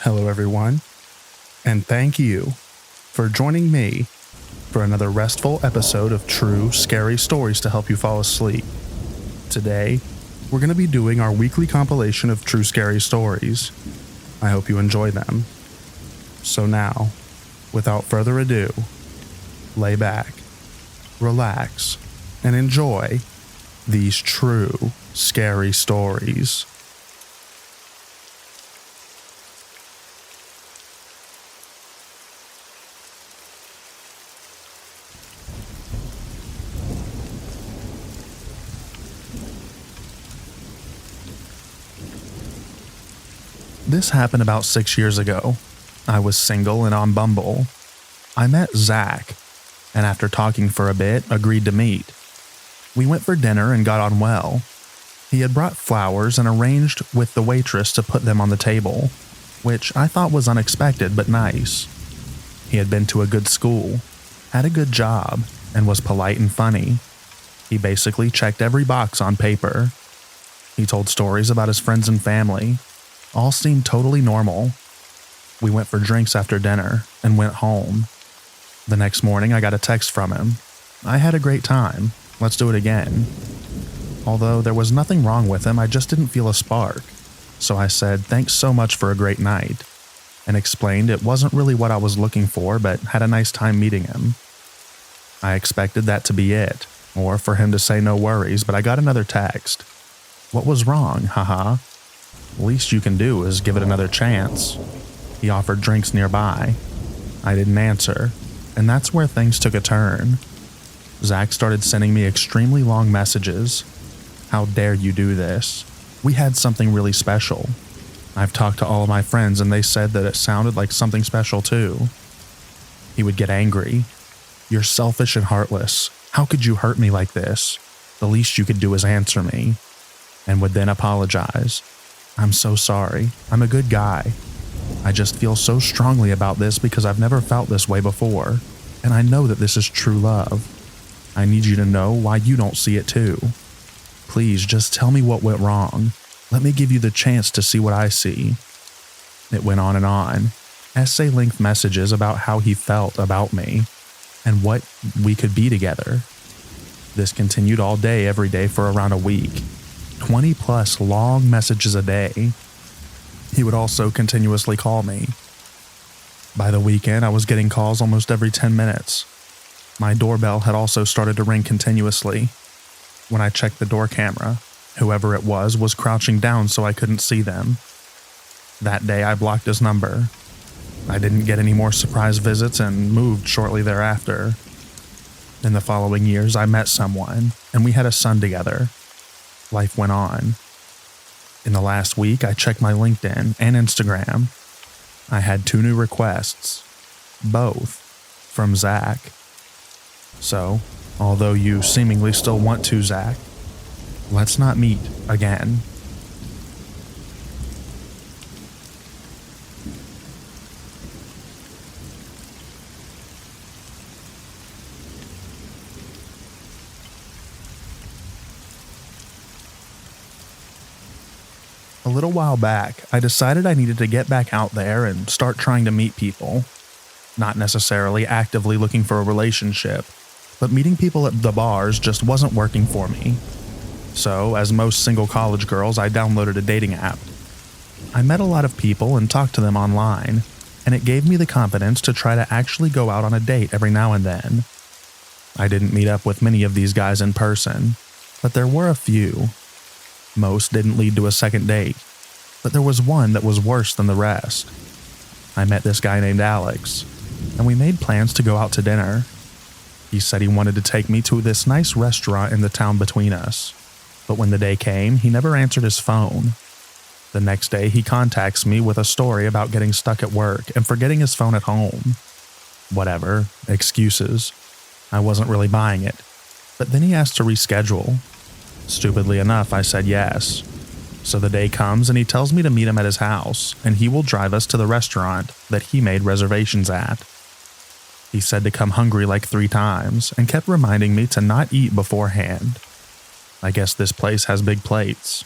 Hello, everyone, and thank you for joining me for another restful episode of True Scary Stories to help you fall asleep. Today, we're going to be doing our weekly compilation of True Scary Stories. I hope you enjoy them. So now, without further ado, lay back, relax, and enjoy these true scary stories. This happened about 6 years ago. I was single and on Bumble. I met Zach, and after talking for a bit, agreed to meet. We went for dinner and got on well. He had brought flowers and arranged with the waitress to put them on the table, which I thought was unexpected but nice. He had been to a good school, had a good job, and was polite and funny. He basically checked every box on paper. He told stories about his friends and family. All seemed totally normal. We went for drinks after dinner and went home. The next morning, I got a text from him. I had a great time. Let's do it again. Although there was nothing wrong with him, I just didn't feel a spark. So I said, thanks so much for a great night, and explained it wasn't really what I was looking for, but had a nice time meeting him. I expected that to be it, or for him to say no worries, but I got another text. What was wrong, haha? Least you can do is give it another chance. He offered drinks nearby. I didn't answer, and that's where things took a turn. Zach started sending me extremely long messages. How dare you do this? We had something really special. I've talked to all of my friends and they said that it sounded like something special too. He would get angry. You're selfish and heartless. How could you hurt me like this? The least you could do is answer me. And would then apologize. I'm so sorry. I'm a good guy. I just feel so strongly about this because I've never felt this way before, and I know that this is true love. I need you to know why you don't see it too. Please just tell me what went wrong. Let me give you the chance to see what I see. It went on, essay-length messages about how he felt about me and what we could be together. This continued all day, every day for around a week. 20 plus long messages a day. He would also continuously call me. By the weekend, I was getting calls almost every 10 minutes. My doorbell had also started to ring continuously. When I checked the door camera, whoever it was crouching down so I couldn't see them. That day, I blocked his number. I didn't get any more surprise visits and moved shortly thereafter. In the following years, I met someone, and we had a son together. Life went on. In the last week, I checked my LinkedIn and Instagram. I had 2 new requests, both from Zach. So, although you seemingly still want to, Zach, let's not meet again. A little while back, I decided I needed to get back out there and start trying to meet people. Not necessarily actively looking for a relationship, but meeting people at the bars just wasn't working for me. So, as most single college girls, I downloaded a dating app. I met a lot of people and talked to them online, and it gave me the confidence to try to actually go out on a date every now and then. I didn't meet up with many of these guys in person, but there were a few. Most didn't lead to a second date, but there was one that was worse than the rest. I met this guy named Alex, and we made plans to go out to dinner. He said he wanted to take me to this nice restaurant in the town between us, but when the day came, he never answered his phone. The next day, he contacts me with a story about getting stuck at work and forgetting his phone at home. Whatever, excuses. I wasn't really buying it, but then he asked to reschedule. Stupidly enough, I said yes. So the day comes and he tells me to meet him at his house, and he will drive us to the restaurant that he made reservations at. He said to come hungry like 3 times and kept reminding me to not eat beforehand. I guess this place has big plates.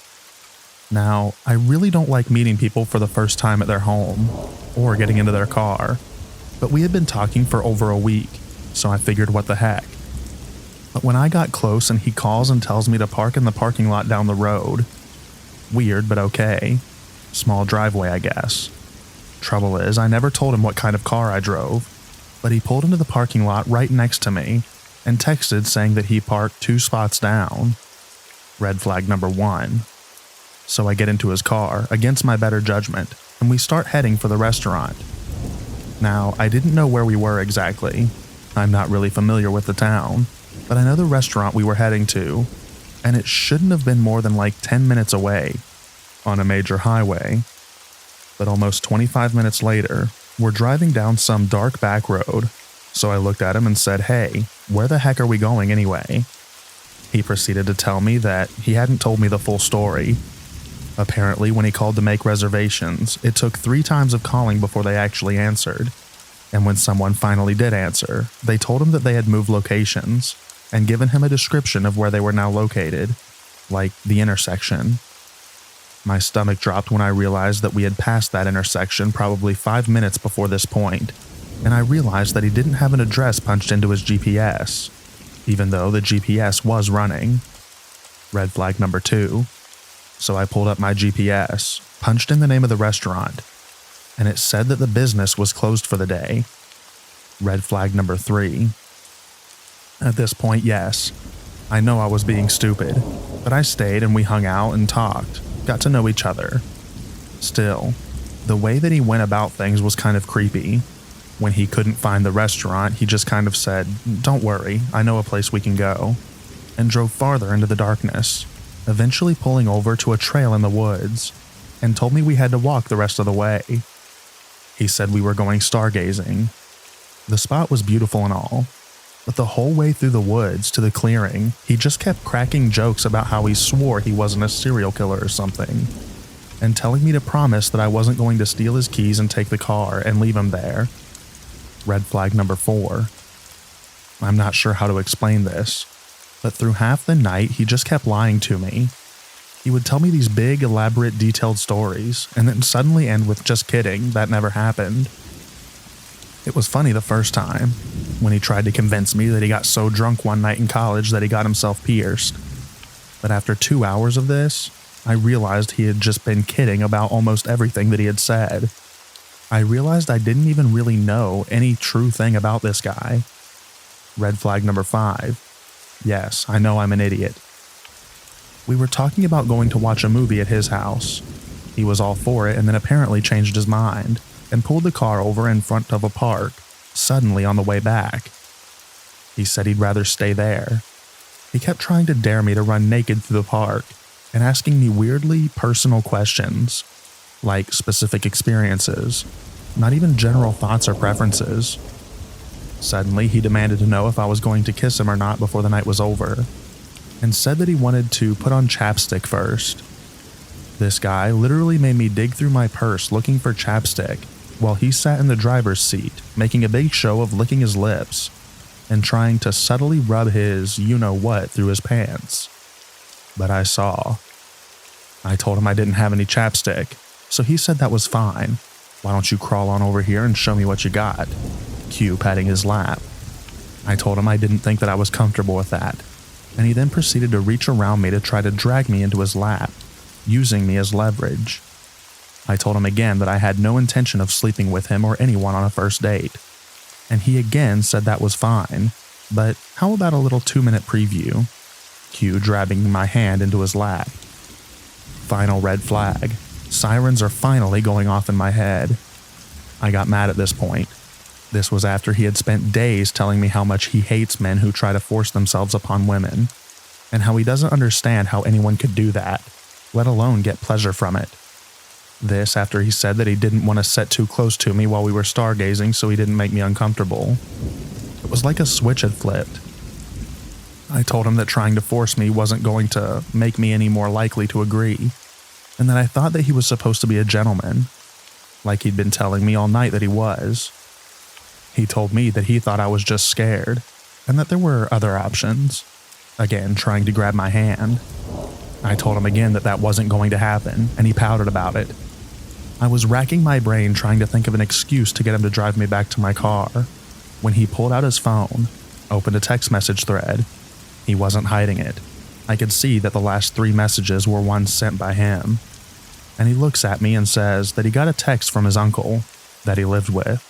Now, I really don't like meeting people for the first time at their home or getting into their car, but we had been talking for over a week, so I figured what the heck. But when I got close and he calls and tells me to park in the parking lot down the road, weird but okay. Small driveway, I guess. Trouble is, I never told him what kind of car I drove, but he pulled into the parking lot right next to me and texted saying that he parked 2 spots down. Red flag number 1. So I get into his car, against my better judgment, and we start heading for the restaurant. Now, I didn't know where we were exactly. I'm not really familiar with the town, but I know the restaurant we were heading to, and it shouldn't have been more than like 10 minutes away, on a major highway. But almost 25 minutes later, we're driving down some dark back road, so I looked at him and said, "Hey, where the heck are we going anyway?" He proceeded to tell me that he hadn't told me the full story. Apparently, when he called to make reservations, it took 3 times of calling before they actually answered. And when someone finally did answer, they told him that they had moved locations and given him a description of where they were now located, like the intersection. My stomach dropped when I realized that we had passed that intersection probably 5 minutes before this point, and I realized that he didn't have an address punched into his GPS, even though the GPS was running. Red flag number 2. So I pulled up my GPS, punched in the name of the restaurant, and it said that the business was closed for the day. Red flag number 3. At this point, yes, I know I was being stupid, but I stayed and we hung out and talked, got to know each other. Still, the way that he went about things was kind of creepy. When he couldn't find the restaurant, he just kind of said, "Don't worry, I know a place we can go," and drove farther into the darkness, eventually pulling over to a trail in the woods, and told me we had to walk the rest of the way. He said we were going stargazing. The spot was beautiful and all, but the whole way through the woods to the clearing, he just kept cracking jokes about how he swore he wasn't a serial killer or something, and telling me to promise that I wasn't going to steal his keys and take the car and leave him there. Red flag number 4. I'm not sure how to explain this, but through half the night he just kept lying to me. He would tell me these big, elaborate, detailed stories, and then suddenly end with "just kidding, that never happened." It was funny the first time, when he tried to convince me that he got so drunk one night in college that he got himself pierced. But after 2 hours of this, I realized he had just been kidding about almost everything that he had said. I realized I didn't even really know any true thing about this guy. Red flag number 5. Yes, I know I'm an idiot. We were talking about going to watch a movie at his house. He was all for it and then apparently changed his mind and pulled the car over in front of a park, suddenly on the way back. He said he'd rather stay there. He kept trying to dare me to run naked through the park and asking me weirdly personal questions, like specific experiences, not even general thoughts or preferences. Suddenly, he demanded to know if I was going to kiss him or not before the night was over, and said that he wanted to put on chapstick first. This guy literally made me dig through my purse looking for chapstick while he sat in the driver's seat, making a big show of licking his lips and trying to subtly rub his you-know-what through his pants. But I saw. I told him I didn't have any chapstick, so he said that was fine. "Why don't you crawl on over here and show me what you got?" Cue patting his lap. I told him I didn't think that I was comfortable with that, and he then proceeded to reach around me to try to drag me into his lap, using me as leverage. I told him again that I had no intention of sleeping with him or anyone on a first date, and he again said that was fine, but how about a little 2-minute preview? Cue dragging my hand into his lap. Final red flag. Sirens are finally going off in my head. I got mad at this point. This was after he had spent days telling me how much he hates men who try to force themselves upon women, and how he doesn't understand how anyone could do that, let alone get pleasure from it. This after he said that he didn't want to sit too close to me while we were stargazing so he didn't make me uncomfortable. It was like a switch had flipped. I told him that trying to force me wasn't going to make me any more likely to agree, and that I thought that he was supposed to be a gentleman, like he'd been telling me all night that he was. He told me that he thought I was just scared, and that there were other options. Again, trying to grab my hand. I told him again that that wasn't going to happen, and he pouted about it. I was racking my brain trying to think of an excuse to get him to drive me back to my car, when he pulled out his phone, opened a text message thread. He wasn't hiding it. I could see that the last 3 messages were ones sent by him. And he looks at me and says that he got a text from his uncle that he lived with,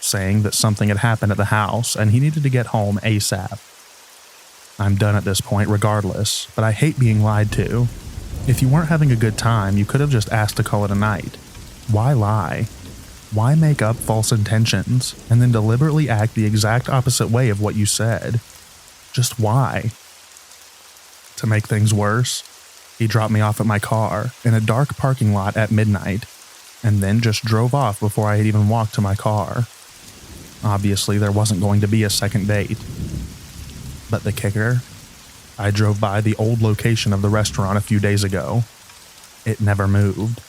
saying that something had happened at the house and he needed to get home ASAP. I'm done at this point regardless, but I hate being lied to. If you weren't having a good time, you could have just asked to call it a night. Why lie? Why make up false intentions and then deliberately act the exact opposite way of what you said? Just why? To make things worse, he dropped me off at my car in a dark parking lot at midnight, and then just drove off before I had even walked to my car. Obviously, there wasn't going to be a second date. But the kicker? I drove by the old location of the restaurant a few days ago. It never moved.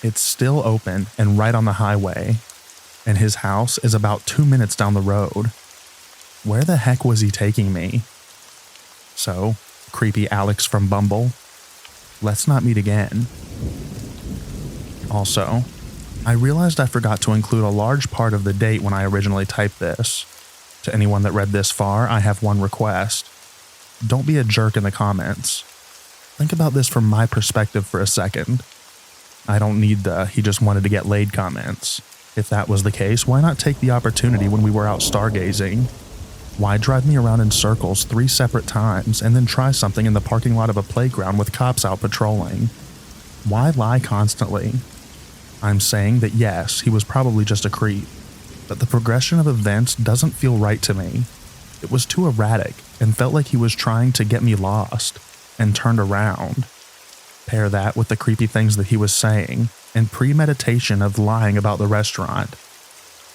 It's still open and right on the highway, and his house is about 2 minutes down the road. Where the heck was he taking me? So, creepy Alex from Bumble, let's not meet again. Also, I realized I forgot to include a large part of the date when I originally typed this. To anyone that read this far, I have one request. Don't be a jerk in the comments. Think about this from my perspective for a second. I don't need the "he just wanted to get laid" comments. If that was the case, why not take the opportunity when we were out stargazing? Why drive me around in circles 3 separate times and then try something in the parking lot of a playground with cops out patrolling? Why lie constantly? I'm saying that yes, he was probably just a creep, but the progression of events doesn't feel right to me. It was too erratic and felt like he was trying to get me lost and turned around. Pair that with the creepy things that he was saying and premeditation of lying about the restaurant.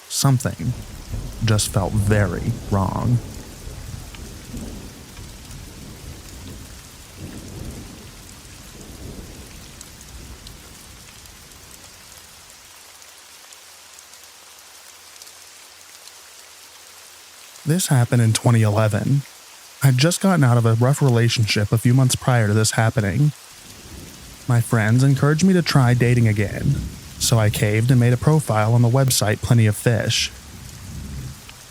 Something just felt very wrong. This happened in 2011. I'd just gotten out of a rough relationship a few months prior to this happening. My friends encouraged me to try dating again, so I caved and made a profile on the website Plenty of Fish.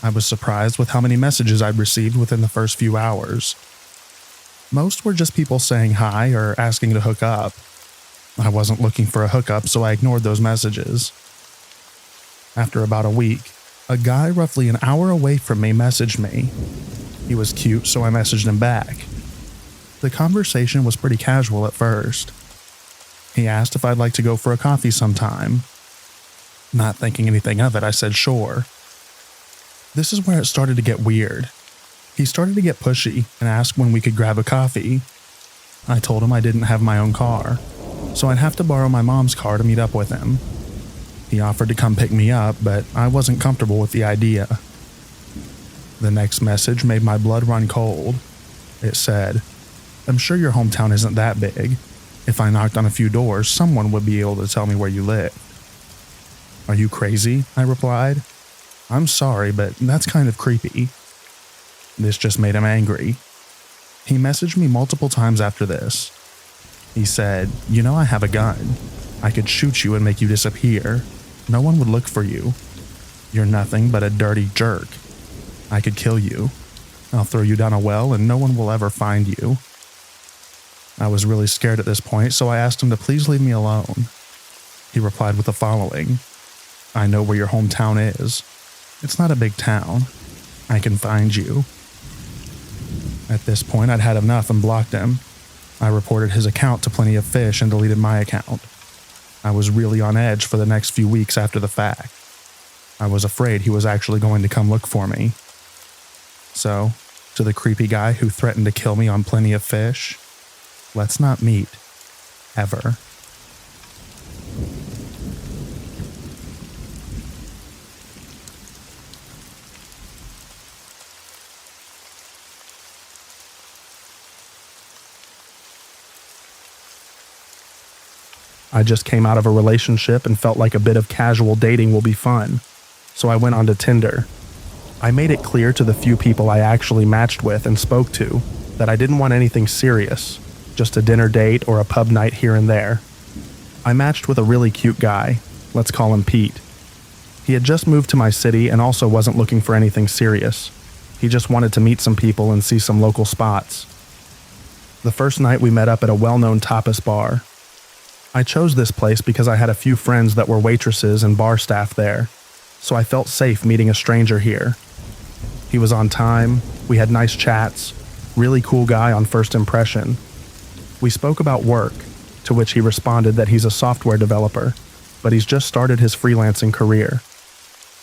I was surprised with how many messages I'd received within the first few hours. Most were just people saying hi or asking to hook up. I wasn't looking for a hookup, so I ignored those messages. After about a week, a guy roughly an hour away from me messaged me. He was cute, so I messaged him back. The conversation was pretty casual at first. He asked if I'd like to go for a coffee sometime. Not thinking anything of it, I said sure. This is where it started to get weird. He started to get pushy and asked when we could grab a coffee. I told him I didn't have my own car, so I'd have to borrow my mom's car to meet up with him. He offered to come pick me up, but I wasn't comfortable with the idea. The next message made my blood run cold. It said, "I'm sure your hometown isn't that big. If I knocked on a few doors, someone would be able to tell me where you live." "Are you crazy?" I replied. "I'm sorry, but that's kind of creepy." This just made him angry. He messaged me multiple times after this. He said, "You know I have a gun. I could shoot you and make you disappear. No one would look for you. You're nothing but a dirty jerk. I could kill you. I'll throw you down a well and no one will ever find you." I was really scared at this point, so I asked him to please leave me alone. He replied with the following: "I know where your hometown is. It's not a big town. I can find you." At this point, I'd had enough and blocked him. I reported his account to Plenty of Fish and deleted my account. I was really on edge for the next few weeks after the fact. I was afraid he was actually going to come look for me. So, to the creepy guy who threatened to kill me on Plenty of Fish, let's not meet. Ever. I just came out of a relationship and felt like a bit of casual dating will be fun, so I went onto Tinder. I made it clear to the few people I actually matched with and spoke to that I didn't want anything serious, just a dinner date or a pub night here and there. I matched with a really cute guy. Let's call him Pete. He had just moved to my city and also wasn't looking for anything serious. He just wanted to meet some people and see some local spots. The first night we met up at a well-known tapas bar. I chose this place because I had a few friends that were waitresses and bar staff there, so I felt safe meeting a stranger here. He was on time, we had nice chats, really cool guy on first impression. We spoke about work, to which he responded that he's a software developer, but he's just started his freelancing career.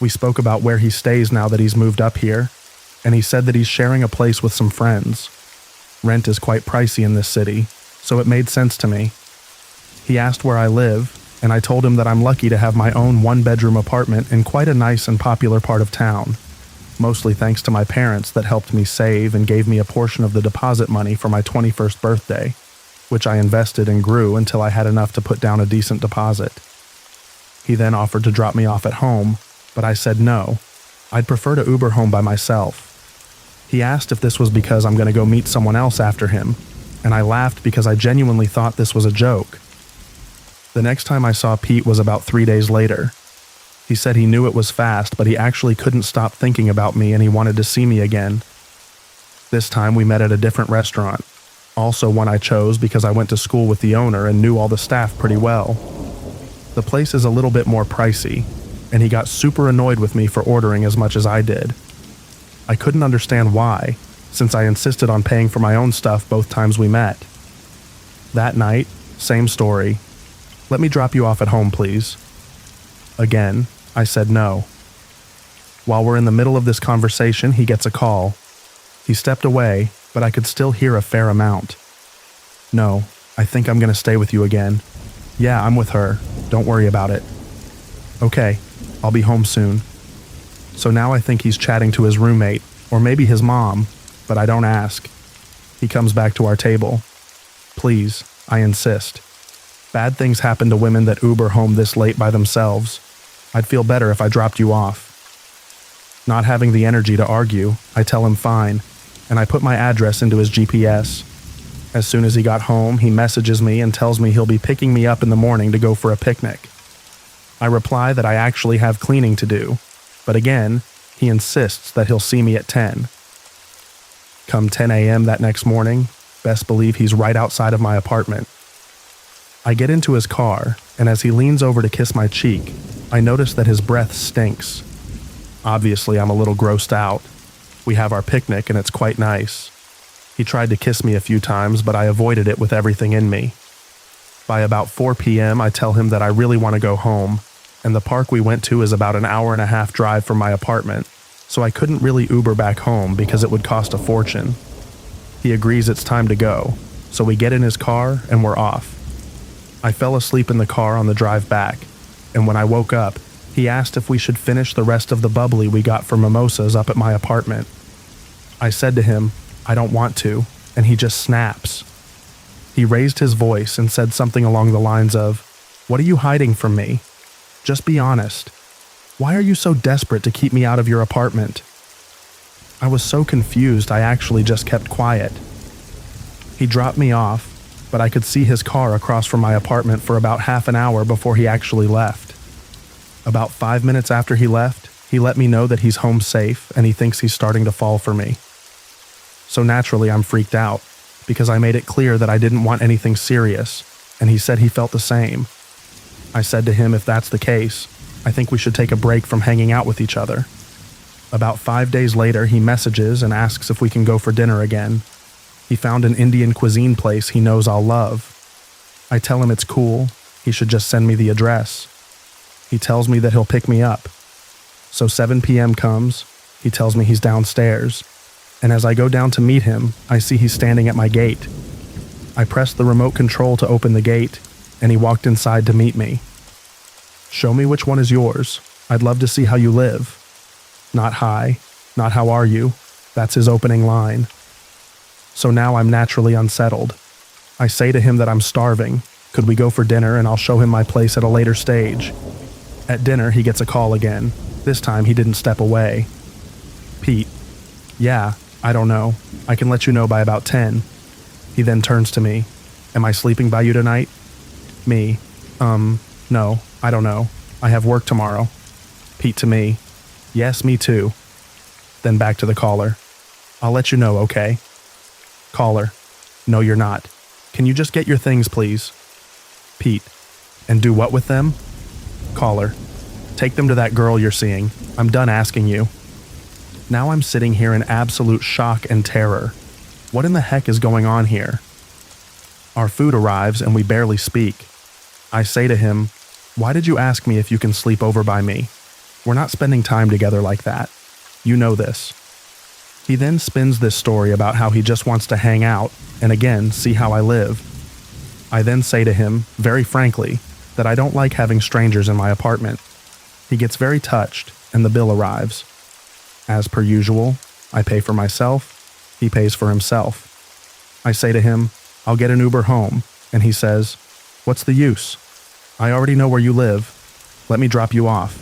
We spoke about where he stays now that he's moved up here, and he said that he's sharing a place with some friends. Rent is quite pricey in this city, so it made sense to me. He asked where I live, and I told him that I'm lucky to have my own one-bedroom apartment in quite a nice and popular part of town, mostly thanks to my parents that helped me save and gave me a portion of the deposit money for my 21st birthday, which I invested and grew until I had enough to put down a decent deposit. He then offered to drop me off at home, but I said no. I'd prefer to Uber home by myself. He asked if this was because I'm going to go meet someone else after him, and I laughed because I genuinely thought this was a joke. The next time I saw Pete was about 3 days later. He said he knew it was fast, but he actually couldn't stop thinking about me and he wanted to see me again. This time we met at a different restaurant, also one I chose because I went to school with the owner and knew all the staff pretty well. The place is a little bit more pricey, and he got super annoyed with me for ordering as much as I did. I couldn't understand why, since I insisted on paying for my own stuff both times we met. That night, same story. Let me drop you off at home, please. Again, I said no. While we're in the middle of this conversation, he gets a call. He stepped away, but I could still hear a fair amount. No, I think I'm going to stay with you again. Yeah, I'm with her. Don't worry about it. Okay, I'll be home soon. So now I think he's chatting to his roommate, or maybe his mom, but I don't ask. He comes back to our table. Please, I insist. Bad things happen to women that Uber home this late by themselves. I'd feel better if I dropped you off. Not having the energy to argue, I tell him fine, and I put my address into his GPS. As soon as he got home, he messages me and tells me he'll be picking me up in the morning to go for a picnic. I reply that I actually have cleaning to do, but again, he insists that he'll see me at 10. Come 10 a.m. that next morning, best believe he's right outside of my apartment. I get into his car, and as he leans over to kiss my cheek, I notice that his breath stinks. Obviously, I'm a little grossed out. We have our picnic, and it's quite nice. He tried to kiss me a few times, but I avoided it with everything in me. By about 4 p.m., I tell him that I really want to go home, and the park we went to is about an hour-and-a-half drive from my apartment, so I couldn't really Uber back home because it would cost a fortune. He agrees it's time to go, so we get in his car and we're off. I fell asleep in the car on the drive back, and when I woke up, he asked if we should finish the rest of the bubbly we got for mimosas up at my apartment. I said to him, I don't want to, and he just snaps. He raised his voice and said something along the lines of, "What are you hiding from me? Just be honest. Why are you so desperate to keep me out of your apartment?" I was so confused I actually just kept quiet. He dropped me off, but I could see his car across from my apartment for about half an hour before he actually left. About 5 minutes after he left, he let me know that he's home safe and he thinks he's starting to fall for me. So naturally I'm freaked out, because I made it clear that I didn't want anything serious, and he said he felt the same. I said to him if that's the case, I think we should take a break from hanging out with each other. About 5 days later, he messages and asks if we can go for dinner again. He found an Indian cuisine place he knows I'll love. I tell him it's cool, he should just send me the address. He tells me that he'll pick me up. So 7 p.m. comes, he tells me he's downstairs, and as I go down to meet him, I see he's standing at my gate. I pressed the remote control to open the gate, and he walked inside to meet me. "Show me which one is yours. I'd love to see how you live." Not "hi," not "how are you." That's his opening line. So now I'm naturally unsettled. I say to him that I'm starving. Could we go for dinner and I'll show him my place at a later stage? At dinner, he gets a call again. This time, he didn't step away. "Pete." "Yeah, I don't know. I can let you know by about 10. He then turns to me. Am I sleeping by you tonight? Me. No, I don't know. I have work tomorrow. Pete to me. Yes, me too. Then back to the caller. I'll let you know, okay? Caller. No, you're not. Can you just get your things, please? Pete. And do what with them? Caller. Take them to that girl you're seeing. I'm done asking you. Now I'm sitting here in absolute shock and terror. What in the heck is going on here? Our food arrives and we barely speak. I say to him, "Why did you ask me if you can sleep over by me? We're not spending time together like that. You know this." He then spins this story about how he just wants to hang out and again see how I live. I then say to him, very frankly, that I don't like having strangers in my apartment. He gets very touched and the bill arrives. As per usual, I pay for myself, he pays for himself. I say to him, "I'll get an Uber home," and he says, "What's the use? I already know where you live. Let me drop you off."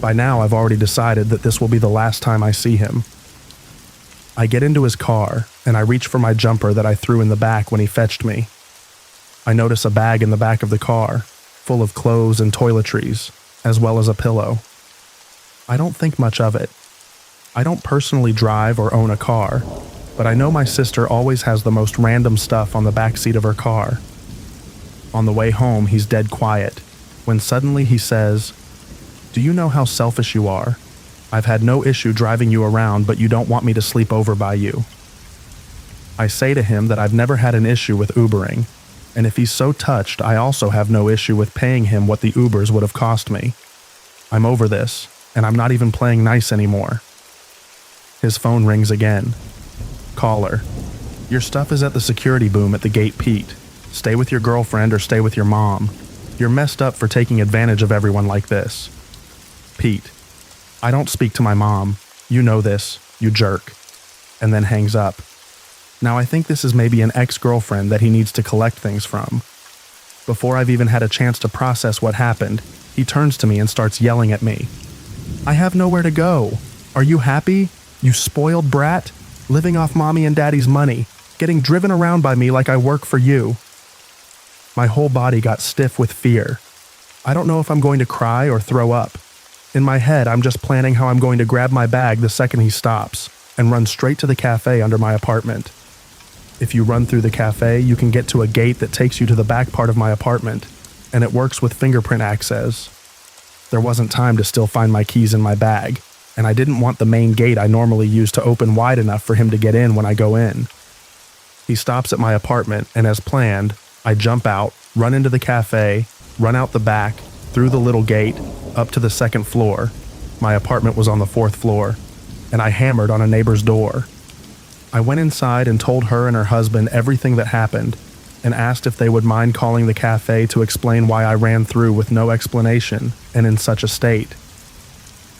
By now I've already decided that this will be the last time I see him. I get into his car and I reach for my jumper that I threw in the back when he fetched me. I notice a bag in the back of the car, full of clothes and toiletries, as well as a pillow. I don't think much of it. I don't personally drive or own a car, but I know my sister always has the most random stuff on the back seat of her car. On the way home, he's dead quiet, when suddenly he says, "Do you know how selfish you are? I've had no issue driving you around, but you don't want me to sleep over by you." I say to him that I've never had an issue with Ubering, and if he's so touched, I also have no issue with paying him what the Ubers would have cost me. I'm over this, and I'm not even playing nice anymore. His phone rings again. Caller. "Your stuff is at the security boom at the gate, Pete. Stay with your girlfriend or stay with your mom. You're messed up for taking advantage of everyone like this." Pete. "I don't speak to my mom. You know this, you jerk." And then hangs up. Now I think this is maybe an ex-girlfriend that he needs to collect things from. Before I've even had a chance to process what happened, he turns to me and starts yelling at me. "I have nowhere to go. Are you happy? You spoiled brat? Living off mommy and daddy's money, getting driven around by me like I work for you." My whole body got stiff with fear. I don't know if I'm going to cry or throw up. In my head, I'm just planning how I'm going to grab my bag the second he stops and run straight to the cafe under my apartment. If you run through the cafe, you can get to a gate that takes you to the back part of my apartment, and it works with fingerprint access. There wasn't time to still find my keys in my bag, and I didn't want the main gate I normally use to open wide enough for him to get in when I go in. He stops at my apartment, and as planned, I jump out, run into the cafe, run out the back, through the little gate, up to the second floor. My apartment was on the 4th floor, and I hammered on a neighbor's door. I went inside and told her and her husband everything that happened, and asked if they would mind calling the cafe to explain why I ran through with no explanation and in such a state.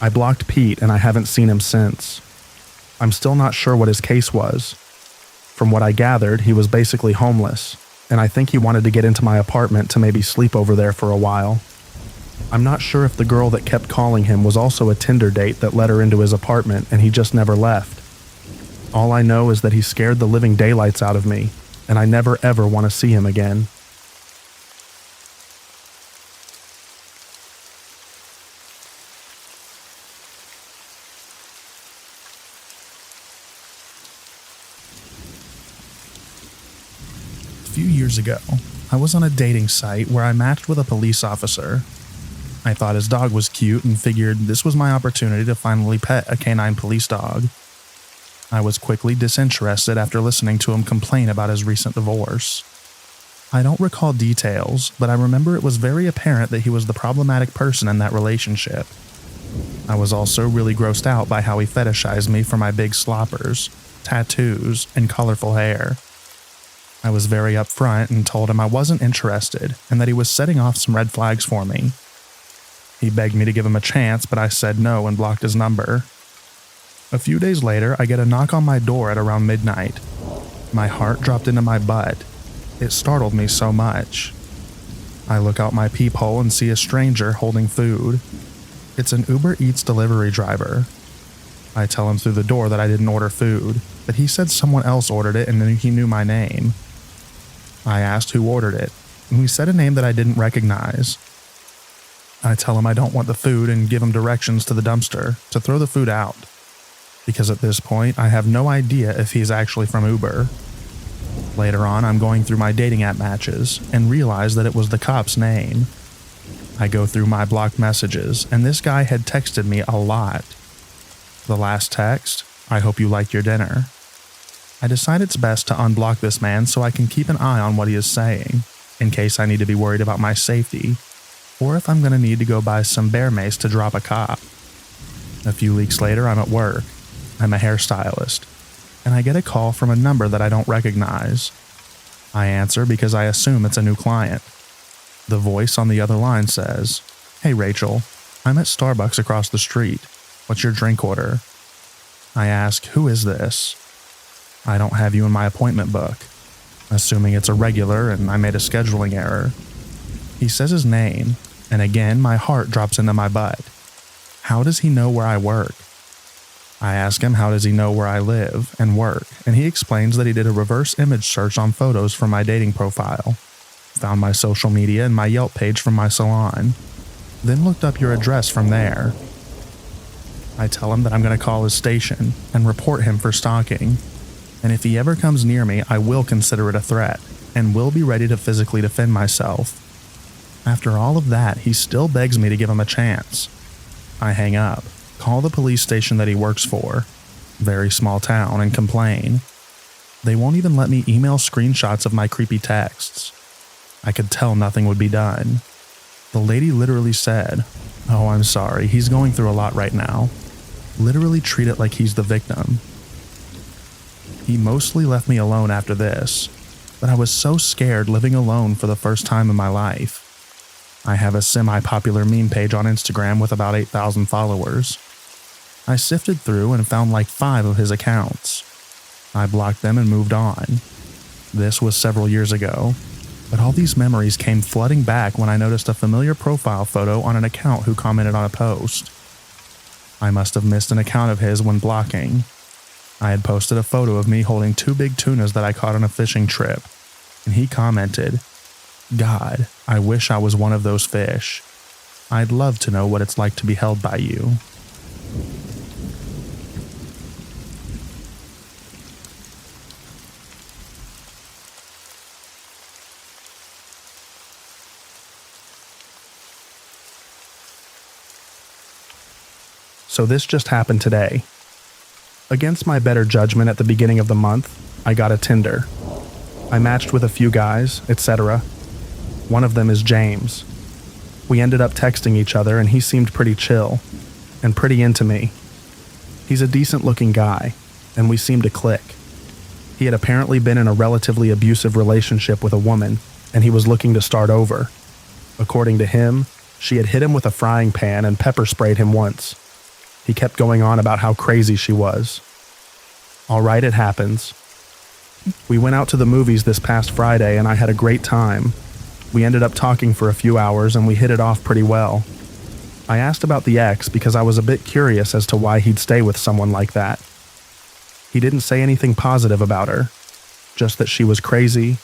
I blocked Pete and I haven't seen him since. I'm still not sure what his case was. From what I gathered, he was basically homeless, and I think he wanted to get into my apartment to maybe sleep over there for a while. I'm not sure if the girl that kept calling him was also a Tinder date that let her into his apartment and he just never left. All I know is that he scared the living daylights out of me, and I never ever want to see him again. A few years ago, I was on a dating site where I matched with a police officer. I thought his dog was cute and figured this was my opportunity to finally pet a canine police dog. I was quickly disinterested after listening to him complain about his recent divorce. I don't recall details, but I remember it was very apparent that he was the problematic person in that relationship. I was also really grossed out by how he fetishized me for my big sloppers, tattoos, and colorful hair. I was very upfront and told him I wasn't interested and that he was setting off some red flags for me. He begged me to give him a chance, but I said no and blocked his number. A few days later, I get a knock on my door at around midnight. My heart dropped into my butt. It startled me so much. I look out my peephole and see a stranger holding food. It's an Uber Eats delivery driver. I tell him through the door that I didn't order food, but he said someone else ordered it and he knew my name. I asked who ordered it, and he said a name that I didn't recognize. I tell him I don't want the food and give him directions to the dumpster to throw the food out, because at this point I have no idea if he's actually from Uber. Later on, I'm going through my dating app matches and realize that it was the cop's name. I go through my blocked messages, and this guy had texted me a lot. The last text, "I hope you liked your dinner." I decide it's best to unblock this man so I can keep an eye on what he is saying, in case I need to be worried about my safety, or if I'm going to need to go buy some bear mace to drop a cop. A few weeks later, I'm at work. I'm a hairstylist, and I get a call from a number that I don't recognize. I answer because I assume it's a new client. The voice on the other line says, "Hey Rachel, I'm at Starbucks across the street. What's your drink order?" I ask, "Who is this?" "I don't have you in my appointment book," assuming it's a regular and I made a scheduling error. He says his name, and again my heart drops into my butt. How does he know where I work? I ask him how does he know where I live and work, and he explains that he did a reverse image search on photos from my dating profile, found my social media and my Yelp page from my salon, then looked up your address from there. I tell him that I'm going to call his station and report him for stalking, and if he ever comes near me, I will consider it a threat and will be ready to physically defend myself. After all of that, he still begs me to give him a chance. I hang up, call the police station that he works for, very small town, and complain. They won't even let me email screenshots of my creepy texts. I could tell nothing would be done. The lady literally said, "Oh, I'm sorry, he's going through a lot right now." Literally treat it like he's the victim. He mostly left me alone after this, but I was so scared living alone for the first time in my life. I have a semi-popular meme page on Instagram with about 8,000 followers. I sifted through and found like 5 of his accounts. I blocked them and moved on. This was several years ago, but all these memories came flooding back when I noticed a familiar profile photo on an account who commented on a post. I must have missed an account of his when blocking. I had posted a photo of me holding 2 big tunas that I caught on a fishing trip, and he commented, "God, I wish I was one of those fish. I'd love to know what it's like to be held by you." So this just happened today. Against my better judgment at the beginning of the month, I got a Tinder. I matched with a few guys, etc. One of them is James. We ended up texting each other and he seemed pretty chill and pretty into me. He's a decent looking guy and we seemed to click. He had apparently been in a relatively abusive relationship with a woman and he was looking to start over. According to him, she had hit him with a frying pan and pepper sprayed him once. He kept going on about how crazy she was. All right, it happens. We went out to the movies this past Friday and I had a great time. We ended up talking for a few hours and we hit it off pretty well. I asked about the ex because I was a bit curious as to why he'd stay with someone like that. He didn't say anything positive about her, just that she was crazy,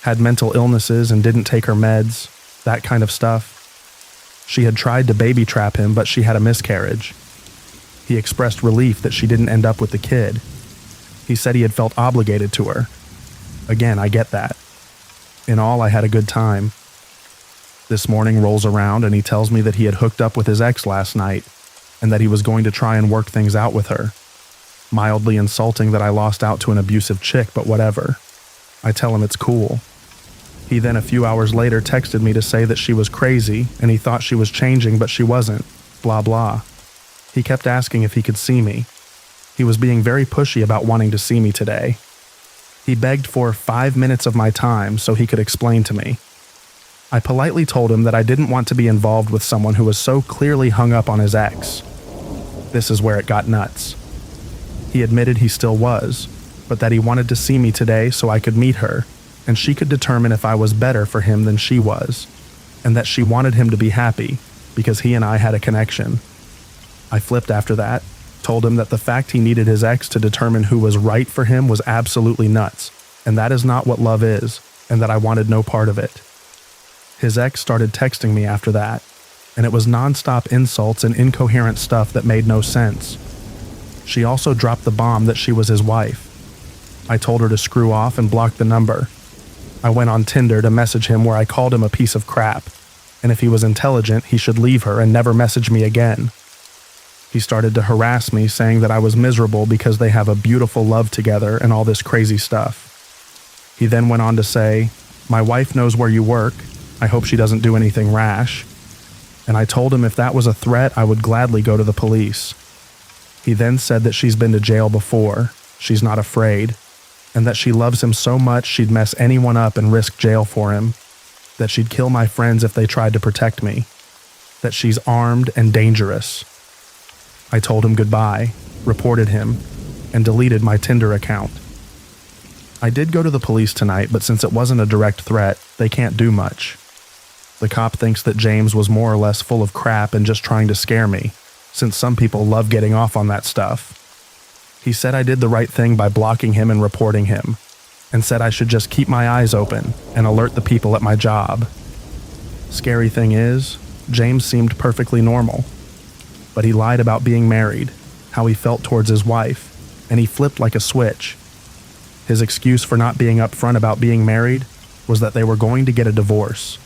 had mental illnesses and didn't take her meds, that kind of stuff. She had tried to baby trap him, but she had a miscarriage. He expressed relief that she didn't end up with the kid. He said he had felt obligated to her. Again, I get that. In all, I had a good time. This morning rolls around and he tells me that he had hooked up with his ex last night and that he was going to try and work things out with her. Mildly insulting that I lost out to an abusive chick, but whatever. I tell him it's cool. He then a few hours later texted me to say that she was crazy and he thought she was changing but she wasn't, blah blah. He kept asking if he could see me. He was being very pushy about wanting to see me today. He begged for 5 minutes of my time so he could explain to me. I politely told him that I didn't want to be involved with someone who was so clearly hung up on his ex. This is where it got nuts. He admitted he still was, but that he wanted to see me today so I could meet her, and she could determine if I was better for him than she was, and that she wanted him to be happy because he and I had a connection. I flipped after that, told him that the fact he needed his ex to determine who was right for him was absolutely nuts, and that is not what love is, and that I wanted no part of it. His ex started texting me after that, and it was nonstop insults and incoherent stuff that made no sense. She also dropped the bomb that she was his wife. I told her to screw off and block the number. I went on Tinder to message him where I called him a piece of crap, and if he was intelligent, he should leave her and never message me again. He started to harass me, saying that I was miserable because they have a beautiful love together and all this crazy stuff. He then went on to say, "My wife knows where you work. I hope she doesn't do anything rash." And I told him if that was a threat, I would gladly go to the police. He then said that she's been to jail before, she's not afraid, and that she loves him so much she'd mess anyone up and risk jail for him, that she'd kill my friends if they tried to protect me, that she's armed and dangerous. I told him goodbye, reported him, and deleted my Tinder account. I did go to the police tonight, but since it wasn't a direct threat, they can't do much. The cop thinks that James was more or less full of crap and just trying to scare me, since some people love getting off on that stuff. He said I did the right thing by blocking him and reporting him, and said I should just keep my eyes open and alert the people at my job. Scary thing is, James seemed perfectly normal, but he lied about being married, how he felt towards his wife, and he flipped like a switch. His excuse for not being upfront about being married was that they were going to get a divorce.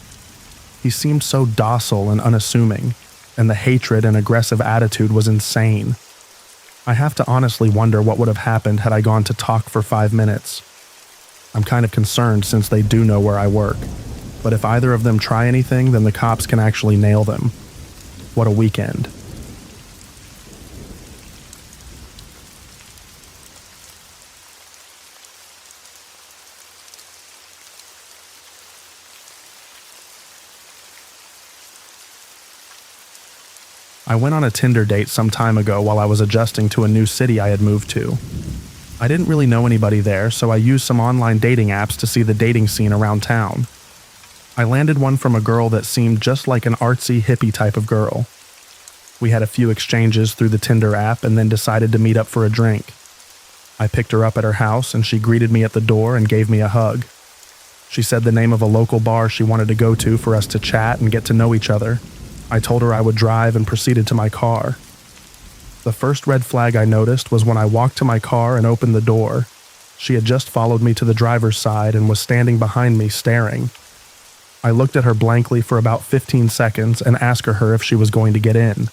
He seemed so docile and unassuming, and the hatred and aggressive attitude was insane. I have to honestly wonder what would have happened had I gone to talk for 5 minutes. I'm kind of concerned since they do know where I work, but if either of them try anything, then the cops can actually nail them. What a weekend. I went on a Tinder date some time ago while I was adjusting to a new city I had moved to. I didn't really know anybody there, so I used some online dating apps to see the dating scene around town. I landed one from a girl that seemed just like an artsy hippie type of girl. We had a few exchanges through the Tinder app and then decided to meet up for a drink. I picked her up at her house and she greeted me at the door and gave me a hug. She said the name of a local bar she wanted to go to for us to chat and get to know each other. I told her I would drive and proceeded to my car. The first red flag I noticed was when I walked to my car and opened the door. She had just followed me to the driver's side and was standing behind me staring. I looked at her blankly for about 15 seconds and asked her if she was going to get in.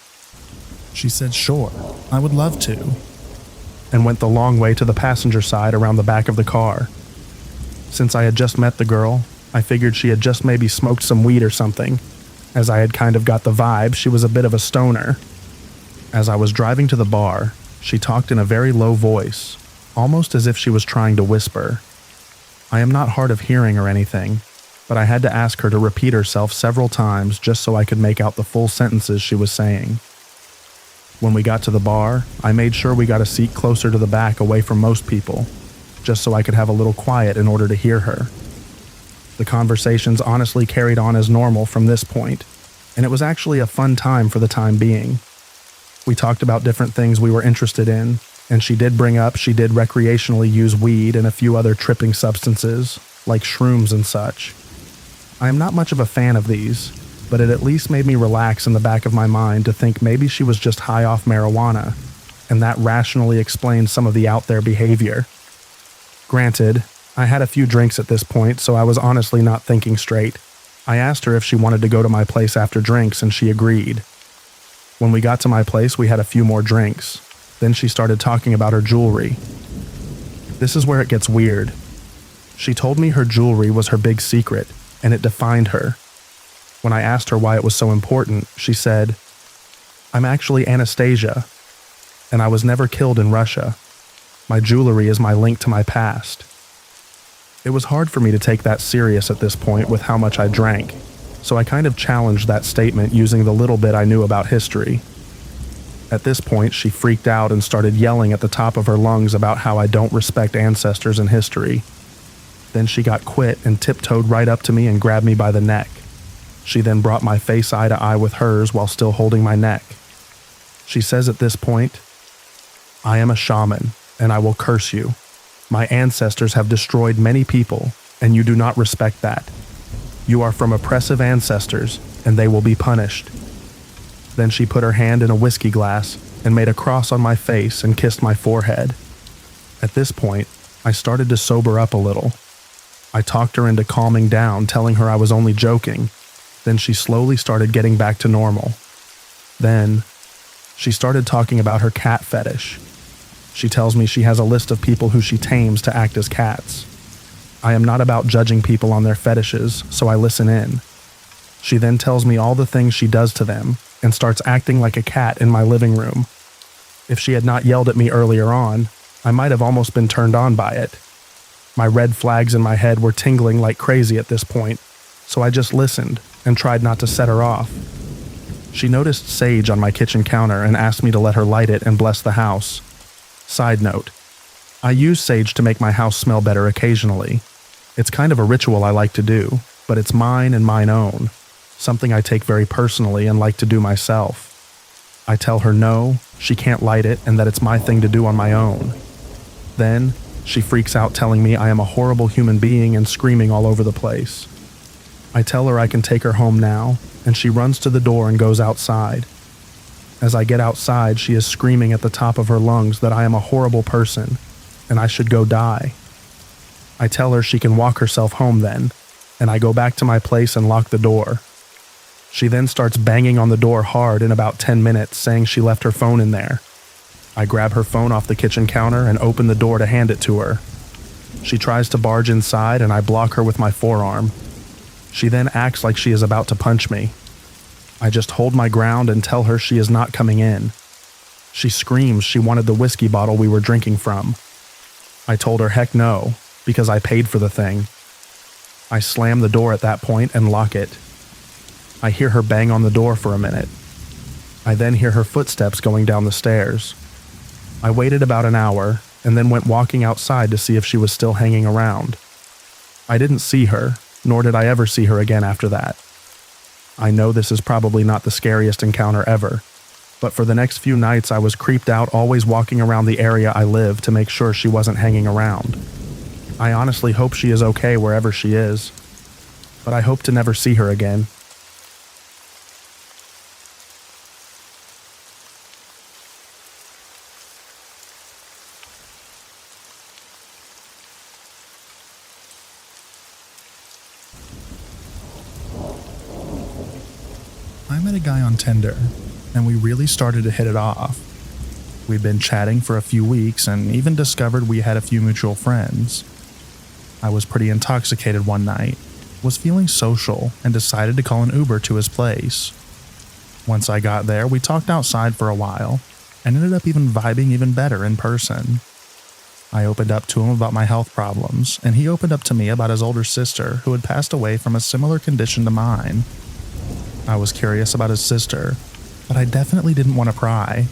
She said, "Sure, I would love to," and went the long way to the passenger side around the back of the car. Since I had just met the girl, I figured she had just maybe smoked some weed or something, as I had kind of got the vibe she was a bit of a stoner. As I was driving to the bar, she talked in a very low voice, almost as if she was trying to whisper. I am not hard of hearing or anything, but I had to ask her to repeat herself several times just so I could make out the full sentences she was saying. When we got to the bar, I made sure we got a seat closer to the back away from most people, just so I could have a little quiet in order to hear her. The conversations honestly carried on as normal from this point, and it was actually a fun time for the time being. We talked about different things we were interested in, and she did bring up she did recreationally use weed and a few other tripping substances, like shrooms and such. I am not much of a fan of these, but it at least made me relax in the back of my mind to think maybe she was just high off marijuana, and that rationally explained some of the out there behavior. Granted, I had a few drinks at this point, so I was honestly not thinking straight. I asked her if she wanted to go to my place after drinks, and she agreed. When we got to my place, we had a few more drinks. Then she started talking about her jewelry. This is where it gets weird. She told me her jewelry was her big secret, and it defined her. When I asked her why it was so important, she said, "I'm actually Anastasia, and I was never killed in Russia. My jewelry is my link to my past." It was hard for me to take that serious at this point with how much I drank, so I kind of challenged that statement using the little bit I knew about history. At this point, she freaked out and started yelling at the top of her lungs about how I don't respect ancestors and history. Then she got quit and tiptoed right up to me and grabbed me by the neck. She then brought my face eye to eye with hers while still holding my neck. She says at this point, "I am a shaman, and I will curse you. My ancestors have destroyed many people, and you do not respect that. You are from oppressive ancestors, and they will be punished." Then she put her hand in a whiskey glass and made a cross on my face and kissed my forehead. At this point, I started to sober up a little. I talked her into calming down, telling her I was only joking. Then she slowly started getting back to normal. Then, she started talking about her cat fetish. She tells me she has a list of people who she tames to act as cats. I am not about judging people on their fetishes, so I listen in. She then tells me all the things she does to them and starts acting like a cat in my living room. If she had not yelled at me earlier on, I might have almost been turned on by it. My red flags in my head were tingling like crazy at this point, so I just listened and tried not to set her off. She noticed sage on my kitchen counter and asked me to let her light it and bless the house. Side note, I use sage to make my house smell better occasionally. It's kind of a ritual I like to do, but it's mine and mine own, something I take very personally and like to do myself. I tell her no, she can't light it and that it's my thing to do on my own. Then, she freaks out telling me I am a horrible human being and screaming all over the place. I tell her I can take her home now, and she runs to the door and goes outside. As I get outside, she is screaming at the top of her lungs that I am a horrible person, and I should go die. I tell her she can walk herself home then, and I go back to my place and lock the door. She then starts banging on the door hard in about 10 minutes, saying she left her phone in there. I grab her phone off the kitchen counter and open the door to hand it to her. She tries to barge inside and I block her with my forearm. She then acts like she is about to punch me. I just hold my ground and tell her she is not coming in. She screams she wanted the whiskey bottle we were drinking from. I told her heck no, because I paid for the thing. I slam the door at that point and lock it. I hear her bang on the door for a minute. I then hear her footsteps going down the stairs. I waited about an hour and then went walking outside to see if she was still hanging around. I didn't see her, nor did I ever see her again after that. I know this is probably not the scariest encounter ever, but for the next few nights I was creeped out always walking around the area I live to make sure she wasn't hanging around. I honestly hope she is okay wherever she is, but I hope to never see her again. I met a guy on Tinder, and we really started to hit it off. We'd been chatting for a few weeks and even discovered we had a few mutual friends. I was pretty intoxicated one night, was feeling social, and decided to call an Uber to his place. Once I got there, we talked outside for a while, and ended up even vibing even better in person. I opened up to him about my health problems, and he opened up to me about his older sister who had passed away from a similar condition to mine. I was curious about his sister, but I definitely didn't want to pry.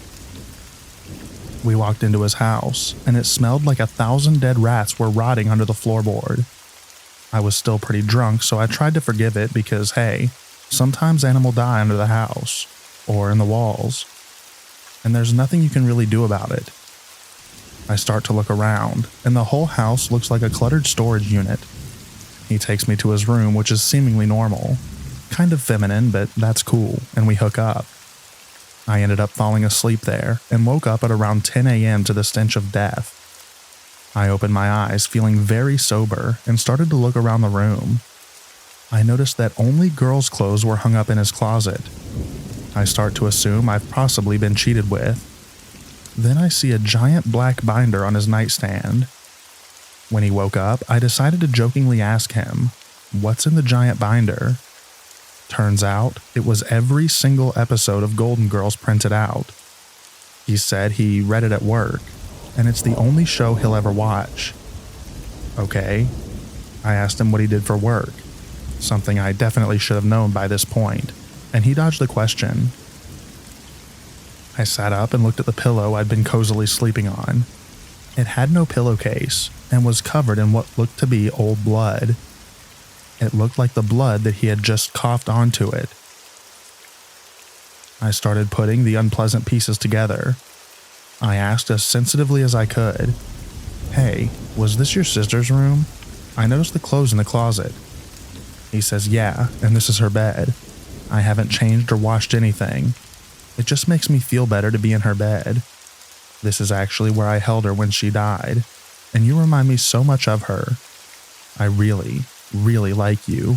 We walked into his house, and it smelled like 1,000 dead rats were rotting under the floorboard. I was still pretty drunk, so I tried to forgive it because, hey, sometimes animals die under the house, or in the walls, and there's nothing you can really do about it. I start to look around, and the whole house looks like a cluttered storage unit. He takes me to his room, which is seemingly normal. Kind of feminine, but that's cool, and we hook up. I ended up falling asleep there and woke up at around 10 a.m. to the stench of death. I opened my eyes feeling very sober and started to look around the room. I noticed that only girls' clothes were hung up in his closet. I start to assume I've possibly been cheated with. Then I see a giant black binder on his nightstand. When he woke up, I decided to jokingly ask him, "What's in the giant binder?" Turns out, it was every single episode of Golden Girls printed out. He said he read it at work, and it's the only show he'll ever watch. Okay. I asked him what he did for work, something I definitely should have known by this point, and he dodged the question. I sat up and looked at the pillow I'd been cozily sleeping on. It had no pillowcase and was covered in what looked to be old blood. It looked like the blood that he had just coughed onto it. I started putting the unpleasant pieces together. I asked as sensitively as I could, "Hey, was this your sister's room?" I noticed the clothes in the closet. He says, yeah, and this is her bed. I haven't changed or washed anything. It just makes me feel better to be in her bed. This is actually where I held her when she died, and you remind me so much of her. I really, really like you.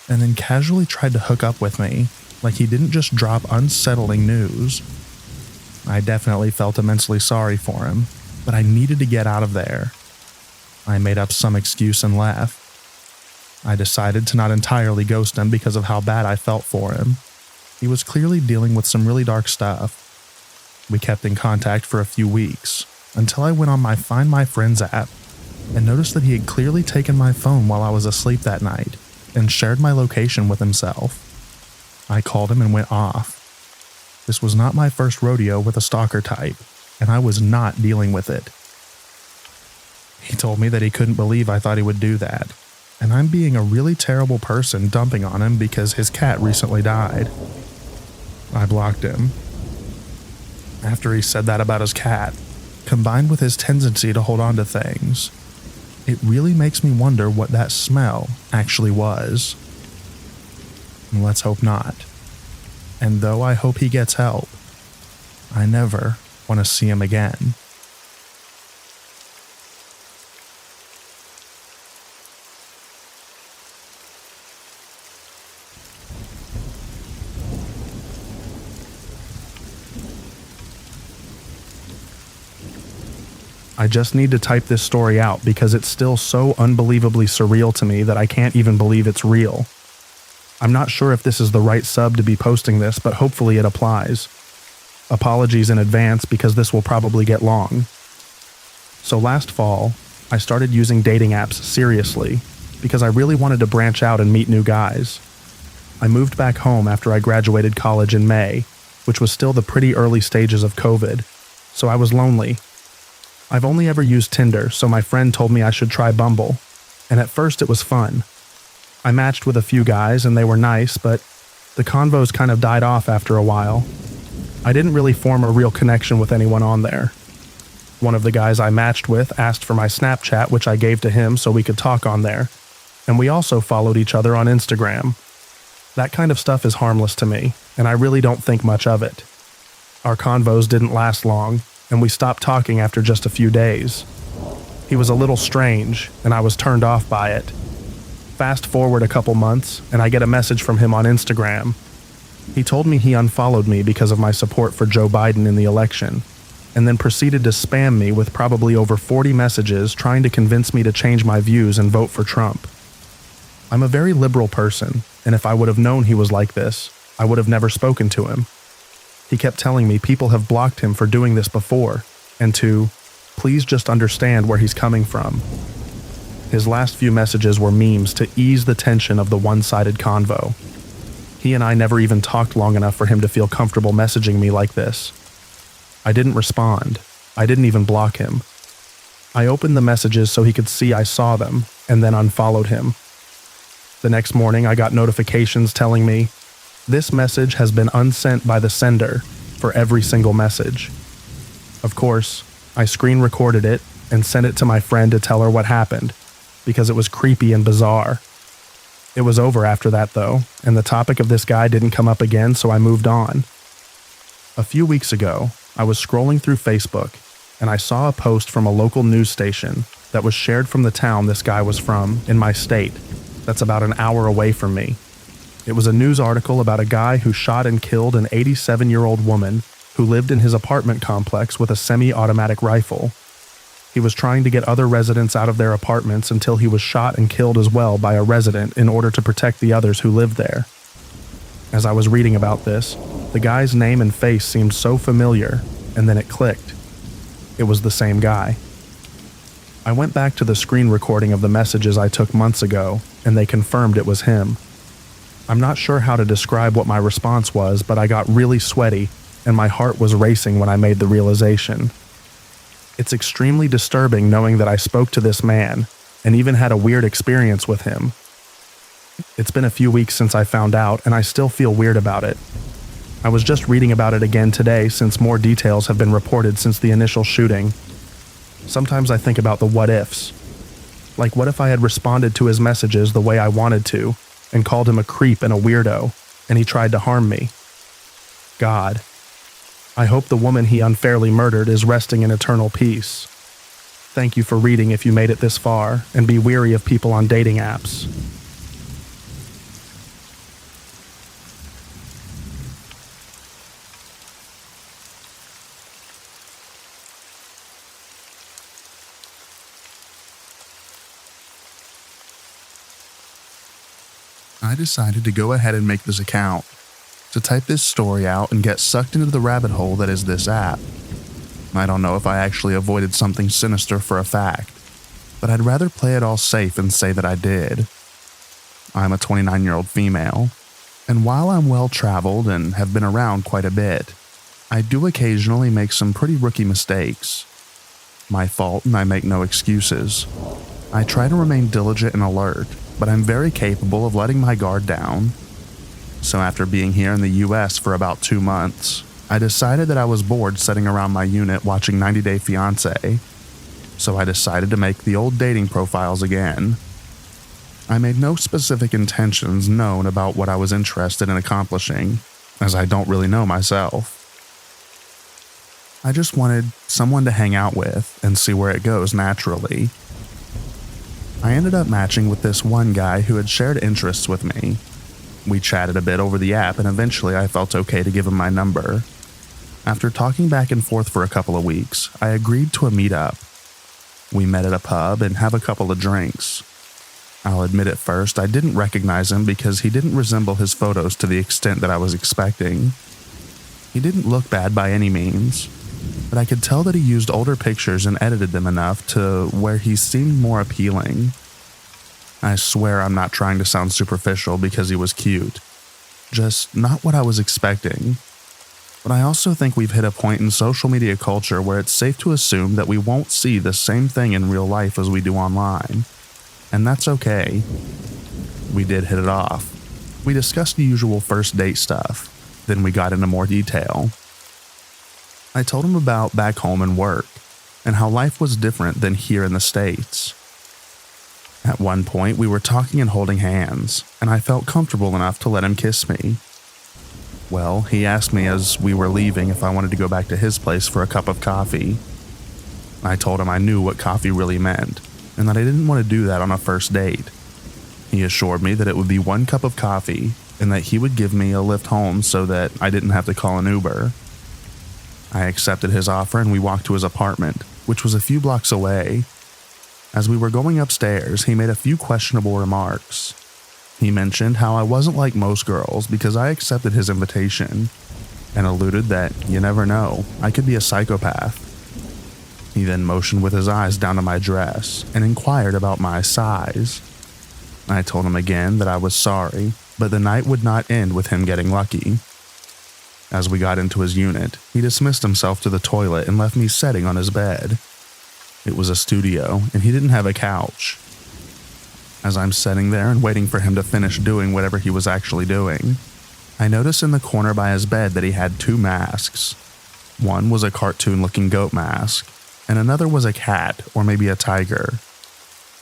And then casually tried to hook up with me, like he didn't just drop unsettling news. I definitely felt immensely sorry for him, but I needed to get out of there. I made up some excuse and left. I decided to not entirely ghost him because of how bad I felt for him. He was clearly dealing with some really dark stuff. We kept in contact for a few weeks, until I went on my Find My Friends app and noticed that he had clearly taken my phone while I was asleep that night and shared my location with himself. I called him and went off. This was not my first rodeo with a stalker type, and I was not dealing with it. He told me that he couldn't believe I thought he would do that, and I'm being a really terrible person dumping on him because his cat recently died. I blocked him. After he said that about his cat, combined with his tendency to hold on to things, it really makes me wonder what that smell actually was. Let's hope not. And though I hope he gets help, I never want to see him again. I just need to type this story out because it's still so unbelievably surreal to me that I can't even believe it's real. I'm not sure if this is the right sub to be posting this, but hopefully it applies. Apologies in advance because this will probably get long. So last fall, I started using dating apps seriously because I really wanted to branch out and meet new guys. I moved back home after I graduated college in May, which was still the pretty early stages of COVID, so I was lonely. I've only ever used Tinder, so my friend told me I should try Bumble, and at first it was fun. I matched with a few guys and they were nice, but the convos kind of died off after a while. I didn't really form a real connection with anyone on there. One of the guys I matched with asked for my Snapchat, which I gave to him so we could talk on there, and we also followed each other on Instagram. That kind of stuff is harmless to me, and I really don't think much of it. Our convos didn't last long, and we stopped talking after just a few days. He was a little strange, and I was turned off by it. Fast forward a couple months, and I get a message from him on Instagram. He told me he unfollowed me because of my support for Joe Biden in the election, and then proceeded to spam me with probably over 40 messages trying to convince me to change my views and vote for Trump. I'm a very liberal person, and if I would have known he was like this, I would have never spoken to him. He kept telling me people have blocked him for doing this before, and to please just understand where he's coming from. His last few messages were memes to ease the tension of the one-sided convo. He and I never even talked long enough for him to feel comfortable messaging me like this. I didn't respond. I didn't even block him. I opened the messages so he could see I saw them, and then unfollowed him. The next morning, I got notifications telling me, "This message has been unsent by the sender," for every single message. Of course, I screen recorded it and sent it to my friend to tell her what happened, because it was creepy and bizarre. It was over after that though, and the topic of this guy didn't come up again, so I moved on. A few weeks ago, I was scrolling through Facebook, and I saw a post from a local news station that was shared from the town this guy was from in my state, that's about an hour away from me. It was a news article about a guy who shot and killed an 87-year-old woman who lived in his apartment complex with a semi-automatic rifle. He was trying to get other residents out of their apartments until he was shot and killed as well by a resident in order to protect the others who lived there. As I was reading about this, the guy's name and face seemed so familiar, and then it clicked. It was the same guy. I went back to the screen recording of the messages I took months ago, and they confirmed it was him. I'm not sure how to describe what my response was, but I got really sweaty, and my heart was racing when I made the realization. It's extremely disturbing knowing that I spoke to this man, and even had a weird experience with him. It's been a few weeks since I found out, and I still feel weird about it. I was just reading about it again today since more details have been reported since the initial shooting. Sometimes I think about the what ifs. Like, what if I had responded to his messages the way I wanted to and called him a creep and a weirdo, and he tried to harm me? God, I hope the woman he unfairly murdered is resting in eternal peace. Thank you for reading if you made it this far, and be wary of people on dating apps. I decided to go ahead and make this account, to type this story out and get sucked into the rabbit hole that is this app. I don't know if I actually avoided something sinister for a fact, but I'd rather play it all safe and say that I did. I'm a 29-year-old female, and while I'm well-traveled and have been around quite a bit, I do occasionally make some pretty rookie mistakes. My fault, and I make no excuses. I try to remain diligent and alert, but I'm very capable of letting my guard down. So after being here in the US for about 2 months, I decided that I was bored sitting around my unit watching 90 Day Fiancé. So I decided to make the old dating profiles again. I made no specific intentions known about what I was interested in accomplishing, as I don't really know myself. I just wanted someone to hang out with and see where it goes naturally. I ended up matching with this one guy who had shared interests with me. We chatted a bit over the app, and eventually I felt okay to give him my number. After talking back and forth for a couple of weeks, I agreed to a meetup. We met at a pub and have a couple of drinks. I'll admit at first I didn't recognize him because he didn't resemble his photos to the extent that I was expecting. He didn't look bad by any means, but I could tell that he used older pictures and edited them enough to where he seemed more appealing. I swear I'm not trying to sound superficial because he was cute. Just not what I was expecting. But I also think we've hit a point in social media culture where it's safe to assume that we won't see the same thing in real life as we do online. And that's okay. We did hit it off. We discussed the usual first date stuff. Then we got into more detail. I told him about back home and work, and how life was different than here in the States. At one point, we were talking and holding hands, and I felt comfortable enough to let him kiss me. Well, he asked me as we were leaving if I wanted to go back to his place for a cup of coffee. I told him I knew what coffee really meant, and that I didn't want to do that on a first date. He assured me that it would be 1 cup of coffee, and that he would give me a lift home so that I didn't have to call an Uber. I accepted his offer and we walked to his apartment, which was a few blocks away. As we were going upstairs, he made a few questionable remarks. He mentioned how I wasn't like most girls because I accepted his invitation, and alluded that, you never know, I could be a psychopath. He then motioned with his eyes down to my dress and inquired about my size. I told him again that I was sorry, but the night would not end with him getting lucky. As we got into his unit, he dismissed himself to the toilet and left me sitting on his bed. It was a studio, and he didn't have a couch. As I'm sitting there and waiting for him to finish doing whatever he was actually doing, I noticed in the corner by his bed that he had 2 masks. One was a cartoon-looking goat mask, and another was a cat or maybe a tiger.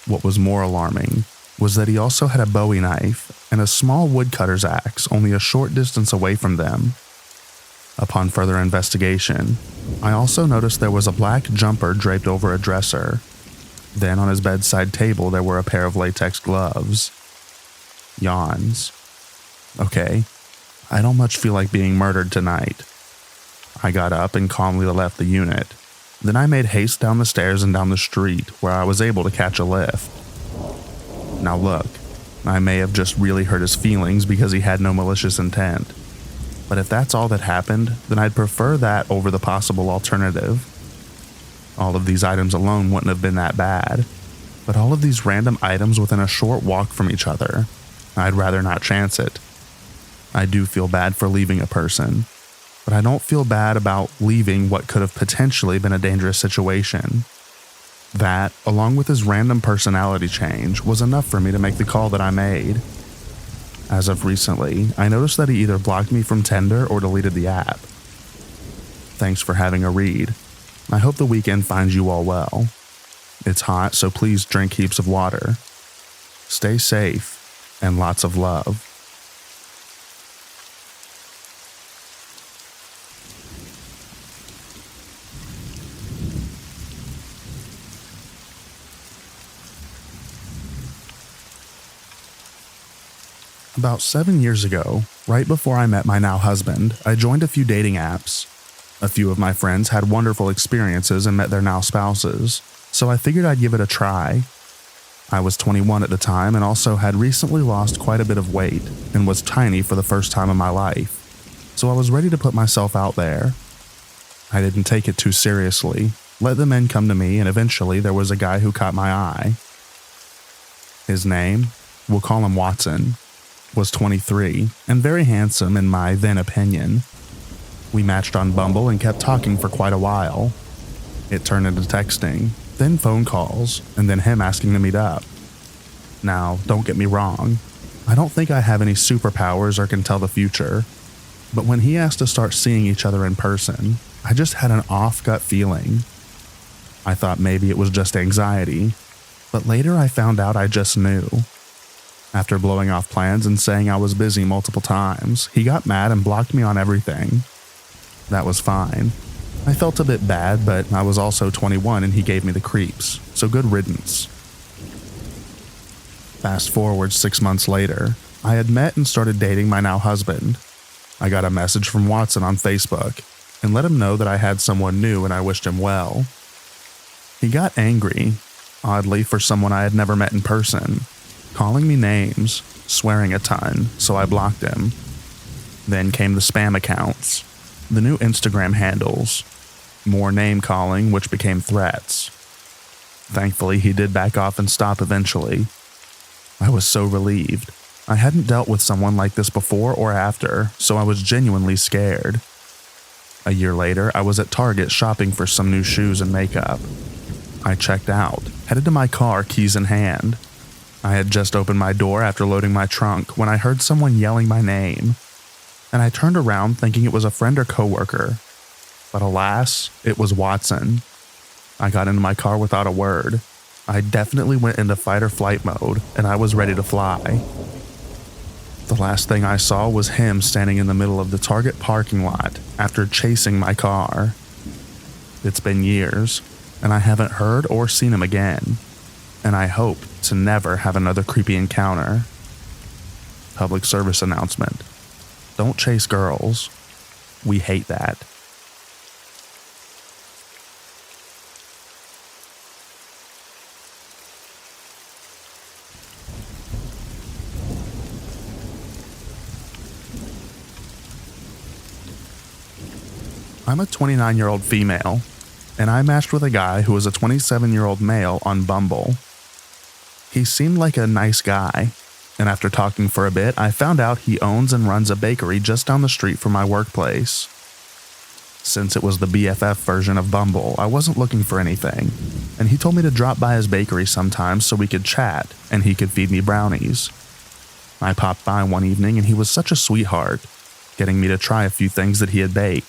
What was more alarming was that he also had a Bowie knife and a small woodcutter's axe only a short distance away from them. Upon further investigation, I also noticed there was a black jumper draped over a dresser. Then on his bedside table there were a pair of latex gloves. Yawns. Okay, I don't much feel like being murdered tonight. I got up and calmly left the unit. Then I made haste down the stairs and down the street where I was able to catch a lift. Now look, I may have just really hurt his feelings because he had no malicious intent. But if that's all that happened, then I'd prefer that over the possible alternative. All of these items alone wouldn't have been that bad, but all of these random items within a short walk from each other, I'd rather not chance it. I do feel bad for leaving a person, but I don't feel bad about leaving what could have potentially been a dangerous situation. That, along with his random personality change, was enough for me to make the call that I made. As of recently, I noticed that he either blocked me from Tinder or deleted the app. Thanks for having a read. I hope the weekend finds you all well. It's hot, so please drink heaps of water. Stay safe, and lots of love. About 7 years ago, right before I met my now husband, I joined a few dating apps. A few of my friends had wonderful experiences and met their now spouses, so I figured I'd give it a try. I was 21 at the time and also had recently lost quite a bit of weight and was tiny for the first time in my life, so I was ready to put myself out there. I didn't take it too seriously, let the men come to me, and eventually there was a guy who caught my eye. His name, we'll call him Watson, was 23 and very handsome in my then opinion. We matched on Bumble and kept talking for quite a while. It turned into texting, then phone calls, and then him asking to meet up. Now, don't get me wrong, I don't think I have any superpowers or can tell the future, but when he asked to start seeing each other in person, I just had an off gut feeling. I thought maybe it was just anxiety, but later I found out I just knew. After blowing off plans and saying I was busy multiple times, he got mad and blocked me on everything. That was fine. I felt a bit bad, but I was also 21 and he gave me the creeps, so good riddance. Fast forward 6 months later, I had met and started dating my now husband. I got a message from Watson on Facebook and let him know that I had someone new and I wished him well. He got angry, oddly for someone I had never met in person, calling me names, swearing a ton, so I blocked him. Then came the spam accounts, the new Instagram handles, more name calling, which became threats. Thankfully, he did back off and stop eventually. I was so relieved. I hadn't dealt with someone like this before or after, so I was genuinely scared. A year later, I was at Target shopping for some new shoes and makeup. I checked out, headed to my car, keys in hand. I had just opened my door after loading my trunk when I heard someone yelling my name, and I turned around thinking it was a friend or coworker. But alas, it was Watson. I got into my car without a word. I definitely went into fight or flight mode, and I was ready to fly. The last thing I saw was him standing in the middle of the Target parking lot after chasing my car. It's been years, and I haven't heard or seen him again, and I hope to never have another creepy encounter. Public service announcement. Don't chase girls. We hate that. I'm a 29-year-old female, and I matched with a guy who was a 27-year-old male on Bumble. He seemed like a nice guy, and after talking for a bit, I found out he owns and runs a bakery just down the street from my workplace. Since it was the BFF version of Bumble, I wasn't looking for anything, and he told me to drop by his bakery sometimes so we could chat and he could feed me brownies. I popped by one evening and he was such a sweetheart, getting me to try a few things that he had baked.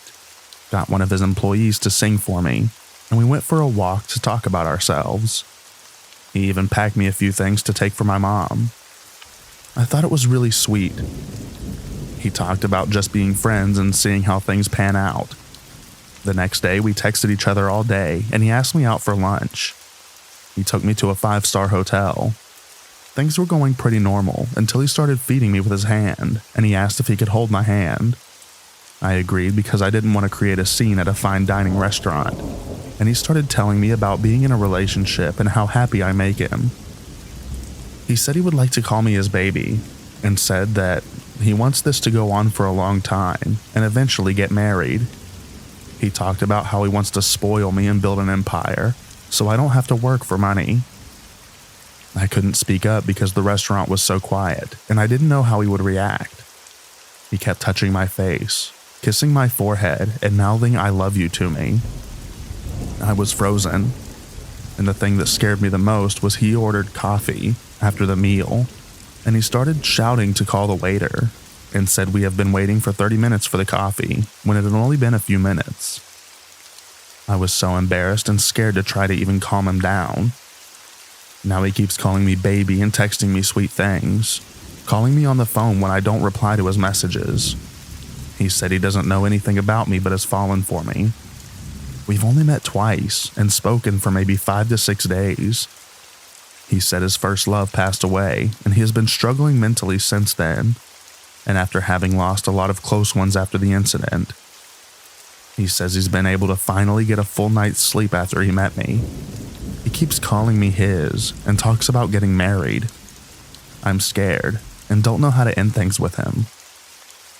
Got one of his employees to sing for me, and we went for a walk to talk about ourselves. He even packed me a few things to take for my mom. I thought it was really sweet. He talked about just being friends and seeing how things pan out. The next day, we texted each other all day, and he asked me out for lunch. He took me to a 5-star hotel. Things were going pretty normal until he started feeding me with his hand, and he asked if he could hold my hand. I agreed because I didn't want to create a scene at a fine dining restaurant, and he started telling me about being in a relationship and how happy I make him. He said he would like to call me his baby, and said that he wants this to go on for a long time and eventually get married. He talked about how he wants to spoil me and build an empire, so I don't have to work for money. I couldn't speak up because the restaurant was so quiet, and I didn't know how he would react. He kept touching my face, kissing my forehead, and mouthing "I love you" to me. I was frozen, and the thing that scared me the most was he ordered coffee after the meal, and he started shouting to call the waiter, and said we have been waiting for 30 minutes for the coffee, when it had only been a few minutes. I was so embarrassed and scared to try to even calm him down, Now he keeps calling me baby and texting me sweet things, calling me on the phone when I don't reply to his messages. He said he doesn't know anything about me but has fallen for me. We've only met twice and spoken for maybe 5 to 6 days. He said his first love passed away and he has been struggling mentally since then, and after having lost a lot of close ones after the incident. He says he's been able to finally get a full night's sleep after he met me. He keeps calling me his and talks about getting married. I'm scared and don't know how to end things with him.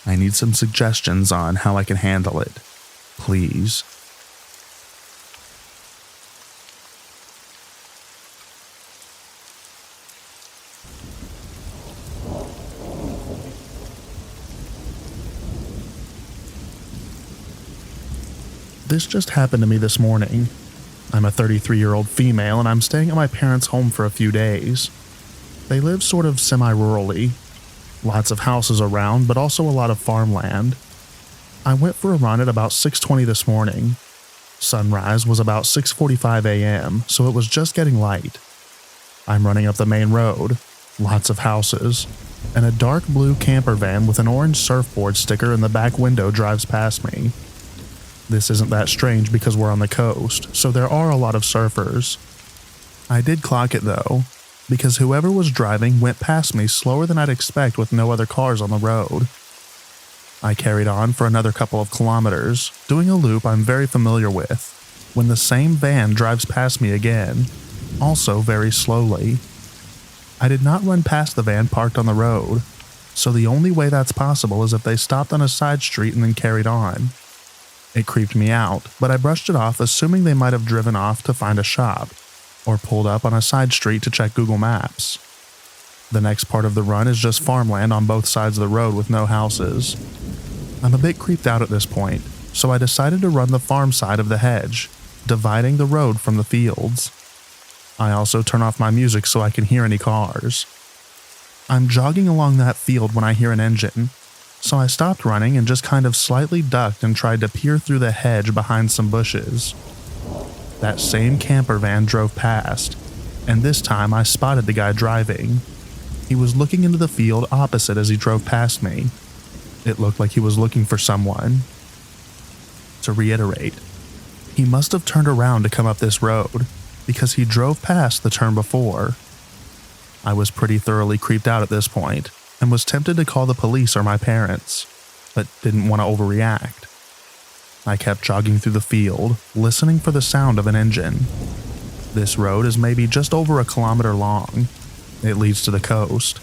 I need some suggestions on how I can handle it. Please. This just happened to me this morning. I'm a 33-year-old female and I'm staying at my parents' home for a few days. They live sort of semi-rurally. Lots of houses around, but also a lot of farmland. I went for a run at about 6:20 this morning. Sunrise was about 6:45 a.m., so it was just getting light. I'm running up the main road, lots of houses, and a dark blue camper van with an orange surfboard sticker in the back window drives past me. This isn't that strange because we're on the coast, so there are a lot of surfers. I did clock it though, because whoever was driving went past me slower than I'd expect with no other cars on the road. I carried on for another couple of kilometers, doing a loop I'm very familiar with, when the same van drives past me again, also very slowly. I did not run past the van parked on the road, so the only way that's possible is if they stopped on a side street and then carried on. It creeped me out, but I brushed it off assuming they might have driven off to find a shop, or pulled up on a side street to check Google Maps. The next part of the run is just farmland on both sides of the road with no houses. I'm a bit creeped out at this point, so I decided to run the farm side of the hedge, dividing the road from the fields. I also turn off my music so I can hear any cars. I'm jogging along that field when I hear an engine, so I stopped running and just kind of slightly ducked and tried to peer through the hedge behind some bushes. That same camper van drove past, and this time I spotted the guy driving. He was looking into the field opposite as he drove past me. It looked like he was looking for someone. To reiterate, he must have turned around to come up this road, because he drove past the turn before. I was pretty thoroughly creeped out at this point, and was tempted to call the police or my parents, but didn't want to overreact. I kept jogging through the field, listening for the sound of an engine. This road is maybe just over 1 kilometer long. It leads to the coast.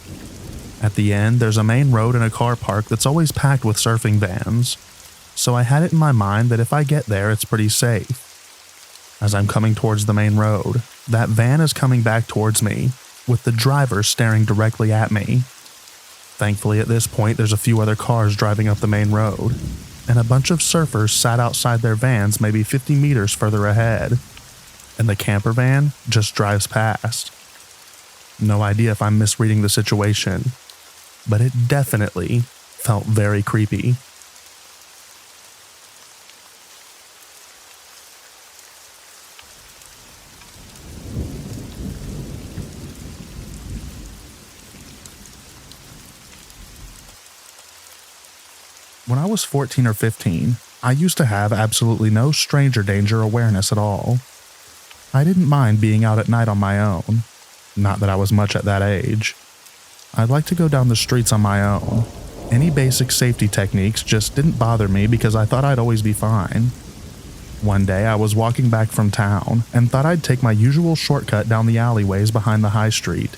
At the end, there's a main road and a car park that's always packed with surfing vans, so I had it in my mind that if I get there, it's pretty safe. As I'm coming towards the main road, that van is coming back towards me, with the driver staring directly at me. Thankfully, at this point, there's a few other cars driving up the main road, and a bunch of surfers sat outside their vans maybe 50 meters further ahead, and the camper van just drives past. No idea if I'm misreading the situation, but it definitely felt very creepy. When I was 14 or 15, I used to have absolutely no stranger danger awareness at all. I didn't mind being out at night on my own. Not that I was much at that age. I'd like to go down the streets on my own. Any basic safety techniques just didn't bother me because I thought I'd always be fine. One day I was walking back from town and thought I'd take my usual shortcut down the alleyways behind the high street.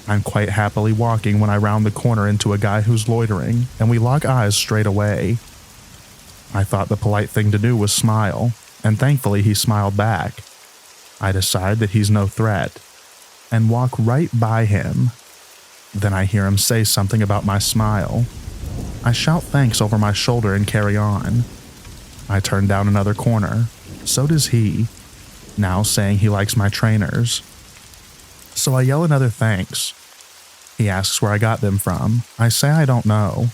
I'm quite happily walking when I round the corner into a guy who's loitering, and we lock eyes straight away. I thought the polite thing to do was smile, and thankfully he smiled back. I decide that he's no threat, and walk right by him. Then I hear him say something about my smile. I shout thanks over my shoulder and carry on. I turn down another corner. So does he, now saying he likes my trainers. So I yell another thanks. He asks where I got them from. I say I don't know.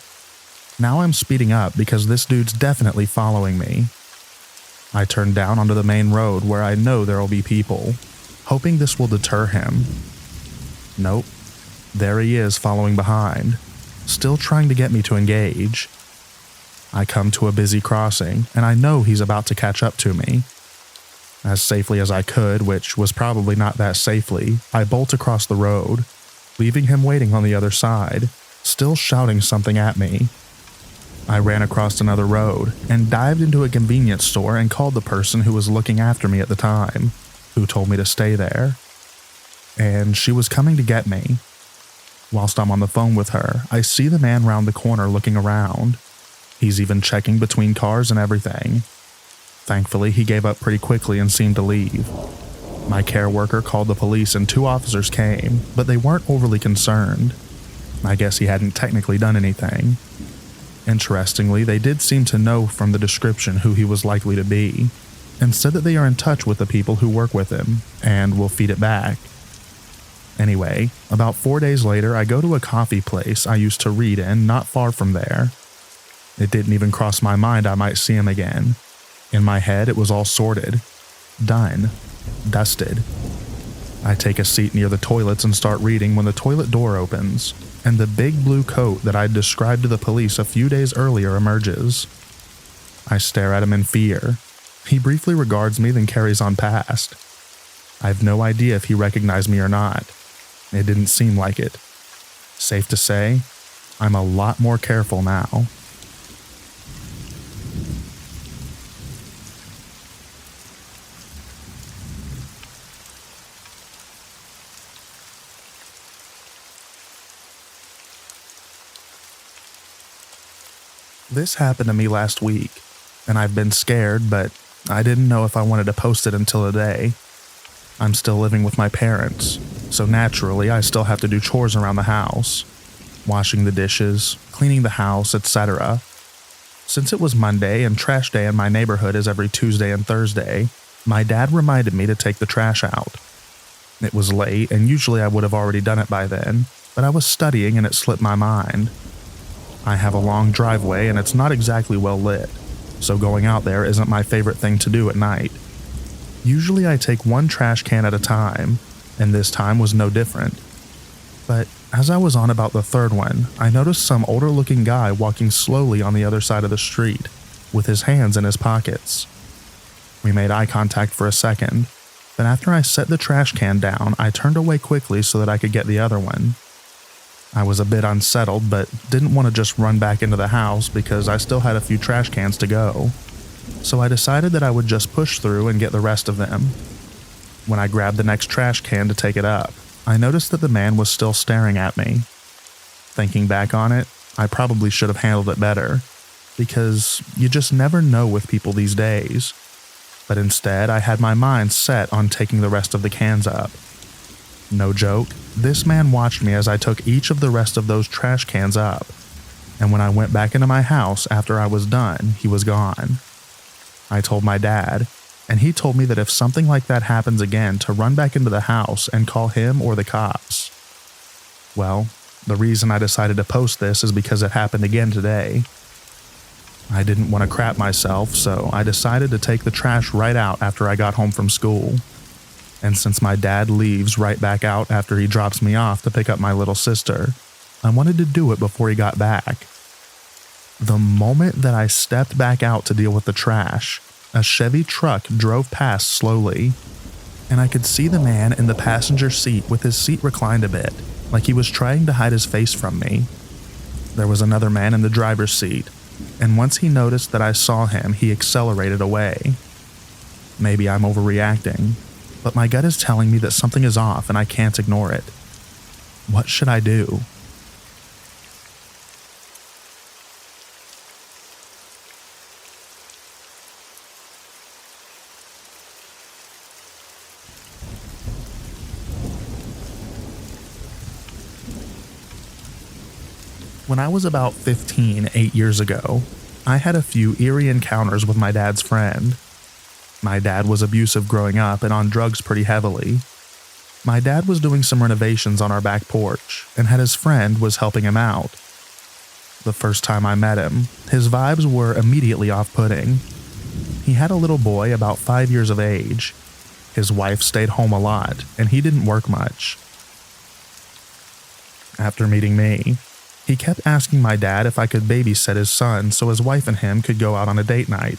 Now I'm speeding up because this dude's definitely following me. I turn down onto the main road where I know there'll be people. hoping this will deter him. Nope. There he is following behind, still trying to get me to engage. I come to a busy crossing, and I know he's about to catch up to me. As safely as I could, which was probably not that safely, I bolt across the road, leaving him waiting on the other side, still shouting something at me. I ran across another road and dived into a convenience store and called the person who was looking after me at the time, who told me to stay there. And she was coming to get me. Whilst I'm on the phone with her, I see the man round the corner looking around. He's even checking between cars and everything. Thankfully, he gave up pretty quickly and seemed to leave. My care worker called the police and 2 officers came, but they weren't overly concerned. I guess he hadn't technically done anything. Interestingly, they did seem to know from the description who he was likely to be, and said that they are in touch with the people who work with him, and will feed it back. Anyway, about 4 days later, I go to a coffee place I used to read in not far from there. It didn't even cross my mind I might see him again. In my head, it was all sorted. Done. Dusted. I take a seat near the toilets and start reading when the toilet door opens, and the big blue coat that I'd described to the police a few days earlier emerges. I stare at him in fear. He briefly regards me, then carries on past. I have no idea if he recognized me or not. It didn't seem like it. Safe to say, I'm a lot more careful now. This happened to me last week, and I've been scared, but I didn't know if I wanted to post it until today. I'm still living with my parents, so naturally I still have to do chores around the house, washing the dishes, cleaning the house, etc. Since it was Monday and trash day in my neighborhood is every Tuesday and Thursday, my dad reminded me to take the trash out. It was late, and usually I would have already done it by then, but I was studying and it slipped my mind. I have a long driveway and it's not exactly well lit, so going out there isn't my favorite thing to do at night. Usually I take 1 trash can at a time, and this time was no different. But as I was on about the 3rd one, I noticed some older looking guy walking slowly on the other side of the street, with his hands in his pockets. We made eye contact for a second, but after I set the trash can down, I turned away quickly so that I could get the other one. I was a bit unsettled, but didn't want to just run back into the house because I still had a few trash cans to go. So I decided that I would just push through and get the rest of them. When I grabbed the next trash can to take it up, I noticed that the man was still staring at me. Thinking back on it, I probably should have handled it better, because you just never know with people these days. But instead, I had my mind set on taking the rest of the cans up. No joke, this man watched me as I took each of the rest of those trash cans up, and when I went back into my house after I was done, he was gone. I told my dad, and he told me that if something like that happens again, to run back into the house and call him or the cops. Well, the reason I decided to post this is because it happened again today. I didn't want to crap myself, so I decided to take the trash right out after I got home from school. And since my dad leaves right back out after he drops me off to pick up my little sister, I wanted to do it before he got back. The moment that I stepped back out to deal with the trash, a Chevy truck drove past slowly, and I could see the man in the passenger seat with his seat reclined a bit, like he was trying to hide his face from me. There was another man in the driver's seat, and once he noticed that I saw him, he accelerated away. Maybe I'm overreacting, but my gut is telling me that something is off and I can't ignore it. What should I do? When I was about 15, 8 years ago, I had a few eerie encounters with my dad's friend. My dad was abusive growing up and on drugs pretty heavily. My dad was doing some renovations on our back porch and had his friend was helping him out. The first time I met him, his vibes were immediately off-putting. He had a little boy about 5 years of age, His wife stayed home a lot, and he didn't work much. After meeting me, he kept asking my dad if I could babysit his son so his wife and him could go out on a date night.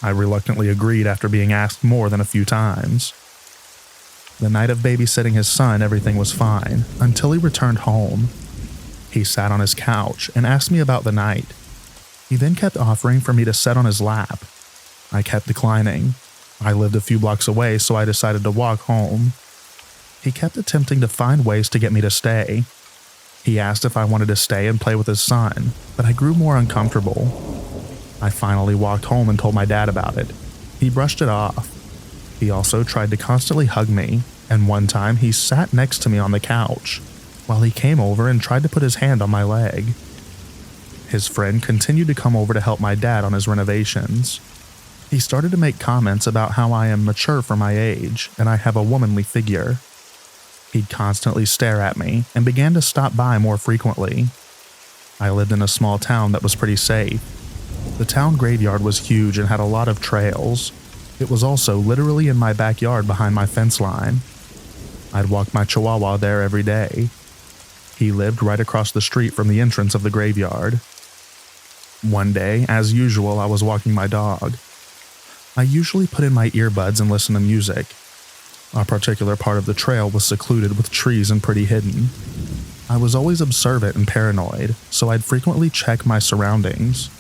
I reluctantly agreed after being asked more than a few times. The night of babysitting his son, everything was fine, until he returned home. He sat on his couch and asked me about the night. He then kept offering for me to sit on his lap. I kept declining. I lived a few blocks away, so I decided to walk home. He kept attempting to find ways to get me to stay. He asked if I wanted to stay and play with his son, but I grew more uncomfortable. I finally walked home and told my dad about it. He brushed it off. He also tried to constantly hug me, and one time he sat next to me on the couch while he came over and tried to put his hand on my leg. His friend continued to come over to help my dad on his renovations. He started to make comments about how I am mature for my age and I have a womanly figure. He'd constantly stare at me and began to stop by more frequently. I lived in a small town that was pretty safe. The town graveyard was huge and had a lot of trails. It was also literally in my backyard behind my fence line. I'd walk my chihuahua there every day. He lived right across the street from the entrance of the graveyard. One day, as usual, I was walking my dog. I usually put in my earbuds and listen to music. A particular part of the trail was secluded with trees and pretty hidden. I was always observant and paranoid, so I'd frequently check my surroundings.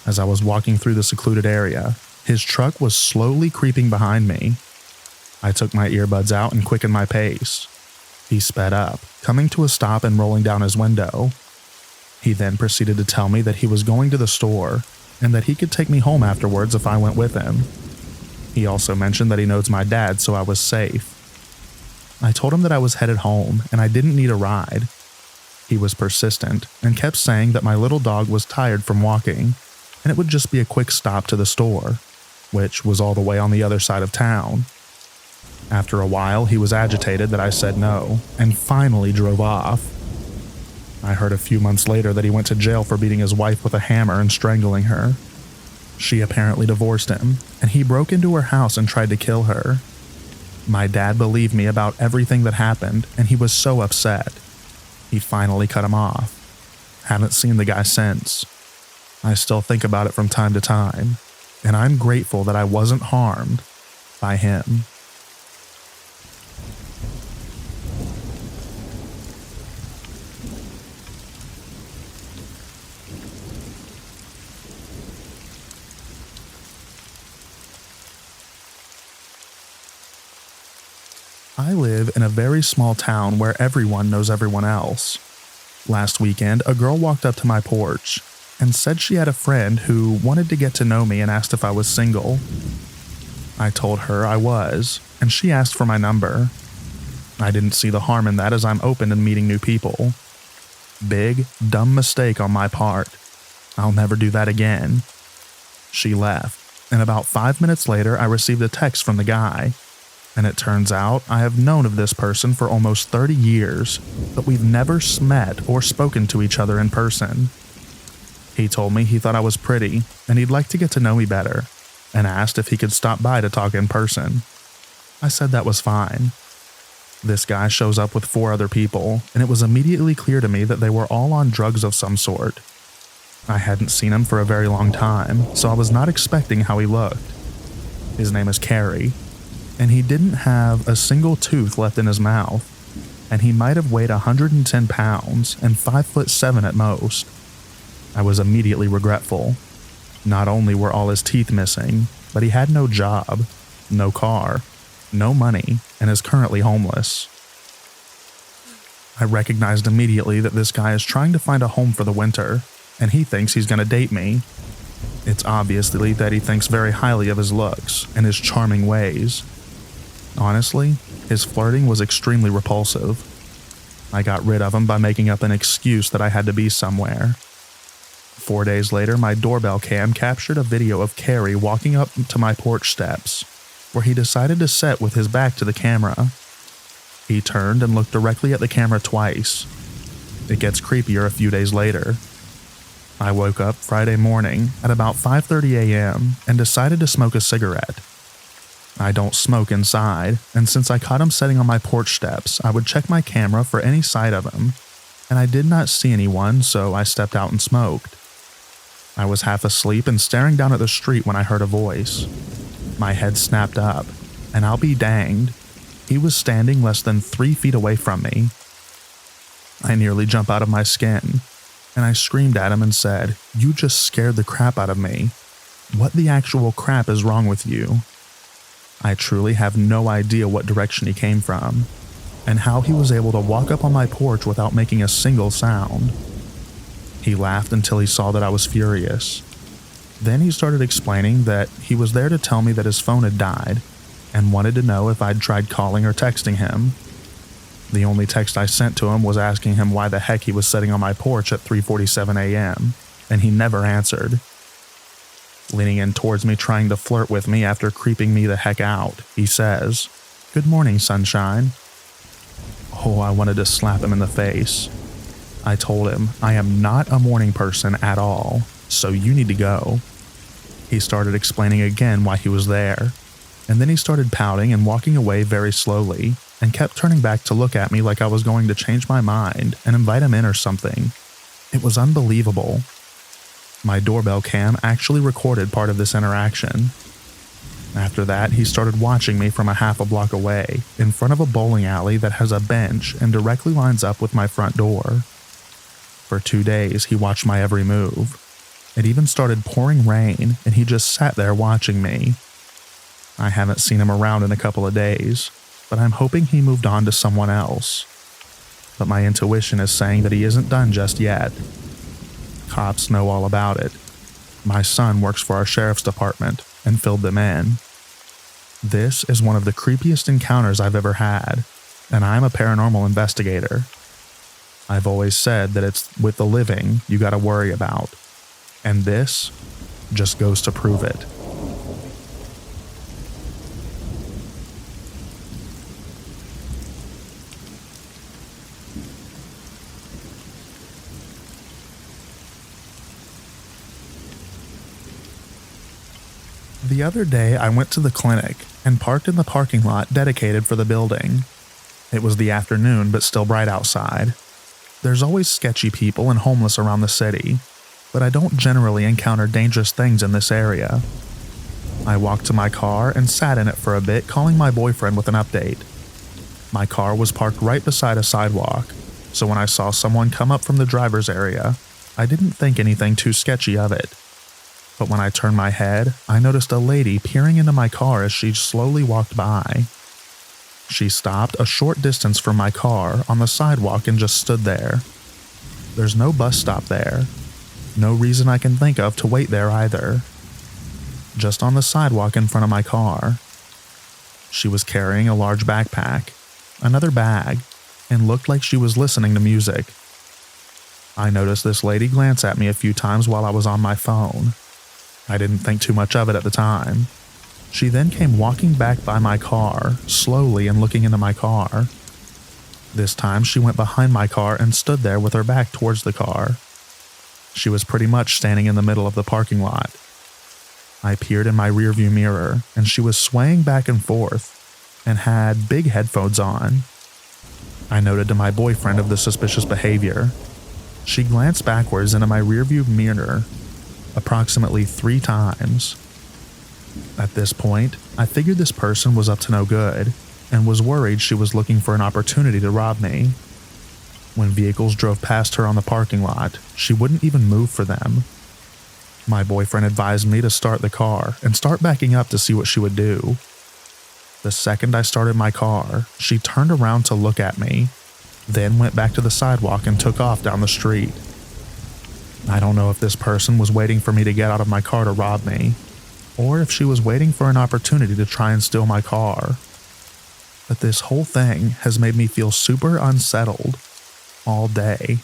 As I was walking through the secluded area, his truck was slowly creeping behind me. I took my earbuds out and quickened my pace. He sped up, coming to a stop and rolling down his window. He then proceeded to tell me that he was going to the store and that he could take me home afterwards if I went with him. He also mentioned that he knows my dad, so I was safe. I told him that I was headed home and I didn't need a ride. He was persistent and kept saying that my little dog was tired from walking and it would just be a quick stop to the store, which was all the way on the other side of town. After a while, he was agitated that I said no and finally drove off. I heard a few months later that he went to jail for beating his wife with a hammer and strangling her. She apparently divorced him, and he broke into her house and tried to kill her. My dad believed me about everything that happened, and he was so upset. He finally cut him off. Haven't seen the guy since. I still think about it from time to time, and I'm grateful that I wasn't harmed by him. I live in a very small town where everyone knows everyone else. Last weekend, a girl walked up to my porch and said she had a friend who wanted to get to know me and asked if I was single. I told her I was, and she asked for my number. I didn't see the harm in that as I'm open to meeting new people. Big, dumb mistake on my part. I'll never do that again. She left, and about 5 minutes later I received a text from the guy. And it turns out I have known of this person for almost 30 years, but we've never met or spoken to each other in person. He told me he thought I was pretty, and he'd like to get to know me better, and asked if he could stop by to talk in person. I said that was fine. This guy shows up with 4 other people, and it was immediately clear to me that they were all on drugs of some sort. I hadn't seen him for a very long time, so I was not expecting how he looked. His name is Carrie. And he didn't have a single tooth left in his mouth, and he might have weighed 110 pounds and 5'7" at most. I was immediately regretful. Not only were all his teeth missing, but he had no job, no car, no money, and is currently homeless. I recognized immediately that this guy is trying to find a home for the winter, and he thinks he's going to date me. It's obviously that he thinks very highly of his looks and his charming ways. Honestly, his flirting was extremely repulsive. I got rid of him by making up an excuse that I had to be somewhere. 4 days later, my doorbell cam captured a video of Carrie walking up to my porch steps, where he decided to sit with his back to the camera. He turned and looked directly at the camera twice. It gets creepier a few days later. I woke up Friday morning at about 5:30 a.m. and decided to smoke a cigarette. I don't smoke inside, and since I caught him sitting on my porch steps, I would check my camera for any sight of him, and I did not see anyone, so I stepped out and smoked. I was half asleep and staring down at the street when I heard a voice. My head snapped up, and I'll be danged, he was standing less than 3 feet away from me. I nearly jumped out of my skin, and I screamed at him and said, "You just scared the crap out of me. What the actual crap is wrong with you?" I truly have no idea what direction he came from, and how he was able to walk up on my porch without making a single sound. He laughed until he saw that I was furious. Then he started explaining that he was there to tell me that his phone had died, and wanted to know if I'd tried calling or texting him. The only text I sent to him was asking him why the heck he was sitting on my porch at 3:47 a.m., and he never answered. Leaning in towards me trying to flirt with me after creeping me the heck out, he says, "Good morning, sunshine." Oh, I wanted to slap him in the face. I told him, I am not a morning person at all, so you need to go. He started explaining again why he was there, and then he started pouting and walking away very slowly, and kept turning back to look at me like I was going to change my mind and invite him in or something. It was unbelievable. My doorbell cam actually recorded part of this interaction. After that, he started watching me from a half a block away, in front of a bowling alley that has a bench and directly lines up with my front door. For 2 days, he watched my every move. It even started pouring rain, and he just sat there watching me. I haven't seen him around in a couple of days, but I'm hoping he moved on to someone else. But my intuition is saying that he isn't done just yet. Cops know all about it. My son works for our sheriff's department and filled them in. This is one of the creepiest encounters I've ever had, and I'm a paranormal investigator. I've always said that it's with the living you gotta worry about, and this just goes to prove it. The other day, I went to the clinic and parked in the parking lot dedicated for the building. It was the afternoon, but still bright outside. There's always sketchy people and homeless around the city, but I don't generally encounter dangerous things in this area. I walked to my car and sat in it for a bit, calling my boyfriend with an update. My car was parked right beside a sidewalk, so when I saw someone come up from the driver's area, I didn't think anything too sketchy of it. But when I turned my head, I noticed a lady peering into my car as she slowly walked by. She stopped a short distance from my car on the sidewalk and just stood there. There's no bus stop there. No reason I can think of to wait there either. Just on the sidewalk in front of my car. She was carrying a large backpack, another bag, and looked like she was listening to music. I noticed this lady glance at me a few times while I was on my phone. I didn't think too much of it at the time. She then came walking back by my car, slowly and looking into my car. This time she went behind my car and stood there with her back towards the car. She was pretty much standing in the middle of the parking lot. I peered in my rearview mirror, and she was swaying back and forth, and had big headphones on. I noted to my boyfriend of the suspicious behavior. She glanced backwards into my rearview mirror approximately 3 times. At this point, I figured this person was up to no good, and was worried she was looking for an opportunity to rob me. When vehicles drove past her on the parking lot, she wouldn't even move for them. My boyfriend advised me to start the car and start backing up to see what she would do. The second I started my car, she turned around to look at me, then went back to the sidewalk and took off down the street. I don't know if this person was waiting for me to get out of my car to rob me, or if she was waiting for an opportunity to try and steal my car. But this whole thing has made me feel super unsettled all day.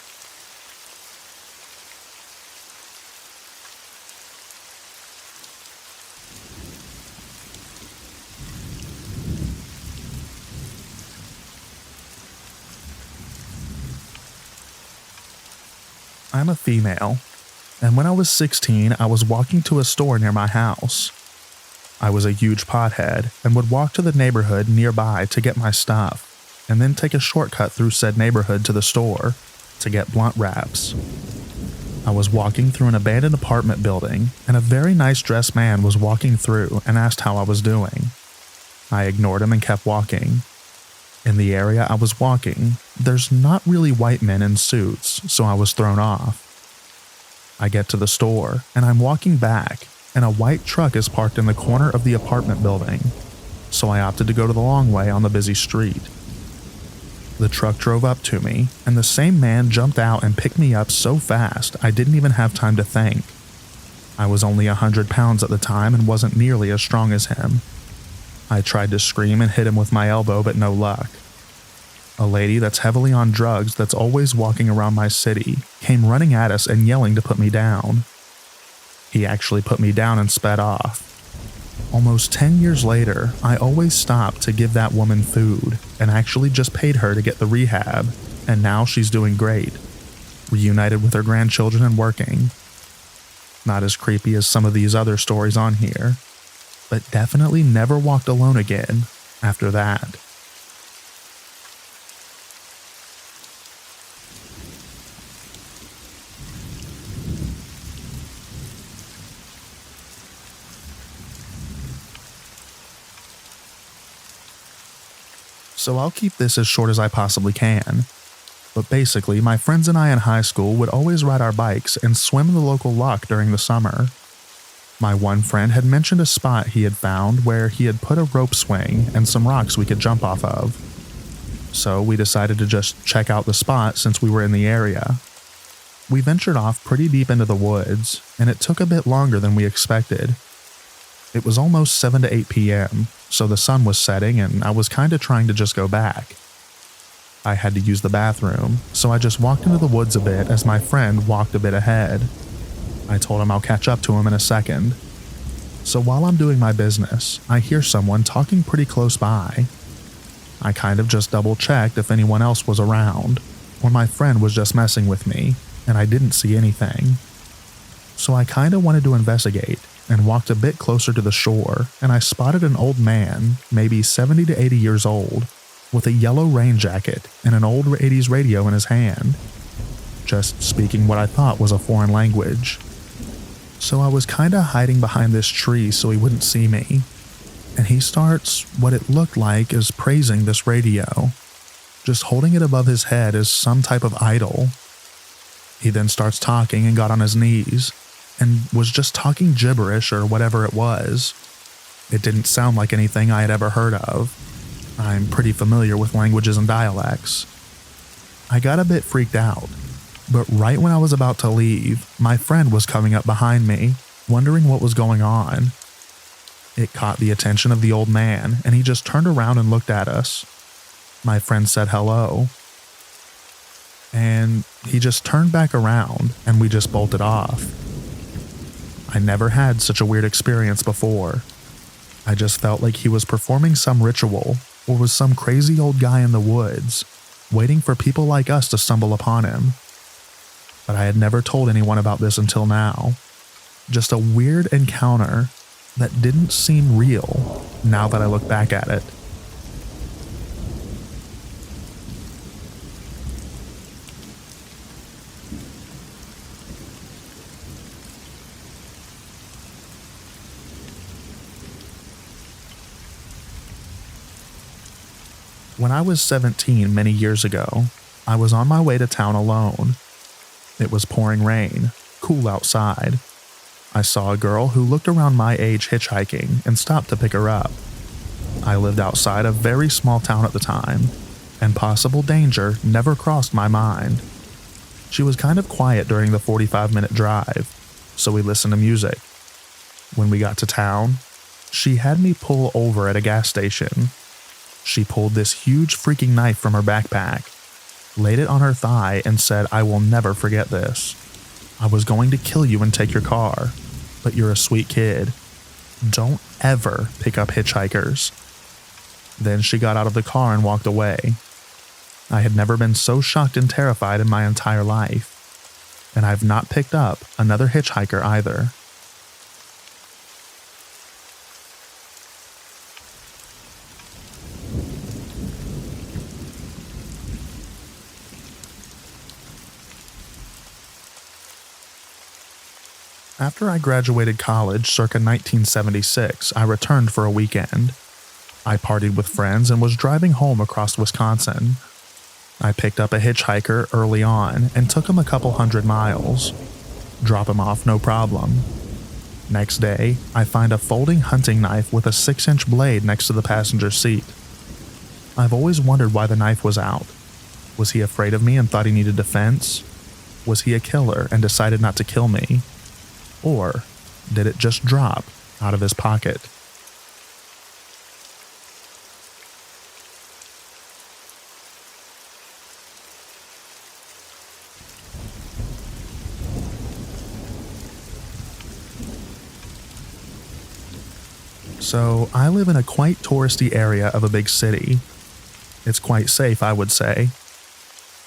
I'm a female, and when I was 16, I was walking to a store near my house. I was a huge pothead and would walk to the neighborhood nearby to get my stuff, and then take a shortcut through said neighborhood to the store to get blunt wraps. I was walking through an abandoned apartment building, and a very nice dressed man was walking through and asked how I was doing. I ignored him and kept walking. In the area I was walking, there's not really white men in suits, so I was thrown off. I get to the store, and I'm walking back, and a white truck is parked in the corner of the apartment building, so I opted to go to the long way on the busy street. The truck drove up to me, and the same man jumped out and picked me up so fast I didn't even have time to think. I was only 100 pounds at the time and wasn't nearly as strong as him. I tried to scream and hit him with my elbow, but no luck. A lady that's heavily on drugs that's always walking around my city came running at us and yelling to put me down. He actually put me down and sped off. Almost 10 years later, I always stopped to give that woman food and actually just paid her to get the rehab, and now she's doing great, reunited with her grandchildren and working. Not as creepy as some of these other stories on here, but definitely never walked alone again after that. So I'll keep this as short as I possibly can. But basically, my friends and I in high school would always ride our bikes and swim in the local loch during the summer. My one friend had mentioned a spot he had found where he had put a rope swing and some rocks we could jump off of. So we decided to just check out the spot since we were in the area. We ventured off pretty deep into the woods, and it took a bit longer than we expected. It was almost 7 to 8 p.m., so the sun was setting and I was kind of trying to just go back. I had to use the bathroom, so I just walked into the woods a bit as my friend walked a bit ahead. I told him I'll catch up to him in a second. So while I'm doing my business, I hear someone talking pretty close by. I kind of just double-checked if anyone else was around, or my friend was just messing with me, and I didn't see anything. So I kind of wanted to investigate, and walked a bit closer to the shore, and I spotted an old man, maybe 70 to 80 years old, with a yellow rain jacket and an old 80s radio in his hand, just speaking what I thought was a foreign language. So I was kinda hiding behind this tree so he wouldn't see me, and he starts what it looked like as praising this radio, just holding it above his head as some type of idol. He then starts talking and got on his knees, and was just talking gibberish or whatever it was. It didn't sound like anything I had ever heard of. I'm pretty familiar with languages and dialects. I got a bit freaked out, but right when I was about to leave, my friend was coming up behind me, wondering what was going on. It caught the attention of the old man, and he just turned around and looked at us. My friend said hello, and he just turned back around, and we just bolted off. I never had such a weird experience before. I just felt like he was performing some ritual, or was some crazy old guy in the woods, waiting for people like us to stumble upon him. But I had never told anyone about this until now. Just a weird encounter that didn't seem real now that I look back at it. When I was 17 many years ago, I was on my way to town alone. It was pouring rain, cool outside. I saw a girl who looked around my age hitchhiking and stopped to pick her up. I lived outside a very small town at the time, and possible danger never crossed my mind. She was kind of quiet during the 45-minute drive, so we listened to music. When we got to town, she had me pull over at a gas station. She pulled this huge freaking knife from her backpack, laid it on her thigh, and said, "I will never forget this. I was going to kill you and take your car, but you're a sweet kid. Don't ever pick up hitchhikers." Then she got out of the car and walked away. I had never been so shocked and terrified in my entire life, and I've not picked up another hitchhiker either. After I graduated college circa 1976, I returned for a weekend. I partied with friends and was driving home across Wisconsin. I picked up a hitchhiker early on and took him a couple hundred miles. Drop him off no problem. Next day, I find a folding hunting knife with a 6-inch blade next to the passenger seat. I've always wondered why the knife was out. Was he afraid of me and thought he needed defense? Was he a killer and decided not to kill me? Or did it just drop out of his pocket? So, I live in a quite touristy area of a big city. It's quite safe, I would say.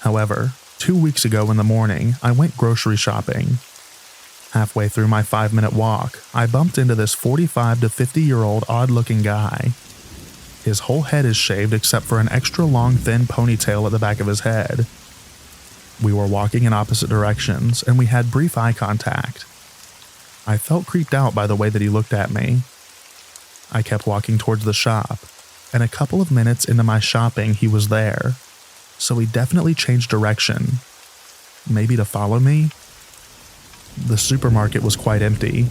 However, 2 weeks ago in the morning, I went grocery shopping. Halfway through my 5-minute walk, I bumped into this 45 to 50-year-old odd-looking guy. His whole head is shaved except for an extra long thin ponytail at the back of his head. We were walking in opposite directions, and we had brief eye contact. I felt creeped out by the way that he looked at me. I kept walking towards the shop, and a couple of minutes into my shopping, he was there. So he definitely changed direction. Maybe to follow me? The supermarket was quite empty,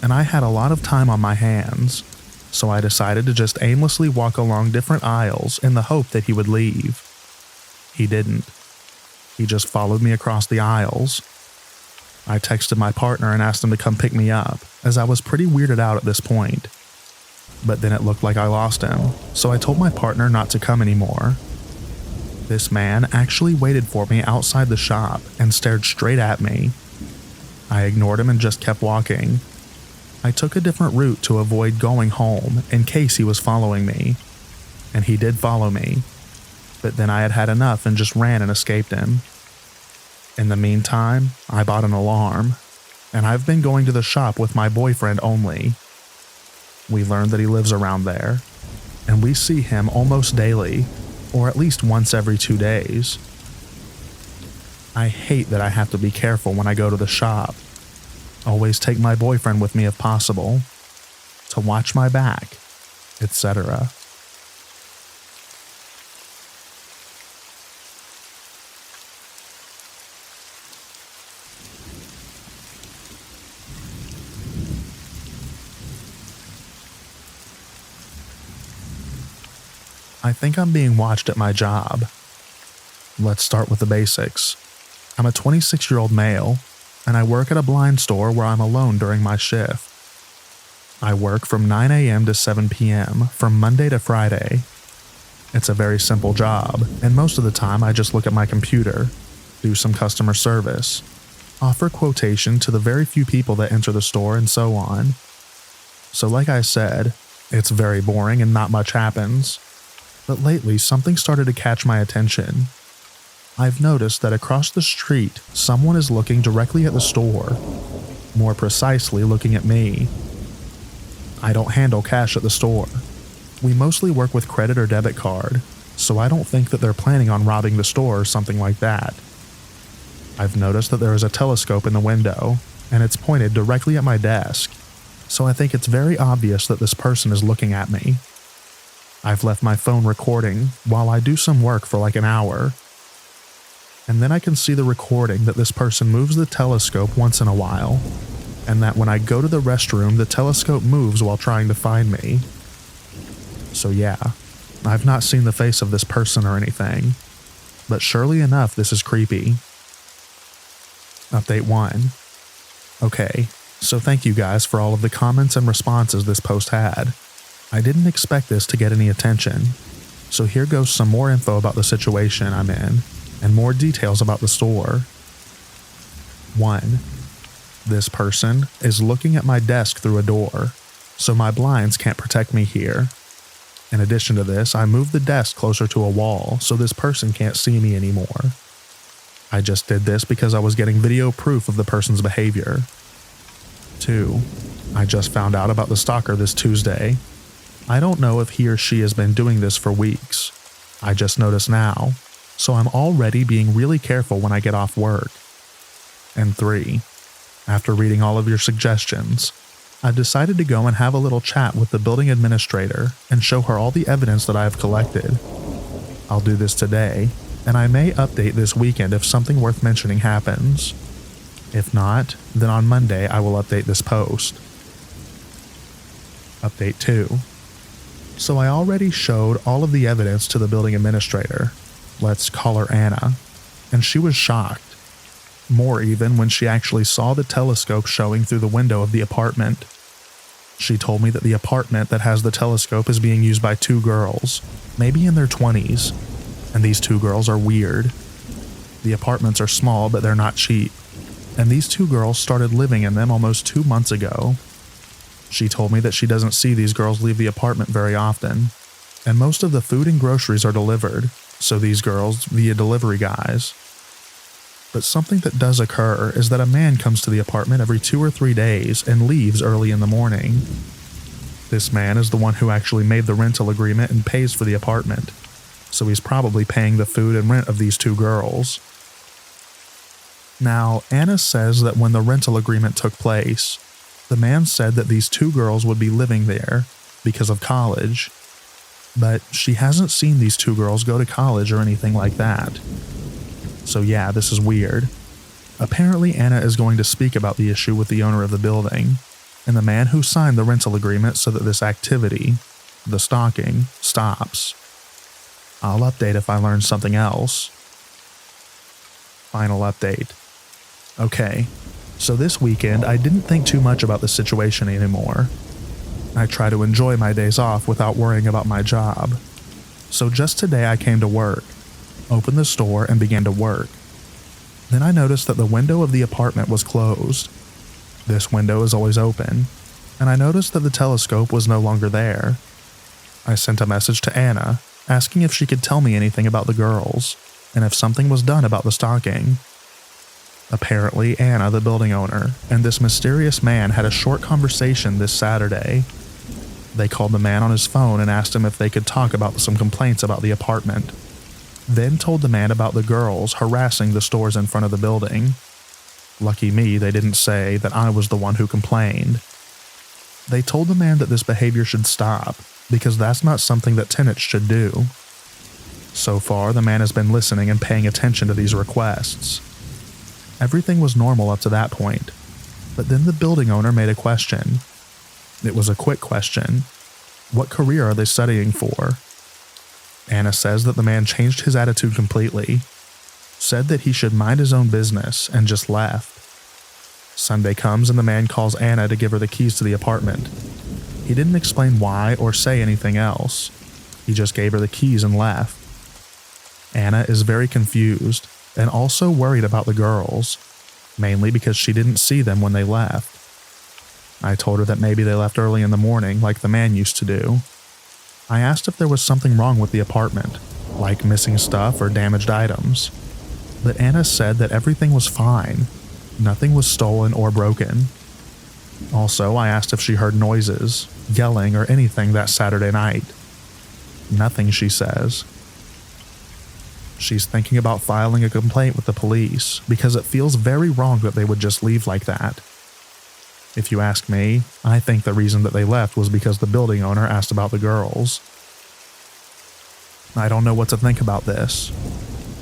and I had a lot of time on my hands, so I decided to just aimlessly walk along different aisles in the hope that he would leave. He didn't. He just followed me across the aisles. I texted my partner and asked him to come pick me up, as I was pretty weirded out at this point. But then it looked like I lost him, so I told my partner not to come anymore. This man actually waited for me outside the shop and stared straight at me. I ignored him and just kept walking. I took a different route to avoid going home in case he was following me. And he did follow me. But then I had had enough and just ran and escaped him. In the meantime, I bought an alarm, and I've been going to the shop with my boyfriend only. We learned that he lives around there, and we see him almost daily, or at least once every 2 days. I hate that I have to be careful when I go to the shop. Always take my boyfriend with me if possible, to watch my back, etc. I think I'm being watched at my job. Let's start with the basics. I'm a 26-year-old male, and I work at a blind store where I'm alone during my shift. I work from 9 a.m. to 7 p.m. from Monday to Friday. It's a very simple job, and most of the time I just look at my computer, do some customer service, offer quotation to the very few people that enter the store, and so on. So like I said, it's very boring and not much happens. But lately, something started to catch my attention. I've noticed that across the street, someone is looking directly at the store. More precisely, looking at me. I don't handle cash at the store. We mostly work with credit or debit card, so I don't think that they're planning on robbing the store or something like that. I've noticed that there is a telescope in the window, and it's pointed directly at my desk, so I think it's very obvious that this person is looking at me. I've left my phone recording while I do some work for like an hour. And then I can see the recording that this person moves the telescope once in a while, and that when I go to the restroom, the telescope moves while trying to find me. So yeah, I've not seen the face of this person or anything, but surely enough, this is creepy. Update 1. Okay, so thank you guys for all of the comments and responses this post had. I didn't expect this to get any attention, so here goes some more info about the situation I'm in, and more details about the store. 1. This person is looking at my desk through a door, so my blinds can't protect me here. In addition to this, I moved the desk closer to a wall so this person can't see me anymore. I just did this because I was getting video proof of the person's behavior. 2. I just found out about the stalker this Tuesday. I don't know if he or she has been doing this for weeks. I just noticed now, so I'm already being really careful when I get off work. And 3. After reading all of your suggestions, I've decided to go and have a little chat with the building administrator and show her all the evidence that I have collected. I'll do this today, and I may update this weekend if something worth mentioning happens. If not, then on Monday I will update this post. Update 2. So I already showed all of the evidence to the building administrator. Let's call her Anna. And she was shocked. More even when she actually saw the telescope showing through the window of the apartment. She told me that the apartment that has the telescope is being used by 2 girls, maybe in their 20s, and these 2 girls are weird. The apartments are small, but they're not cheap, and these 2 girls started living in them almost 2 months ago. She told me that she doesn't see these girls leave the apartment very often, and most of the food and groceries are delivered, so these girls via delivery guys. But something that does occur is that a man comes to the apartment every 2 or 3 days and leaves early in the morning. This man is the one who actually made the rental agreement and pays for the apartment, so he's probably paying the food and rent of these 2 girls. Now, Anna says that when the rental agreement took place, the man said that these 2 girls would be living there because of college, but she hasn't seen these 2 girls go to college or anything like that. So yeah, this is weird. Apparently Anna is going to speak about the issue with the owner of the building, and the man who signed the rental agreement so that this activity, the stalking, stops. I'll update if I learn something else. Final update. Okay, so this weekend I didn't think too much about the situation anymore. I try to enjoy my days off without worrying about my job. So just today I came to work, opened the store, and began to work. Then I noticed that the window of the apartment was closed. This window is always open, and I noticed that the telescope was no longer there. I sent a message to Anna, asking if she could tell me anything about the girls, and if something was done about the stalking. Apparently, Anna, the building owner, and this mysterious man had a short conversation this Saturday. They called the man on his phone and asked him if they could talk about some complaints about the apartment. Then told the man about the girls harassing the stores in front of the building. Lucky me, they didn't say that I was the one who complained. They told the man that this behavior should stop, because that's not something that tenants should do. So far, the man has been listening and paying attention to these requests. Everything was normal up to that point, but then the building owner made a question. It was a quick question. What career are they studying for? Anna says that the man changed his attitude completely, said that he should mind his own business, and just left. Sunday comes and the man calls Anna to give her the keys to the apartment. He didn't explain why or say anything else. He just gave her the keys and left. Anna is very confused and also worried about the girls, mainly because she didn't see them when they left. I told her that maybe they left early in the morning like the man used to do. I asked if there was something wrong with the apartment, like missing stuff or damaged items, but Anna said that everything was fine. Nothing was stolen or broken. Also, I asked if she heard noises, yelling, or anything that Saturday night. Nothing, she says. She's thinking about filing a complaint with the police because it feels very wrong that they would just leave like that. If you ask me, I think the reason that they left was because the building owner asked about the girls. I don't know what to think about this.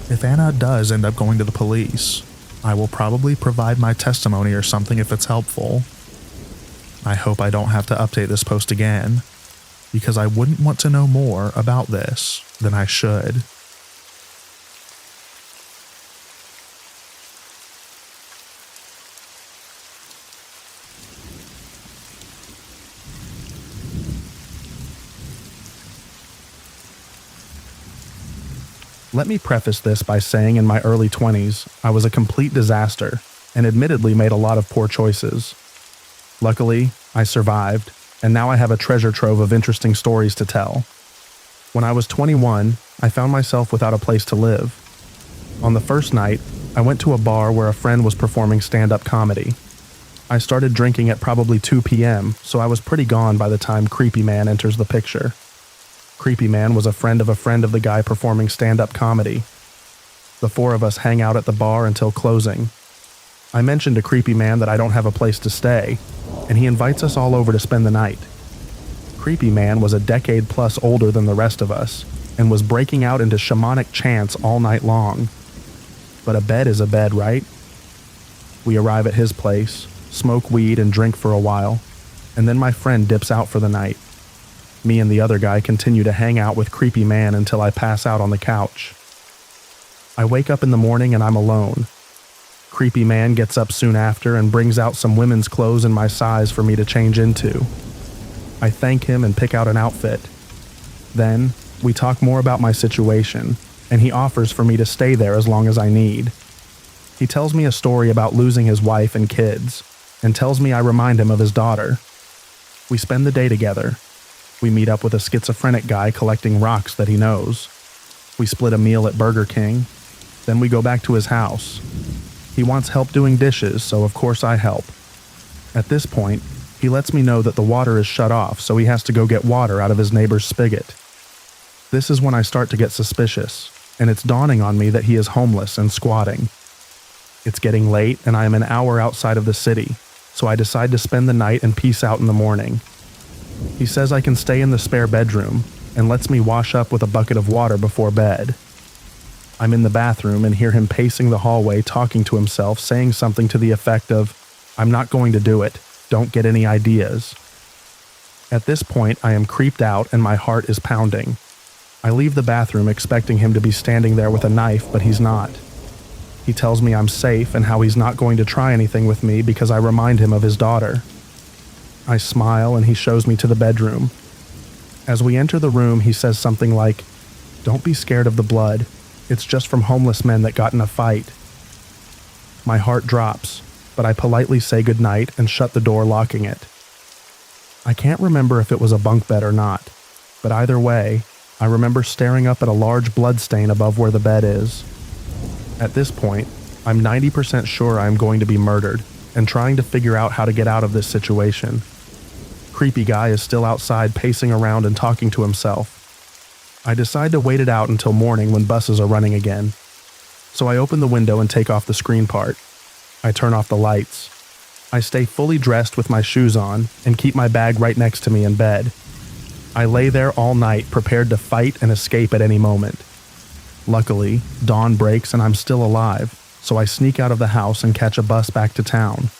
If Anna does end up going to the police, I will probably provide my testimony or something if it's helpful. I hope I don't have to update this post again, because I wouldn't want to know more about this than I should. Let me preface this by saying in my early 20s, I was a complete disaster and admittedly made a lot of poor choices. Luckily, I survived, and now I have a treasure trove of interesting stories to tell. When I was 21, I found myself without a place to live. On the first night, I went to a bar where a friend was performing stand-up comedy. I started drinking at probably 2 p.m., so I was pretty gone by the time Creepy Man enters the picture. Creepy Man was a friend of the guy performing stand-up comedy. The 4 of us hang out at the bar until closing. I mentioned to Creepy Man that I don't have a place to stay, and he invites us all over to spend the night. Creepy Man was a decade plus older than the rest of us, and was breaking out into shamanic chants all night long. But a bed is a bed, right? We arrive at his place, smoke weed and drink for a while, and then my friend dips out for the night. Me and the other guy continue to hang out with Creepy Man until I pass out on the couch. I wake up in the morning and I'm alone. Creepy Man gets up soon after and brings out some women's clothes in my size for me to change into. I thank him and pick out an outfit. Then, we talk more about my situation, and he offers for me to stay there as long as I need. He tells me a story about losing his wife and kids, and tells me I remind him of his daughter. We spend the day together. We meet up with a schizophrenic guy collecting rocks that he knows. We split a meal at Burger King. Then we go back to his house. He wants help doing dishes, so of course I help. At this point, he lets me know that the water is shut off, so he has to go get water out of his neighbor's spigot. This is when I start to get suspicious, and it's dawning on me that he is homeless and squatting. It's getting late, and I am an hour outside of the city, so I decide to spend the night and peace out in the morning. He says I can stay in the spare bedroom, and lets me wash up with a bucket of water before bed. I'm in the bathroom and hear him pacing the hallway talking to himself, saying something to the effect of, "I'm not going to do it. Don't get any ideas." At this point, I am creeped out and my heart is pounding. I leave the bathroom expecting him to be standing there with a knife, but he's not. He tells me I'm safe and how he's not going to try anything with me because I remind him of his daughter. I smile and he shows me to the bedroom. As we enter the room, he says something like, "Don't be scared of the blood. It's just from homeless men that got in a fight." My heart drops, but I politely say goodnight and shut the door, locking it. I can't remember if it was a bunk bed or not, but either way, I remember staring up at a large blood stain above where the bed is. At this point, I'm 90% sure I am going to be murdered and trying to figure out how to get out of this situation. Creepy guy is still outside pacing around and talking to himself. I decide to wait it out until morning when buses are running again. So I open the window and take off the screen part. I turn off the lights. I stay fully dressed with my shoes on and keep my bag right next to me in bed. I lay there all night prepared to fight and escape at any moment. Luckily, dawn breaks and I'm still alive, so I sneak out of the house and catch a bus back to town.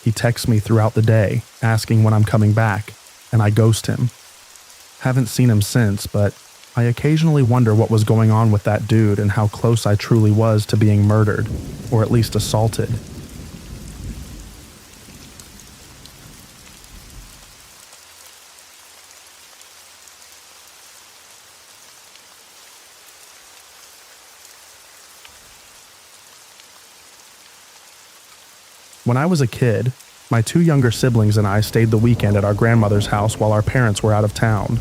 He texts me throughout the day, asking when I'm coming back, and I ghost him. Haven't seen him since, but I occasionally wonder what was going on with that dude and how close I truly was to being murdered, or at least assaulted. When I was a kid, my two younger siblings and I stayed the weekend at our grandmother's house while our parents were out of town.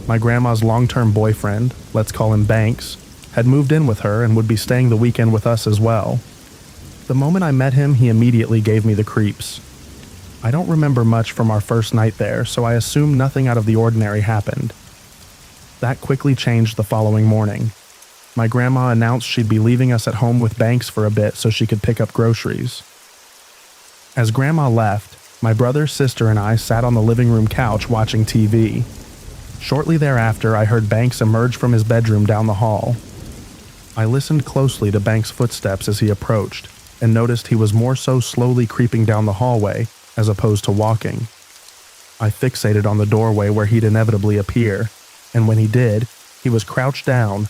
My grandma's long-term boyfriend, let's call him Banks, had moved in with her and would be staying the weekend with us as well. The moment I met him, he immediately gave me the creeps. I don't remember much from our first night there, so I assume nothing out of the ordinary happened. That quickly changed the following morning. My grandma announced she'd be leaving us at home with Banks for a bit so she could pick up groceries. As Grandma left, my brother, sister, and I sat on the living room couch watching TV. Shortly thereafter, I heard Banks emerge from his bedroom down the hall. I listened closely to Banks' footsteps as he approached, and noticed he was more so slowly creeping down the hallway as opposed to walking. I fixated on the doorway where he'd inevitably appear, and when he did, he was crouched down,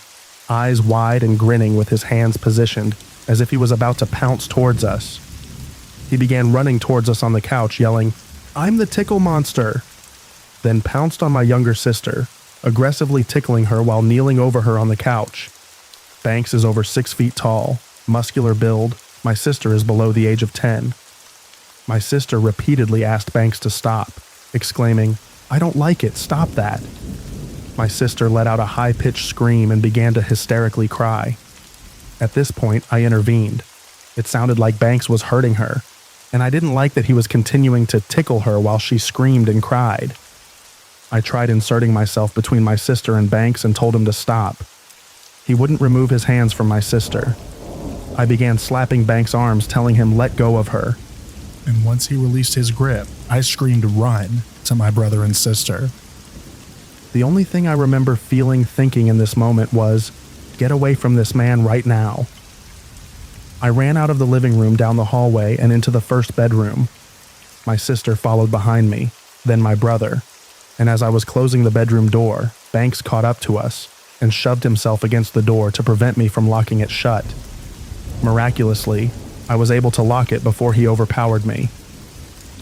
eyes wide and grinning with his hands positioned as if he was about to pounce towards us. He began running towards us on the couch, yelling, "I'm the tickle monster!" Then pounced on my younger sister, aggressively tickling her while kneeling over her on the couch. Banks is over 6 feet tall, muscular build. My sister is below the age of 10. My sister repeatedly asked Banks to stop, exclaiming, "I don't like it, stop that." My sister let out a high-pitched scream and began to hysterically cry. At this point, I intervened. It sounded like Banks was hurting her, and I didn't like that he was continuing to tickle her while she screamed and cried. I tried inserting myself between my sister and Banks and told him to stop. He wouldn't remove his hands from my sister. I began slapping Banks' arms, telling him let go of her. And once he released his grip, I screamed "run" to my brother and sister. The only thing I remember thinking in this moment was, get away from this man right now. I ran out of the living room down the hallway and into the first bedroom. My sister followed behind me, then my brother, and as I was closing the bedroom door, Banks caught up to us and shoved himself against the door to prevent me from locking it shut. Miraculously, I was able to lock it before he overpowered me.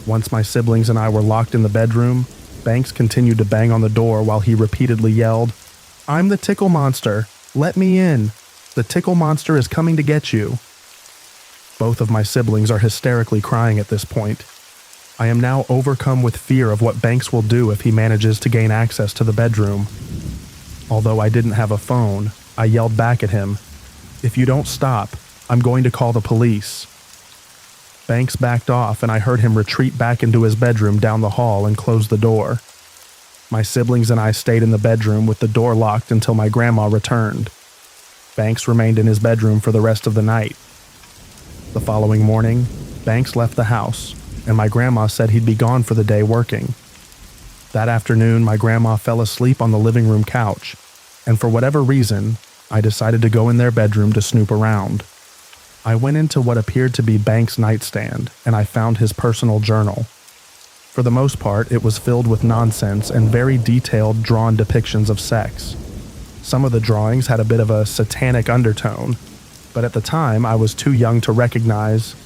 Once my siblings and I were locked in the bedroom, Banks continued to bang on the door while he repeatedly yelled, "I'm the tickle monster! Let me in! The tickle monster is coming to get you!" Both of my siblings are hysterically crying at this point. I am now overcome with fear of what Banks will do if he manages to gain access to the bedroom. Although I didn't have a phone, I yelled back at him, "If you don't stop, I'm going to call the police." Banks backed off and I heard him retreat back into his bedroom down the hall and close the door. My siblings and I stayed in the bedroom with the door locked until my grandma returned. Banks remained in his bedroom for the rest of the night. The following morning, Banks left the house, and my grandma said he'd be gone for the day working. That afternoon, my grandma fell asleep on the living room couch, and for whatever reason, I decided to go in their bedroom to snoop around. I went into what appeared to be Banks' nightstand, and I found his personal journal. For the most part, it was filled with nonsense and very detailed drawn depictions of sex. Some of the drawings had a bit of a satanic undertone, but at the time I was too young to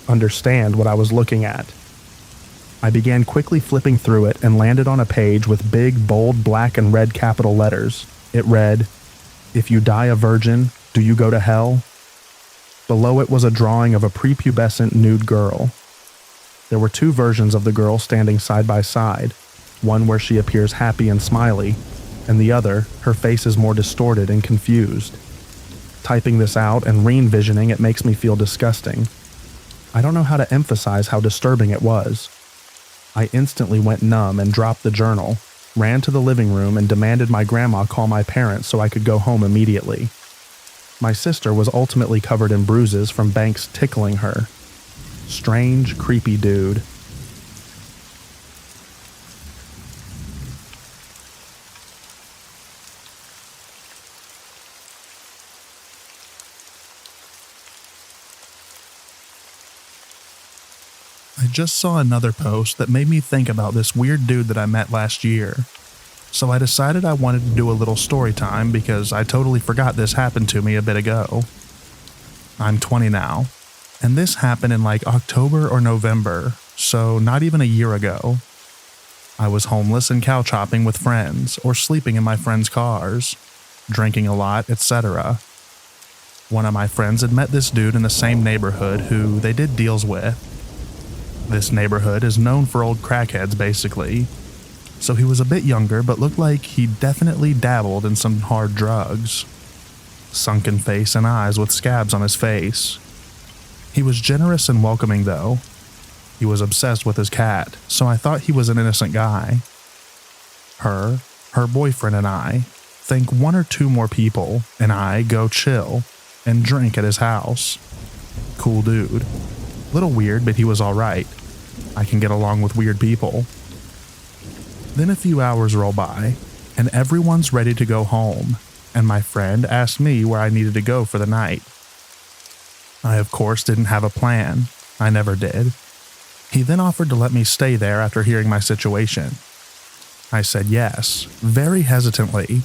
understand what I was looking at. I began quickly flipping through it and landed on a page with big, bold black and red capital letters. It read, "If you die a virgin, do you go to hell?" Below it was a drawing of a prepubescent nude girl. There were two versions of the girl standing side by side, one where she appears happy and smiley, and the other, her face is more distorted and confused. Typing this out and re-envisioning it makes me feel disgusting. I don't know how to emphasize how disturbing it was. I instantly went numb and dropped the journal, ran to the living room and demanded my grandma call my parents so I could go home immediately. My sister was ultimately covered in bruises from Banks tickling her. Strange, creepy dude. I just saw another post that made me think about this weird dude that I met last year. So I decided I wanted to do a little story time because I totally forgot this happened to me a bit ago. I'm 20 now, and this happened in like October or November, so not even a year ago. I was homeless and couch hopping with friends or sleeping in my friends' cars, drinking a lot, etc. One of my friends had met this dude in the same neighborhood who they did deals with. This neighborhood is known for old crackheads basically, so he was a bit younger but looked like he definitely dabbled in some hard drugs. Sunken face and eyes with scabs on his face. He was generous and welcoming though. He was obsessed with his cat, so I thought he was an innocent guy. Her boyfriend and I think one or two more people and I go chill and drink at his house. Cool dude. Little weird, but he was alright. I can get along with weird people. Then a few hours roll by, and everyone's ready to go home, and my friend asked me where I needed to go for the night. I of course didn't have a plan. I never did. He then offered to let me stay there after hearing my situation. I said yes, very hesitantly,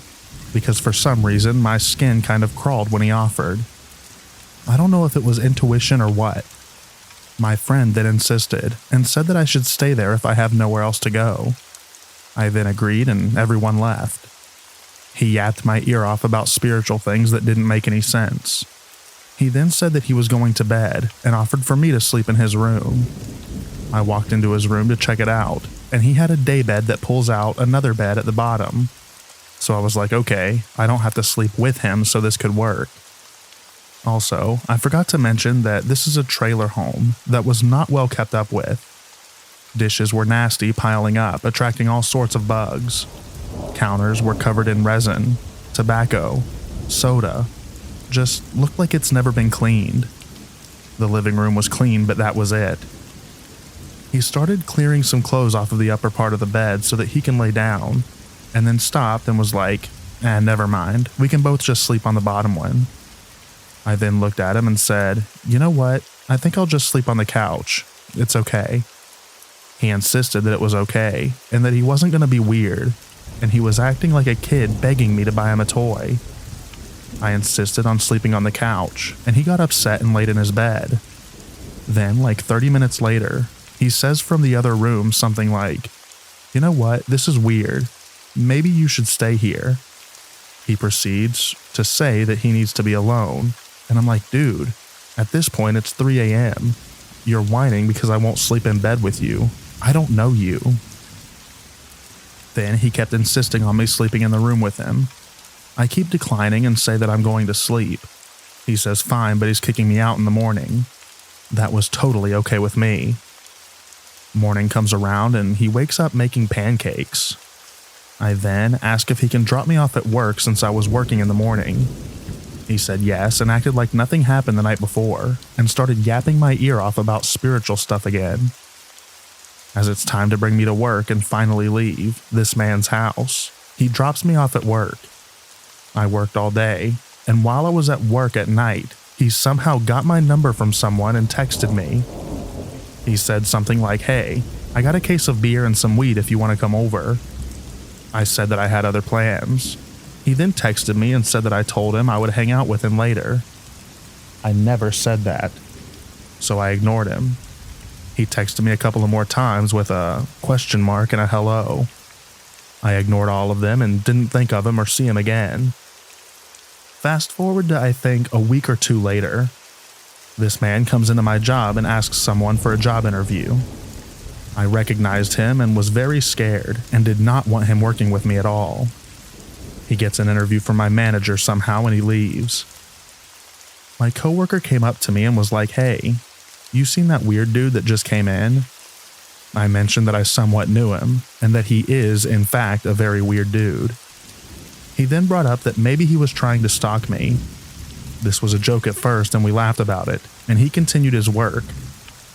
because for some reason my skin kind of crawled when he offered. I don't know if it was intuition or what. My friend then insisted and said that I should stay there if I have nowhere else to go. I then agreed and everyone left. He yapped my ear off about spiritual things that didn't make any sense. He then said that he was going to bed and offered for me to sleep in his room. I walked into his room to check it out, and he had a daybed that pulls out another bed at the bottom. So I was like, okay, I don't have to sleep with him, so this could work. Also, I forgot to mention that this is a trailer home that was not well kept up with. Dishes were nasty, piling up, attracting all sorts of bugs. Counters were covered in resin, tobacco, soda. Just looked like it's never been cleaned. The living room was clean, but that was it. He started clearing some clothes off of the upper part of the bed so that he can lay down, and then stopped and was like, never mind, we can both just sleep on the bottom one. I then looked at him and said, you know what, I think I'll just sleep on the couch. It's okay. He insisted that it was okay, and that he wasn't going to be weird, and he was acting like a kid begging me to buy him a toy. I insisted on sleeping on the couch, and he got upset and laid in his bed. Then, like 30 minutes later, he says from the other room something like, you know what, this is weird. Maybe you should stay here. He proceeds to say that he needs to be alone, and I'm like, dude, at this point it's 3 a.m. You're whining because I won't sleep in bed with you. I don't know you. Then he kept insisting on me sleeping in the room with him. I keep declining and say that I'm going to sleep. He says fine, but he's kicking me out in the morning. That was totally okay with me. Morning comes around and he wakes up making pancakes. I then ask if he can drop me off at work since I was working in the morning. He said yes and acted like nothing happened the night before and started yapping my ear off about spiritual stuff again. As it's time to bring me to work and finally leave this man's house, he drops me off at work. I worked all day, and while I was at work at night, he somehow got my number from someone and texted me. He said something like, hey, I got a case of beer and some weed if you want to come over. I said that I had other plans. He then texted me and said that I told him I would hang out with him later. I never said that, so I ignored him. He texted me a couple of more times with a question mark and a hello. I ignored all of them and didn't think of him or see him again. Fast forward to, I think, a week or two later. This man comes into my job and asks someone for a job interview. I recognized him and was very scared and did not want him working with me at all. He gets an interview from my manager somehow and he leaves. My coworker came up to me and was like, hey, you seen that weird dude that just came in? I mentioned that I somewhat knew him and that he is, in fact, a very weird dude. He then brought up that maybe he was trying to stalk me. This was a joke at first and we laughed about it, and he continued his work,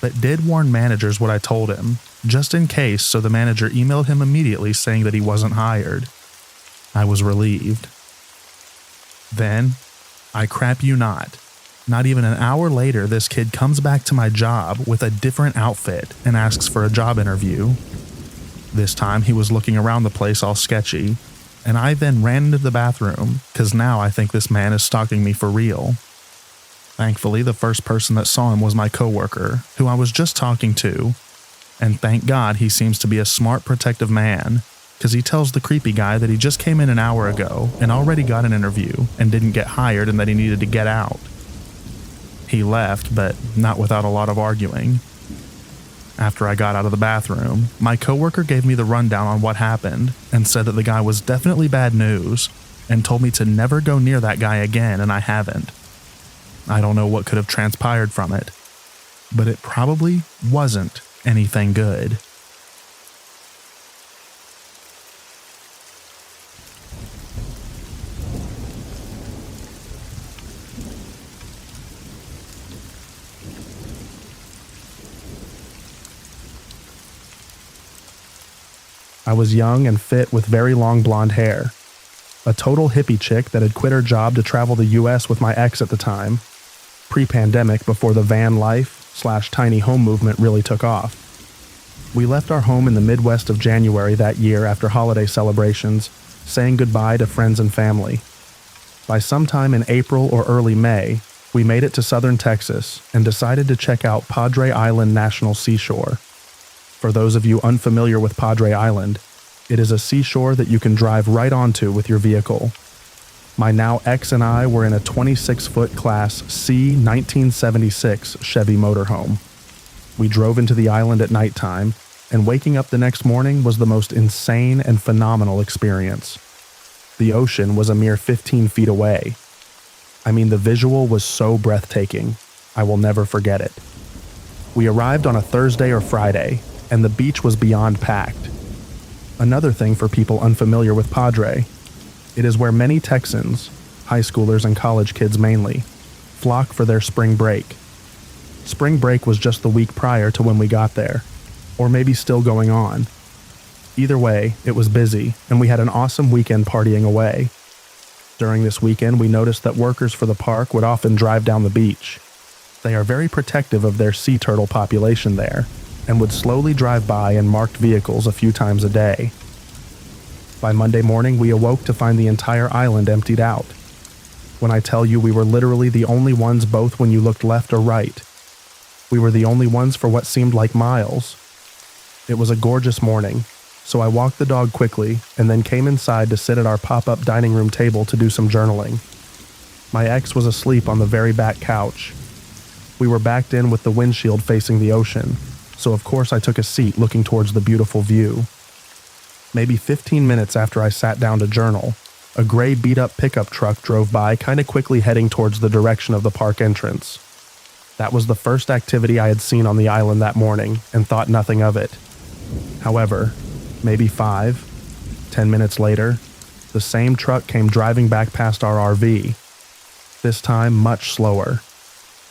but did warn managers what I told him, just in case, so the manager emailed him immediately saying that he wasn't hired. I was relieved. Then, I crap you not even an hour later, this kid comes back to my job with a different outfit and asks for a job interview. This time he was looking around the place all sketchy, and I then ran into the bathroom because now I think this man is stalking me for real. Thankfully, the first person that saw him was my coworker, who I was just talking to, and thank God he seems to be a smart, protective man, because he tells the creepy guy that he just came in an hour ago and already got an interview and didn't get hired and that he needed to get out. He left, but not without a lot of arguing. After I got out of the bathroom, my coworker gave me the rundown on what happened and said that the guy was definitely bad news and told me to never go near that guy again, and I haven't. I don't know what could have transpired from it, but it probably wasn't anything good. I was young and fit with very long blonde hair. A total hippie chick that had quit her job to travel the US with my ex at the time, pre-pandemic before the van life/tiny home movement really took off. We left our home in the Midwest of January that year after holiday celebrations, saying goodbye to friends and family. By sometime in April or early May, we made it to southern Texas and decided to check out Padre Island National Seashore. For those of you unfamiliar with Padre Island, it is a seashore that you can drive right onto with your vehicle. My now ex and I were in a 26-foot Class C 1976 Chevy motorhome. We drove into the island at nighttime, and waking up the next morning was the most insane and phenomenal experience. The ocean was a mere 15 feet away. I mean, the visual was so breathtaking. I will never forget it. We arrived on a Thursday or Friday, and the beach was beyond packed. Another thing for people unfamiliar with Padre, it is where many Texans, high schoolers and college kids mainly, flock for their spring break. Spring break was just the week prior to when we got there, or maybe still going on. Either way, it was busy, and we had an awesome weekend partying away. During this weekend, we noticed that workers for the park would often drive down the beach. They are very protective of their sea turtle population there, and would slowly drive by in marked vehicles a few times a day. By Monday morning, we awoke to find the entire island emptied out. When I tell you we were literally the only ones both when you looked left or right. We were the only ones for what seemed like miles. It was a gorgeous morning, so I walked the dog quickly and then came inside to sit at our pop-up dining room table to do some journaling. My ex was asleep on the very back couch. We were backed in with the windshield facing the ocean, so of course I took a seat looking towards the beautiful view. Maybe 15 minutes after I sat down to journal, a gray beat-up pickup truck drove by kinda quickly heading towards the direction of the park entrance. That was the first activity I had seen on the island that morning and thought nothing of it. However, maybe 5-10 minutes later, the same truck came driving back past our RV. This time, much slower.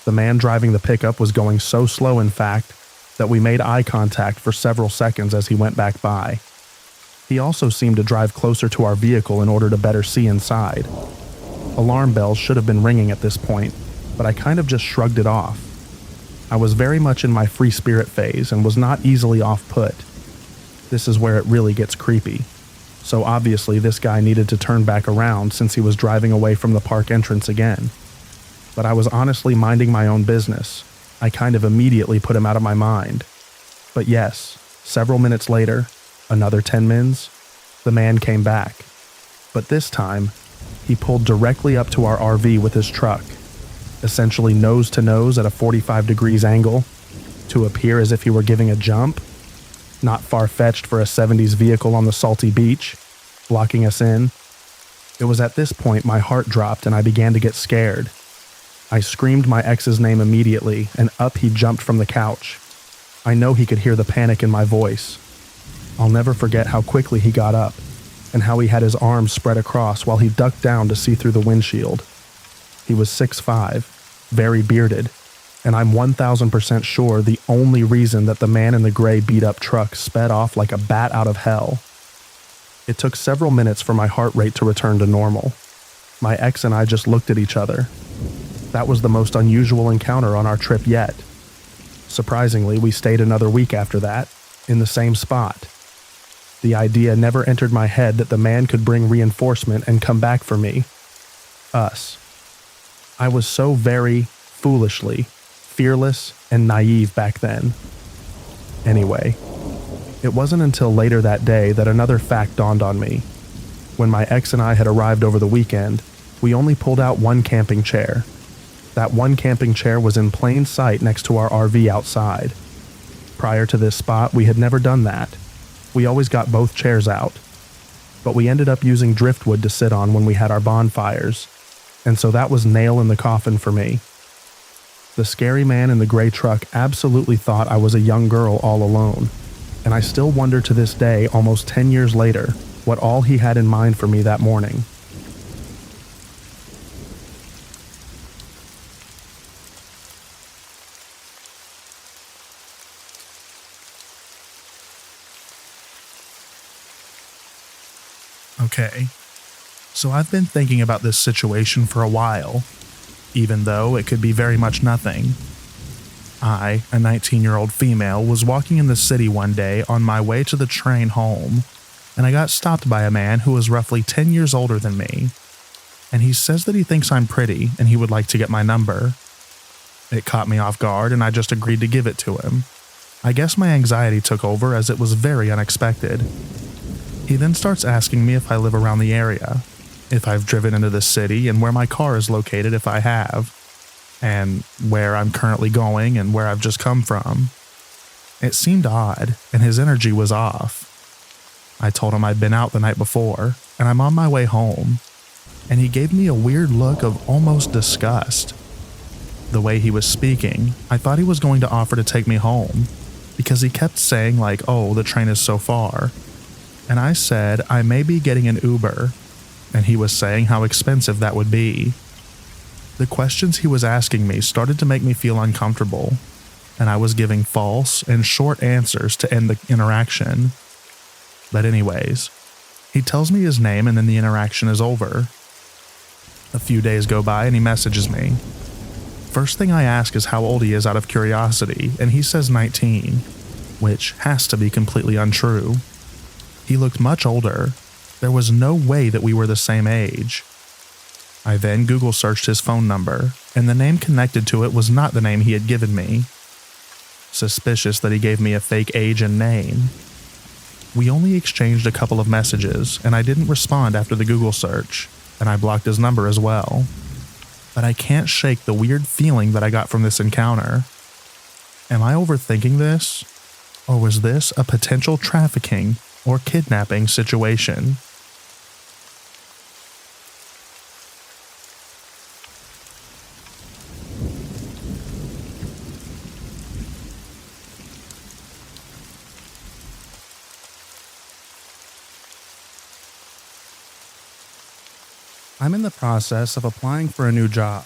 The man driving the pickup was going so slow, in fact, that we made eye contact for several seconds as he went back by. He also seemed to drive closer to our vehicle in order to better see inside. Alarm bells should have been ringing at this point, but I kind of just shrugged it off. I was very much in my free spirit phase and was not easily off-put. This is where it really gets creepy. So obviously this guy needed to turn back around since he was driving away from the park entrance again. But I was honestly minding my own business. I kind of immediately put him out of my mind. But yes, several minutes later, another 10 mins, the man came back. But this time, he pulled directly up to our RV with his truck, essentially nose to nose at a 45 degrees angle, to appear as if he were giving a jump. Not far-fetched for a 70s vehicle on the salty beach, blocking us in. It was at this point my heart dropped and I began to get scared. I screamed my ex's name immediately, and up he jumped from the couch. I know he could hear the panic in my voice. I'll never forget how quickly he got up, and how he had his arms spread across while he ducked down to see through the windshield. He was 6'5", very bearded, and I'm 1000% sure the only reason that the man in the gray beat-up truck sped off like a bat out of hell. It took several minutes for my heart rate to return to normal. My ex and I just looked at each other. That was the most unusual encounter on our trip yet. Surprisingly, we stayed another week after that, in the same spot. The idea never entered my head that the man could bring reinforcement and come back for me. Us. I was so very, foolishly, fearless and naive back then. Anyway, it wasn't until later that day that another fact dawned on me. When my ex and I had arrived over the weekend, we only pulled out one camping chair. That one camping chair was in plain sight next to our RV outside. Prior to this spot, we had never done that. We always got both chairs out. But we ended up using driftwood to sit on when we had our bonfires, and so that was nail in the coffin for me. The scary man in the gray truck absolutely thought I was a young girl all alone, and I still wonder to this day, almost 10 years later, what all he had in mind for me that morning. Okay, so I've been thinking about this situation for a while, even though it could be very much nothing. I, a 19-year-old female, was walking in the city one day on my way to the train home, and I got stopped by a man who was roughly 10 years older than me, and he says that he thinks I'm pretty and he would like to get my number. It caught me off guard and I just agreed to give it to him. I guess my anxiety took over as it was very unexpected. He then starts asking me if I live around the area, if I've driven into the city, and where my car is located if I have, and where I'm currently going and where I've just come from. It seemed odd, and his energy was off. I told him I'd been out the night before, and I'm on my way home, and he gave me a weird look of almost disgust. The way he was speaking, I thought he was going to offer to take me home, because he kept saying like, oh, the train is so far. And I said I may be getting an Uber, and he was saying how expensive that would be. The questions he was asking me started to make me feel uncomfortable, and I was giving false and short answers to end the interaction. But anyways, he tells me his name and then the interaction is over. A few days go by and he messages me. First thing I ask is how old he is out of curiosity, and he says 19, which has to be completely untrue. He looked much older. There was no way that we were the same age. I then Google searched his phone number, and the name connected to it was not the name he had given me. Suspicious that he gave me a fake age and name. We only exchanged a couple of messages, and I didn't respond after the Google search, and I blocked his number as well. But I can't shake the weird feeling that I got from this encounter. Am I overthinking this? Or was this a potential trafficking or kidnapping situation? I'm in the process of applying for a new job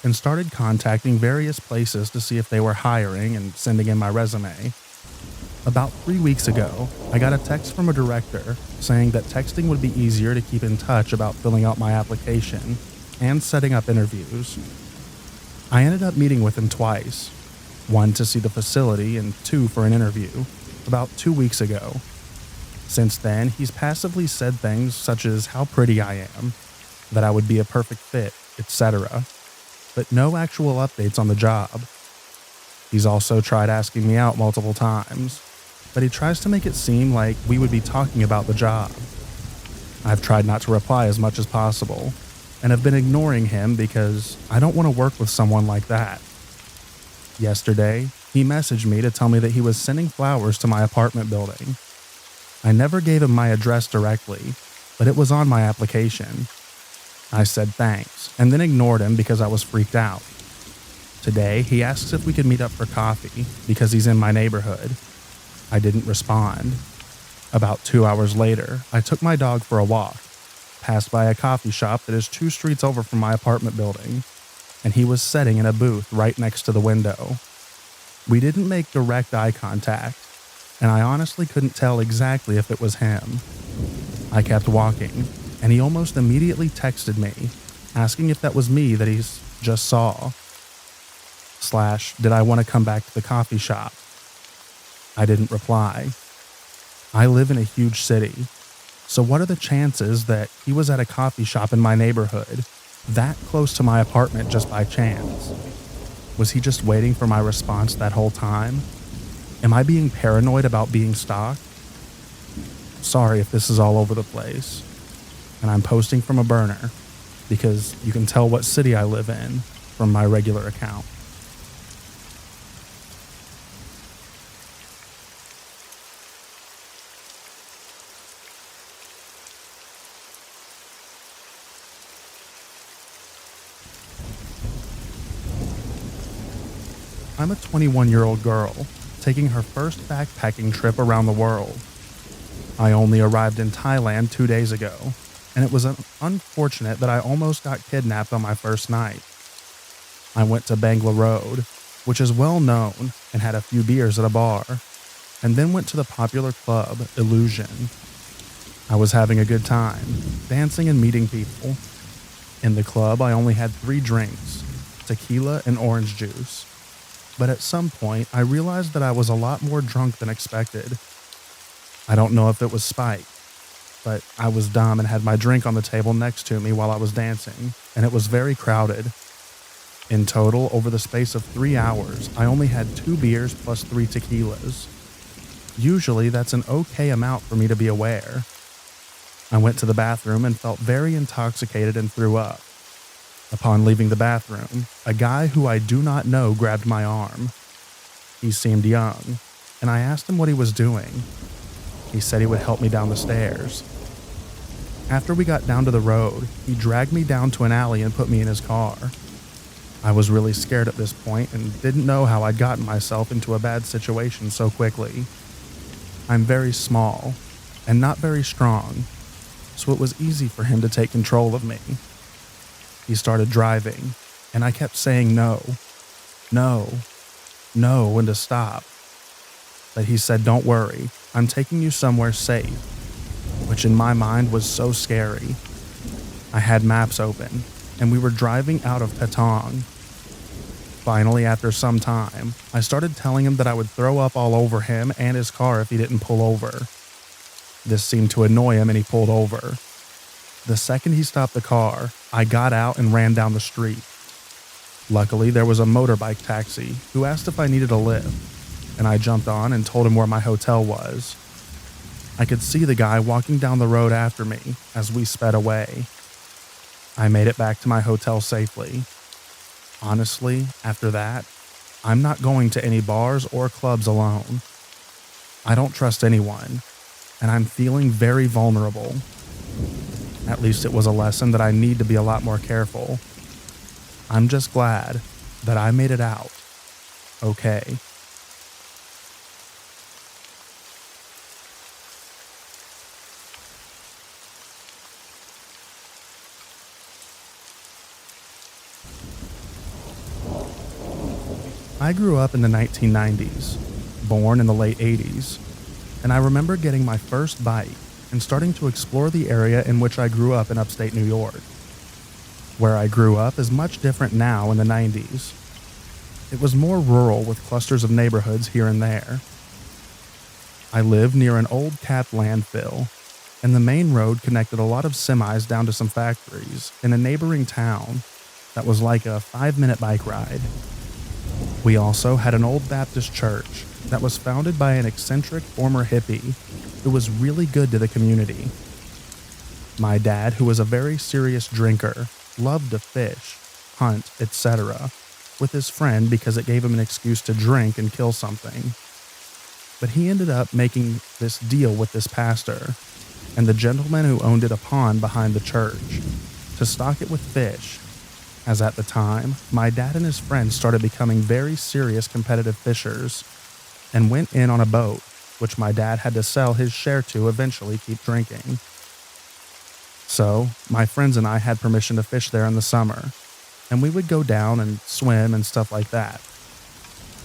and started contacting various places to see if they were hiring and sending in my resume. About 3 weeks ago, I got a text from a director saying that texting would be easier to keep in touch about filling out my application and setting up interviews. I ended up meeting with him twice, one to see the facility and two for an interview, about 2 weeks ago. Since then, he's passively said things such as how pretty I am, that I would be a perfect fit, etc., but no actual updates on the job. He's also tried asking me out multiple times, but he tries to make it seem like we would be talking about the job. I've tried not to reply as much as possible, and have been ignoring him because I don't want to work with someone like that. Yesterday, he messaged me to tell me that he was sending flowers to my apartment building. I never gave him my address directly, but it was on my application. I said thanks, and then ignored him because I was freaked out. Today, he asks if we could meet up for coffee because he's in my neighborhood. I didn't respond. About 2 hours later, I took my dog for a walk, passed by a coffee shop that is 2 streets over from my apartment building, and he was sitting in a booth right next to the window. We didn't make direct eye contact, and I honestly couldn't tell exactly if it was him. I kept walking, and he almost immediately texted me, asking if that was me that he just saw. / did I want to come back to the coffee shop? I didn't reply. I live in a huge city, so what are the chances that he was at a coffee shop in my neighborhood, that close to my apartment just by chance? Was he just waiting for my response that whole time? Am I being paranoid about being stalked? Sorry if this is all over the place. And I'm posting from a burner because you can tell what city I live in from my regular account. I'm a 21-year-old girl taking her first backpacking trip around the world. I only arrived in Thailand 2 days ago, and it was unfortunate that I almost got kidnapped on my first night. I went to Bangla Road, which is well known, and had a few beers at a bar, and then went to the popular club, Illusion. I was having a good time, dancing and meeting people. In the club, I only had 3 drinks, tequila and orange juice. But at some point, I realized that I was a lot more drunk than expected. I don't know if it was spite, but I was dumb and had my drink on the table next to me while I was dancing, and it was very crowded. In total, over the space of 3 hours, I only had 2 beers plus 3 tequilas. Usually, that's an okay amount for me to be aware. I went to the bathroom and felt very intoxicated and threw up. Upon leaving the bathroom, a guy who I do not know grabbed my arm. He seemed young, and I asked him what he was doing. He said he would help me down the stairs. After we got down to the road, he dragged me down to an alley and put me in his car. I was really scared at this point and didn't know how I'd gotten myself into a bad situation so quickly. I'm very small and not very strong, so it was easy for him to take control of me. He started driving, And I kept saying no, no, no, and to stop. But he said, "Don't worry, I'm taking you somewhere safe," which in my mind was so scary. I had maps open, and we were driving out of Patong. Finally, after some time, I started telling him that I would throw up all over him and his car if he didn't pull over. This seemed to annoy him and he pulled over. The second he stopped the car, I got out and ran down the street. Luckily, there was a motorbike taxi who asked if I needed a lift, and I jumped on and told him where my hotel was. I could see the guy walking down the road after me as we sped away. I made it back to my hotel safely. Honestly, after that, I'm not going to any bars or clubs alone. I don't trust anyone, and I'm feeling very vulnerable. At least it was a lesson that I need to be a lot more careful. I'm just glad that I made it out okay. I grew up in the 1990s, born in the late 80s, and I remember getting my first bike and starting to explore the area in which I grew up in upstate New York. Where I grew up is much different now in the 90s. It was more rural with clusters of neighborhoods here and there. I lived near an old capped landfill, and the main road connected a lot of semis down to some factories in a neighboring town that was like a 5-minute bike ride. We also had an old Baptist church that was founded by an eccentric former hippie who was really good to the community. My dad, who was a very serious drinker, loved to fish, hunt, etc., with his friend because it gave him an excuse to drink and kill something. But he ended up making this deal with this pastor and the gentleman who owned it a pond behind the church to stock it with fish, as at the time, my dad and his friends started becoming very serious competitive fishers and went in on a boat, which my dad had to sell his share to eventually keep drinking. So, my friends and I had permission to fish there in the summer, and we would go down and swim and stuff like that.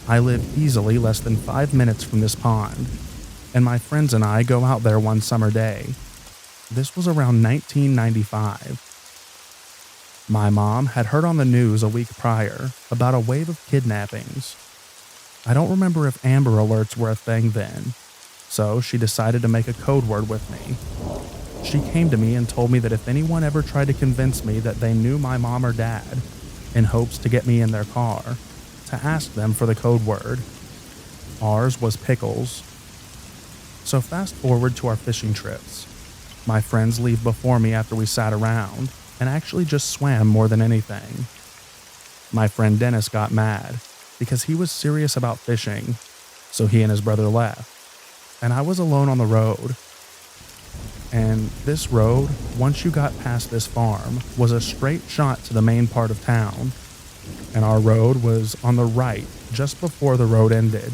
I live easily less than 5 minutes from this pond, and my friends and I go out there one summer day. This was around 1995. My mom had heard on the news a week prior about a wave of kidnappings. I don't remember if Amber Alerts were a thing then, so she decided to make a code word with me. She came to me and told me that if anyone ever tried to convince me that they knew my mom or dad, in hopes to get me in their car, to ask them for the code word. Ours was pickles. So fast forward to our fishing trips. My friends leave before me after we sat around and actually just swam more than anything. My friend Dennis got mad because he was serious about fishing, so he and his brother left, and I was alone on the road. And this road, once you got past this farm, was a straight shot to the main part of town, and our road was on the right just before the road ended.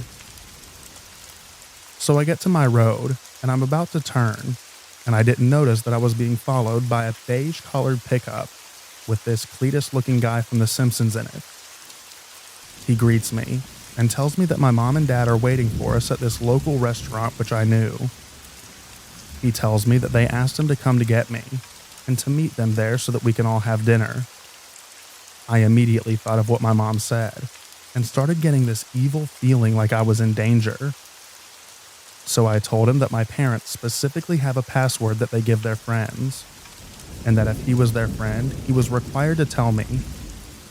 So I get to my road, and I'm about to turn, and I didn't notice that I was being followed by a beige-colored pickup with this Cletus-looking guy from The Simpsons in it. He greets me and tells me that my mom and dad are waiting for us at this local restaurant, which I knew. He tells me that they asked him to come to get me and to meet them there so that we can all have dinner. I immediately thought of what my mom said and started getting this evil feeling like I was in danger. So I told him that my parents specifically have a password that they give their friends, and that if he was their friend, he was required to tell me,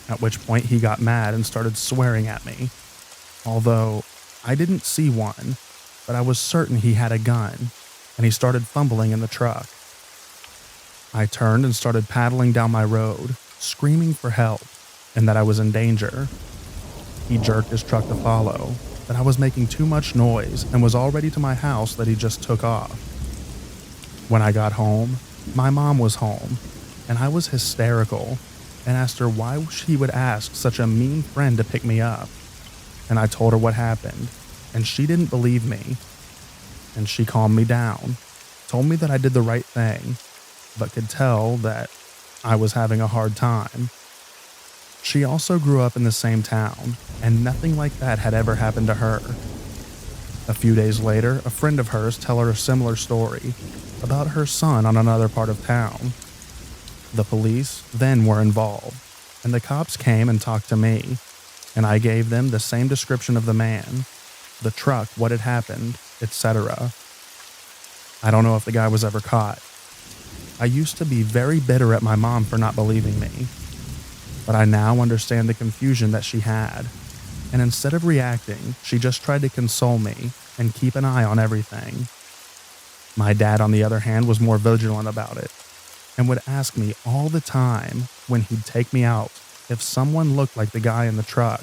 at which point he got mad and started swearing at me. Although I didn't see one, but I was certain he had a gun, and he started fumbling in the truck. I turned and started paddling down my road, screaming for help, and that I was in danger. He jerked his truck to follow, that I was making too much noise and was already to my house that he just took off. When I got home, my mom was home, and I was hysterical and asked her why she would ask such a mean friend to pick me up. And I told her what happened, and she didn't believe me. And she calmed me down, told me that I did the right thing, but could tell that I was having a hard time. She also grew up in the same town, and nothing like that had ever happened to her. A few days later, a friend of hers told her a similar story about her son on another part of town. The police then were involved, and the cops came and talked to me, and I gave them the same description of the man, the truck, what had happened, etc. I don't know if the guy was ever caught. I used to be very bitter at my mom for not believing me, but I now understand the confusion that she had, and instead of reacting, she just tried to console me and keep an eye on everything. My dad, on the other hand, was more vigilant about it, and would ask me all the time when he'd take me out if someone looked like the guy in the truck,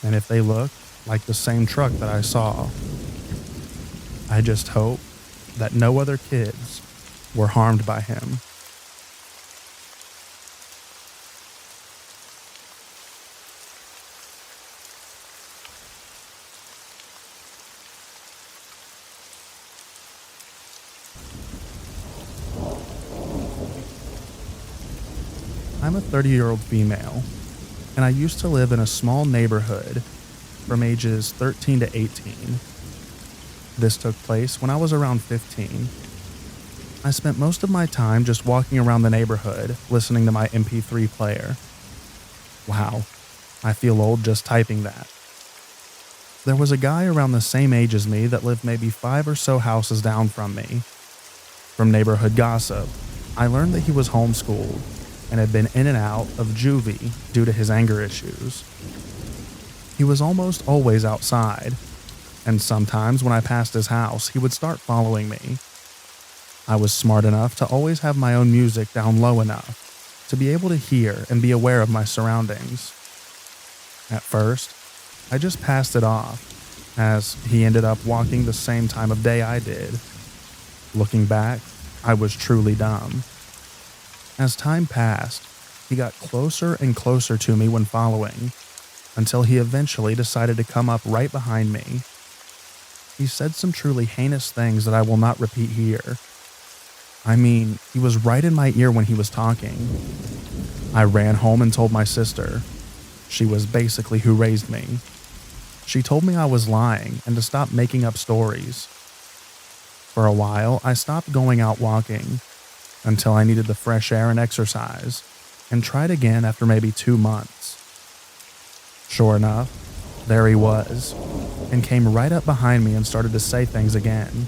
and if they looked like the same truck that I saw. I just hope that no other kids were harmed by him. I'm a 30-year-old female, and I used to live in a small neighborhood from ages 13 to 18. This took place when I was around 15. I spent most of my time just walking around the neighborhood, listening to my MP3 player. Wow, I feel old just typing that. There was a guy around the same age as me that lived maybe 5 or so houses down from me. From neighborhood gossip, I learned that he was homeschooled and had been in and out of juvie due to his anger issues. He was almost always outside, and sometimes when I passed his house, he would start following me. I was smart enough to always have my own music down low enough to be able to hear and be aware of my surroundings. At first, I just passed it off, as he ended up walking the same time of day I did. Looking back, I was truly dumb. As time passed, he got closer and closer to me when following, until he eventually decided to come up right behind me. He said some truly heinous things that I will not repeat here. I mean, he was right in my ear when he was talking. I ran home and told my sister. She was basically who raised me. She told me I was lying and to stop making up stories. For a while, I stopped going out walking, until I needed the fresh air and exercise, and tried again after maybe 2 months. Sure enough, there he was, and came right up behind me and started to say things again.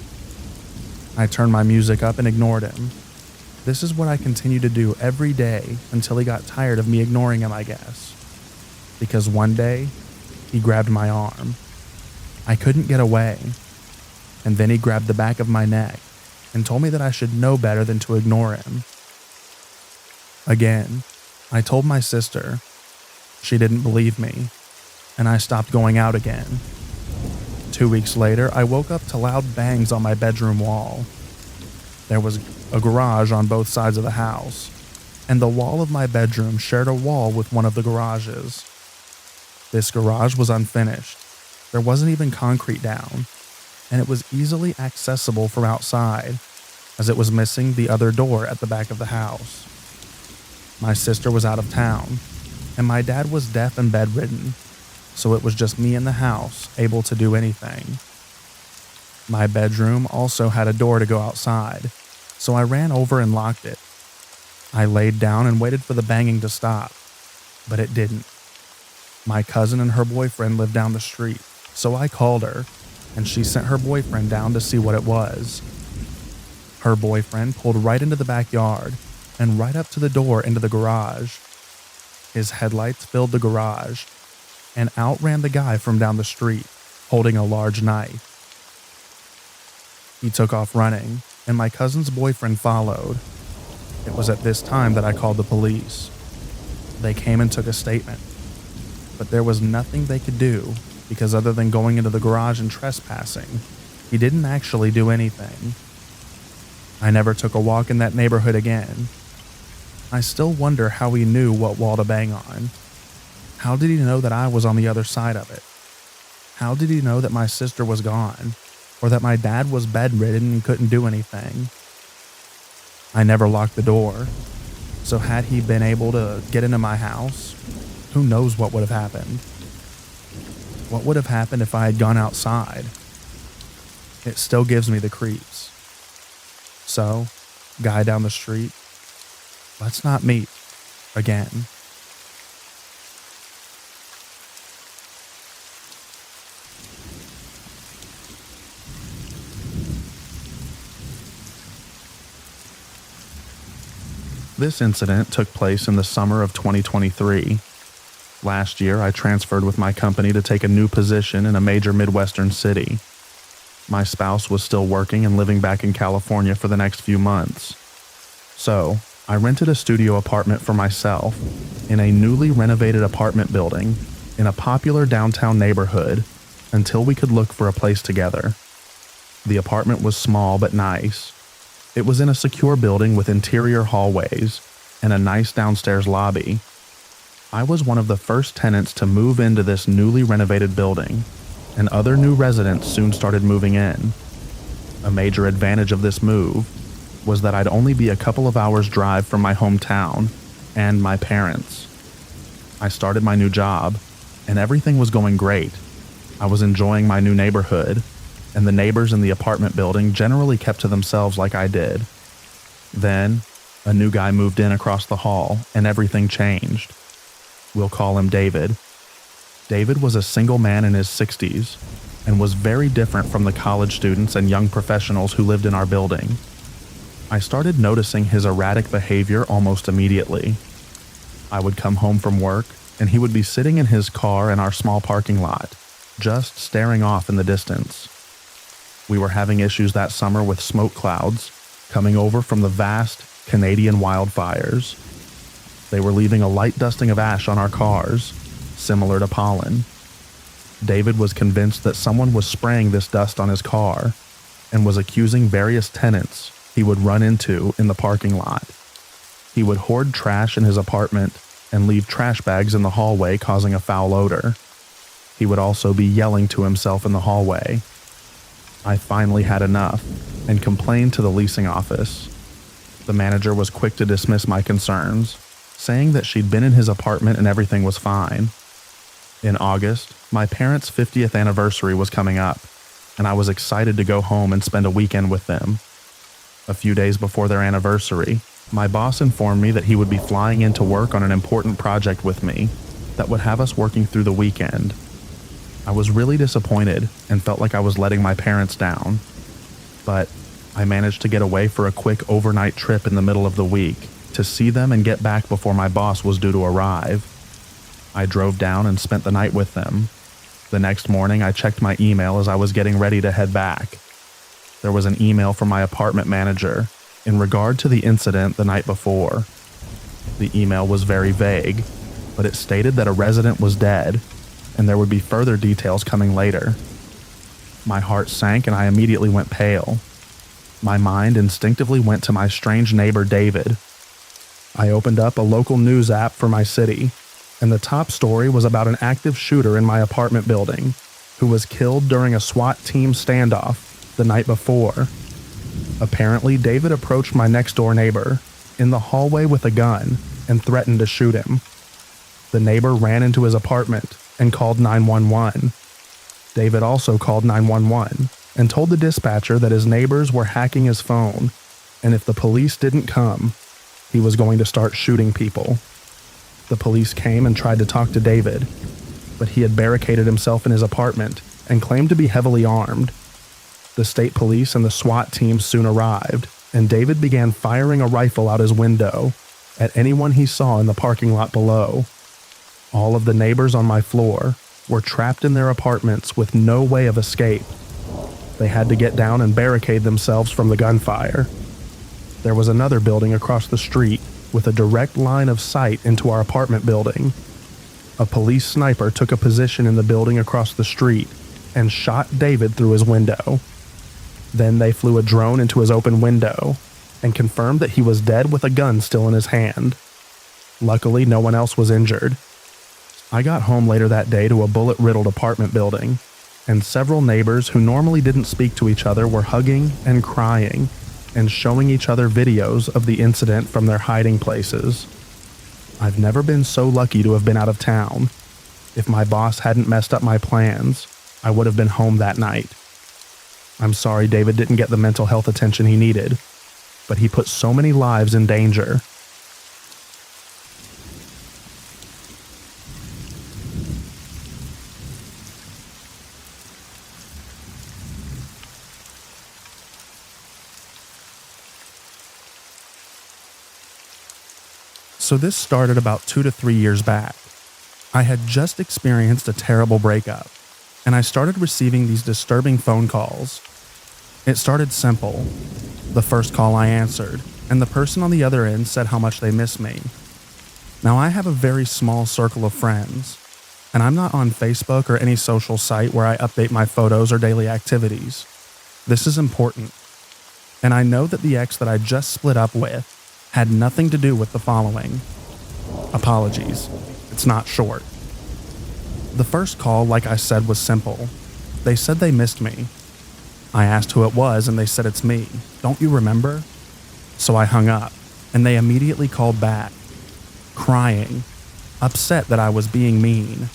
I turned my music up and ignored him. This is what I continued to do every day until he got tired of me ignoring him, I guess. Because one day, he grabbed my arm. I couldn't get away, and then he grabbed the back of my neck and told me that I should know better than to ignore him. Again, I told my sister. She didn't believe me, and I stopped going out again. 2 weeks later, I woke up to loud bangs on my bedroom wall. There was a garage on both sides of the house, and the wall of my bedroom shared a wall with one of the garages. This garage was unfinished. There wasn't even concrete down, and it was easily accessible from outside, as it was missing the other door at the back of the house. My sister was out of town, and my dad was deaf and bedridden, so it was just me in the house, able to do anything. My bedroom also had a door to go outside, so I ran over and locked it. I laid down and waited for the banging to stop, but it didn't. My cousin and her boyfriend lived down the street, so I called her, and she sent her boyfriend down to see what it was. Her boyfriend pulled right into the backyard and right up to the door into the garage. His headlights filled the garage, and out ran the guy from down the street, holding a large knife. He took off running, and my cousin's boyfriend followed. It was at this time that I called the police. They came and took a statement, but there was nothing they could do because other than going into the garage and trespassing, he didn't actually do anything. I never took a walk in that neighborhood again. I still wonder how he knew what wall to bang on. How did he know that I was on the other side of it? How did he know that my sister was gone, or that my dad was bedridden and couldn't do anything? I never locked the door, So had he been able to get into my house, who knows what would have happened? What would have happened if I had gone outside? It still gives me the creeps. So, guy down the street, let's not meet again. This incident took place in the summer of 2023. Last year, I transferred with my company to take a new position in a major Midwestern city. My spouse was still working and living back in California for the next few months. So, I rented a studio apartment for myself in a newly renovated apartment building in a popular downtown neighborhood until we could look for a place together. The apartment was small but nice. It was in a secure building with interior hallways and a nice downstairs lobby. I was one of the first tenants to move into this newly renovated building, and other new residents soon started moving in. A major advantage of this move was that I'd only be a couple of hours' drive from my hometown and my parents. I started my new job, and everything was going great. I was enjoying my new neighborhood, and the neighbors in the apartment building generally kept to themselves like I did. Then, a new guy moved in across the hall, and everything changed. We'll call him David. David was a single man in his 60s, and was very different from the college students and young professionals who lived in our building. I started noticing his erratic behavior almost immediately. I would come home from work, and he would be sitting in his car in our small parking lot, just staring off in the distance. We were having issues that summer with smoke clouds coming over from the vast Canadian wildfires. They were leaving a light dusting of ash on our cars, similar to pollen. David was convinced that someone was spraying this dust on his car and was accusing various tenants he would run into in the parking lot. He would hoard trash in his apartment and leave trash bags in the hallway, causing a foul odor. He would also be yelling to himself in the hallway. I finally had enough and complained to the leasing office. The manager was quick to dismiss my concerns, saying that she'd been in his apartment and everything was fine. In August, my parents' 50th anniversary was coming up, and I was excited to go home and spend a weekend with them. A few days before their anniversary, my boss informed me that he would be flying in to work on an important project with me that would have us working through the weekend. I was really disappointed and felt like I was letting my parents down, but I managed to get away for a quick overnight trip in the middle of the week to see them and get back before my boss was due to arrive. I drove down and spent the night with them. The next morning, I checked my email as I was getting ready to head back. There was an email from my apartment manager in regard to the incident the night before. The email was very vague, but it stated that a resident was dead, and there would be further details coming later. My heart sank and I immediately went pale. My mind instinctively went to my strange neighbor David. I opened up a local news app for my city, and the top story was about an active shooter in my apartment building who was killed during a SWAT team standoff the night before. Apparently, David approached my next-door neighbor in the hallway with a gun and threatened to shoot him. The neighbor ran into his apartment and called 911. David also called 911 and told the dispatcher that his neighbors were hacking his phone, and if the police didn't come, he was going to start shooting people. The police came and tried to talk to David, but he had barricaded himself in his apartment and claimed to be heavily armed. The state police and the SWAT team soon arrived, and David began firing a rifle out his window at anyone he saw in the parking lot below. All of the neighbors on my floor were trapped in their apartments with no way of escape. They had to get down and barricade themselves from the gunfire. There was another building across the street with a direct line of sight into our apartment building. A police sniper took a position in the building across the street and shot David through his window. Then they flew a drone into his open window and confirmed that he was dead with a gun still in his hand. Luckily, no one else was injured. I got home later that day to a bullet-riddled apartment building, and several neighbors who normally didn't speak to each other were hugging and crying and showing each other videos of the incident from their hiding places. I've never been so lucky to have been out of town. If my boss hadn't messed up my plans, I would have been home that night. I'm sorry David didn't get the mental health attention he needed, but he put so many lives in danger. So this started about 2 to 3 years back. I had just experienced a terrible breakup, and I started receiving these disturbing phone calls. It started simple. The first call I answered, and the person on the other end said how much they miss me. Now I have a very small circle of friends, and I'm not on Facebook or any social site where I update my photos or daily activities. This is important. And I know that the ex that I just split up with had nothing to do with the following. Apologies, it's not short. The first call, like I said, was simple. They said they missed me. I asked who it was and they said it's me. Don't you remember? So I hung up and they immediately called back, crying, upset that I was being mean.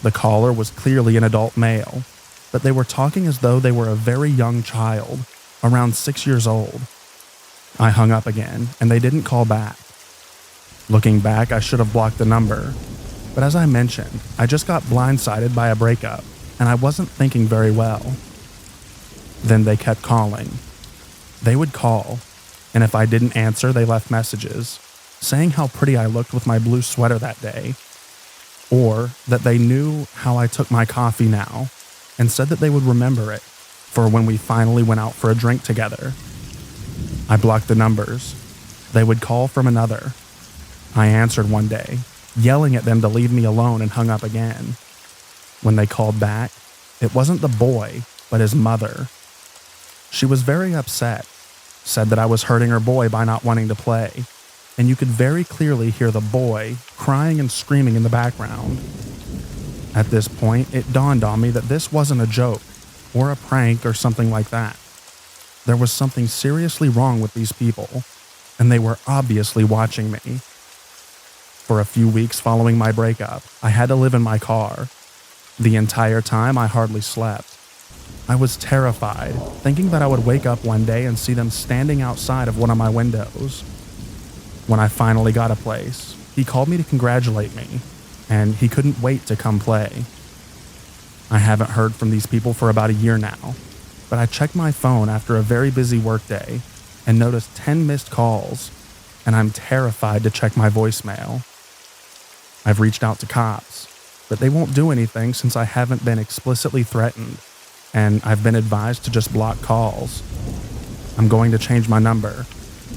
The caller was clearly an adult male, but they were talking as though they were a very young child, around 6 years old. I hung up again, and they didn't call back. Looking back, I should have blocked the number, but as I mentioned, I just got blindsided by a breakup, and I wasn't thinking very well. Then they kept calling. They would call, and if I didn't answer, they left messages, saying how pretty I looked with my blue sweater that day, or that they knew how I took my coffee now, and said that they would remember it for when we finally went out for a drink together. I blocked the numbers. They would call from another. I answered one day, yelling at them to leave me alone, and hung up again. When they called back, it wasn't the boy, but his mother. She was very upset, said that I was hurting her boy by not wanting to play, and you could very clearly hear the boy crying and screaming in the background. At this point, it dawned on me that this wasn't a joke or a prank or something like that. There was something seriously wrong with these people, and they were obviously watching me. For a few weeks following my breakup, I had to live in my car. The entire time, I hardly slept. I was terrified, thinking that I would wake up one day and see them standing outside of one of my windows. When I finally got a place, he called me to congratulate me, and he couldn't wait to come play. I haven't heard from these people for about a year now, but I checked my phone after a very busy workday and noticed 10 missed calls, and I'm terrified to check my voicemail. I've reached out to cops, but they won't do anything since I haven't been explicitly threatened, and I've been advised to just block calls. I'm going to change my number,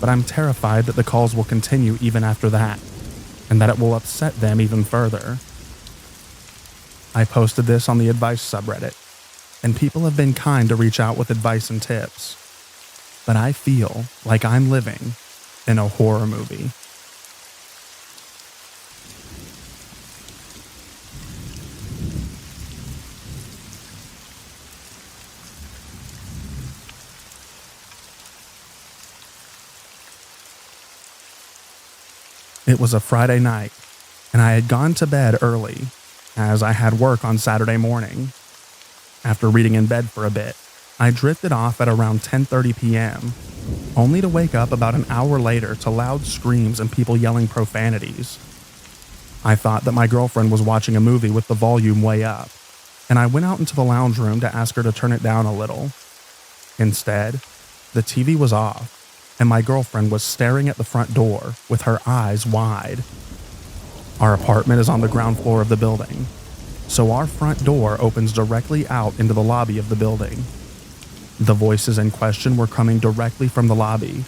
but I'm terrified that the calls will continue even after that, and that it will upset them even further. I posted this on the advice subreddit, and people have been kind to reach out with advice and tips. But I feel like I'm living in a horror movie. It was a Friday night, and I had gone to bed early, as I had work on Saturday morning. After reading in bed for a bit, I drifted off at around 10:30 p.m., only to wake up about an hour later to loud screams and people yelling profanities. I thought that my girlfriend was watching a movie with the volume way up, and I went out into the lounge room to ask her to turn it down a little. Instead, the TV was off, and my girlfriend was staring at the front door with her eyes wide. Our apartment is on the ground floor of the building, so our front door opens directly out into the lobby of the building. The voices in question were coming directly from the lobby.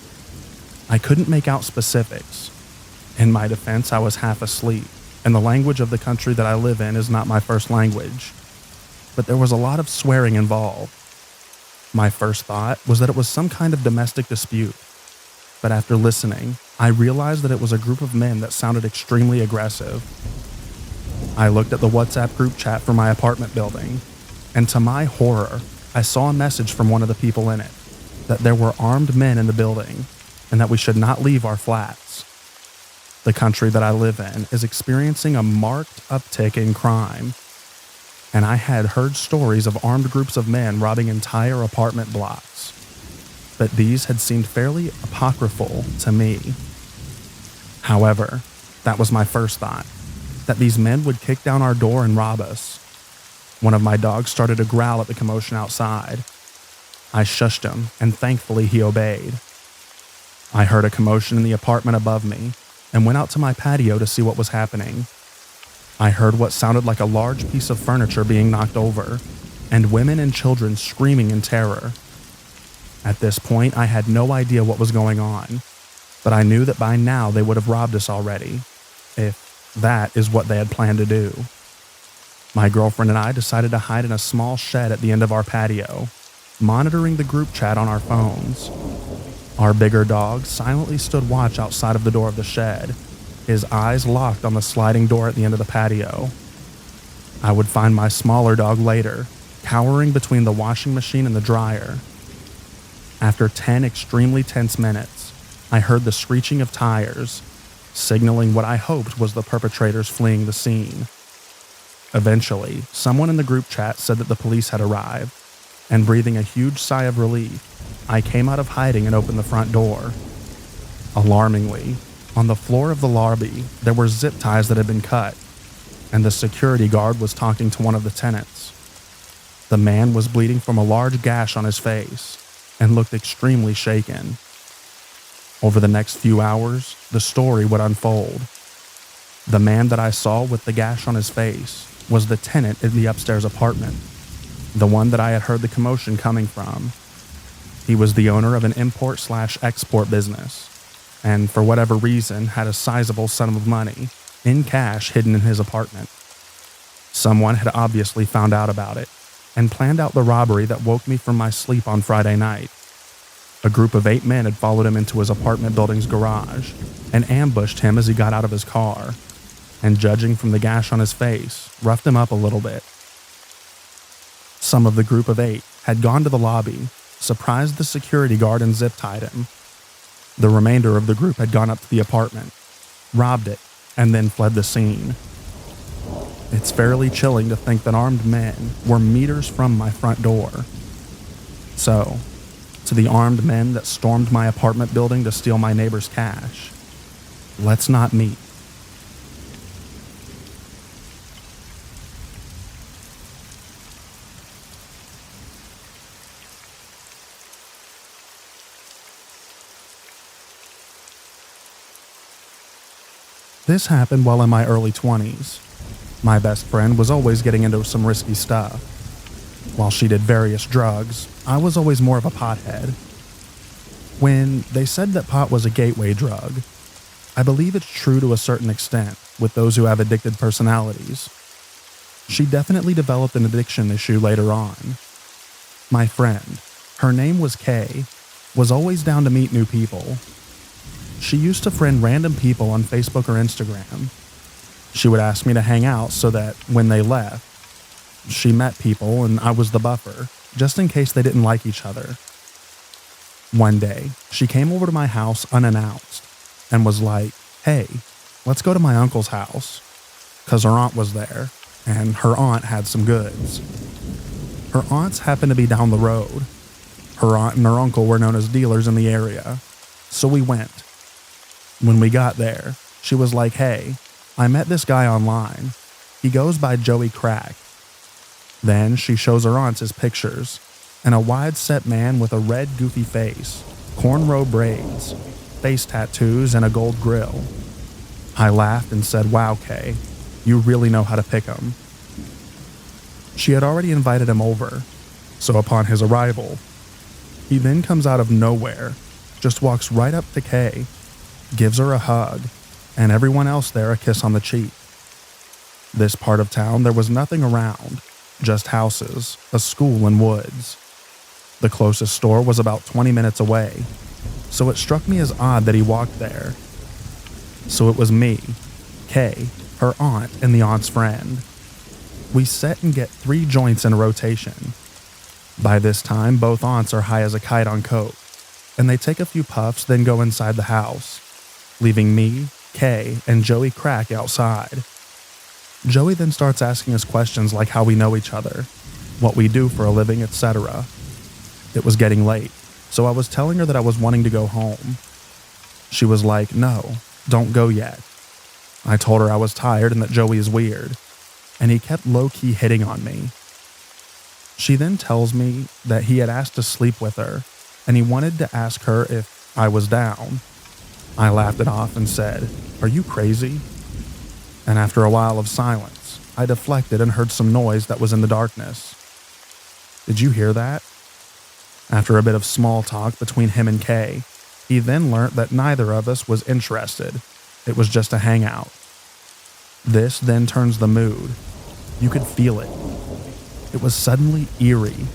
I couldn't make out specifics. In my defense, I was half asleep, and the language of the country that I live in is not my first language. But there was a lot of swearing involved. My first thought was that it was some kind of domestic dispute. But after listening, I realized that it was a group of men that sounded extremely aggressive. I looked at the WhatsApp group chat for my apartment building, and to my horror, I saw a message from one of the people in it. that there were armed men in the building and that we should not leave our flats. The country that I live in is experiencing a marked uptick in crime, and I had heard stories of armed groups of men robbing entire apartment blocks, but these had seemed fairly apocryphal to me. However, that was my first thought, that these men would kick down our door and rob us. One of my dogs started to growl at the commotion outside. I shushed him, and thankfully he obeyed. I heard a commotion in the apartment above me and went out to my patio to see what was happening. I heard what sounded like a large piece of furniture being knocked over, and women and children screaming in terror. At this point, I had no idea what was going on, but I knew that by now they would have robbed us already, if that is what they had planned to do. My girlfriend and I decided to hide in a small shed at the end of our patio, monitoring the group chat on our phones. Our bigger dog silently stood watch outside of the door of the shed, his eyes locked on the sliding door at the end of the patio. I would find my smaller dog later, cowering between the washing machine and the dryer. After 10 extremely tense minutes, I heard the screeching of tires, signaling what I hoped was the perpetrators fleeing the scene. Eventually, someone in the group chat said that the police had arrived, and breathing a huge sigh of relief, I came out of hiding and opened the front door. Alarmingly, on the floor of the lobby, there were zip ties that had been cut, and the security guard was talking to one of the tenants. The man was bleeding from a large gash on his face and looked extremely shaken. Over the next few hours, the story would unfold. The man that I saw with the gash on his face was the tenant in the upstairs apartment, the one that I had heard the commotion coming from. He was the owner of an import/export business, and for whatever reason had a sizable sum of money in cash hidden in his apartment. Someone had obviously found out about it and planned out the robbery that woke me from my sleep on Friday night. A group of 8 men had followed him into his apartment building's garage and ambushed him as he got out of his car, and judging from the gash on his face, roughed him up a little bit. Some of the group of 8 had gone to the lobby, surprised the security guard and zip-tied him. The remainder of the group had gone up to the apartment, robbed it, and then fled the scene. It's fairly chilling to think that armed men were meters from my front door. So, to the armed men that stormed my apartment building to steal my neighbor's cash, let's not meet. This happened while in my early 20s. My best friend was always getting into some risky stuff. While she did various drugs, I was always more of a pothead. When they said that pot was a gateway drug, I believe it's true to a certain extent with those who have addicted personalities. She definitely developed an addiction issue later on. My friend, her name was Kay, was always down to meet new people. She used to friend random people on Facebook or Instagram. She would ask me to hang out so that when they left, she met people and I was the buffer, just in case they didn't like each other. One day, she came over to my house unannounced and was like, "Hey, let's go to my uncle's house," because her aunt was there, and her aunt had some goods. Her aunts happened to be down the road. Her aunt and her uncle were known as dealers in the area, so we went. When we got there, she was like, "Hey, I met this guy online. He goes by Joey Crack." Then she shows her aunts his pictures, and a wide-set man with a red goofy face, cornrow braids, face tattoos, and a gold grill. I laughed and said, "Wow, Kay, you really know how to pick 'em." She had already invited him over, so upon his arrival, he then comes out of nowhere, just walks right up to Kay, gives her a hug, and everyone else there a kiss on the cheek. This part of town there was nothing around, just houses, a school, and woods. The closest store was about 20 minutes away, so it struck me as odd that he walked there. So it was me, Kay, her aunt, and the aunt's friend. We sit and get 3 joints in a rotation. By this time, both aunts are high as a kite on coke, and they take a few puffs, then go inside the house, leaving me, Kay, and Joey Crack outside. Joey then starts asking us questions like how we know each other, what we do for a living, etc. It was getting late, so I was telling her that I was wanting to go home. She was like, "No, don't go yet." I told her I was tired and that Joey is weird, and he kept low-key hitting on me. She then tells me that he had asked to sleep with her, and he wanted to ask her if I was down. I laughed it off and said, "Are you crazy?" And after a while of silence, I deflected and heard some noise that was in the darkness. "Did you hear that?" After a bit of small talk between him and Kay, he then learnt that neither of us was interested. It was just a hangout. This then turns the mood. You could feel it. It was suddenly eerie.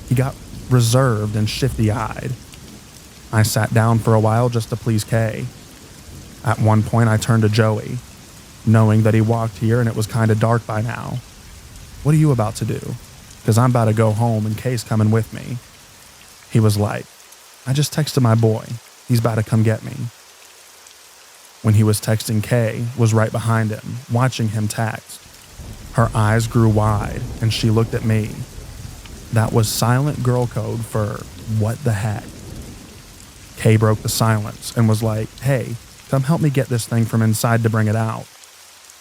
He got reserved and shifty-eyed. I sat down for a while just to please Kay. At one point, I turned to Joey, knowing that he walked here and it was kind of dark by now. "What are you about to do? Because I'm about to go home and Kay's coming with me." He was like, "I just texted my boy. He's about to come get me." When he was texting, Kay was right behind him, watching him text. Her eyes grew wide and she looked at me. That was silent girl code for what the heck. Kay broke the silence and was like, "Hey, come help me get this thing from inside to bring it out."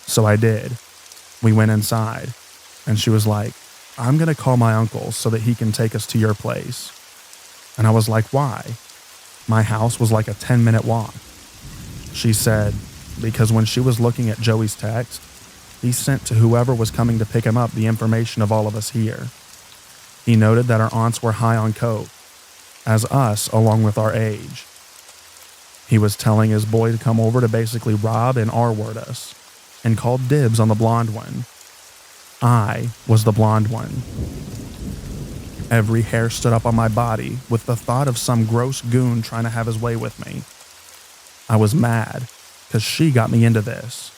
So I did. We went inside, and she was like, "I'm going to call my uncle so that he can take us to your place." And I was like, "Why?" My house was like a 10-minute walk. She said, because when she was looking at Joey's text, he sent to whoever was coming to pick him up the information of all of us here. He noted that our aunts were high on coke, as us along with our age. He was telling his boy to come over to basically rob and R-word us, and called dibs on the blonde one. I was the blonde one. Every hair stood up on my body with the thought of some gross goon trying to have his way with me. I was mad, because she got me into this.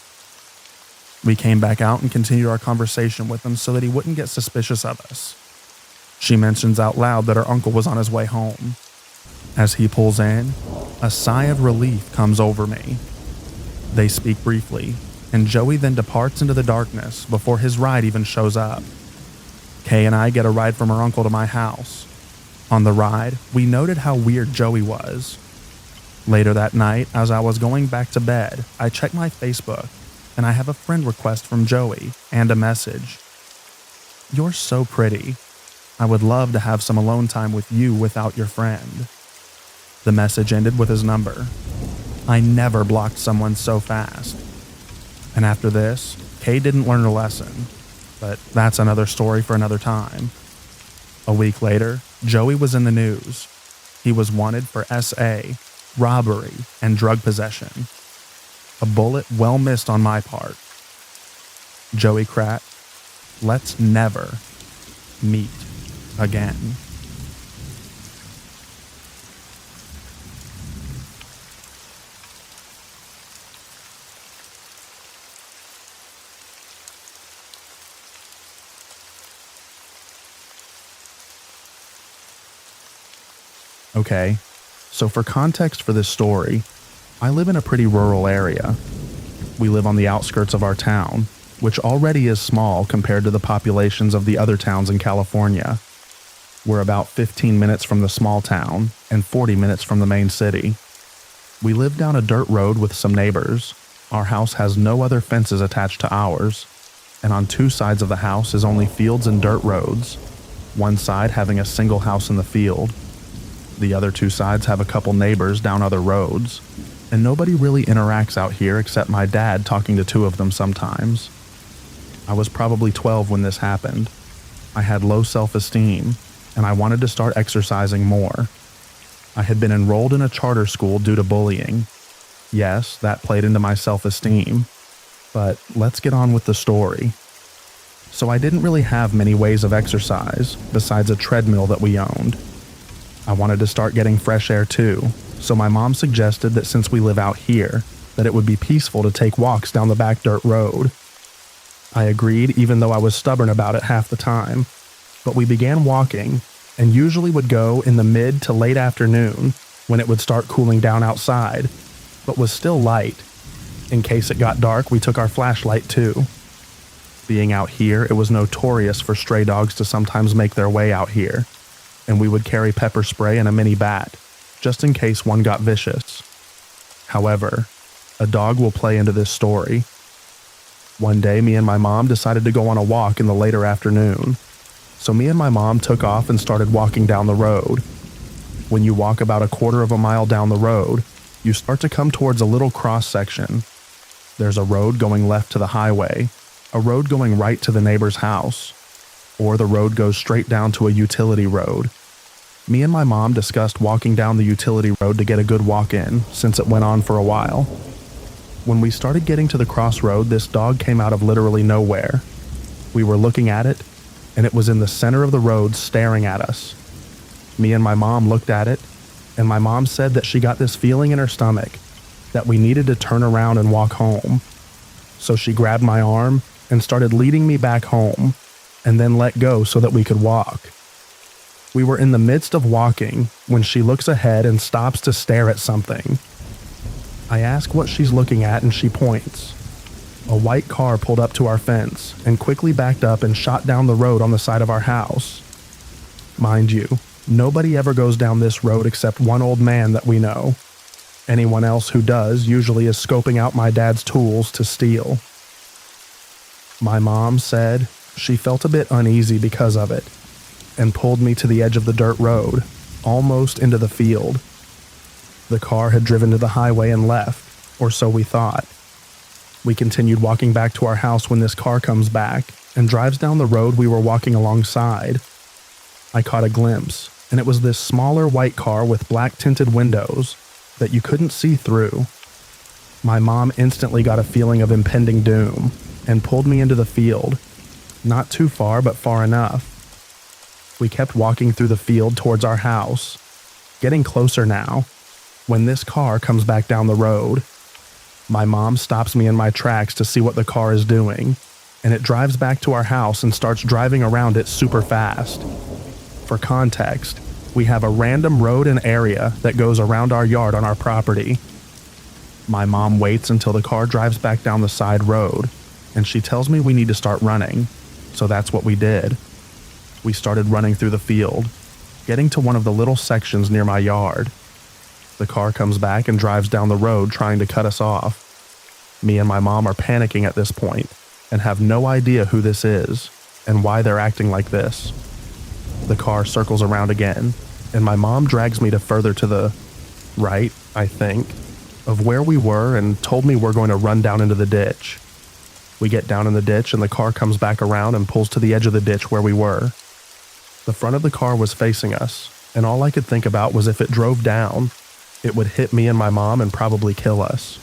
We came back out and continued our conversation with him so that he wouldn't get suspicious of us. She mentions out loud that her uncle was on his way home. As he pulls in, a sigh of relief comes over me. They speak briefly, and Joey then departs into the darkness before his ride even shows up. Kay and I get a ride from her uncle to my house. On the ride, we noted how weird Joey was. Later that night, as I was going back to bed, I checked my Facebook, and I have a friend request from Joey and a message. "You're so pretty. I would love to have some alone time with you without your friend." The message ended with his number. I never blocked someone so fast. And after this, Kay didn't learn a lesson, but that's another story for another time. A week later, Joey was in the news. He was wanted for SA, robbery, and drug possession. A bullet well missed on my part. Joey Crack, let's never meet again. Okay, so for context for this story, I live in a pretty rural area. We live on the outskirts of our town, which already is small compared to the populations of the other towns in California. We're about 15 minutes from the small town and 40 minutes from the main city. We live down a dirt road with some neighbors. Our house has no other fences attached to ours, and on two sides of the house is only fields and dirt roads, one side having a single house in the field. The other two sides have a couple neighbors down other roads, and nobody really interacts out here except my dad talking to two of them sometimes. I was probably 12 when this happened. I had low self-esteem, and I wanted to start exercising more. I had been enrolled in a charter school due to bullying. Yes, that played into my self-esteem. But let's get on with the story. So I didn't really have many ways of exercise besides a treadmill that we owned. I wanted to start getting fresh air too, so my mom suggested that since we live out here, that it would be peaceful to take walks down the back dirt road. I agreed even though I was stubborn about it half the time. but we began walking and usually would go in the mid to late afternoon when it would start cooling down outside, but was still light. In case it got dark, we took our flashlight too. Being out here, it was notorious for stray dogs to sometimes make their way out here, and we would carry pepper spray and a mini bat, just in case one got vicious. However, a dog will play into this story. One day, me and my mom decided to go on a walk in the later afternoon, so me and my mom took off and started walking down the road. When you walk about a quarter of a mile down the road, you start to come towards a little cross section. There's a road going left to the highway, a road going right to the neighbor's house, or the road goes straight down to a utility road. Me and my mom discussed walking down the utility road to get a good walk in, since it went on for a while. When we started getting to the crossroad, this dog came out of literally nowhere. We were looking at it, and it was in the center of the road staring at us. Me and my mom looked at it, and my mom said that she got this feeling in her stomach that we needed to turn around and walk home. So she grabbed my arm and started leading me back home, and then let go so that we could walk. We were in the midst of walking when she looks ahead and stops to stare at something. I ask what she's looking at, and she points. A white car pulled up to our fence and quickly backed up and shot down the road on the side of our house. Mind you, nobody ever goes down this road except one old man that we know. Anyone else who does usually is scoping out my dad's tools to steal. My mom said she felt a bit uneasy because of it, and pulled me to the edge of the dirt road, almost into the field. The car had driven to the highway and left, or so we thought. We continued walking back to our house when this car comes back and drives down the road we were walking alongside. I caught a glimpse, and it was this smaller white car with black tinted windows that you couldn't see through. My mom instantly got a feeling of impending doom and pulled me into the field. Not too far, but far enough. We kept walking through the field towards our house, getting closer now, when this car comes back down the road. My mom stops me in my tracks to see what the car is doing, and it drives back to our house and starts driving around it super fast. For context, we have a random road and area that goes around our yard on our property. My mom waits until the car drives back down the side road, and she tells me we need to start running, so that's what we did. We started running through the field, getting to one of the little sections near my yard. The car comes back and drives down the road trying to cut us off. Me and my mom are panicking at this point and have no idea who this is and why they're acting like this. The car circles around again, and my mom drags me to further to the right, I think, of where we were and told me we're going to run down into the ditch. We get down in the ditch and the car comes back around and pulls to the edge of the ditch where we were. The front of the car was facing us, and all I could think about was if it drove down, it would hit me and my mom and probably kill us.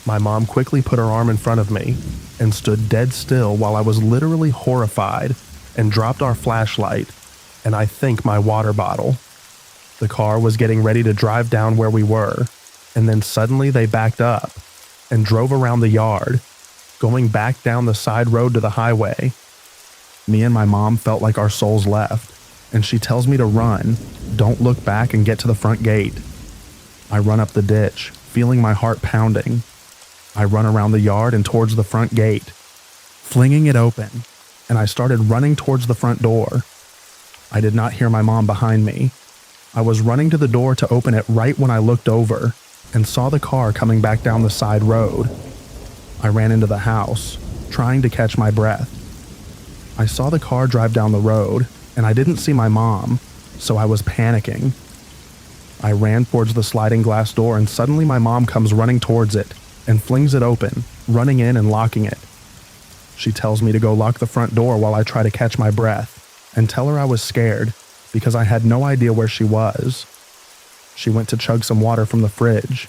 My mom quickly put her arm in front of me and stood dead still while I was literally horrified and dropped our flashlight and I think my water bottle. The car was getting ready to drive down where we were, and then suddenly they backed up and drove around the yard, going back down the side road to the highway. Me and my mom felt like our souls left, and she tells me to run, don't look back, and get to the front gate. I run up the ditch, feeling my heart pounding. I run around the yard and towards the front gate, flinging it open, and I started running towards the front door. I did not hear my mom behind me. I was running to the door to open it right when I looked over and saw the car coming back down the side road. I ran into the house, trying to catch my breath. I saw the car drive down the road, and I didn't see my mom, so I was panicking. I ran towards the sliding glass door, and suddenly my mom comes running towards it and flings it open, running in and locking it. She tells me to go lock the front door while I try to catch my breath and tell her I was scared because I had no idea where she was. She went to chug some water from the fridge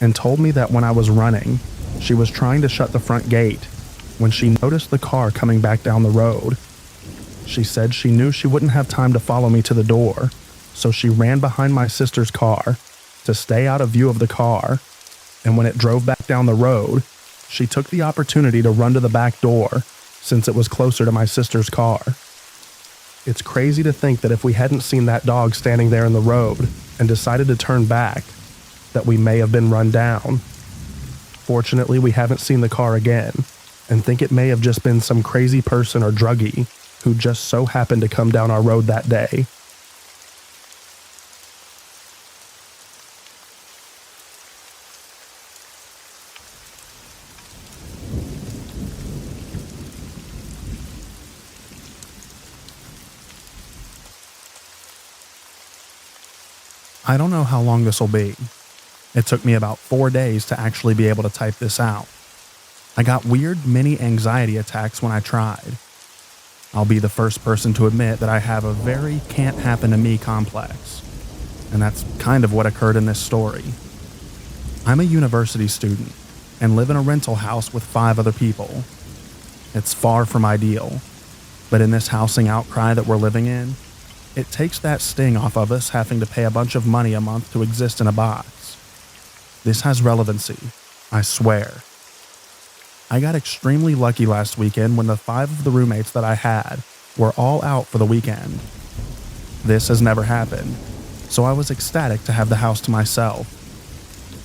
and told me that when I was running, she was trying to shut the front gate when she noticed the car coming back down the road. She said she knew she wouldn't have time to follow me to the door, so she ran behind my sister's car to stay out of view of the car, and when it drove back down the road, she took the opportunity to run to the back door since it was closer to my sister's car. It's crazy to think that if we hadn't seen that dog standing there in the road and decided to turn back, that we may have been run down. Fortunately, we haven't seen the car again and think it may have just been some crazy person or druggie who just so happened to come down our road that day. I don't know how long this will be. It took me about 4 days to actually be able to type this out. I got weird mini anxiety attacks when I tried. I'll be the first person to admit that I have a very can't happen to me complex. And that's kind of what occurred in this story. I'm a university student and live in a rental house with 5 other people. It's far from ideal, but in this housing outcry that we're living in, it takes that sting off of us having to pay a bunch of money a month to exist in a box. This has relevancy, I swear. I got extremely lucky last weekend when the 5 of the roommates that I had were all out for the weekend. This has never happened, so I was ecstatic to have the house to myself.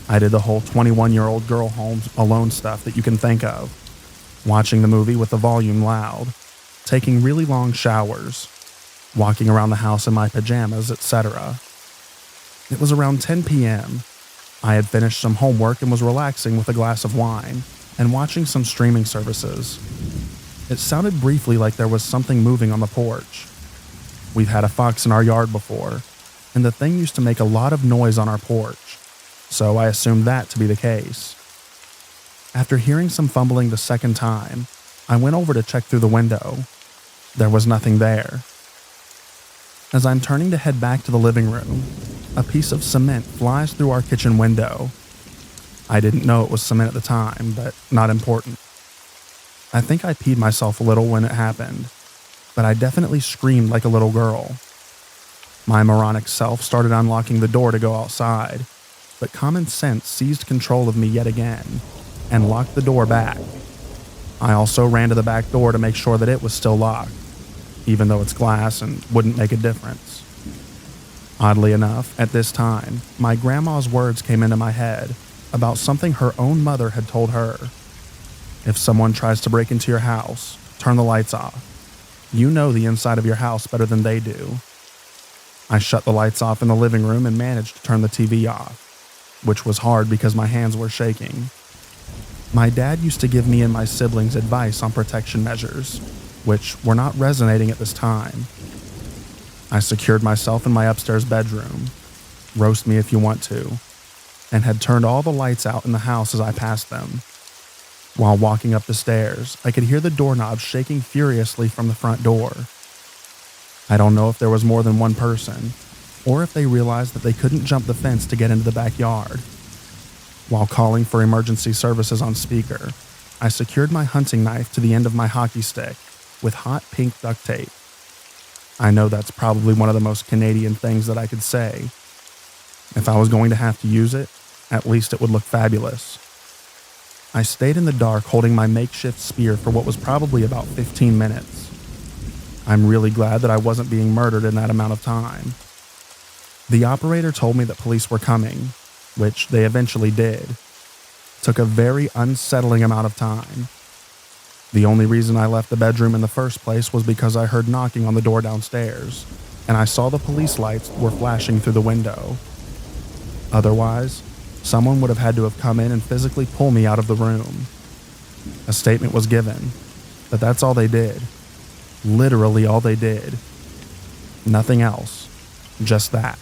I did the whole 21-year-old girl home alone stuff that you can think of, watching the movie with the volume loud, taking really long showers, walking around the house in my pajamas, etc. It was around 10 p.m. I had finished some homework and was relaxing with a glass of wine and watching some streaming services. It sounded briefly like there was something moving on the porch. We've had a fox in our yard before, and the thing used to make a lot of noise on our porch, so I assumed that to be the case. After hearing some fumbling the second time, I went over to check through the window. There was nothing there. As I'm turning to head back to the living room, a piece of cement flies through our kitchen window. I didn't know it was cement at the time, but not important. I think I peed myself a little when it happened, but I definitely screamed like a little girl. My moronic self started unlocking the door to go outside, but common sense seized control of me yet again and locked the door back. I also ran to the back door to make sure that it was still locked, even though it's glass and wouldn't make a difference. Oddly enough, at this time, my grandma's words came into my head about something her own mother had told her. If someone tries to break into your house, turn the lights off. You know the inside of your house better than they do. I shut the lights off in the living room and managed to turn the TV off, which was hard because my hands were shaking. My dad used to give me and my siblings advice on protection measures, which were not resonating at this time. I secured myself in my upstairs bedroom, roast me if you want to, and had turned all the lights out in the house as I passed them. While walking up the stairs, I could hear the doorknob shaking furiously from the front door. I don't know if there was more than one person, or if they realized that they couldn't jump the fence to get into the backyard. While calling for emergency services on speaker, I secured my hunting knife to the end of my hockey stick with hot pink duct tape. I know that's probably one of the most Canadian things that I could say. If I was going to have to use it, at least it would look fabulous. I stayed in the dark holding my makeshift spear for what was probably about 15 minutes. I'm really glad that I wasn't being murdered in that amount of time. The operator told me that police were coming, which they eventually did. It took a very unsettling amount of time. The only reason I left the bedroom in the first place was because I heard knocking on the door downstairs, and I saw the police lights were flashing through the window. Otherwise, someone would have had to have come in and physically pull me out of the room. A statement was given, but that's all they did. Literally all they did. Nothing else. Just that.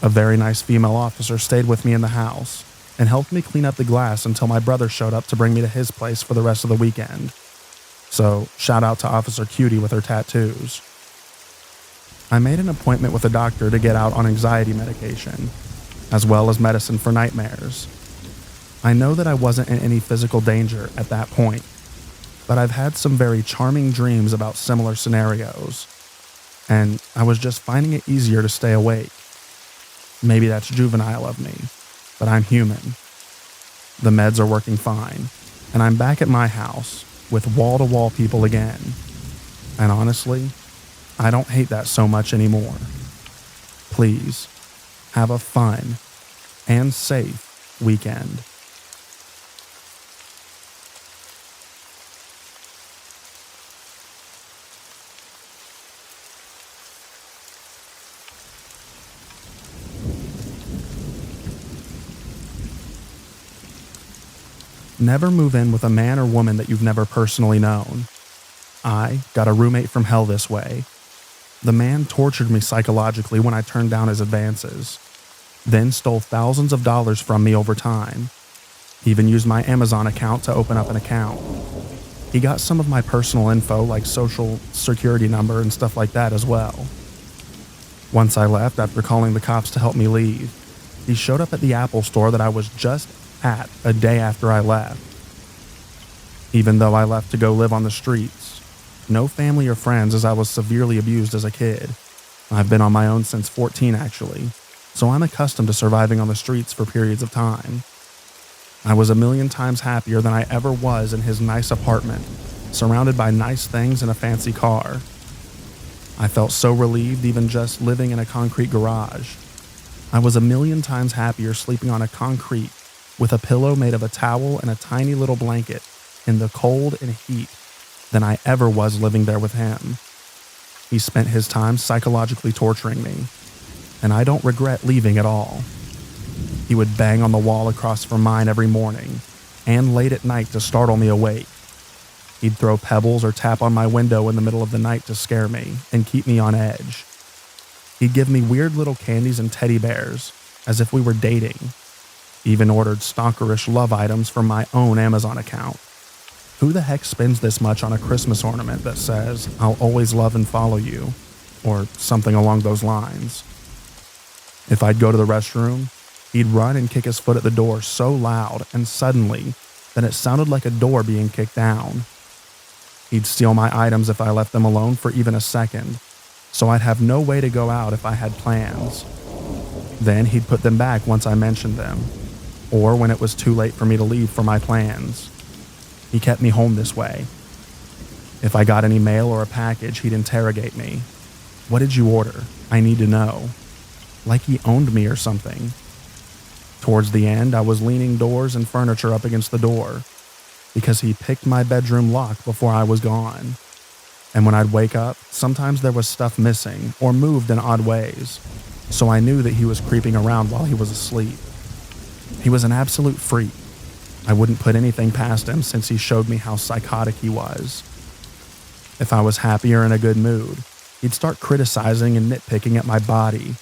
A very nice female officer stayed with me in the house and helped me clean up the glass until my brother showed up to bring me to his place for the rest of the weekend. So, shout out to Officer Cutie with her tattoos. I made an appointment with a doctor to get out on anxiety medication, as well as medicine for nightmares. I know that I wasn't in any physical danger at that point, but I've had some very charming dreams about similar scenarios, and I was just finding it easier to stay awake. Maybe that's juvenile of me, but I'm human. The meds are working fine, and I'm back at my house with wall-to-wall people again. And honestly, I don't hate that so much anymore. Please, have a fun and safe weekend. Never move in with a man or woman that you've never personally known. I got a roommate from hell this way. The man tortured me psychologically when I turned down his advances, then stole thousands of dollars from me over time. He even used my Amazon account to open up an account. He got some of my personal info like social security number and stuff like that as well. Once I left after calling the cops to help me leave, he showed up at the Apple store that I was just at a day after I left. Even though I left to go live on the streets, no family or friends as I was severely abused as a kid. I've been on my own since 14 actually, so I'm accustomed to surviving on the streets for periods of time. I was a million times happier than I ever was in his nice apartment, surrounded by nice things and a fancy car. I felt so relieved even just living in a concrete garage. I was a million times happier sleeping on a concrete with a pillow made of a towel and a tiny little blanket in the cold and heat than I ever was living there with him. He spent his time psychologically torturing me, and I don't regret leaving at all. He would bang on the wall across from mine every morning and late at night to startle me awake. He'd throw pebbles or tap on my window in the middle of the night to scare me and keep me on edge. He'd give me weird little candies and teddy bears as if we were dating. Even ordered stalkerish love items from my own Amazon account. Who the heck spends this much on a Christmas ornament that says, "I'll always love and follow you," or something along those lines? If I'd go to the restroom, he'd run and kick his foot at the door so loud and suddenly that it sounded like a door being kicked down. He'd steal my items if I left them alone for even a second, so I'd have no way to go out if I had plans. Then he'd put them back once I mentioned them, or when it was too late for me to leave for my plans. He kept me home this way. If I got any mail or a package, he'd interrogate me. "What did you order? I need to know." Like he owned me or something. Towards the end, I was leaning doors and furniture up against the door because he picked my bedroom lock before I was gone. And when I'd wake up, sometimes there was stuff missing or moved in odd ways, so I knew that he was creeping around while he was asleep. He was an absolute freak. I wouldn't put anything past him since he showed me how psychotic he was. If I was happy or in a good mood, he'd start criticizing and nitpicking at my body,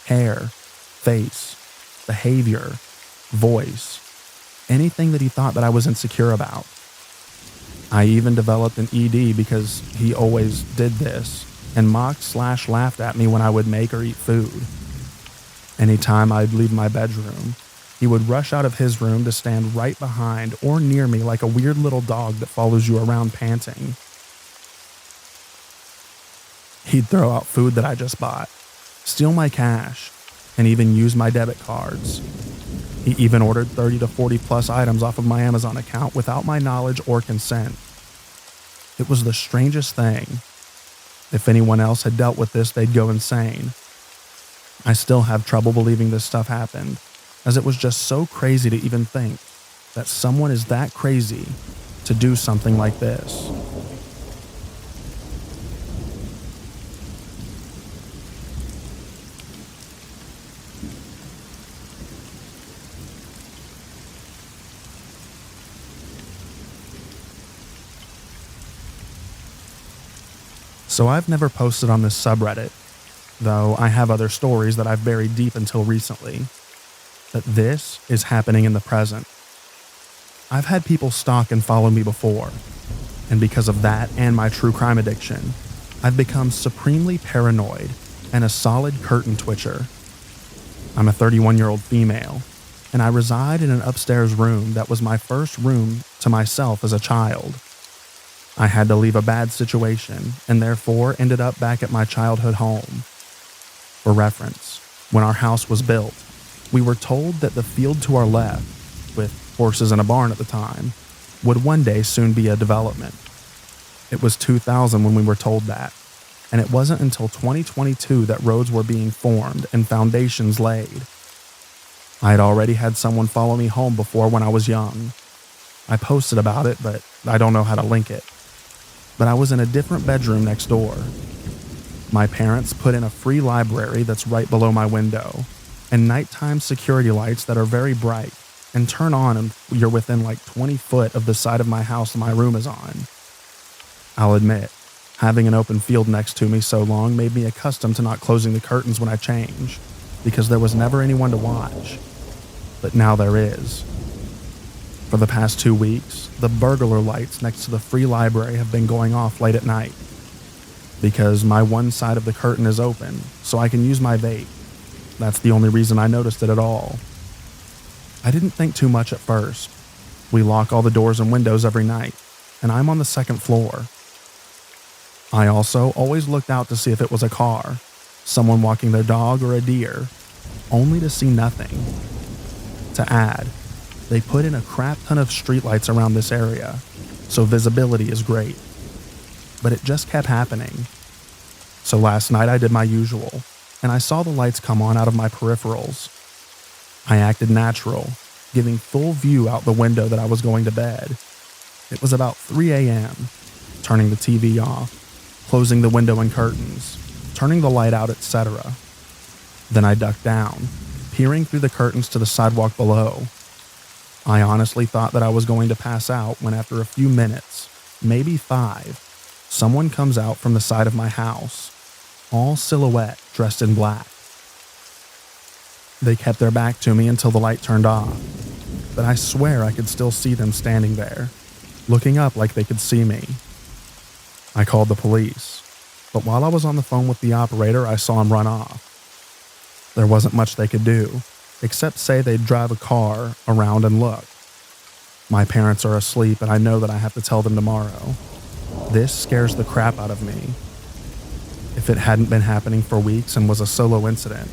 hair, face, behavior, voice, anything that he thought that I was insecure about. I even developed an ED because he always did this and mocked/laughed at me when I would make or eat food. Anytime I'd leave my bedroom, he would rush out of his room to stand right behind or near me like a weird little dog that follows you around panting. He'd throw out food that I just bought, steal my cash, and even use my debit cards. He even ordered 30 to 40 plus items off of my Amazon account without my knowledge or consent. It was the strangest thing. If anyone else had dealt with this, they'd go insane. I still have trouble believing this stuff happened, as it was just so crazy to even think that someone is that crazy to do something like this. So I've never posted on this subreddit, though I have other stories that I've buried deep until recently. But this is happening in the present. I've had people stalk and follow me before, and because of that and my true crime addiction, I've become supremely paranoid and a solid curtain twitcher. I'm a 31-year-old female, and I reside in an upstairs room that was my first room to myself as a child. I had to leave a bad situation and therefore ended up back at my childhood home. For reference, when our house was built, we were told that the field to our left, with horses and a barn at the time, would one day soon be a development. It was 2000 when we were told that. and it wasn't until 2022 that roads were being formed and foundations laid. I had already had someone follow me home before when I was young. I posted about it, but I don't know how to link it. But I was in a different bedroom next door. My parents put in a free library that's right below my window, and nighttime security lights that are very bright and turn on and you're within like 20 foot of the side of my house my room is on. I'll admit, having an open field next to me so long made me accustomed to not closing the curtains when I change, because there was never anyone to watch. But now there is. For the past 2 weeks, the burglar lights next to the free library have been going off late at night. Because my one side of the curtain is open, so I can use my vape. That's the only reason I noticed it at all. I didn't think too much at first. We lock all the doors and windows every night, and I'm on the second floor. I also always looked out to see if it was a car, someone walking their dog, or a deer, only to see nothing. To add, they put in a crap ton of streetlights around this area, so visibility is great. But it just kept happening. So last night I did my usual, and I saw the lights come on out of my peripherals. I acted natural, giving full view out the window that I was going to bed. It was about 3 a.m., turning the TV off, closing the window and curtains, turning the light out, etc. Then I ducked down, peering through the curtains to the sidewalk below. I honestly thought that I was going to pass out when after a few minutes, maybe 5, someone comes out from the side of my house, all silhouette dressed in black. They kept their back to me until the light turned off, but I swear I could still see them standing there, looking up like they could see me. I called the police, but while I was on the phone with the operator, I saw him run off. There wasn't much they could do, except say they'd drive a car around and look. My parents are asleep, and I know that I have to tell them tomorrow. This scares the crap out of me. If it hadn't been happening for weeks and was a solo incident,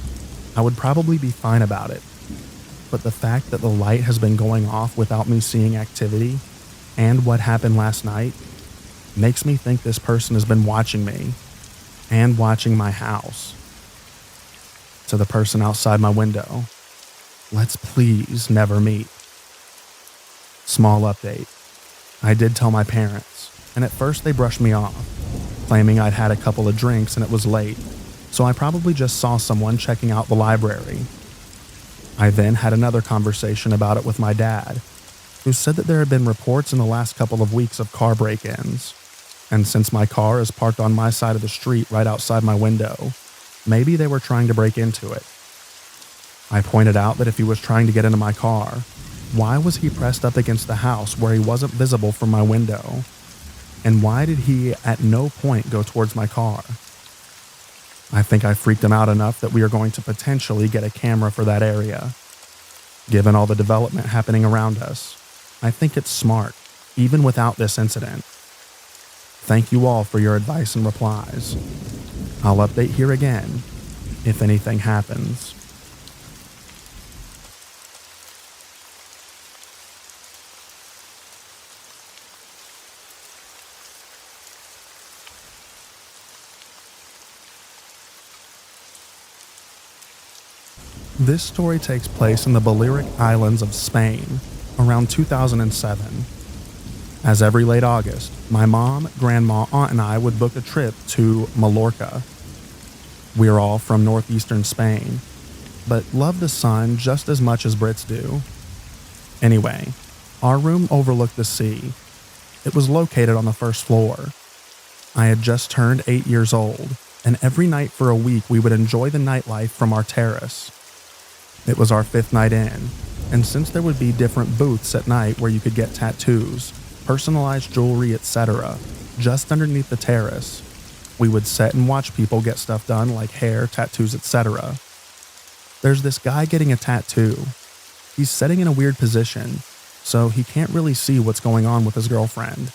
I would probably be fine about it. But the fact that the light has been going off without me seeing activity, and what happened last night, makes me think this person has been watching me, and watching my house. To the person outside my window, let's please never meet. Small update. I did tell my parents, and at first they brushed me off, claiming I'd had a couple of drinks and it was late, so I probably just saw someone checking out the library. I then had another conversation about it with my dad, who said that there had been reports in the last couple of weeks of car break-ins, and since my car is parked on my side of the street right outside my window, maybe they were trying to break into it. I pointed out that if he was trying to get into my car, why was he pressed up against the house where he wasn't visible from my window? And why did he at no point go towards my car? I think I freaked him out enough that we are going to potentially get a camera for that area. Given all the development happening around us, I think it's smart, even without this incident. Thank you all for your advice and replies. I'll update here again if anything happens. This story takes place in the Balearic Islands of Spain around 2007. As every late August, my mom, grandma, aunt, and I would book a trip to Mallorca. We're all from northeastern Spain, but love the sun just as much as Brits do. Anyway, our room overlooked the sea. It was located on the first floor. I had just turned 8 years old, and every night for a week we would enjoy the nightlife from our terrace. It was our 5th night in, and since there would be different booths at night where you could get tattoos, personalized jewelry, etc., just underneath the terrace, we would sit and watch people get stuff done like hair, tattoos, etc. There's this guy getting a tattoo. He's sitting in a weird position, so he can't really see what's going on with his girlfriend.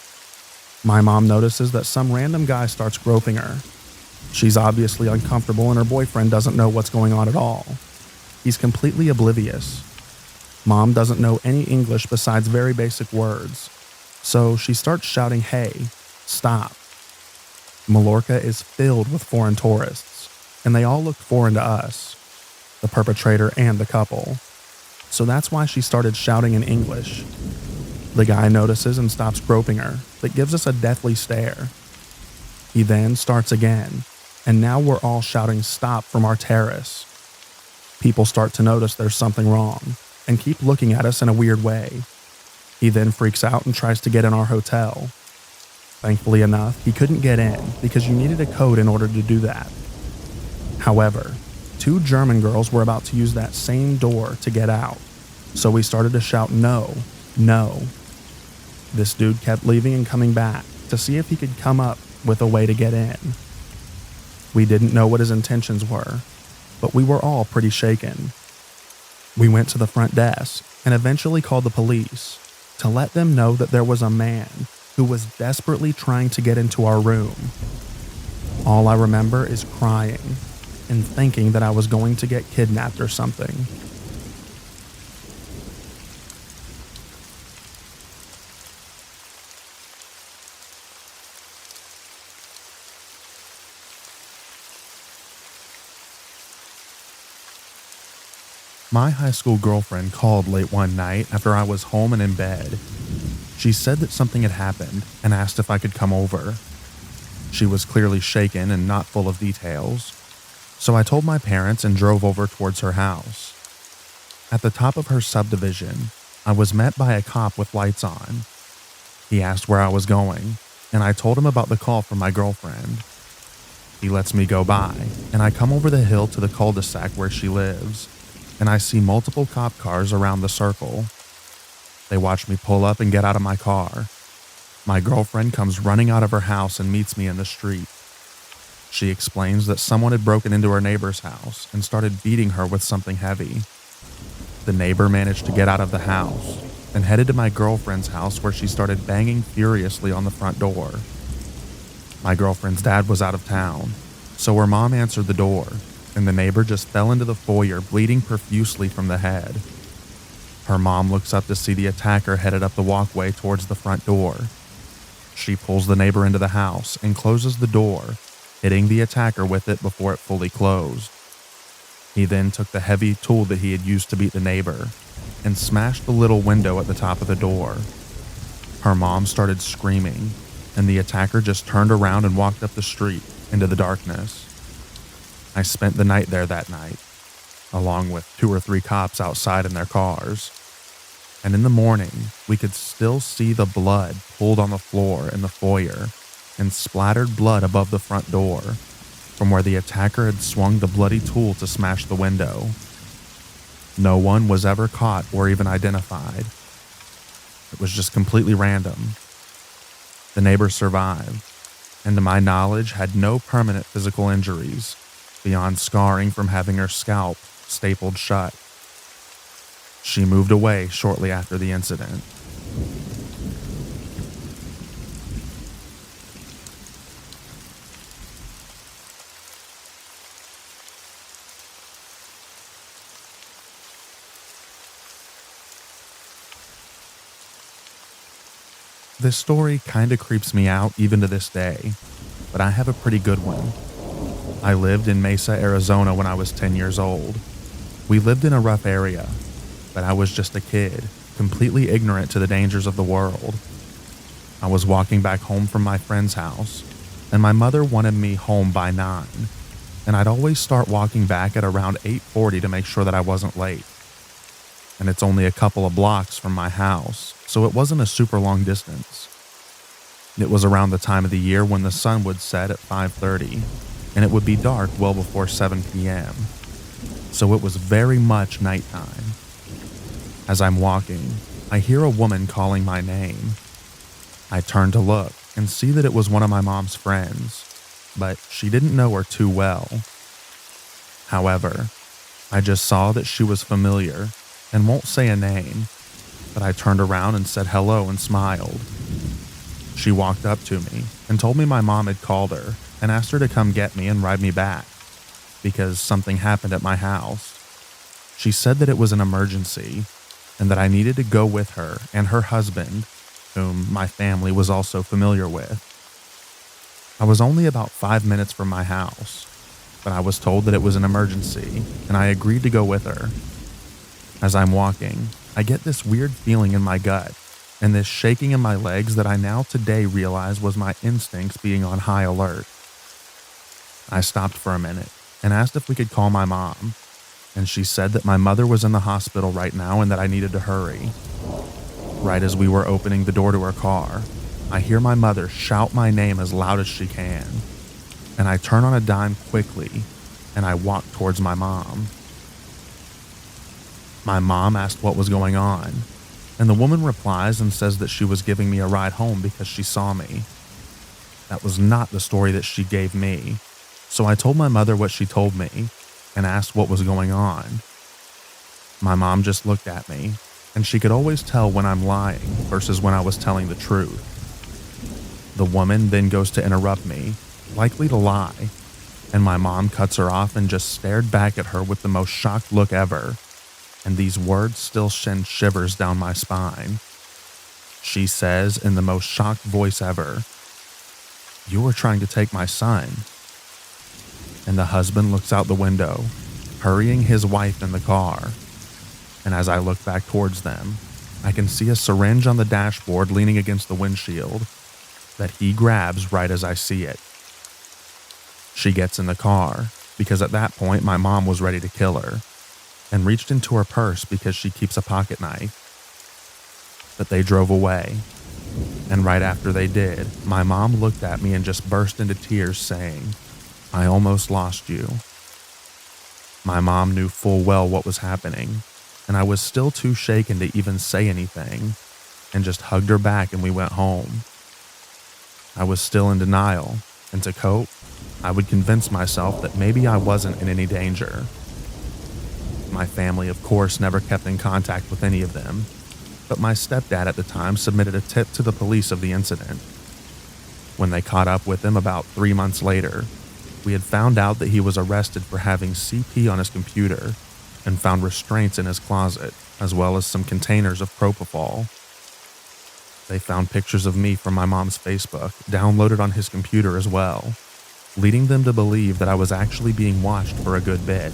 My mom notices that some random guy starts groping her. She's obviously uncomfortable and her boyfriend doesn't know what's going on at all. He's completely oblivious. Mom doesn't know any English besides very basic words, so she starts shouting, "Hey, stop." Mallorca is filled with foreign tourists, and they all looked foreign to us, the perpetrator and the couple. So that's why she started shouting in English. The guy notices and stops groping her, but gives us a deathly stare. He then starts again, and now we're all shouting stop from our terrace. People start to notice there's something wrong, and keep looking at us in a weird way. He then freaks out and tries to get in our hotel. Thankfully enough, he couldn't get in because you needed a code in order to do that. However, 2 German girls were about to use that same door to get out, so we started to shout no, no. This dude kept leaving and coming back to see if he could come up with a way to get in. We didn't know what his intentions were, but we were all pretty shaken. We went to the front desk and eventually called the police to let them know that there was a man who was desperately trying to get into our room. All I remember is crying and thinking that I was going to get kidnapped or something. My high school girlfriend called late one night after I was home and in bed. She said that something had happened and asked if I could come over. She was clearly shaken and not full of details, so I told my parents and drove over towards her house. At the top of her subdivision, I was met by a cop with lights on. He asked where I was going, and I told him about the call from my girlfriend. He lets me go by, and I come over the hill to the cul-de-sac where she lives, and I see multiple cop cars around the circle. They watch me pull up and get out of my car. My girlfriend comes running out of her house and meets me in the street. She explains that someone had broken into her neighbor's house and started beating her with something heavy. The neighbor managed to get out of the house and headed to my girlfriend's house where she started banging furiously on the front door. My girlfriend's dad was out of town, so her mom answered the door, and the neighbor just fell into the foyer bleeding profusely from the head. Her mom looks up to see the attacker headed up the walkway towards the front door. She pulls the neighbor into the house and closes the door, hitting the attacker with it before it fully closed. He then took the heavy tool that he had used to beat the neighbor and smashed the little window at the top of the door. Her mom started screaming, and the attacker just turned around and walked up the street into the darkness. I spent the night there that night, along with 2 or 3 cops outside in their cars. And in the morning, we could still see the blood pooled on the floor in the foyer and splattered blood above the front door from where the attacker had swung the bloody tool to smash the window. No one was ever caught or even identified. It was just completely random. The neighbor survived, and to my knowledge had no permanent physical injuries beyond scarring from having her scalp stapled shut. She moved away shortly after the incident. This story kinda creeps me out even to this day, but I have a pretty good one. I lived in Mesa, Arizona when I was 10 years old. We lived in a rough area, but I was just a kid, completely ignorant to the dangers of the world. I was walking back home from my friend's house, and my mother wanted me home by 9, and I'd always start walking back at around 8:40 to make sure that I wasn't late. And it's only a couple of blocks from my house, so it wasn't a super long distance. It was around the time of the year when the sun would set at 5:30, and it would be dark well before 7 p.m., so it was very much nighttime. As I'm walking, I hear a woman calling my name. I turn to look and see that it was one of my mom's friends, but she didn't know her too well. However, I just saw that she was familiar and won't say a name, but I turned around and said hello and smiled. She walked up to me and told me my mom had called her and asked her to come get me and ride me back because something happened at my house. She said that it was an emergency and that I needed to go with her and her husband, whom my family was also familiar with. I was only about 5 minutes from my house, but I was told that it was an emergency, and I agreed to go with her. As I'm walking, I get this weird feeling in my gut and this shaking in my legs that I now today realize was my instincts being on high alert. I stopped for a minute and asked if we could call my mom, and she said that my mother was in the hospital right now and that I needed to hurry. Right as we were opening the door to her car, I hear my mother shout my name as loud as she can, and I turn on a dime quickly and I walk towards my mom. My mom asked what was going on, and the woman replies and says that she was giving me a ride home because she saw me. That was not the story that she gave me, so I told my mother what she told me and asked what was going on. My mom just looked at me, and she could always tell when I'm lying versus when I was telling the truth. The woman then goes to interrupt me, likely to lie, and my mom cuts her off and just stared back at her with the most shocked look ever, and these words still send shivers down my spine. She says in the most shocked voice ever, "You were trying to take my son." And the husband looks out the window, hurrying his wife in the car. And as I look back towards them, I can see a syringe on the dashboard leaning against the windshield that he grabs right as I see it. She gets in the car because at that point my mom was ready to kill her and reached into her purse because she keeps a pocket knife. But they drove away, and right after they did, my mom looked at me and just burst into tears saying, "I almost lost you." My mom knew full well what was happening, and I was still too shaken to even say anything, and just hugged her back and we went home. I was still in denial, and to cope, I would convince myself that maybe I wasn't in any danger. My family, of course, never kept in contact with any of them, but my stepdad at the time submitted a tip to the police of the incident. When they caught up with him about 3 months later, we had found out that he was arrested for having CP on his computer and found restraints in his closet, as well as some containers of propofol. They found pictures of me from my mom's Facebook downloaded on his computer as well, leading them to believe that I was actually being watched for a good bit.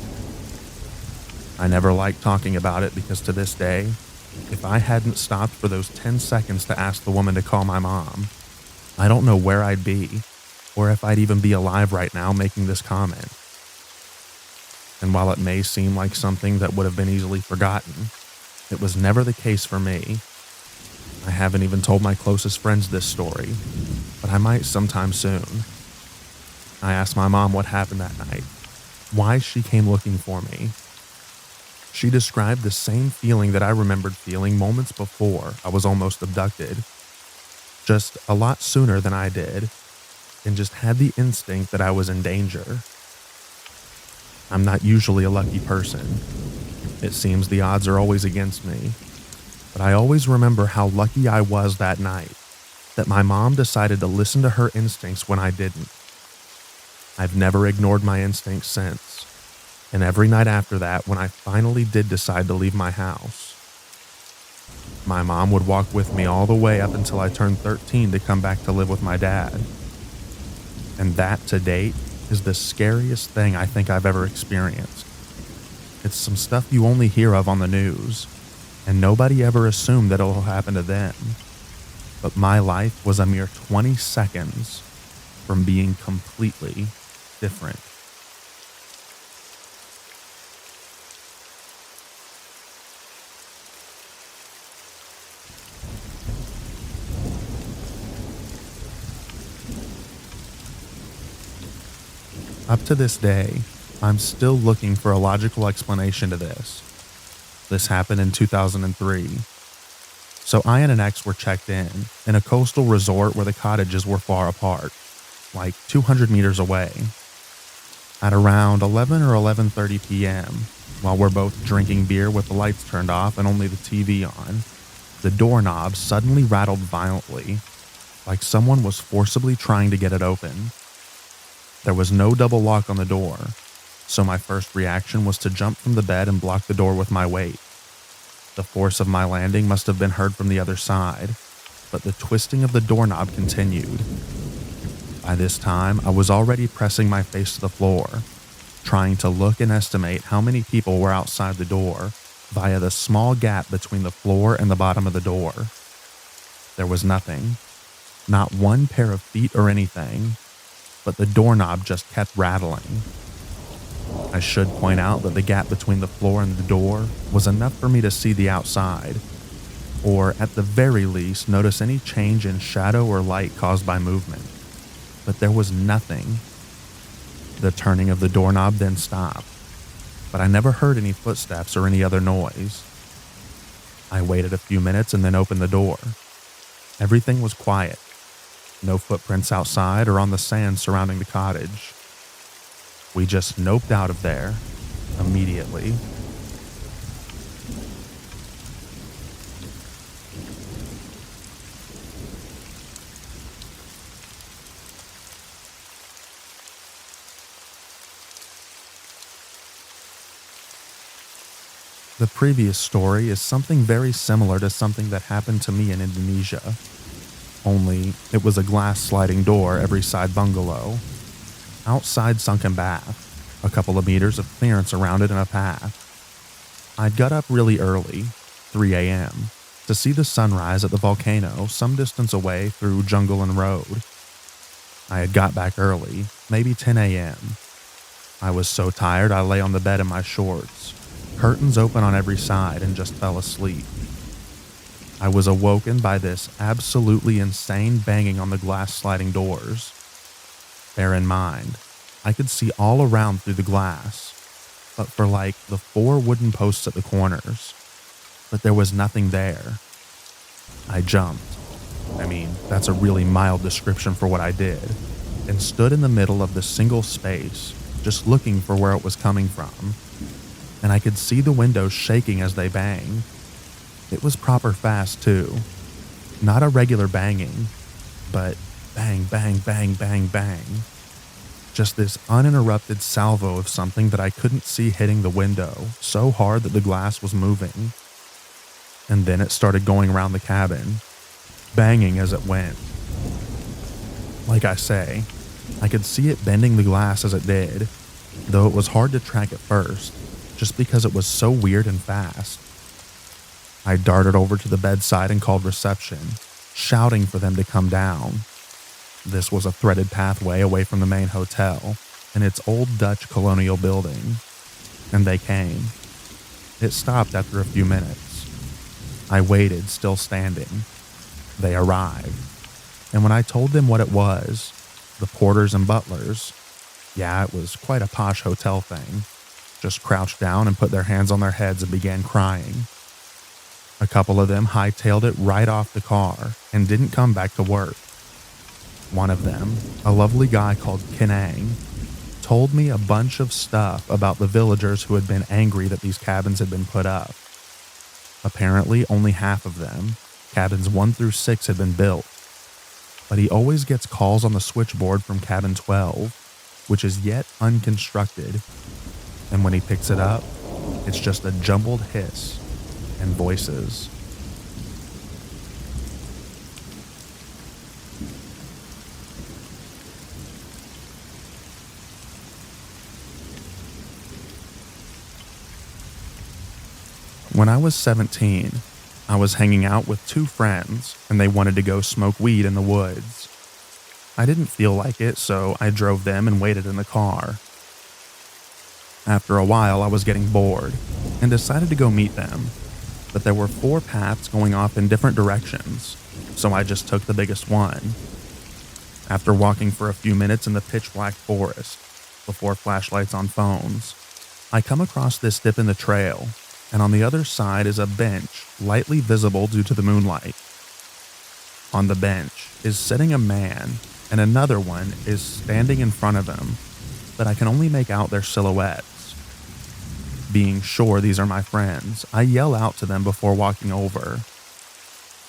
I never liked talking about it because to this day, if I hadn't stopped for those 10 seconds to ask the woman to call my mom, I don't know where I'd be, or if I'd even be alive right now making this comment. And while it may seem like something that would have been easily forgotten, it was never the case for me. I haven't even told my closest friends this story, but I might sometime soon. I asked my mom what happened that night, why she came looking for me. She described the same feeling that I remembered feeling moments before I was almost abducted, just a lot sooner than I did, and just had the instinct that I was in danger. I'm not usually a lucky person. It seems the odds are always against me, but I always remember how lucky I was that night, that my mom decided to listen to her instincts when I didn't. I've never ignored my instincts since. And every night after that, when I finally did decide to leave my house, my mom would walk with me all the way up until I turned 13 to come back to live with my dad. And that, to date, is the scariest thing I think I've ever experienced. It's some stuff you only hear of on the news, and nobody ever assumed that it'll happen to them. But my life was a mere 20 seconds from being completely different. Up to this day, I'm still looking for a logical explanation to this. This happened in 2003. So I and an ex were checked in a coastal resort where the cottages were far apart, like 200 meters away. At around 11 or 11:30 p.m., while we're both drinking beer with the lights turned off and only the TV on, the doorknob suddenly rattled violently, like someone was forcibly trying to get it open. There was no double lock on the door, so my first reaction was to jump from the bed and block the door with my weight. The force of my landing must have been heard from the other side, but the twisting of the doorknob continued. By this time, I was already pressing my face to the floor, trying to look and estimate how many people were outside the door via the small gap between the floor and the bottom of the door. There was nothing, not one pair of feet or anything, but the doorknob just kept rattling. I should point out that the gap between the floor and the door was enough for me to see the outside, or at the very least notice any change in shadow or light caused by movement. But there was nothing. The turning of the doorknob then stopped, but I never heard any footsteps or any other noise. I waited a few minutes and then opened the door. Everything was quiet. No footprints outside or on the sand surrounding the cottage. We just noped out of there immediately. The previous story is something very similar to something that happened to me in Indonesia. Only it was a glass sliding door every side bungalow. Outside sunken bath, a couple of meters of clearance around it and a path. I'd got up really early, 3 a.m., to see the sunrise at the volcano some distance away through jungle and road. I had got back early, maybe 10 a.m. I was so tired I lay on the bed in my shorts, curtains open on every side, and just fell asleep. I was awoken by this absolutely insane banging on the glass sliding doors. Bear in mind, I could see all around through the glass, but for like the 4 wooden posts at the corners. But there was nothing there. I jumped. I mean, that's a really mild description for what I did, and stood in the middle of the single space, just looking for where it was coming from. And I could see the windows shaking as they banged. It was proper fast too. Not a regular banging, but bang, bang, bang, bang, bang. Just this uninterrupted salvo of something that I couldn't see hitting the window so hard that the glass was moving. And then it started going around the cabin, banging as it went. Like I say, I could see it bending the glass as it did, though it was hard to track at first, just because it was so weird and fast. I darted over to the bedside and called reception, shouting for them to come down. This was a threaded pathway away from the main hotel and its old Dutch colonial building, and they came. It stopped after a few minutes. I waited, still standing. They arrived, and when I told them what it was, the porters and butlers, yeah, it was quite a posh hotel thing, just crouched down and put their hands on their heads and began crying. A couple of them hightailed it right off the car and didn't come back to work. One of them, a lovely guy called Kenang, told me a bunch of stuff about the villagers who had been angry that these cabins had been put up. Apparently, only half of them, cabins 1 through 6, had been built. But he always gets calls on the switchboard from cabin 12, which is yet unconstructed. And when he picks it up, it's just a jumbled hiss and voices. When I was 17, I was hanging out with 2 friends, and they wanted to go smoke weed in the woods. I didn't feel like it, so I drove them and waited in the car. After a while, I was getting bored and decided to go meet them, but there were 4 paths going off in different directions, so I just took the biggest one. After walking for a few minutes in the pitch-black forest, before flashlights on phones, I come across this dip in the trail, and on the other side is a bench lightly visible due to the moonlight. On the bench is sitting a man, and another one is standing in front of him, but I can only make out their silhouettes. Being sure these are my friends, I yell out to them before walking over.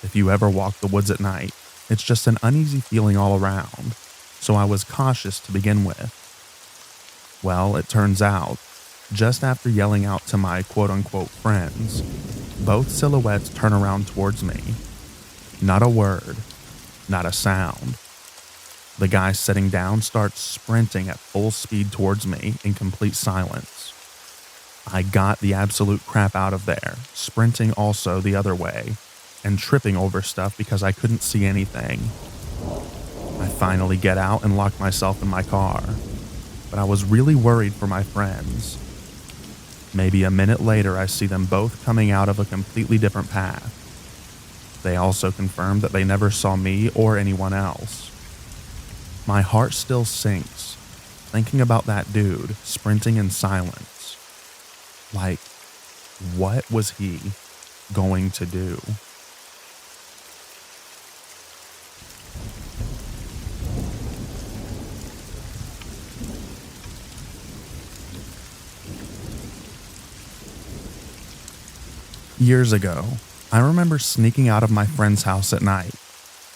If you ever walk the woods at night, it's just an uneasy feeling all around, so I was cautious to begin with. Well, it turns out, just after yelling out to my quote-unquote friends, both silhouettes turn around towards me. Not a word, not a sound. The guy sitting down starts sprinting at full speed towards me in complete silence. I got the absolute crap out of there, sprinting also the other way, and tripping over stuff because I couldn't see anything. I finally get out and lock myself in my car, but I was really worried for my friends. Maybe a minute later, I see them both coming out of a completely different path. They also confirmed that they never saw me or anyone else. My heart still sinks, thinking about that dude sprinting in silence. Like, what was he going to do? Years ago, I remember sneaking out of my friend's house at night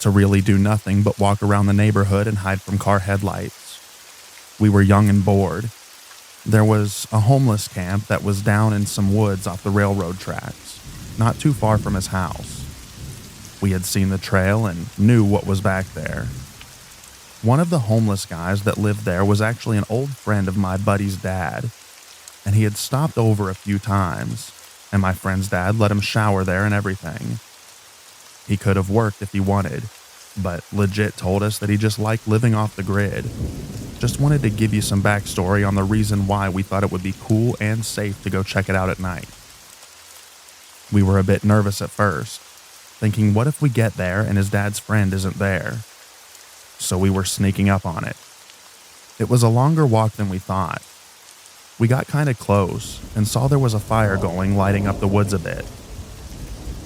to really do nothing but walk around the neighborhood and hide from car headlights. We were young and bored. There was a homeless camp that was down in some woods off the railroad tracks, not too far from his house. We had seen the trail and knew what was back there. One of the homeless guys that lived there was actually an old friend of my buddy's dad, and he had stopped over a few times, and my friend's dad let him shower there and everything. He could have worked if he wanted, but legit told us that he just liked living off the grid. Just wanted to give you some backstory on the reason why we thought it would be cool and safe to go check it out at night. We were a bit nervous at first, thinking what if we get there and his dad's friend isn't there? So we were sneaking up on it. It was a longer walk than we thought. We got kind of close and saw there was a fire going, lighting up the woods a bit.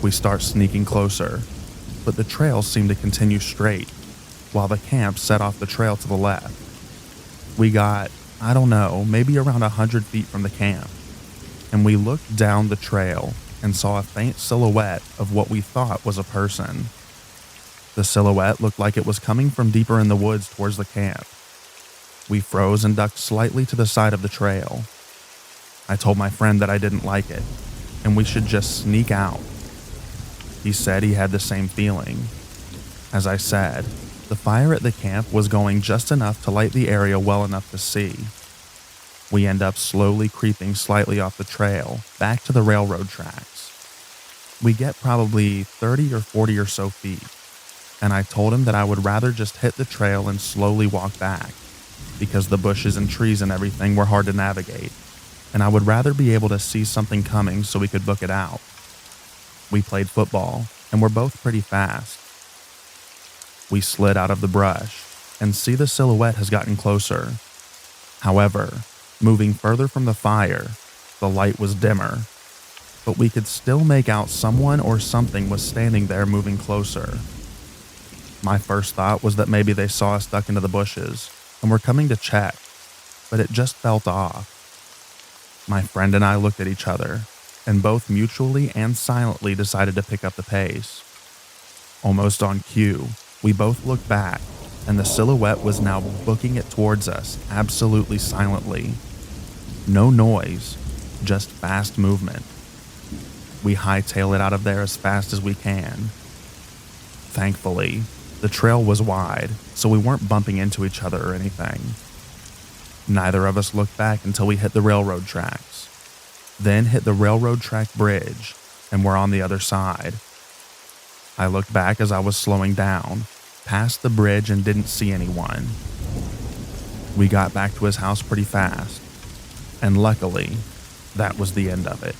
We start sneaking closer, but the trail seemed to continue straight, while the camp set off the trail to the left. We got, I don't know, maybe around 100 feet from the camp, and we looked down the trail and saw a faint silhouette of what we thought was a person. The silhouette looked like it was coming from deeper in the woods towards the camp. We froze and ducked slightly to the side of the trail. I told my friend that I didn't like it, and we should just sneak out. He said he had the same feeling. As I said, the fire at the camp was going just enough to light the area well enough to see. We end up slowly creeping slightly off the trail, back to the railroad tracks. We get probably 30 or 40 or so feet, and I told him that I would rather just hit the trail and slowly walk back, because the bushes and trees and everything were hard to navigate, and I would rather be able to see something coming so we could book it out. We played football, and we're both pretty fast. We slid out of the brush, and see the silhouette has gotten closer. However, moving further from the fire, the light was dimmer, but we could still make out someone or something was standing there moving closer. My first thought was that maybe they saw us duck into the bushes and were coming to check, but it just felt off. My friend and I looked at each other, and both mutually and silently decided to pick up the pace. Almost on cue, we both looked back, and the silhouette was now booking it towards us, absolutely silently. No noise, just fast movement. We hightail it out of there as fast as we can. Thankfully, the trail was wide, so we weren't bumping into each other or anything. Neither of us looked back until we hit the railroad tracks, then hit the railroad track bridge, and were on the other side. I looked back as I was slowing down, past the bridge, and didn't see anyone. We got back to his house pretty fast, and luckily, that was the end of it.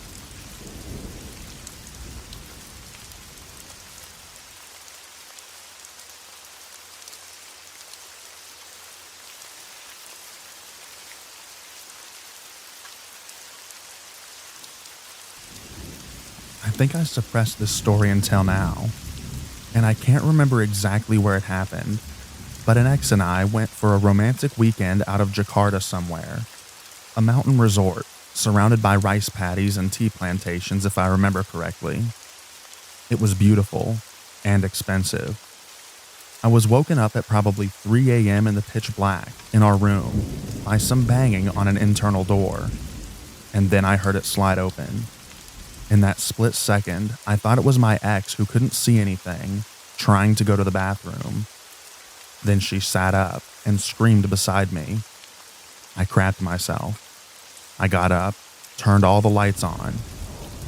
I think I suppressed this story until now, and I can't remember exactly where it happened, but an ex and I went for a romantic weekend out of Jakarta somewhere, a mountain resort surrounded by rice paddies and tea plantations if I remember correctly. It was beautiful and expensive. I was woken up at probably 3 a.m. in the pitch black in our room by some banging on an internal door, and then I heard it slide open. In that split second, I thought it was my ex who couldn't see anything, trying to go to the bathroom. Then she sat up and screamed beside me. I crapped myself. I got up, turned all the lights on.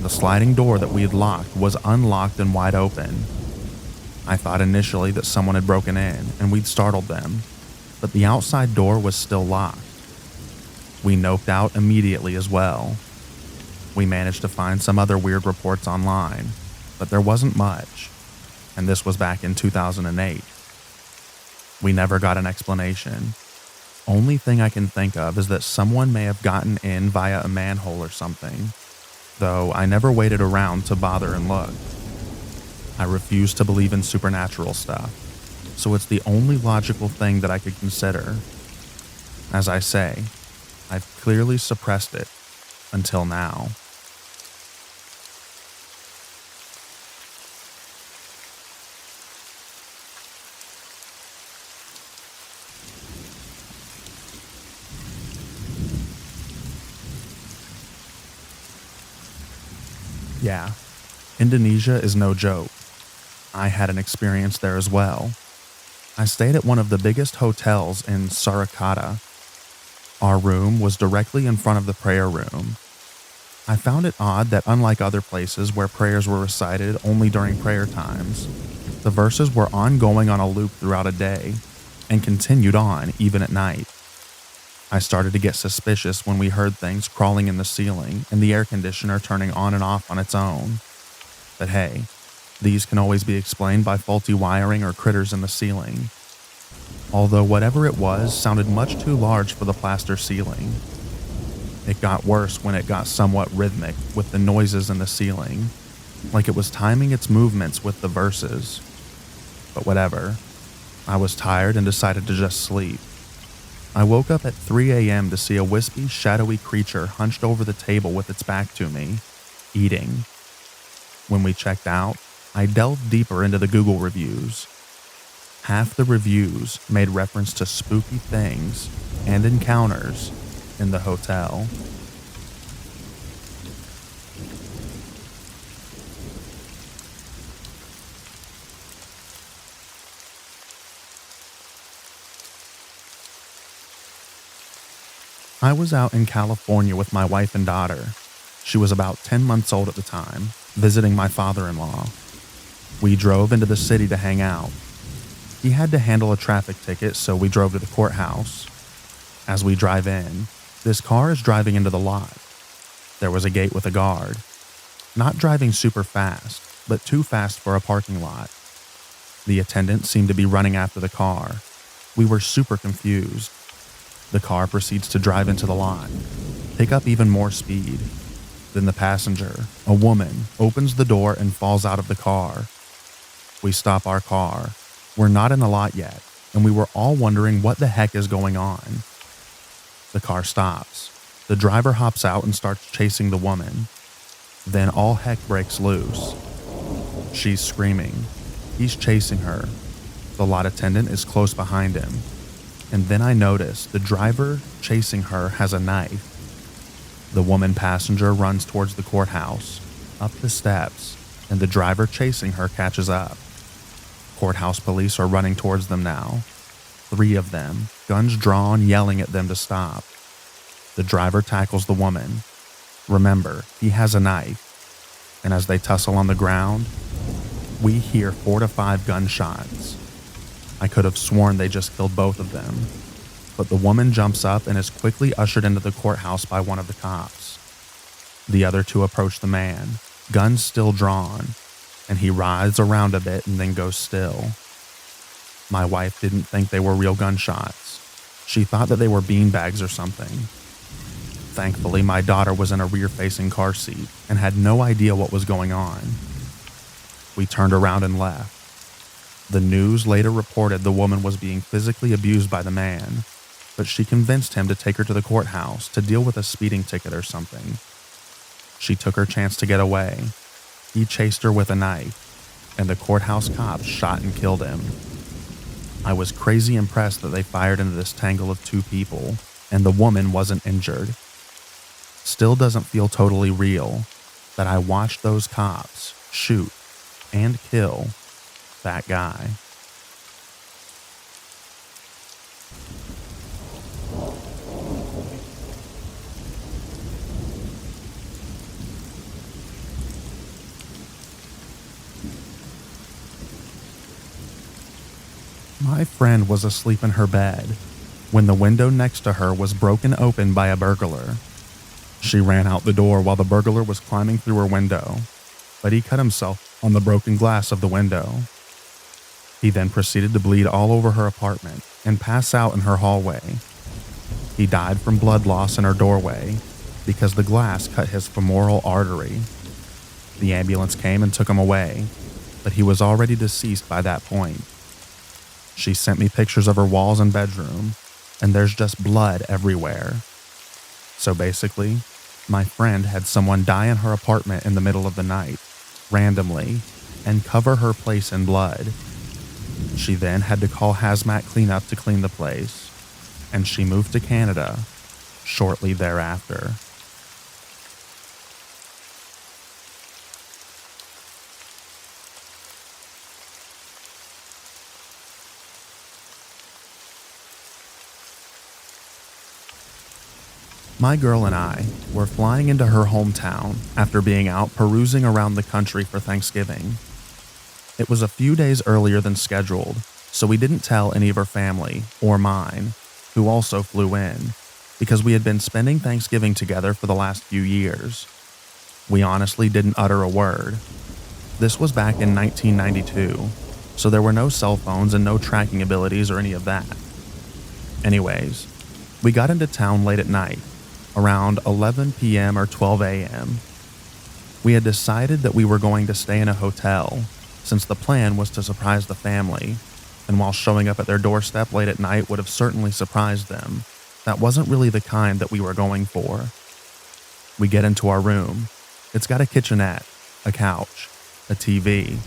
The sliding door that we had locked was unlocked and wide open. I thought initially that someone had broken in and we'd startled them, but the outside door was still locked. We noped out immediately as well. We managed to find some other weird reports online, but there wasn't much, and this was back in 2008. We never got an explanation. Only thing I can think of is that someone may have gotten in via a manhole or something, though I never waited around to bother and look. I refuse to believe in supernatural stuff, so it's the only logical thing that I could consider. As I say, I've clearly suppressed it until now. Yeah, Indonesia is no joke. I had an experience there as well. I stayed at one of the biggest hotels in Surakarta. Our room was directly in front of the prayer room. I found it odd that unlike other places where prayers were recited only during prayer times, the verses were ongoing on a loop throughout a day and continued on even at night. I started to get suspicious when we heard things crawling in the ceiling and the air conditioner turning on and off on its own. But hey, these can always be explained by faulty wiring or critters in the ceiling. Although whatever it was sounded much too large for the plaster ceiling. It got worse when it got somewhat rhythmic with the noises in the ceiling, like it was timing its movements with the verses. But whatever. I was tired and decided to just sleep. I woke up at 3 a.m. to see a wispy, shadowy creature hunched over the table with its back to me, eating. When we checked out, I delved deeper into the Google reviews. Half the reviews made reference to spooky things and encounters in the hotel. I was out in California with my wife and daughter. She was about 10 months old at the time, visiting my father-in-law. We drove into the city to hang out. He had to handle a traffic ticket, so we drove to the courthouse. As we drive in, this car is driving into the lot. There was a gate with a guard. Not driving super fast, but too fast for a parking lot. The attendant seemed to be running after the car. We were super confused. The car proceeds to drive into the lot, pick up even more speed. Then the passenger, a woman, opens the door and falls out of the car. We stop our car. We're not in the lot yet, and we were all wondering what the heck is going on. The car stops. The driver hops out and starts chasing the woman. Then all heck breaks loose. She's screaming. He's chasing her. The lot attendant is close behind him. And then I notice the driver chasing her has a knife. The woman passenger runs towards the courthouse, up the steps, and the driver chasing her catches up. Courthouse police are running towards them now. 3 of them, guns drawn, yelling at them to stop. The driver tackles the woman. Remember, he has a knife. And as they tussle on the ground, we hear 4 to 5 gunshots. I could have sworn they just killed both of them. But the woman jumps up and is quickly ushered into the courthouse by one of the cops. The other 2 approach the man, guns still drawn, and he writhes around a bit and then goes still. My wife didn't think they were real gunshots. She thought that they were beanbags or something. Thankfully, my daughter was in a rear-facing car seat and had no idea what was going on. We turned around and left. The news later reported the woman was being physically abused by the man, but she convinced him to take her to the courthouse to deal with a speeding ticket or something. She took her chance to get away. He chased her with a knife, and the courthouse cops shot and killed him. I was crazy impressed that they fired into this tangle of 2 people, and the woman wasn't injured. Still doesn't feel totally real that I watched those cops shoot and kill that guy. My friend was asleep in her bed when the window next to her was broken open by a burglar. She ran out the door while the burglar was climbing through her window, but he cut himself on the broken glass of the window. He then proceeded to bleed all over her apartment and pass out in her hallway. He died from blood loss in her doorway because the glass cut his femoral artery. The ambulance came and took him away, but he was already deceased by that point. She sent me pictures of her walls and bedroom, and there's just blood everywhere. So basically, my friend had someone die in her apartment in the middle of the night, randomly, and cover her place in blood. She then had to call hazmat cleanup to clean the place, and she moved to Canada shortly thereafter. My girl and I were flying into her hometown after being out perusing around the country for Thanksgiving. It was a few days earlier than scheduled, so we didn't tell any of her family, or mine, who also flew in, because we had been spending Thanksgiving together for the last few years. We honestly didn't utter a word. This was back in 1992, so there were no cell phones and no tracking abilities or any of that. Anyways, we got into town late at night, around 11 p.m. or 12 a.m. We had decided that we were going to stay in a hotel, since the plan was to surprise the family, and while showing up at their doorstep late at night would have certainly surprised them, that wasn't really the kind that we were going for. We get into our room. It's got a kitchenette, a couch, a TV,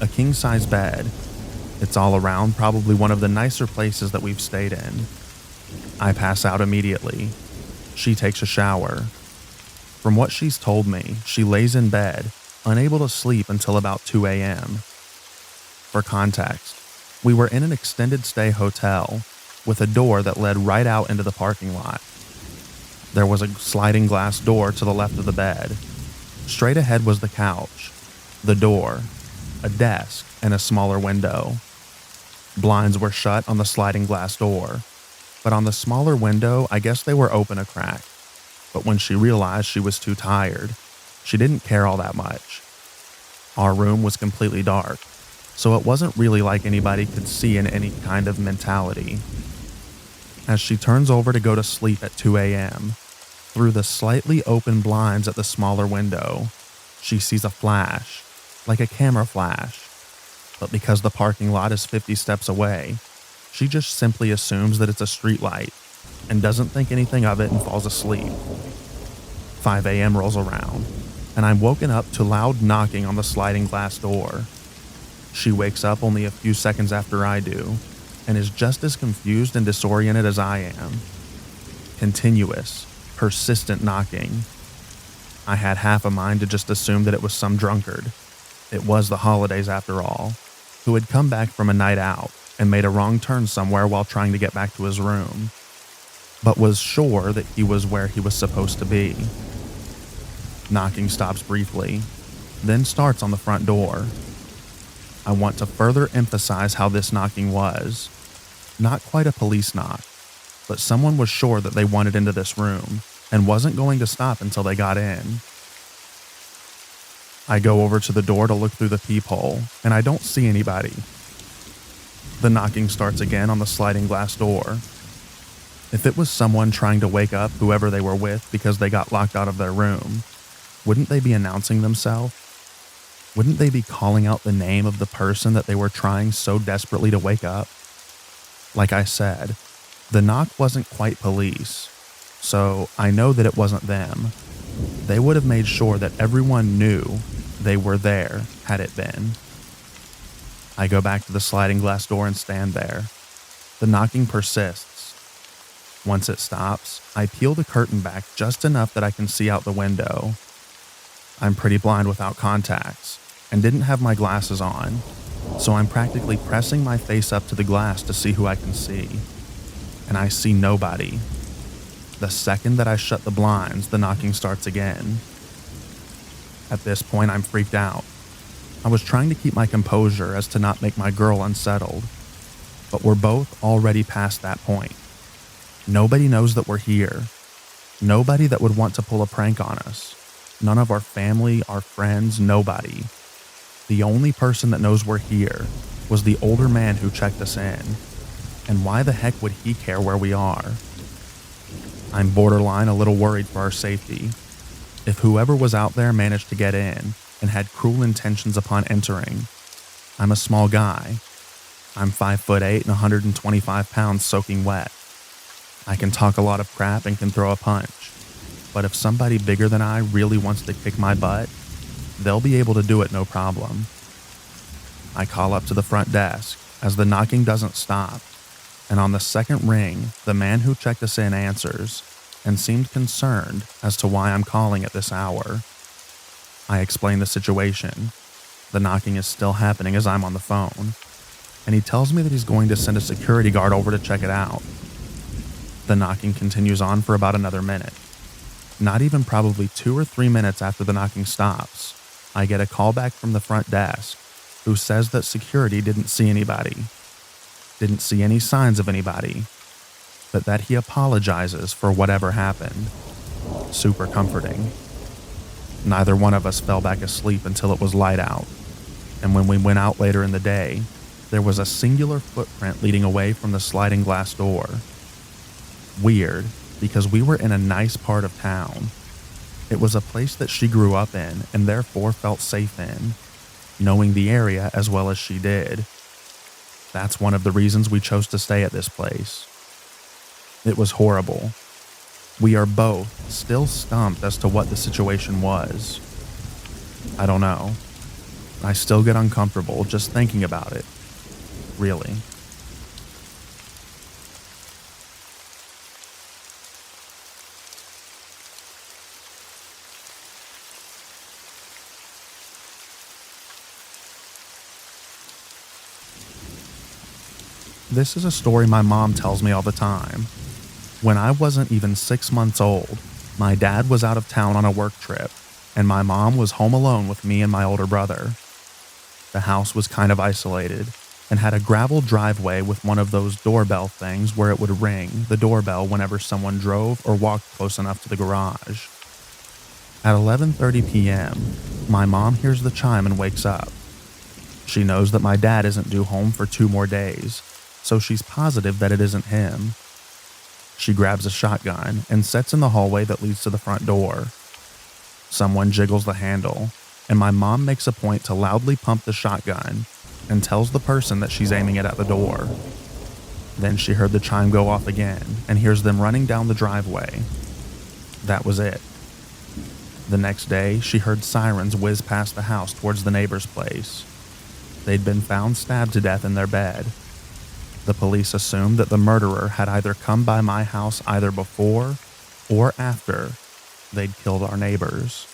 a king-size bed. It's all around probably one of the nicer places that we've stayed in. I pass out immediately. She takes a shower. From what she's told me, she lays in bed, unable to sleep until about 2 a.m. For context, we were in an extended stay hotel with a door that led right out into the parking lot. There was a sliding glass door to the left of the bed. Straight ahead was the couch, the door, a desk, and a smaller window. Blinds were shut on the sliding glass door, but on the smaller window, I guess they were open a crack. But when she realized she was too tired, she didn't care all that much. Our room was completely dark, so it wasn't really like anybody could see in any kind of mentality. As she turns over to go to sleep at 2 a.m., through the slightly open blinds at the smaller window, she sees a flash, like a camera flash. But because the parking lot is 50 steps away, she just simply assumes that it's a streetlight and doesn't think anything of it and falls asleep. 5 a.m. rolls around, and I'm woken up to loud knocking on the sliding glass door. She wakes up only a few seconds after I do, and is just as confused and disoriented as I am. Continuous, persistent knocking. I had half a mind to just assume that it was some drunkard. It was the holidays after all, who had come back from a night out and made a wrong turn somewhere while trying to get back to his room, but was sure that he was where he was supposed to be. Knocking stops briefly, then starts on the front door. I want to further emphasize how this knocking was. Not quite a police knock, but someone was sure that they wanted into this room and wasn't going to stop until they got in. I go over to the door to look through the peephole, and I don't see anybody. The knocking starts again on the sliding glass door. If it was someone trying to wake up whoever they were with because they got locked out of their room, wouldn't they be announcing themselves? Wouldn't they be calling out the name of the person that they were trying so desperately to wake up? Like I said, the knock wasn't quite police, so I know that it wasn't them. They would have made sure that everyone knew they were there had it been. I go back to the sliding glass door and stand there. The knocking persists. Once it stops, I peel the curtain back just enough that I can see out the window. I'm pretty blind without contacts and didn't have my glasses on, so I'm practically pressing my face up to the glass to see who I can see. And I see nobody. The second that I shut the blinds, the knocking starts again. At this point, I'm freaked out. I was trying to keep my composure as to not make my girl unsettled. but we're both already past that point. Nobody knows that we're here. Nobody that would want to pull a prank on us. None of our family, our friends, nobody. The only person that knows we're here was the older man who checked us in. And why the heck would he care where we are? I'm borderline a little worried for our safety. If whoever was out there managed to get in and had cruel intentions upon entering, I'm a small guy. I'm 5'8" and 125 pounds soaking wet. I can talk a lot of crap and can throw a punch. But if somebody bigger than I really wants to kick my butt, they'll be able to do it no problem. I call up to the front desk as the knocking doesn't stop, and on the second ring, the man who checked us in answers and seemed concerned as to why I'm calling at this hour. I explain the situation. The knocking is still happening as I'm on the phone, and he tells me that he's going to send a security guard over to check it out. The knocking continues on for about another minute. Not even probably 2 or 3 minutes after the knocking stops, I get a call back from the front desk who says that security didn't see anybody, didn't see any signs of anybody, but that he apologizes for whatever happened. Super comforting. Neither one of us fell back asleep until it was light out, and when we went out later in the day, there was a singular footprint leading away from the sliding glass door. Weird, because we were in a nice part of town. It was a place that she grew up in and therefore felt safe in, knowing the area as well as she did. That's one of the reasons we chose to stay at this place. It was horrible. We are both still stumped as to what the situation was. I don't know. I still get uncomfortable just thinking about it. Really. This is a story my mom tells me all the time. When I wasn't even 6 months old, my dad was out of town on a work trip, and my mom was home alone with me and my older brother. The house was kind of isolated and had a gravel driveway with one of those doorbell things where it would ring the doorbell whenever someone drove or walked close enough to the garage. At 11:30 p.m., my mom hears the chime and wakes up. She knows that my dad isn't due home for 2 more days, so she's positive that it isn't him. She grabs a shotgun and sets in the hallway that leads to the front door. Someone jiggles the handle, and my mom makes a point to loudly pump the shotgun and tells the person that she's aiming it at the door. Then she heard the chime go off again and hears them running down the driveway. That was it. The next day, she heard sirens whiz past the house towards the neighbor's place. They'd been found stabbed to death in their bed. The police assumed that the murderer had either come by my house either before or after they'd killed our neighbors.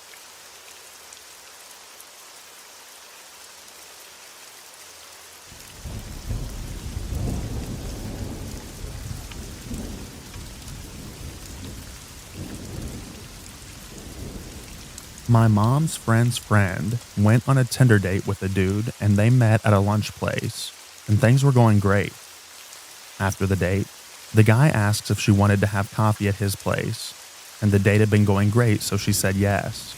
My mom's friend's friend went on a Tinder date with a dude, and they met at a lunch place, and things were going great. After the date, the guy asks if she wanted to have coffee at his place, and the date had been going great, so she said yes.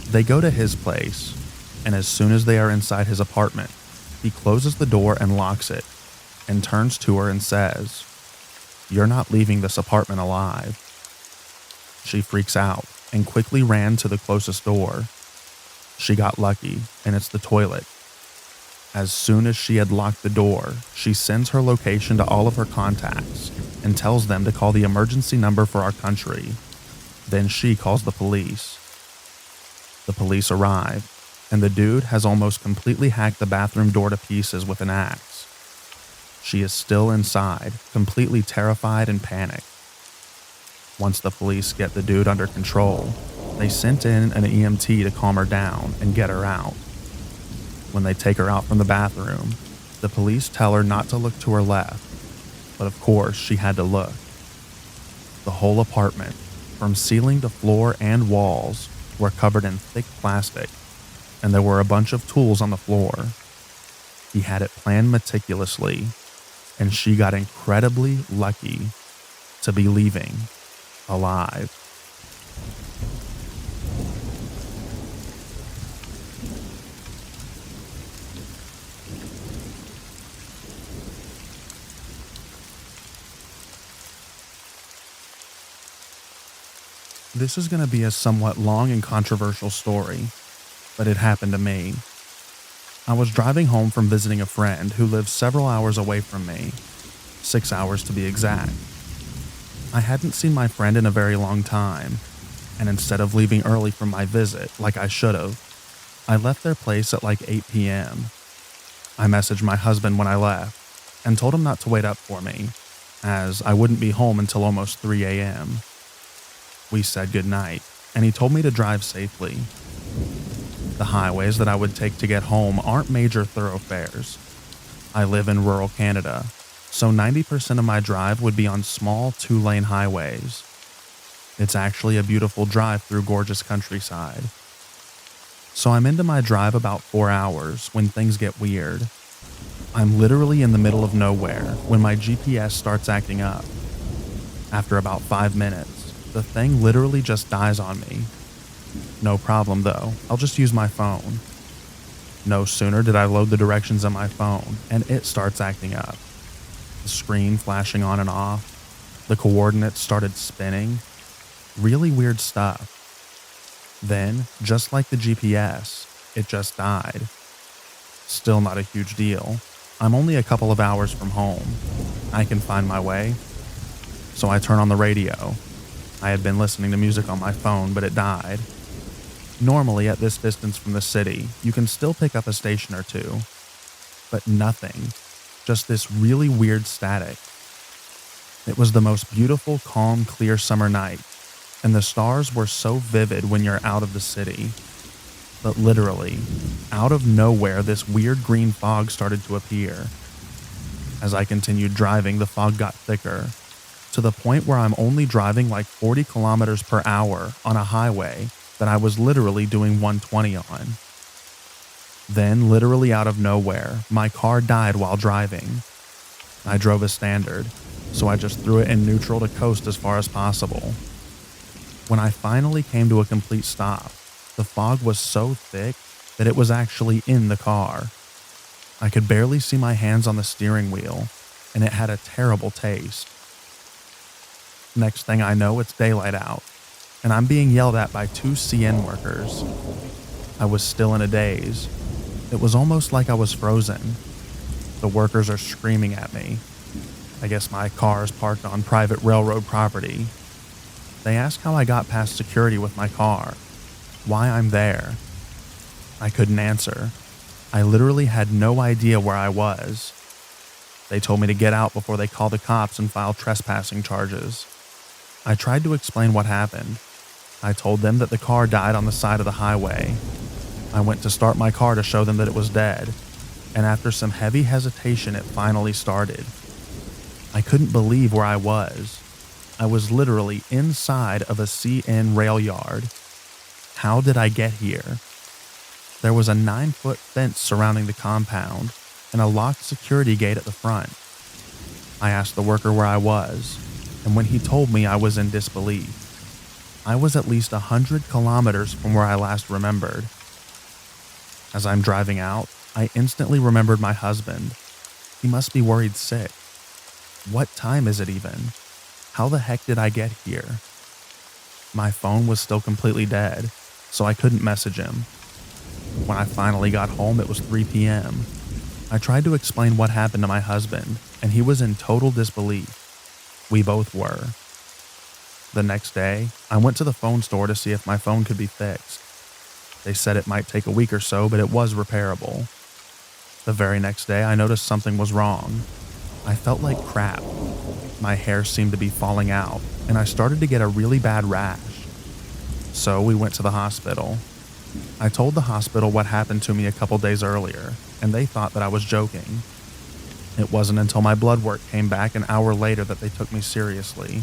They go to his place, and as soon as they are inside his apartment, he closes the door and locks it, and turns to her and says, "You're not leaving this apartment alive." She freaks out and quickly ran to the closest door. She got lucky, and it's the toilet. As soon as she had locked the door, she sends her location to all of her contacts and tells them to call the emergency number for our country. Then she calls the police. The police arrive, and the dude has almost completely hacked the bathroom door to pieces with an axe. She is still inside, completely terrified and panicked. Once the police get the dude under control, they sent in an EMT to calm her down and get her out. When they take her out from the bathroom, the police tell her not to look to her left, but of course she had to look. The whole apartment, from ceiling to floor and walls, were covered in thick plastic, and there were a bunch of tools on the floor. He had it planned meticulously, and she got incredibly lucky to be leaving alive. This is going to be a somewhat long and controversial story, but it happened to me. I was driving home from visiting a friend who lives several hours away from me, 6 hours to be exact. I hadn't seen my friend in a very long time, and instead of leaving early from my visit like I should have, I left their place at like 8 p.m. I messaged my husband when I left and told him not to wait up for me, as I wouldn't be home until almost 3 a.m. We said goodnight, and he told me to drive safely. The highways that I would take to get home aren't major thoroughfares. I live in rural Canada, so 90% of my drive would be on small 2-lane highways. It's actually a beautiful drive through gorgeous countryside. So I'm into my drive about 4 hours when things get weird. I'm literally in the middle of nowhere when my GPS starts acting up. After about 5 minutes, the thing literally just dies on me. No problem though, I'll just use my phone. No sooner did I load the directions on my phone, and it starts acting up. The screen flashing on and off, the coordinates started spinning. Really weird stuff. Then, just like the GPS, it just died. Still not a huge deal. I'm only a couple of hours from home. I can find my way. So I turn on the radio. I had been listening to music on my phone, but it died. Normally, at this distance from the city, you can still pick up a station or two. But nothing. Just this really weird static. It was the most beautiful, calm, clear summer night, and the stars were so vivid when you're out of the city. But literally, out of nowhere, this weird green fog started to appear. As I continued driving, the fog got thicker, to the point where I'm only driving like 40 kilometers per hour on a highway that I was literally doing 120 on. Then, literally out of nowhere, my car died while driving. I drove a standard, so I just threw it in neutral to coast as far as possible. When I finally came to a complete stop, the fog was so thick that it was actually in the car. I could barely see my hands on the steering wheel, and it had a terrible taste. Next thing I know, it's daylight out, and I'm being yelled at by 2 CN workers. I was still in a daze. It was almost like I was frozen. The workers are screaming at me. I guess my car is parked on private railroad property. They ask how I got past security with my car, why I'm there. I couldn't answer. I literally had no idea where I was. They told me to get out before they call the cops and file trespassing charges. I tried to explain what happened. I told them that the car died on the side of the highway. I went to start my car to show them that it was dead, and after some heavy hesitation, it finally started. I couldn't believe where I was. I was literally inside of a CN rail yard. How did I get here? There was a 9-foot fence surrounding the compound and a locked security gate at the front. I asked the worker where I was, and when he told me, I was in disbelief. I was at least 100 kilometers from where I last remembered. As I'm driving out, I instantly remembered my husband. He must be worried sick. What time is it even? How the heck did I get here? My phone was still completely dead, so I couldn't message him. When I finally got home, it was 3 p.m. I tried to explain what happened to my husband, and he was in total disbelief. We both were. The next day, I went to the phone store to see if my phone could be fixed. They said it might take a week or so, but it was repairable. The very next day, I noticed something was wrong. I felt like crap. My hair seemed to be falling out, and I started to get a really bad rash. So we went to the hospital. I told the hospital what happened to me a couple days earlier, and they thought that I was joking. It wasn't until my blood work came back an hour later that they took me seriously.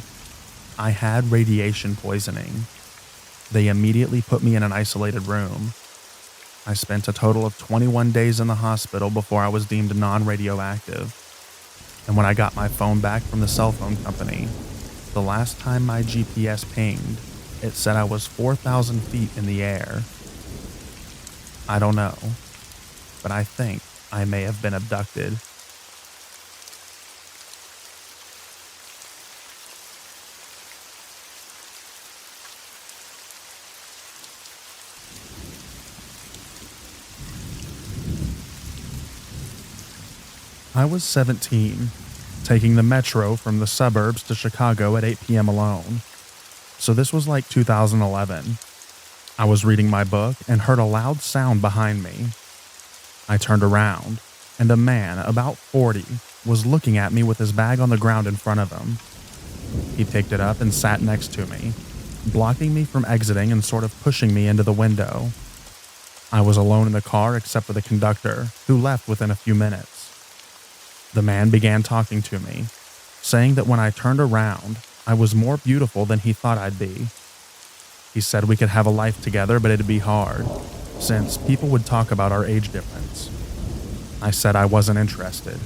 I had radiation poisoning. They immediately put me in an isolated room. I spent a total of 21 days in the hospital before I was deemed non-radioactive. And when I got my phone back from the cell phone company, the last time my GPS pinged, it said I was 4,000 feet in the air. I don't know, but I think I may have been abducted. I was 17, taking the metro from the suburbs to Chicago at 8 p.m. alone. So this was like 2011. I was reading my book and heard a loud sound behind me. I turned around, and a man about 40 was looking at me with his bag on the ground in front of him. He picked it up and sat next to me, blocking me from exiting and sort of pushing me into the window. I was alone in the car except for the conductor, who left within a few minutes. The man began talking to me, saying that when I turned around, I was more beautiful than he thought I'd be. He said we could have a life together, but it'd be hard, since people would talk about our age difference. I said I wasn't interested.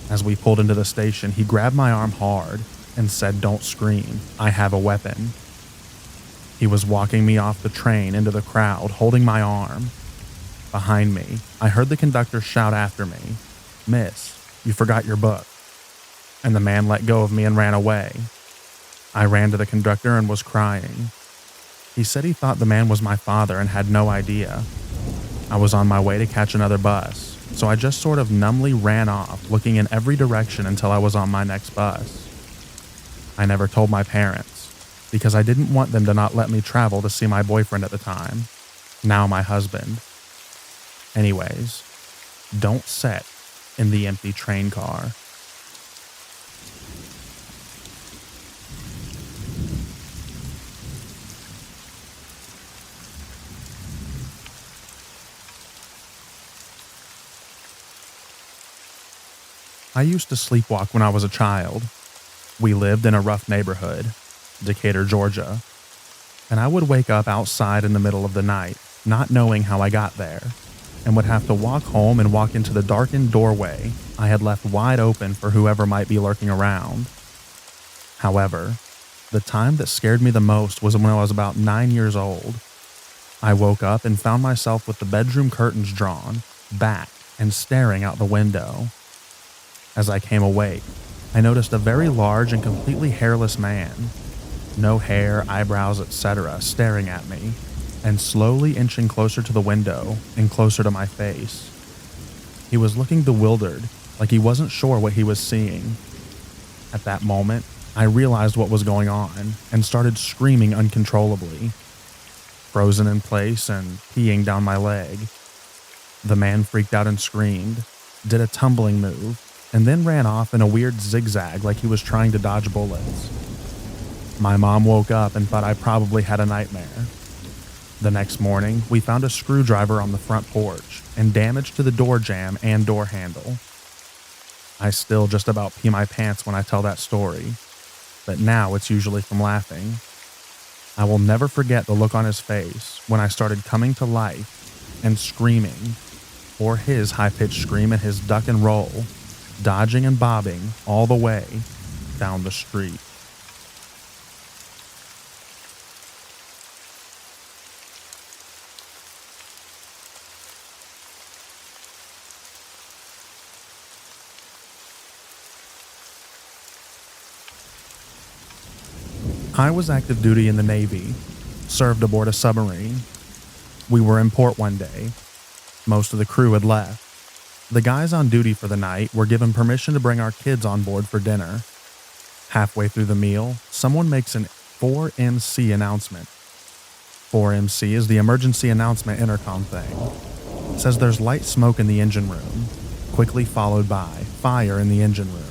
As we pulled into the station, he grabbed my arm hard and said, "Don't scream, I have a weapon." He was walking me off the train into the crowd, holding my arm. Behind me, I heard the conductor shout after me, "Miss, you forgot your book." And the man let go of me and ran away. I ran to the conductor and was crying. He said he thought the man was my father and had no idea. I was on my way to catch another bus, so I just sort of numbly ran off, looking in every direction until I was on my next bus. I never told my parents, because I didn't want them to not let me travel to see my boyfriend at the time, now my husband. Anyways, don't sit in the empty train car. I used to sleepwalk when I was a child. We lived in a rough neighborhood, Decatur, Georgia, and I would wake up outside in the middle of the night, not knowing how I got there, and would have to walk home and walk into the darkened doorway I had left wide open for whoever might be lurking around. However, the time that scared me the most was when I was about 9 years old. I woke up and found myself with the bedroom curtains drawn, back, and staring out the window. As I came awake, I noticed a very large and completely hairless man, no hair, eyebrows, etc., staring at me, and slowly inching closer to the window and closer to my face. He was looking bewildered, like he wasn't sure what he was seeing. At that moment, I realized what was going on and started screaming uncontrollably, frozen in place and peeing down my leg. The man freaked out and screamed, did a tumbling move, and then ran off in a weird zigzag like he was trying to dodge bullets. My mom woke up and thought I probably had a nightmare. The next morning, we found a screwdriver on the front porch and damage to the door jamb and door handle. I still just about pee my pants when I tell that story, but now it's usually from laughing. I will never forget the look on his face when I started coming to life and screaming, or his high-pitched scream and his duck and roll, dodging and bobbing all the way down the street. I was active duty in the Navy, served aboard a submarine. We were in port one day. Most of the crew had left. The guys on duty for the night were given permission to bring our kids on board for dinner. Halfway through the meal, someone makes an 4MC announcement. 4MC is the emergency announcement intercom thing. It says there's light smoke in the engine room, quickly followed by fire in the engine room.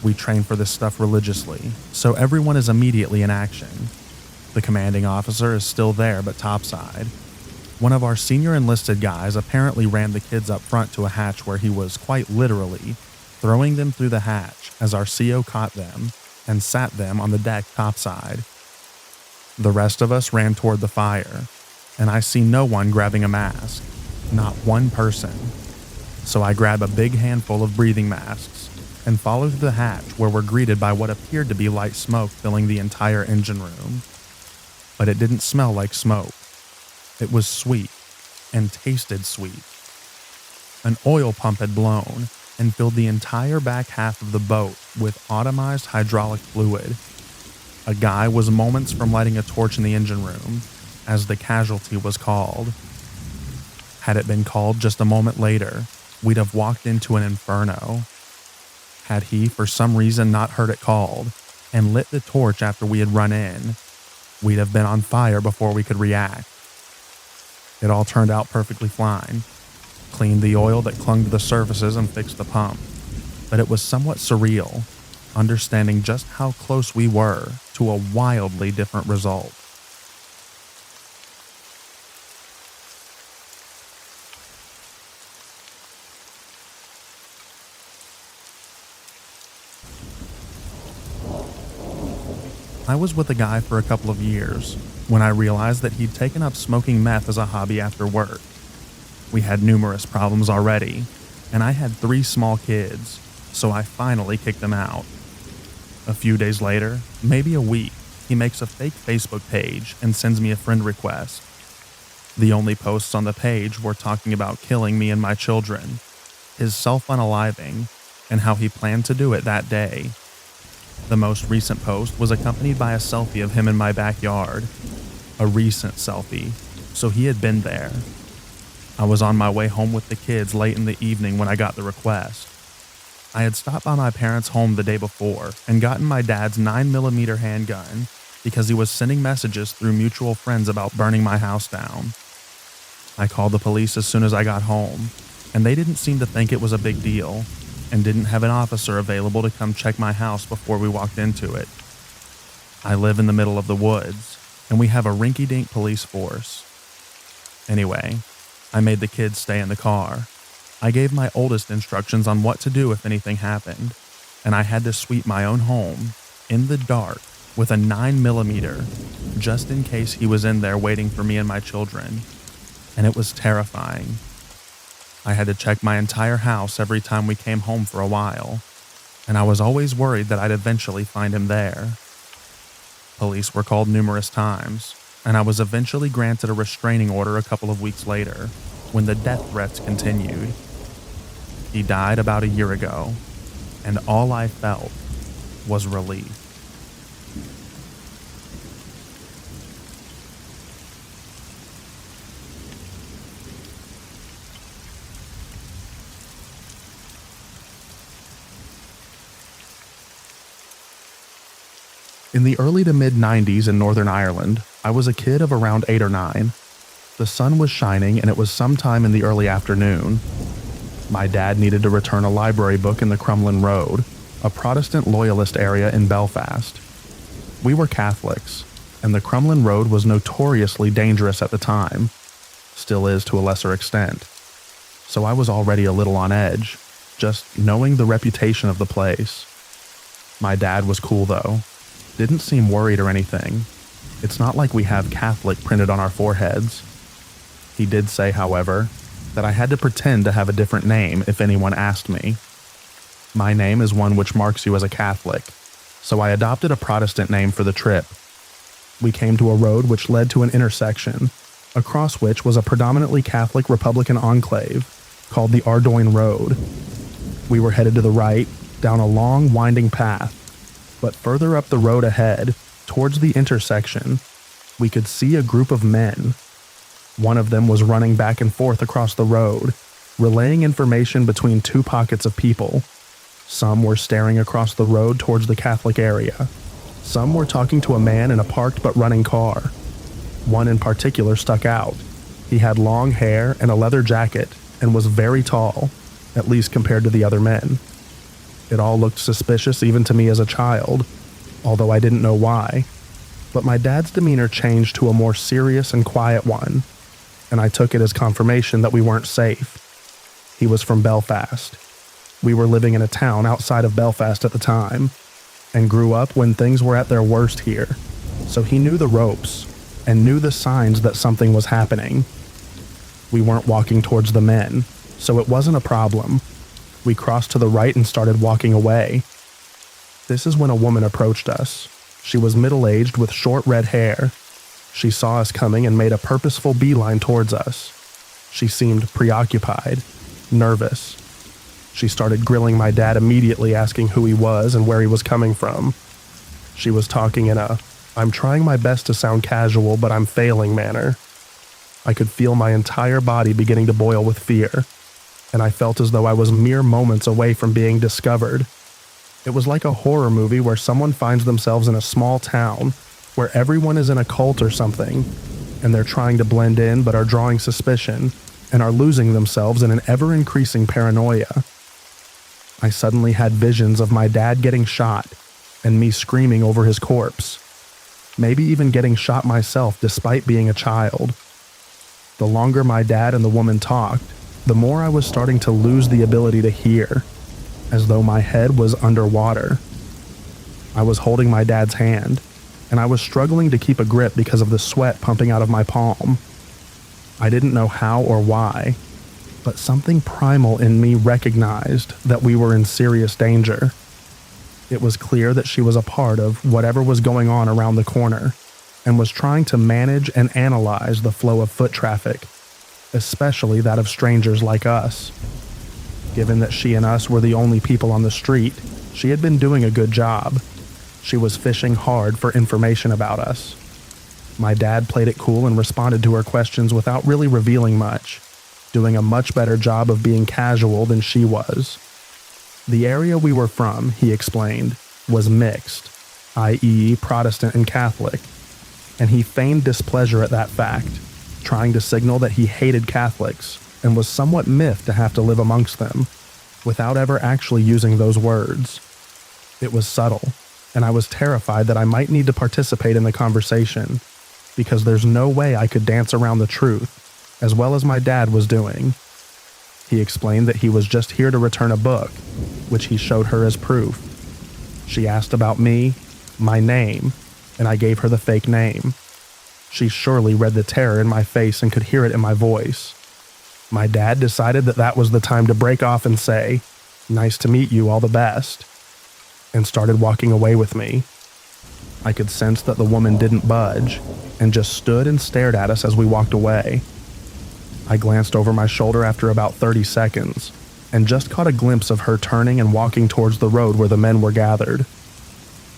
We train for this stuff religiously, so everyone is immediately in action. The commanding officer is still there but topside. One of our senior enlisted guys apparently ran the kids up front to a hatch where he was quite literally throwing them through the hatch as our CO caught them and sat them on the deck topside. The rest of us ran toward the fire, and I see no one grabbing a mask, not one person. So I grab a big handful of breathing masks, and followed through the hatch where we're greeted by what appeared to be light smoke filling the entire engine room. But it didn't smell like smoke. It was sweet and tasted sweet. An oil pump had blown and filled the entire back half of the boat with atomized hydraulic fluid. A guy was moments from lighting a torch in the engine room as the casualty was called. Had it been called just a moment later, we'd have walked into an inferno. Had he, for some reason, not heard it called and lit the torch after we had run in, we'd have been on fire before we could react. It all turned out perfectly fine. Cleaned the oil that clung to the surfaces and fixed the pump. But it was somewhat surreal, understanding just how close we were to a wildly different result. I was with a guy for a couple of years when I realized that he'd taken up smoking meth as a hobby after work. We had numerous problems already, and I had 3 small kids, so I finally kicked him out. A few days later, maybe a week, he makes a fake Facebook page and sends me a friend request. The only posts on the page were talking about killing me and my children, his self-unaliving, and how he planned to do it that day. The most recent post was accompanied by a selfie of him in my backyard. A recent selfie, so he had been there. I was on my way home with the kids late in the evening when I got the request. I had stopped by my parents' home the day before and gotten my dad's 9mm handgun because he was sending messages through mutual friends about burning my house down. I called the police as soon as I got home, and they didn't seem to think it was a big deal and didn't have an officer available to come check my house before we walked into it. I live in the middle of the woods, and we have a rinky-dink police force. Anyway, I made the kids stay in the car. I gave my oldest instructions on what to do if anything happened, and I had to sweep my own home, in the dark, with a 9mm, just in case he was in there waiting for me and my children. And it was terrifying. I had to check my entire house every time we came home for a while, and I was always worried that I'd eventually find him there. Police were called numerous times, and I was eventually granted a restraining order a couple of weeks later, when the death threats continued. He died about a year ago, and all I felt was relief. In the early to mid-90s in Northern Ireland, I was a kid of around 8 or 9. The sun was shining and it was sometime in the early afternoon. My dad needed to return a library book in the Crumlin Road, a Protestant loyalist area in Belfast. We were Catholics, and the Crumlin Road was notoriously dangerous at the time, still is to a lesser extent. So I was already a little on edge, just knowing the reputation of the place. My dad was cool though. Didn't seem worried or anything. It's not like we have Catholic printed on our foreheads. He did say, however, that I had to pretend to have a different name if anyone asked me. My name is one which marks you as a Catholic, so I adopted a Protestant name for the trip. We came to a road which led to an intersection, across which was a predominantly Catholic Republican enclave called the Ardoyne Road. We were headed to the right, down a long, winding path, but further up the road ahead, towards the intersection, we could see a group of men. One of them was running back and forth across the road, relaying information between 2 pockets of people. Some were staring across the road towards the Catholic area. Some were talking to a man in a parked but running car. One in particular stuck out. He had long hair and a leather jacket and was very tall, at least compared to the other men. It all looked suspicious even to me as a child, although I didn't know why. But my dad's demeanor changed to a more serious and quiet one, and I took it as confirmation that we weren't safe. He was from Belfast. We were living in a town outside of Belfast at the time, and grew up when things were at their worst here, so he knew the ropes, and knew the signs that something was happening. We weren't walking towards the men, so it wasn't a problem. We crossed to the right and started walking away. This is when a woman approached us. She was middle-aged with short red hair. She saw us coming and made a purposeful beeline towards us. She seemed preoccupied, nervous. She started grilling my dad immediately, asking who he was and where he was coming from. She was talking in a, "I'm trying my best to sound casual, but I'm failing" manner. I could feel my entire body beginning to boil with fear, and I felt as though I was mere moments away from being discovered. It was like a horror movie where someone finds themselves in a small town where everyone is in a cult or something, and they're trying to blend in but are drawing suspicion and are losing themselves in an ever-increasing paranoia. I suddenly had visions of my dad getting shot and me screaming over his corpse, maybe even getting shot myself despite being a child. The longer my dad and the woman talked, the more I was starting to lose the ability to hear, as though my head was underwater. I was holding my dad's hand, and I was struggling to keep a grip because of the sweat pumping out of my palm. I didn't know how or why, but something primal in me recognized that we were in serious danger. It was clear that she was a part of whatever was going on around the corner, and was trying to manage and analyze the flow of foot traffic, especially that of strangers like us. Given that she and us were the only people on the street, she had been doing a good job. She was fishing hard for information about us. My dad played it cool and responded to her questions without really revealing much, doing a much better job of being casual than she was. The area we were from, he explained, was mixed, i.e. Protestant and Catholic, and he feigned displeasure at that fact, trying to signal that he hated Catholics and was somewhat miffed to have to live amongst them, without ever actually using those words. It was subtle, and I was terrified that I might need to participate in the conversation, because there's no way I could dance around the truth, as well as my dad was doing. He explained that he was just here to return a book, which he showed her as proof. She asked about me, my name, and I gave her the fake name. She surely read the terror in my face and could hear it in my voice. My dad decided that that was the time to break off and say, "Nice to meet you, all the best," and started walking away with me. I could sense that the woman didn't budge and just stood and stared at us as we walked away. I glanced over my shoulder after about 30 seconds and just caught a glimpse of her turning and walking towards the road where the men were gathered.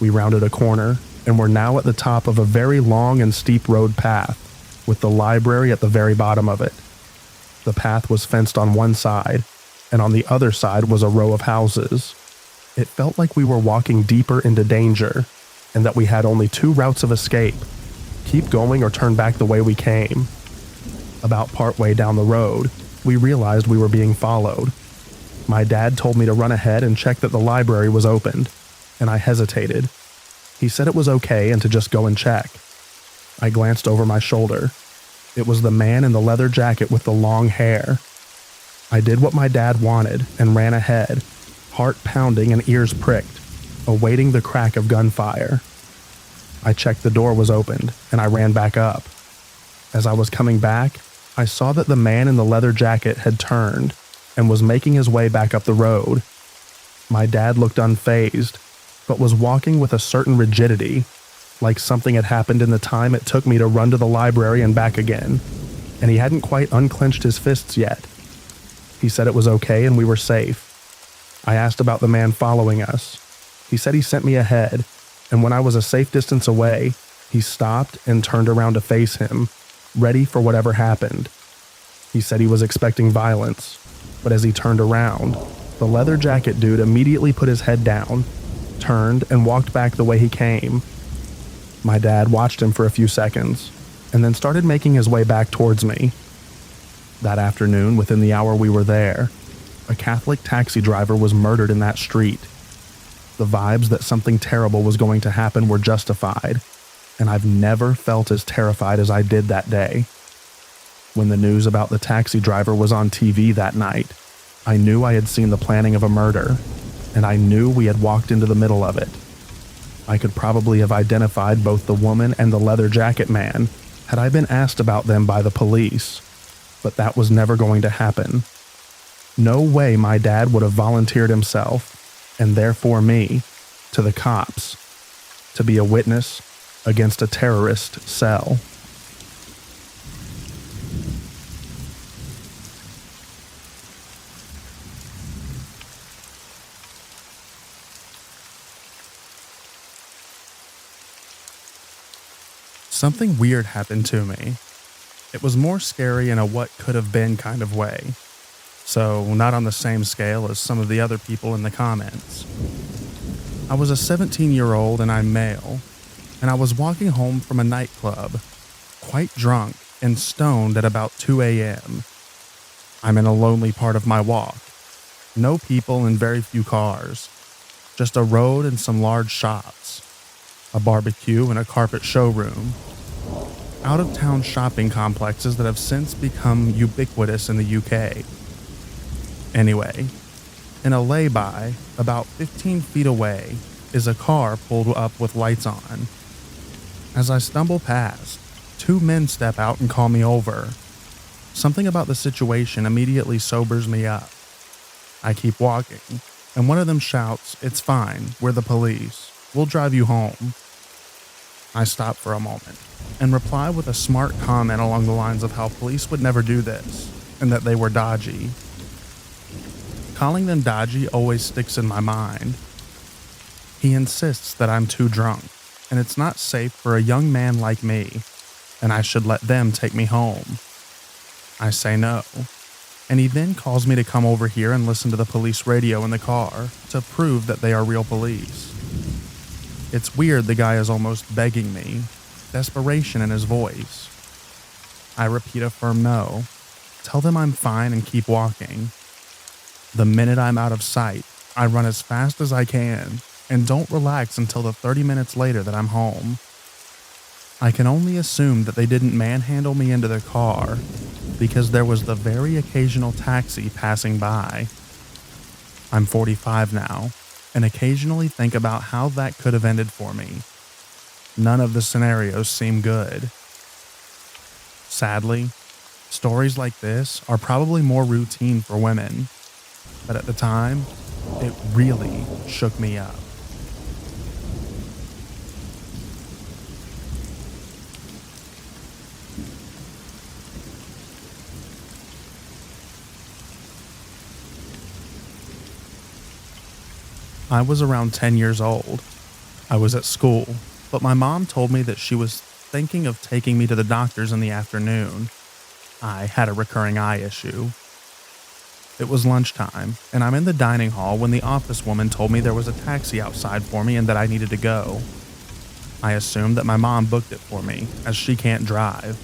We rounded a corner and were now at the top of a very long and steep road path, with the library at the very bottom of it. The path was fenced on one side, and on the other side was a row of houses. It felt like we were walking deeper into danger, and that we had only two routes of escape: keep going or turn back the way we came. About partway down the road, we realized we were being followed. My dad told me to run ahead and check that the library was opened, and I hesitated. He said it was okay and to just go and check. I glanced over my shoulder. It was the man in the leather jacket with the long hair. I did what my dad wanted and ran ahead, heart pounding and ears pricked, awaiting the crack of gunfire. I checked the door was opened, and I ran back up. As I was coming back, I saw that the man in the leather jacket had turned and was making his way back up the road. My dad looked unfazed, but was walking with a certain rigidity, like something had happened in the time it took me to run to the library and back again, and he hadn't quite unclenched his fists yet. He said it was okay and we were safe. I asked about the man following us. He said he sent me ahead, and when I was a safe distance away, he stopped and turned around to face him, ready for whatever happened. He said he was expecting violence, but as he turned around, the leather jacket dude immediately put his head down, turned, and walked back the way he came. My dad watched him for a few seconds, and then started making his way back towards me. That afternoon, within the hour we were there, a Catholic taxi driver was murdered in that street. The vibes that something terrible was going to happen were justified, and I've never felt as terrified as I did that day. When the news about the taxi driver was on TV that night, I knew I had seen the planning of a murder, and I knew we had walked into the middle of it. I could probably have identified both the woman and the leather jacket man had I been asked about them by the police, but that was never going to happen. No way my dad would have volunteered himself, and therefore me, to the cops, to be a witness against a terrorist cell. Something weird happened to me. It was more scary in a what could have been kind of way. So, not on the same scale as some of the other people in the comments. I was a 17-year-old and I'm male, and I was walking home from a nightclub, quite drunk and stoned at about 2 a.m. I'm in a lonely part of my walk. No people and very few cars. Just a road and some large shops. A barbecue and a carpet showroom. Out-of-town shopping complexes that have since become ubiquitous in the UK. Anyway, in a lay-by, about 15 feet away, is a car pulled up with lights on. As I stumble past, two men step out and call me over. Something about the situation immediately sobers me up. I keep walking, and one of them shouts, "It's fine, we're the police. We'll drive you home." I stop for a moment and reply with a smart comment along the lines of how police would never do this and that they were dodgy. Calling them dodgy always sticks in my mind. He insists that I'm too drunk and it's not safe for a young man like me, and I should let them take me home. I say no, and he then calls me to come over here and listen to the police radio in the car to prove that they are real police. It's weird the guy is almost begging me, desperation in his voice. I repeat a firm no, tell them I'm fine and keep walking. The minute I'm out of sight, I run as fast as I can and don't relax until the 30 minutes later that I'm home. I can only assume that they didn't manhandle me into their car because there was the very occasional taxi passing by. I'm 45 now and occasionally think about how that could have ended for me. None of the scenarios seem good. Sadly, stories like this are probably more routine for women, but at the time, it really shook me up. I was around 10 years old. I was at school, but my mom told me that she was thinking of taking me to the doctor's in the afternoon. I had a recurring eye issue. It was lunchtime, and I'm in the dining hall when the office woman told me there was a taxi outside for me and that I needed to go. I assumed that my mom booked it for me, as she can't drive.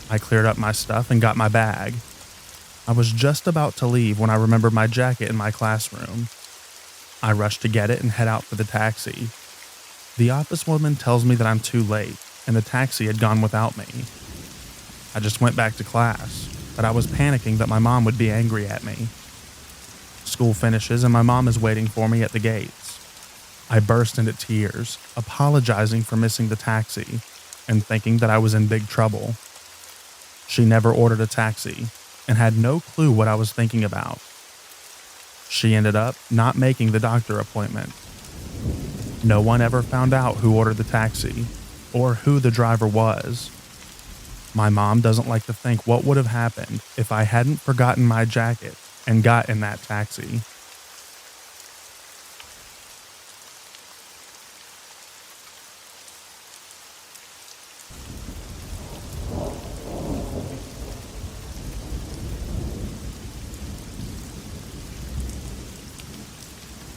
I cleared up my stuff and got my bag. I was just about to leave when I remembered my jacket in my classroom. I rushed to get it and head out for the taxi. The office woman tells me that I'm too late, and the taxi had gone without me. I just went back to class, but I was panicking that my mom would be angry at me. School finishes and my mom is waiting for me at the gates. I burst into tears, apologizing for missing the taxi, and thinking that I was in big trouble. She never ordered a taxi, and had no clue what I was thinking about. She ended up not making the doctor appointment. No one ever found out who ordered the taxi, or who the driver was. My mom doesn't like to think what would have happened if I hadn't forgotten my jacket and got in that taxi.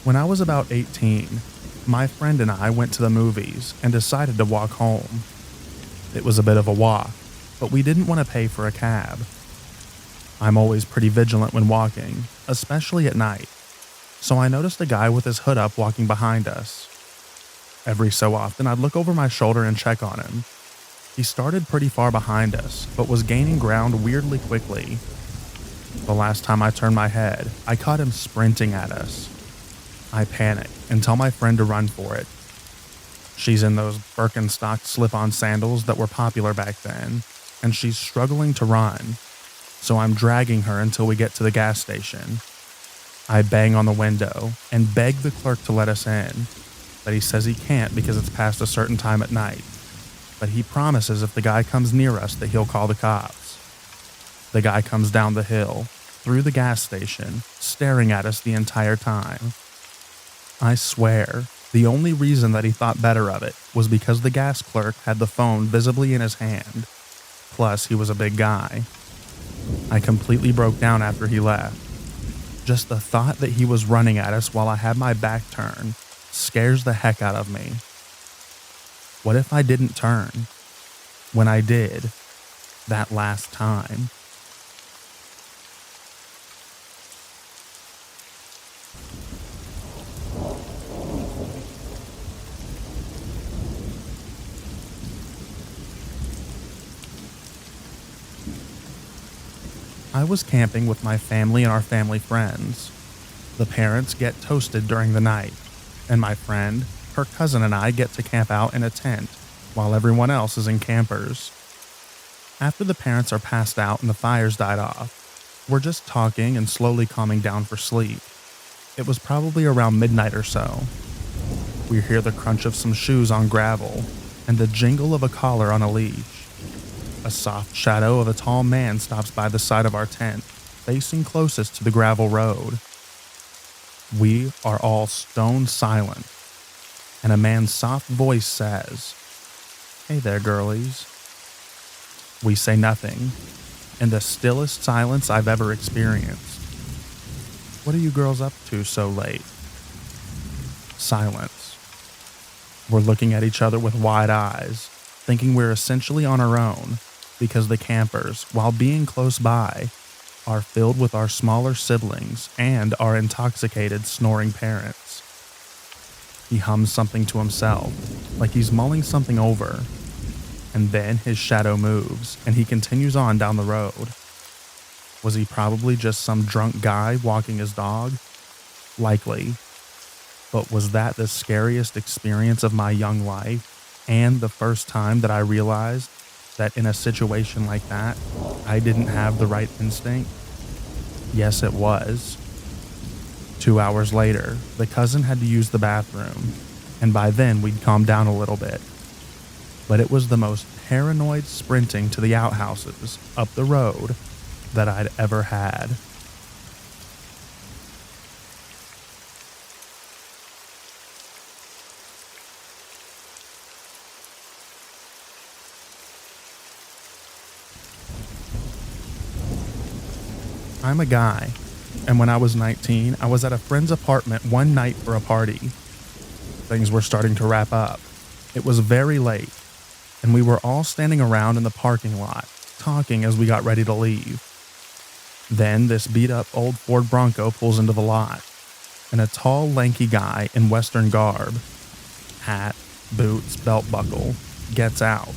When I was about 18, my friend and I went to the movies and decided to walk home. It was a bit of a walk, but we didn't want to pay for a cab. I'm always pretty vigilant when walking, especially at night, so I noticed a guy with his hood up walking behind us. Every so often, I'd look over my shoulder and check on him. He started pretty far behind us, but was gaining ground weirdly quickly. The last time I turned my head, I caught him sprinting at us. I panic and tell my friend to run for it. She's in those Birkenstock slip-on sandals that were popular back then, and she's struggling to run. so I'm dragging her until we get to the gas station. I bang on the window and beg the clerk to let us in, but he says he can't because it's past a certain time at night. But he promises if the guy comes near us that he'll call the cops. The guy comes down the hill, through the gas station, staring at us the entire time. I swear, the only reason that he thought better of it was because the gas clerk had the phone visibly in his hand. Plus, he was a big guy. I completely broke down after he left. Just the thought that he was running at us while I had my back turned scares the heck out of me. What if I didn't turn? When I did, that last time. I was camping with my family and our family friends. The parents get toasted during the night, and my friend, her cousin, and I get to camp out in a tent while everyone else is in campers. After the parents are passed out and the fires died off, we're just talking and slowly calming down for sleep. It was probably around midnight or so. We hear the crunch of some shoes on gravel and the jingle of a collar on a leash. A soft shadow of a tall man stops by the side of our tent, facing closest to the gravel road. We are all stone silent, and a man's soft voice says, "Hey there, girlies." We say nothing, in the stillest silence I've ever experienced. "What are you girls up to so late?" Silence. We're looking at each other with wide eyes, thinking we're essentially on our own, because the campers, while being close by, are filled with our smaller siblings and our intoxicated, snoring parents. He hums something to himself, like he's mulling something over, and then his shadow moves and he continues on down the road. Was he probably just some drunk guy walking his dog? Likely. But was that the scariest experience of my young life, and the first time that I realized that in a situation like that, I didn't have the right instinct? Yes, it was. 2 hours later, the cousin had to use the bathroom, and by then we'd calmed down a little bit. But it was the most paranoid sprinting to the outhouses up the road that I'd ever had. I'm a guy, and when I was 19, I was at a friend's apartment one night for a party. Things were starting to wrap up. It was very late, and we were all standing around in the parking lot, talking as we got ready to leave. Then this beat-up old Ford Bronco pulls into the lot, and a tall, lanky guy in Western garb, hat, boots, belt buckle, gets out.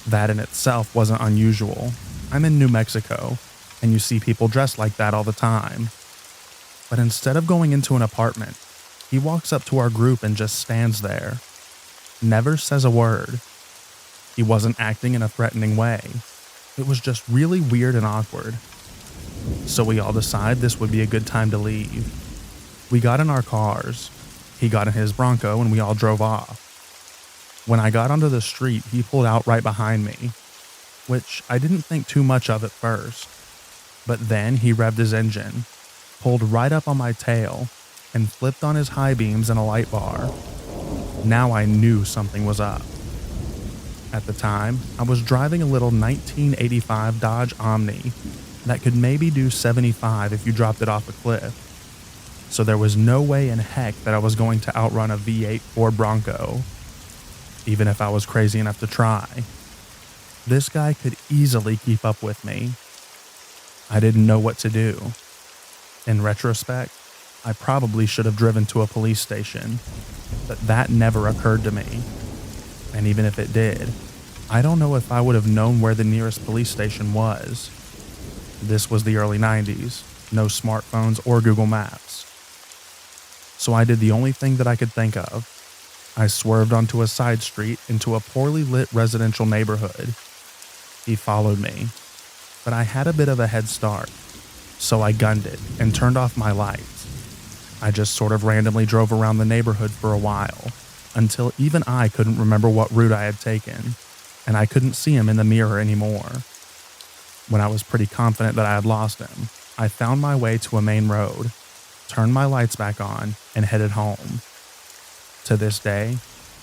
That in itself wasn't unusual. I'm in New Mexico, and you see people dressed like that all the time. But instead of going into an apartment, he walks up to our group and just stands there. Never says a word. He wasn't acting in a threatening way. It was just really weird and awkward. So we all decided this would be a good time to leave. We got in our cars. He got in his Bronco and we all drove off. When I got onto the street, he pulled out right behind me, which I didn't think too much of at first. But then he revved his engine, pulled right up on my tail, and flipped on his high beams and a light bar. Now I knew something was up. At the time, I was driving a little 1985 Dodge Omni that could maybe do 75 if you dropped it off a cliff. So there was no way in heck that I was going to outrun a V8 Ford Bronco, even if I was crazy enough to try. This guy could easily keep up with me. I didn't know what to do. In retrospect, I probably should have driven to a police station, but that never occurred to me. And even if it did, I don't know if I would have known where the nearest police station was. This was the early 90s, no smartphones or Google Maps. So I did the only thing that I could think of. I swerved onto a side street into a poorly lit residential neighborhood. He followed me. but I had a bit of a head start, so I gunned it and turned off my lights. I just sort of randomly drove around the neighborhood for a while, until even I couldn't remember what route I had taken, and I couldn't see him in the mirror anymore. When I was pretty confident that I had lost him, I found my way to a main road, turned my lights back on, and headed home. To this day,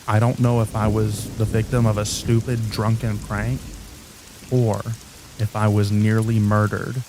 I don't know if I was the victim of a stupid drunken prank or if I was nearly murdered.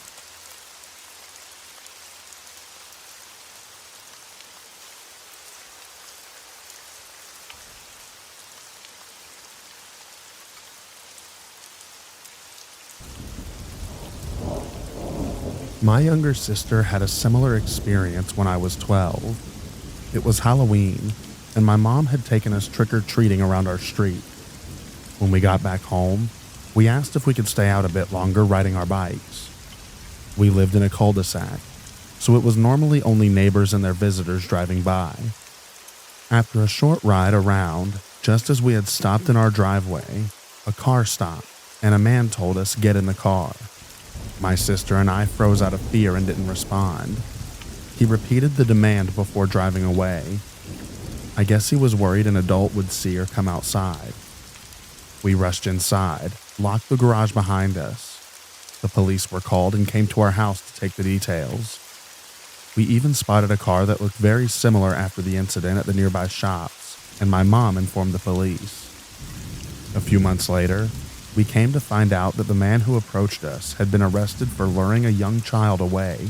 My younger sister had a similar experience when I was 12. It was Halloween, and my mom had taken us trick-or-treating around our street. When we got back home, we asked if we could stay out a bit longer riding our bikes. We lived in a cul-de-sac, so it was normally only neighbors and their visitors driving by. After a short ride around, just as we had stopped in our driveway, a car stopped, and a man told us get in the car. My sister and I froze out of fear and didn't respond. He repeated the demand before driving away. I guess he was worried an adult would see or come outside. We rushed inside, locked the garage behind us. The police were called and came to our house to take the details. We even spotted a car that looked very similar after the incident at the nearby shops, and my mom informed the police. A few months later, we came to find out that the man who approached us had been arrested for luring a young child away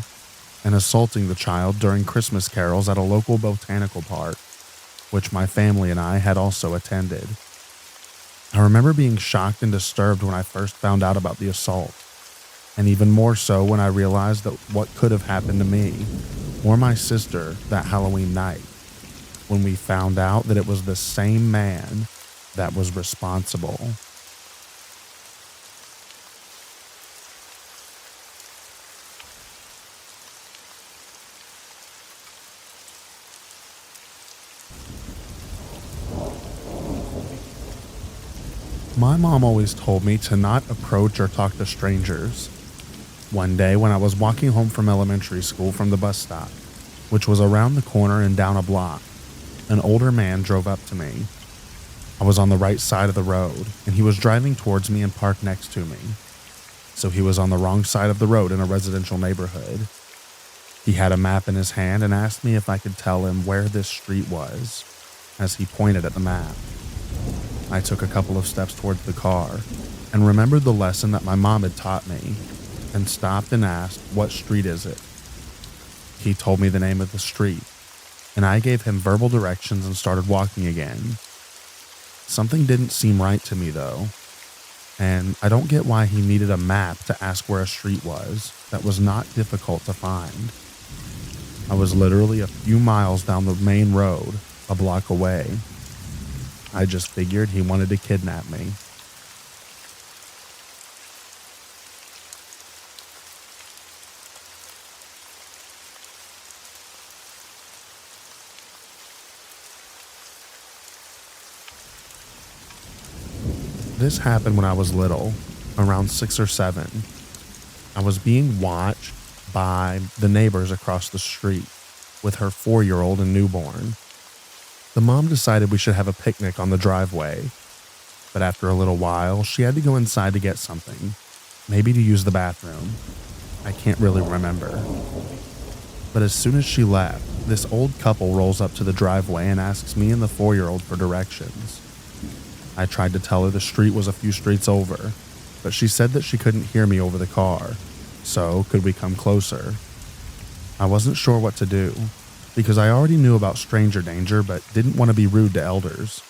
and assaulting the child during Christmas carols at a local botanical park, which my family and I had also attended. I remember being shocked and disturbed when I first found out about the assault, and even more so when I realized that what could have happened to me or my sister that Halloween night, when we found out that it was the same man that was responsible. My mom always told me to not approach or talk to strangers. One day when I was walking home from elementary school from the bus stop, which was around the corner and down a block, an older man drove up to me. I was on the right side of the road, and he was driving towards me and parked next to me. So he was on the wrong side of the road in a residential neighborhood. He had a map in his hand and asked me if I could tell him where this street was, as he pointed at the map. I took a couple of steps towards the car and remembered the lesson that my mom had taught me and stopped and asked, "What street is it?" He told me the name of the street, and I gave him verbal directions and started walking again. Something didn't seem right to me though, and I don't get why he needed a map to ask where a street was that was not difficult to find. I was literally a few miles down the main road, a block away. I just figured he wanted to kidnap me. This happened when I was little, around 6 or 7. I was being watched by the neighbors across the street with her 4-year-old and newborn. The mom decided we should have a picnic on the driveway, but after a little while, she had to go inside to get something, maybe to use the bathroom. I can't really remember. But as soon as she left, this old couple rolls up to the driveway and asks me and the 4-year-old for directions. I tried to tell her the street was a few streets over, but she said that she couldn't hear me over the car, so could we come closer? I wasn't sure what to do, because I already knew about stranger danger but didn't want to be rude to elders.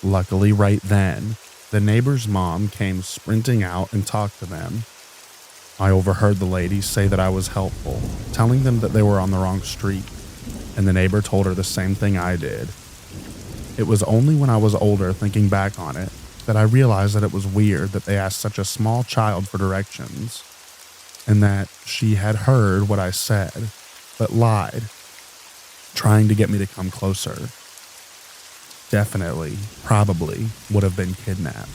Luckily, right then, the neighbor's mom came sprinting out and talked to them. I overheard the ladies say that I was helpful, telling them that they were on the wrong street, and the neighbor told her the same thing I did. It was only when I was older, thinking back on it, that I realized that it was weird that they asked such a small child for directions, and that she had heard what I said, but lied, trying to get me to come closer. Definitely, probably, would have been kidnapped.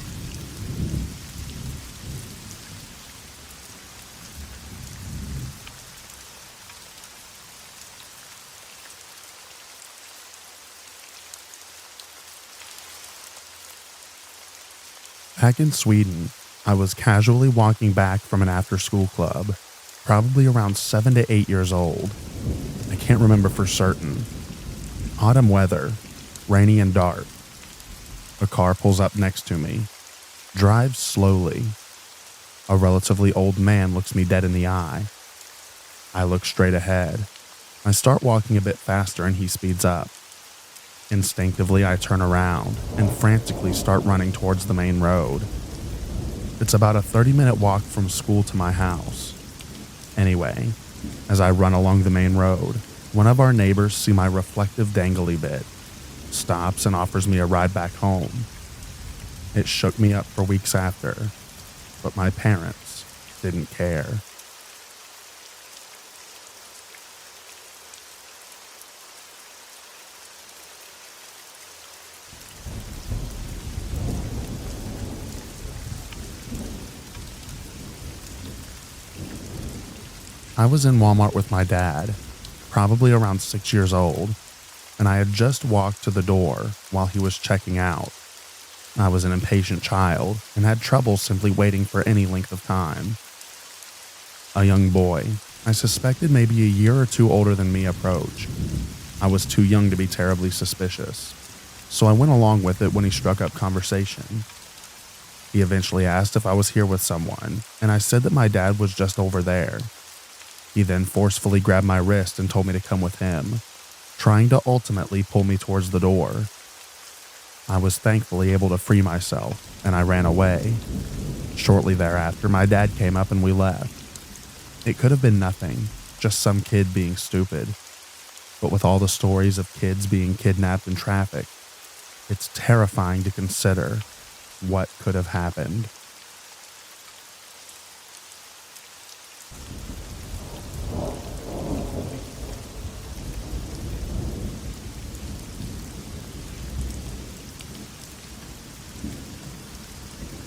Back in Sweden, I was casually walking back from an after-school club, probably around 7 to 8 years old. I can't remember for certain. Autumn weather, rainy and dark. A car pulls up next to me, drives slowly. A relatively old man looks me dead in the eye. I look straight ahead. I start walking a bit faster and he speeds up. Instinctively, I turn around and frantically start running towards the main road. It's about a 30-minute walk from school to my house. Anyway, as I run along the main road, one of our neighbors sees my reflective dangly bit, stops and offers me a ride back home. It shook me up for weeks after, but my parents didn't care. I was in Walmart with my dad, probably around 6 years old, and I had just walked to the door while he was checking out. I was an impatient child and had trouble simply waiting for any length of time. A young boy, I suspected maybe a year or two older than me, approached. I was too young to be terribly suspicious, so I went along with it when he struck up conversation. He eventually asked if I was here with someone, and I said that my dad was just over there. He then forcefully grabbed my wrist and told me to come with him, trying to ultimately pull me towards the door. I was thankfully able to free myself, and I ran away. Shortly thereafter, my dad came up and we left. It could have been nothing, just some kid being stupid. But with all the stories of kids being kidnapped and trafficked, it's terrifying to consider what could have happened.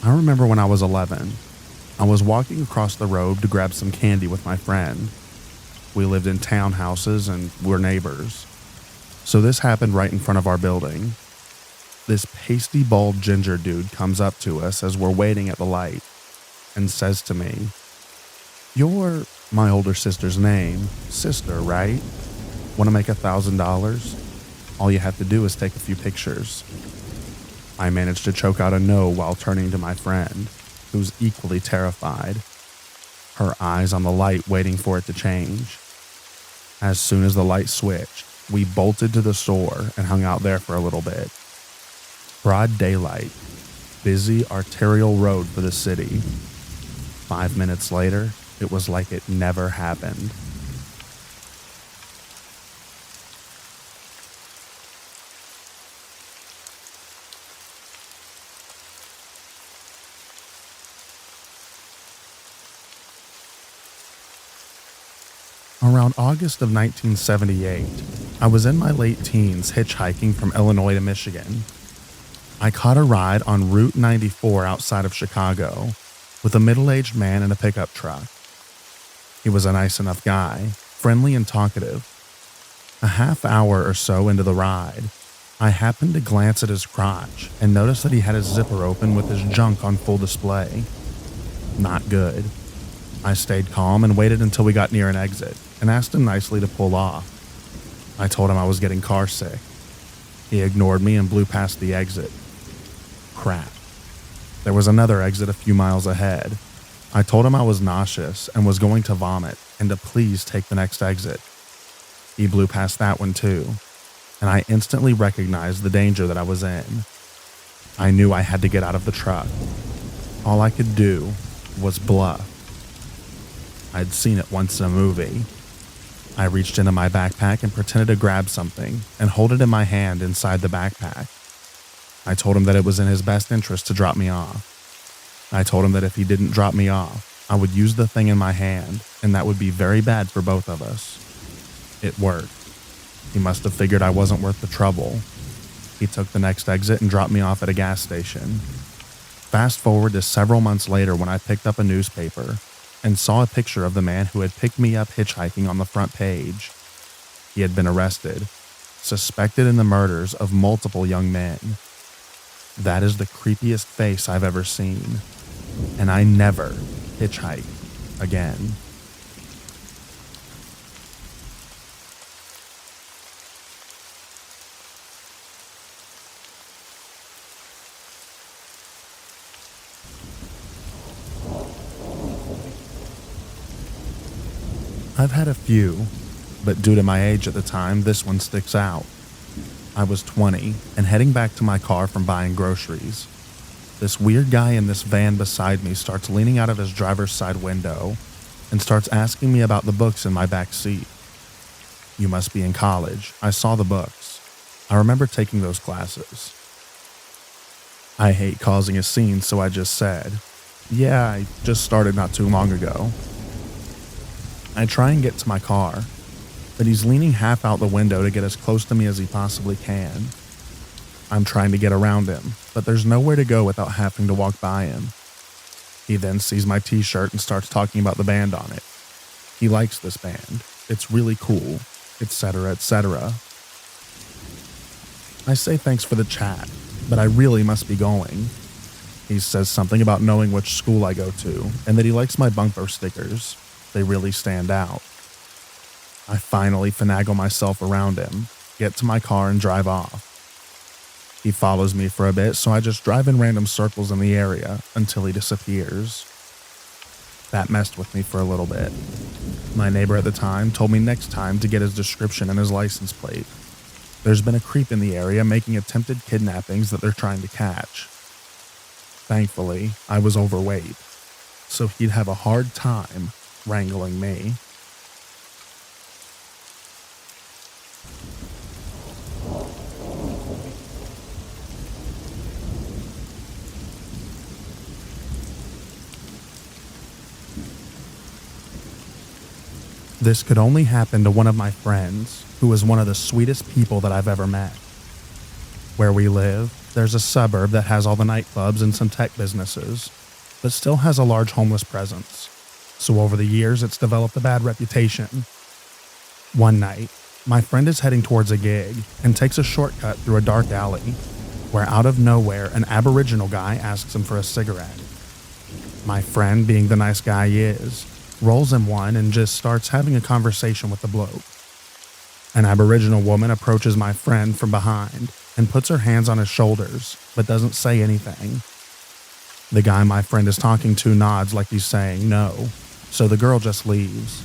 I remember when I was 11, I was walking across the road to grab some candy with my friend. We lived in townhouses and we're neighbors. So this happened right in front of our building. This pasty bald ginger dude comes up to us as we're waiting at the light and says to me, "You're my older sister's name, sister, right? Want to make $1,000? All you have to do is take a few pictures." I managed to choke out a no while turning to my friend, who's equally terrified, her eyes on the light waiting for it to change. As soon as the light switched, we bolted to the store and hung out there for a little bit. Broad daylight, busy arterial road for the city. 5 minutes later, it was like it never happened. Around August of 1978, I was in my late teens hitchhiking from Illinois to Michigan. I caught a ride on Route 94 outside of Chicago with a middle-aged man in a pickup truck. He was a nice enough guy, friendly and talkative. A half hour or so into the ride, I happened to glance at his crotch and noticed that he had his zipper open with his junk on full display. Not good. I stayed calm and waited until we got near an exit and asked him nicely to pull off. I told him I was getting car sick. He ignored me and blew past the exit. Crap. There was another exit a few miles ahead. I told him I was nauseous and was going to vomit and to please take the next exit. He blew past that one too, and I instantly recognized the danger that I was in. I knew I had to get out of the truck. All I could do was bluff. I'd seen it once in a movie. I reached into my backpack and pretended to grab something and hold it in my hand inside the backpack. I told him that it was in his best interest to drop me off. I told him that if he didn't drop me off, I would use the thing in my hand, and that would be very bad for both of us. It worked. He must have figured I wasn't worth the trouble. He took the next exit and dropped me off at a gas station. Fast forward to several months later when I picked up a newspaper and saw a picture of the man who had picked me up hitchhiking on the front page. He had been arrested, suspected in the murders of multiple young men. That is the creepiest face I've ever seen, and I never hitchhike again. I've had a few, but due to my age at the time, this one sticks out. I was 20 and heading back to my car from buying groceries. This weird guy in this van beside me starts leaning out of his driver's side window and starts asking me about the books in my back seat. You must be in college. I saw the books. I remember taking those classes. I hate causing a scene, so I just said, yeah, I just started not too long ago. I try and get to my car, but he's leaning half out the window to get as close to me as he possibly can. I'm trying to get around him, but there's nowhere to go without having to walk by him. He then sees my t-shirt and starts talking about the band on it. He likes this band. It's really cool, etc., etc. I say thanks for the chat, but I really must be going. He says something about knowing which school I go to and that he likes my bumper stickers. They really stand out. I finally finagle myself around him, get to my car, and drive off. He follows me for a bit, so I just drive in random circles in the area until he disappears. That messed with me for a little bit. My neighbor at the time told me next time to get his description and his license plate. There's been a creep in the area making attempted kidnappings that they're trying to catch. Thankfully, I was overweight, so he'd have a hard time wrangling me. This could only happen to one of my friends, who is one of the sweetest people that I've ever met. Where we live, there's a suburb that has all the nightclubs and some tech businesses, but still has a large homeless presence. So over the years, it's developed a bad reputation. One night, my friend is heading towards a gig and takes a shortcut through a dark alley, where out of nowhere, an Aboriginal guy asks him for a cigarette. My friend, being the nice guy he is, rolls him one and just starts having a conversation with the bloke. An Aboriginal woman approaches my friend from behind and puts her hands on his shoulders, but doesn't say anything. The guy my friend is talking to nods like he's saying no, so the girl just leaves.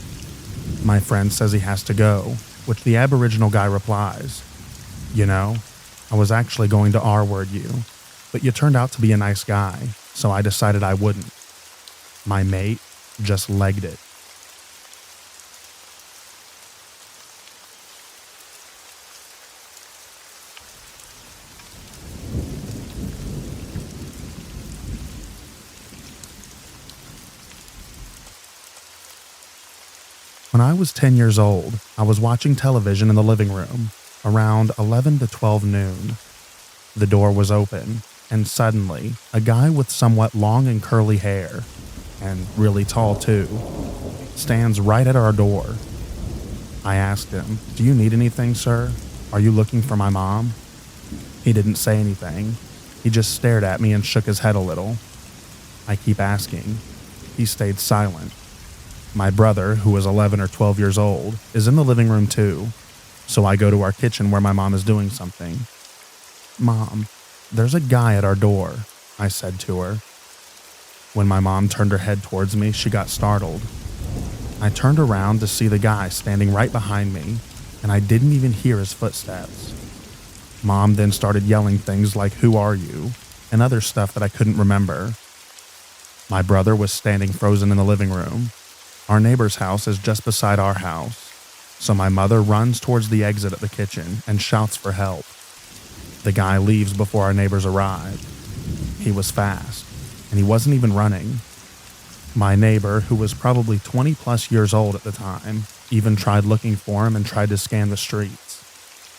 My friend says he has to go, which the Aboriginal guy replies, "You know, I was actually going to R-word you, but you turned out to be a nice guy, so I decided I wouldn't." My mate just legged it. When I was 10 years old, I was watching television in the living room, around 11 to 12 noon. The door was open, and suddenly, a guy with somewhat long and curly hair, and really tall too, stands right at our door. I asked him, "Do you need anything, sir? Are you looking for my mom?" He didn't say anything. He just stared at me and shook his head a little. I keep asking. He stayed silent. My brother, who was 11 or 12 years old, is in the living room too, so I go to our kitchen where my mom is doing something. "Mom, there's a guy at our door," I said to her. When my mom turned her head towards me, she got startled. I turned around to see the guy standing right behind me, and I didn't even hear his footsteps. Mom then started yelling things like, "Who are you?" and other stuff that I couldn't remember. My brother was standing frozen in the living room. Our neighbor's house is just beside our house, so my mother runs towards the exit at the kitchen and shouts for help. The guy leaves before our neighbors arrive. He was fast, and he wasn't even running. My neighbor, who was probably 20 plus years old at the time, even tried looking for him and tried to scan the streets,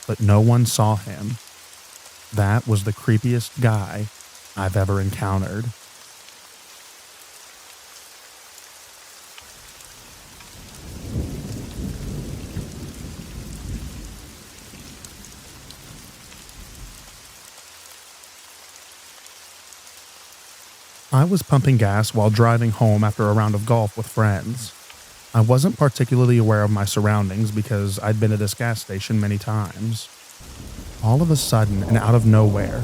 but no one saw him. That was the creepiest guy I've ever encountered. I was pumping gas while driving home after a round of golf with friends. I wasn't particularly aware of my surroundings because I'd been to this gas station many times. All of a sudden, and out of nowhere,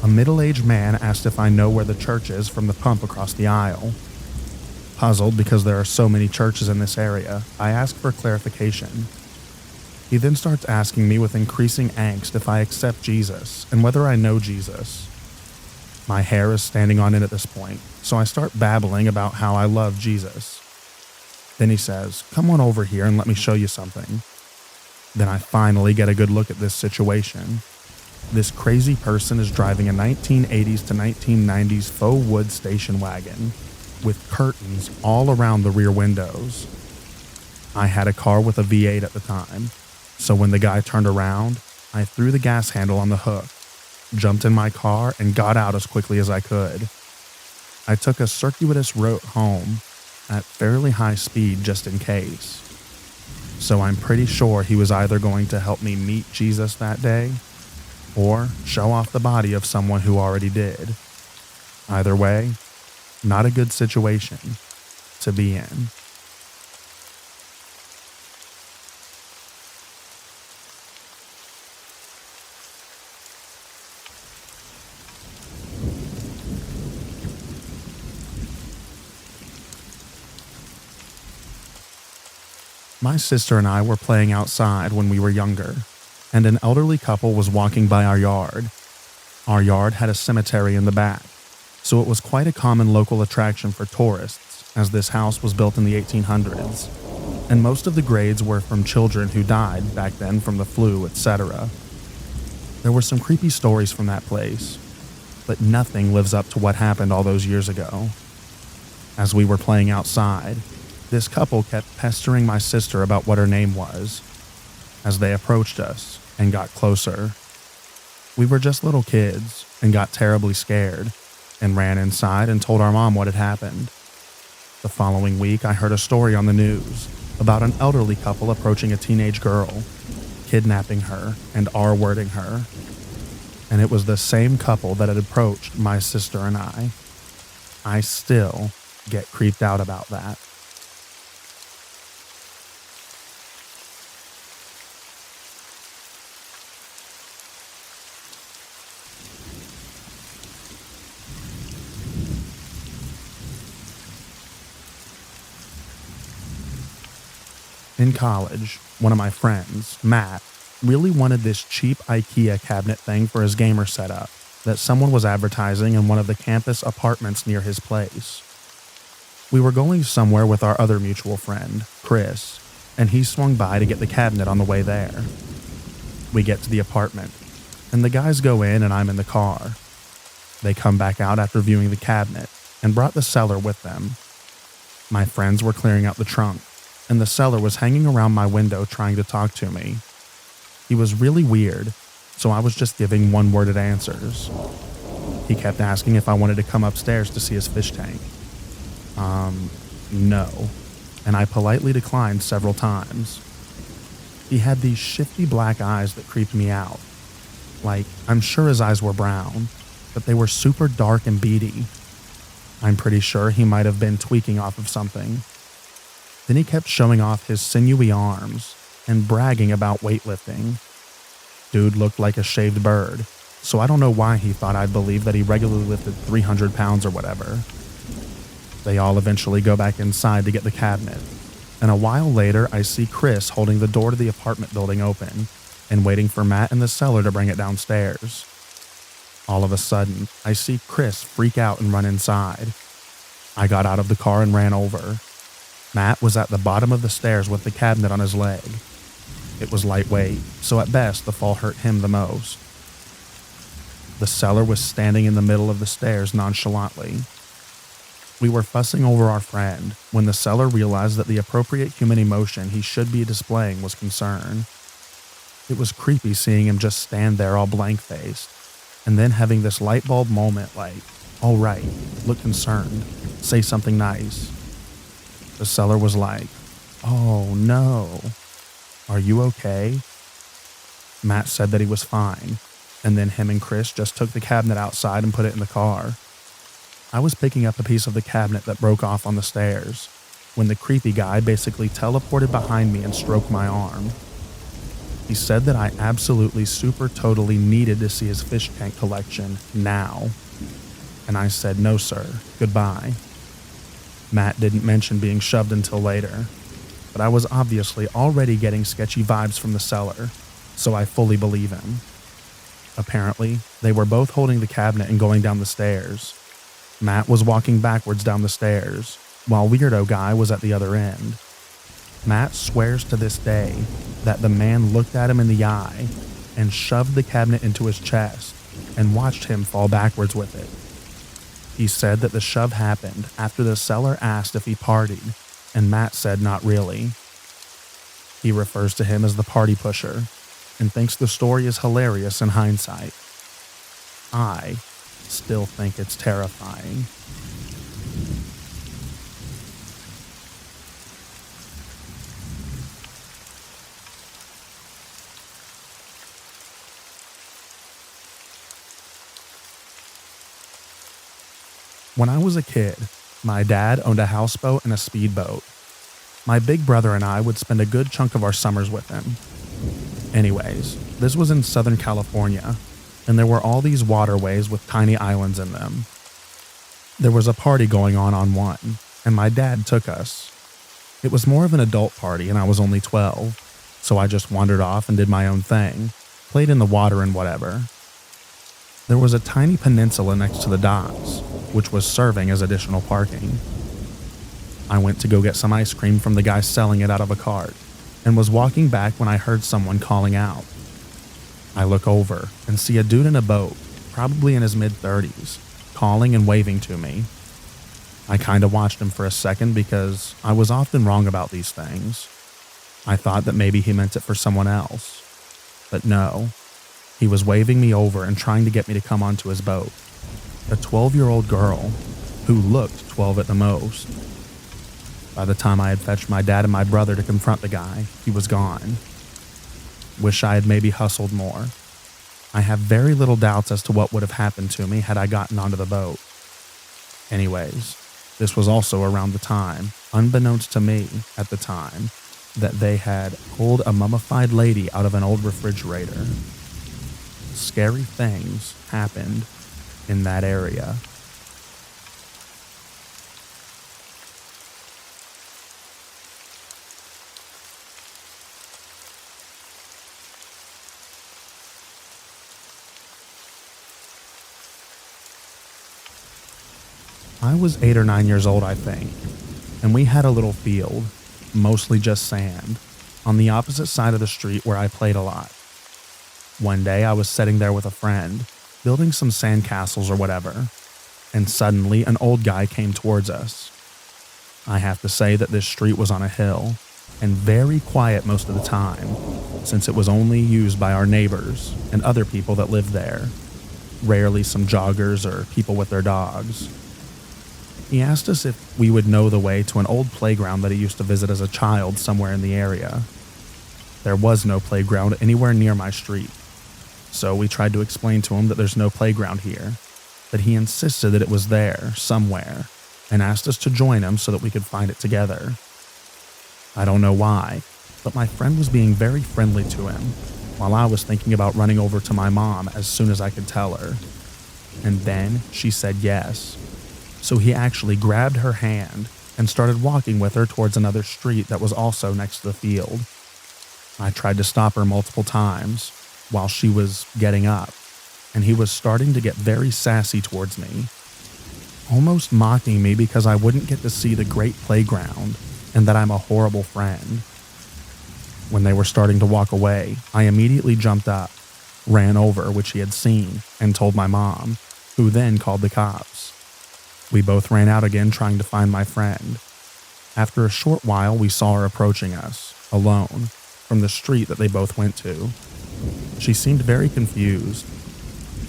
a middle-aged man asked if I know where the church is from the pump across the aisle. Puzzled because there are so many churches in this area, I asked for clarification. He then starts asking me with increasing angst if I accept Jesus and whether I know Jesus. My hair is standing on end at this point, so I start babbling about how I love Jesus. Then he says, "Come on over here and let me show you something." Then I finally get a good look at this situation. This crazy person is driving a 1980s to 1990s faux wood station wagon with curtains all around the rear windows. I had a car with a V8 at the time, so when the guy turned around, I threw the gas handle on the hook, jumped in my car, and got out as quickly as I could. I took a circuitous route home at fairly high speed just in case. So I'm pretty sure he was either going to help me meet Jesus that day or show off the body of someone who already did. Either way, not a good situation to be in. My sister and I were playing outside when we were younger, and an elderly couple was walking by our yard. Our yard had a cemetery in the back, so it was quite a common local attraction for tourists, as this house was built in the 1800s, and most of the graves were from children who died back then from the flu, etc. There were some creepy stories from that place, but nothing lives up to what happened all those years ago. As we were playing outside, this couple kept pestering my sister about what her name was. As they approached us and got closer, we were just little kids and got terribly scared and ran inside and told our mom what had happened. The following week, I heard a story on the news about an elderly couple approaching a teenage girl, kidnapping her and R-wording her. And it was the same couple that had approached my sister and I. I still get creeped out about that. In college, one of my friends, Matt, really wanted this cheap IKEA cabinet thing for his gamer setup that someone was advertising in one of the campus apartments near his place. We were going somewhere with our other mutual friend, Chris, and he swung by to get the cabinet on the way there. We get to the apartment, and the guys go in and I'm in the car. They come back out after viewing the cabinet and brought the seller with them. My friends were clearing out the trunk, and the seller was hanging around my window trying to talk to me. He was really weird, so I was just giving one-worded answers. He kept asking if I wanted to come upstairs to see his fish tank. No. And I politely declined several times. He had these shifty black eyes that creeped me out. Like, I'm sure his eyes were brown, but they were super dark and beady. I'm pretty sure he might have been tweaking off of something. Then he kept showing off his sinewy arms and bragging about weightlifting. Dude looked like a shaved bird, so I don't know why he thought I'd believe that he regularly lifted 300 pounds or whatever. They all eventually go back inside to get the cabinet, and a while later I see Chris holding the door to the apartment building open and waiting for Matt and the seller to bring it downstairs. All of a sudden, I see Chris freak out and run inside. I got out of the car and ran over. Matt was at the bottom of the stairs with the cabinet on his leg. It was lightweight, so at best the fall hurt him the most. The seller was standing in the middle of the stairs nonchalantly. We were fussing over our friend when the seller realized that the appropriate human emotion he should be displaying was concern. It was creepy seeing him just stand there all blank-faced, and then having this light bulb moment like, all right, look concerned, say something nice. The seller was like, "Oh no, are you okay?" Matt said that he was fine, and then him and Chris just took the cabinet outside and put it in the car. I was picking up a piece of the cabinet that broke off on the stairs when the creepy guy basically teleported behind me and stroked my arm. He said that I absolutely super totally needed to see his fish tank collection now. And I said, no sir, goodbye. Matt didn't mention being shoved until later, but I was obviously already getting sketchy vibes from the seller, so I fully believe him. Apparently, they were both holding the cabinet and going down the stairs. Matt was walking backwards down the stairs, while Weirdo Guy was at the other end. Matt swears to this day that the man looked at him in the eye and shoved the cabinet into his chest and watched him fall backwards with it. He said that the shove happened after the seller asked if he partied, and Matt said not really. He refers to him as the party pusher and thinks the story is hilarious in hindsight. I still think it's terrifying. When I was a kid, my dad owned a houseboat and a speedboat. My big brother and I would spend a good chunk of our summers with him. Anyways, this was in Southern California, and there were all these waterways with tiny islands in them. There was a party going on one, and my dad took us. It was more of an adult party and I was only 12, so I just wandered off and did my own thing, played in the water and whatever. There was a tiny peninsula next to the docks, which was serving as additional parking. I went to go get some ice cream from the guy selling it out of a cart, and was walking back when I heard someone calling out. I look over and see a dude in a boat, probably in his mid-30s, calling and waving to me. I kinda watched him for a second because I was often wrong about these things. I thought that maybe he meant it for someone else. But no, he was waving me over and trying to get me to come onto his boat. A 12-year-old girl who looked 12 at the most. By the time I had fetched my dad and my brother to confront the guy, he was gone. Wish I had maybe hustled more. I have very little doubts as to what would have happened to me had I gotten onto the boat. Anyways, this was also around the time, unbeknownst to me at the time, that they had pulled a mummified lady out of an old refrigerator. Scary things happened in that area. I was 8 or 9 years old, I think, and we had a little field, mostly just sand, on the opposite side of the street where I played a lot. One day I was sitting there with a friend, building some sand castles or whatever, and suddenly an old guy came towards us. I have to say that this street was on a hill, and very quiet most of the time, since it was only used by our neighbors and other people that lived there, rarely some joggers or people with their dogs. He asked us if we would know the way to an old playground that he used to visit as a child somewhere in the area. There was no playground anywhere near my street, so we tried to explain to him that there's no playground here, but he insisted that it was there, somewhere, and asked us to join him so that we could find it together. I don't know why, but my friend was being very friendly to him, while I was thinking about running over to my mom as soon as I could tell her. And then she said yes. So he actually grabbed her hand and started walking with her towards another street that was also next to the field. I tried to stop her multiple times while she was getting up, and he was starting to get very sassy towards me, almost mocking me because I wouldn't get to see the great playground and that I'm a horrible friend. When they were starting to walk away, I immediately jumped up, ran over which he had seen, and told my mom, who then called the cops. We both ran out again trying to find my friend. After a short while, we saw her approaching us, alone, from the street that they both went to. She seemed very confused.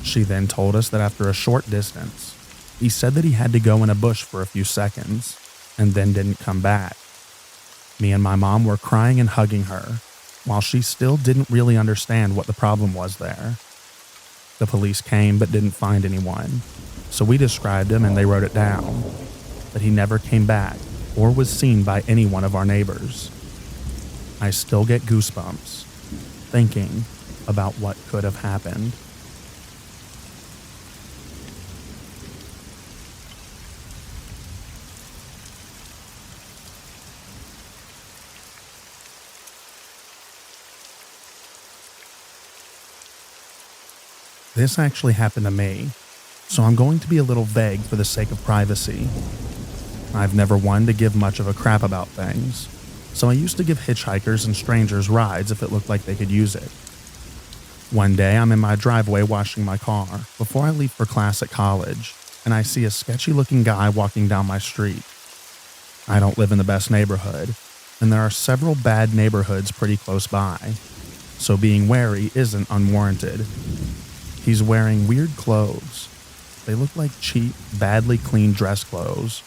She then told us that after a short distance, he said that he had to go in a bush for a few seconds, and then didn't come back. Me and my mom were crying and hugging her, while she still didn't really understand what the problem was there. The police came but didn't find anyone. So we described him and they wrote it down, but he never came back or was seen by any one of our neighbors. I still get goosebumps thinking about what could have happened. This actually happened to me, so I'm going to be a little vague for the sake of privacy. I've never wanted to give much of a crap about things, so I used to give hitchhikers and strangers rides if it looked like they could use it. One day I'm in my driveway washing my car before I leave for class at college, and I see a sketchy looking guy walking down my street. I don't live in the best neighborhood, and there are several bad neighborhoods pretty close by, so being wary isn't unwarranted. He's wearing weird clothes. They look like cheap, badly cleaned dress clothes.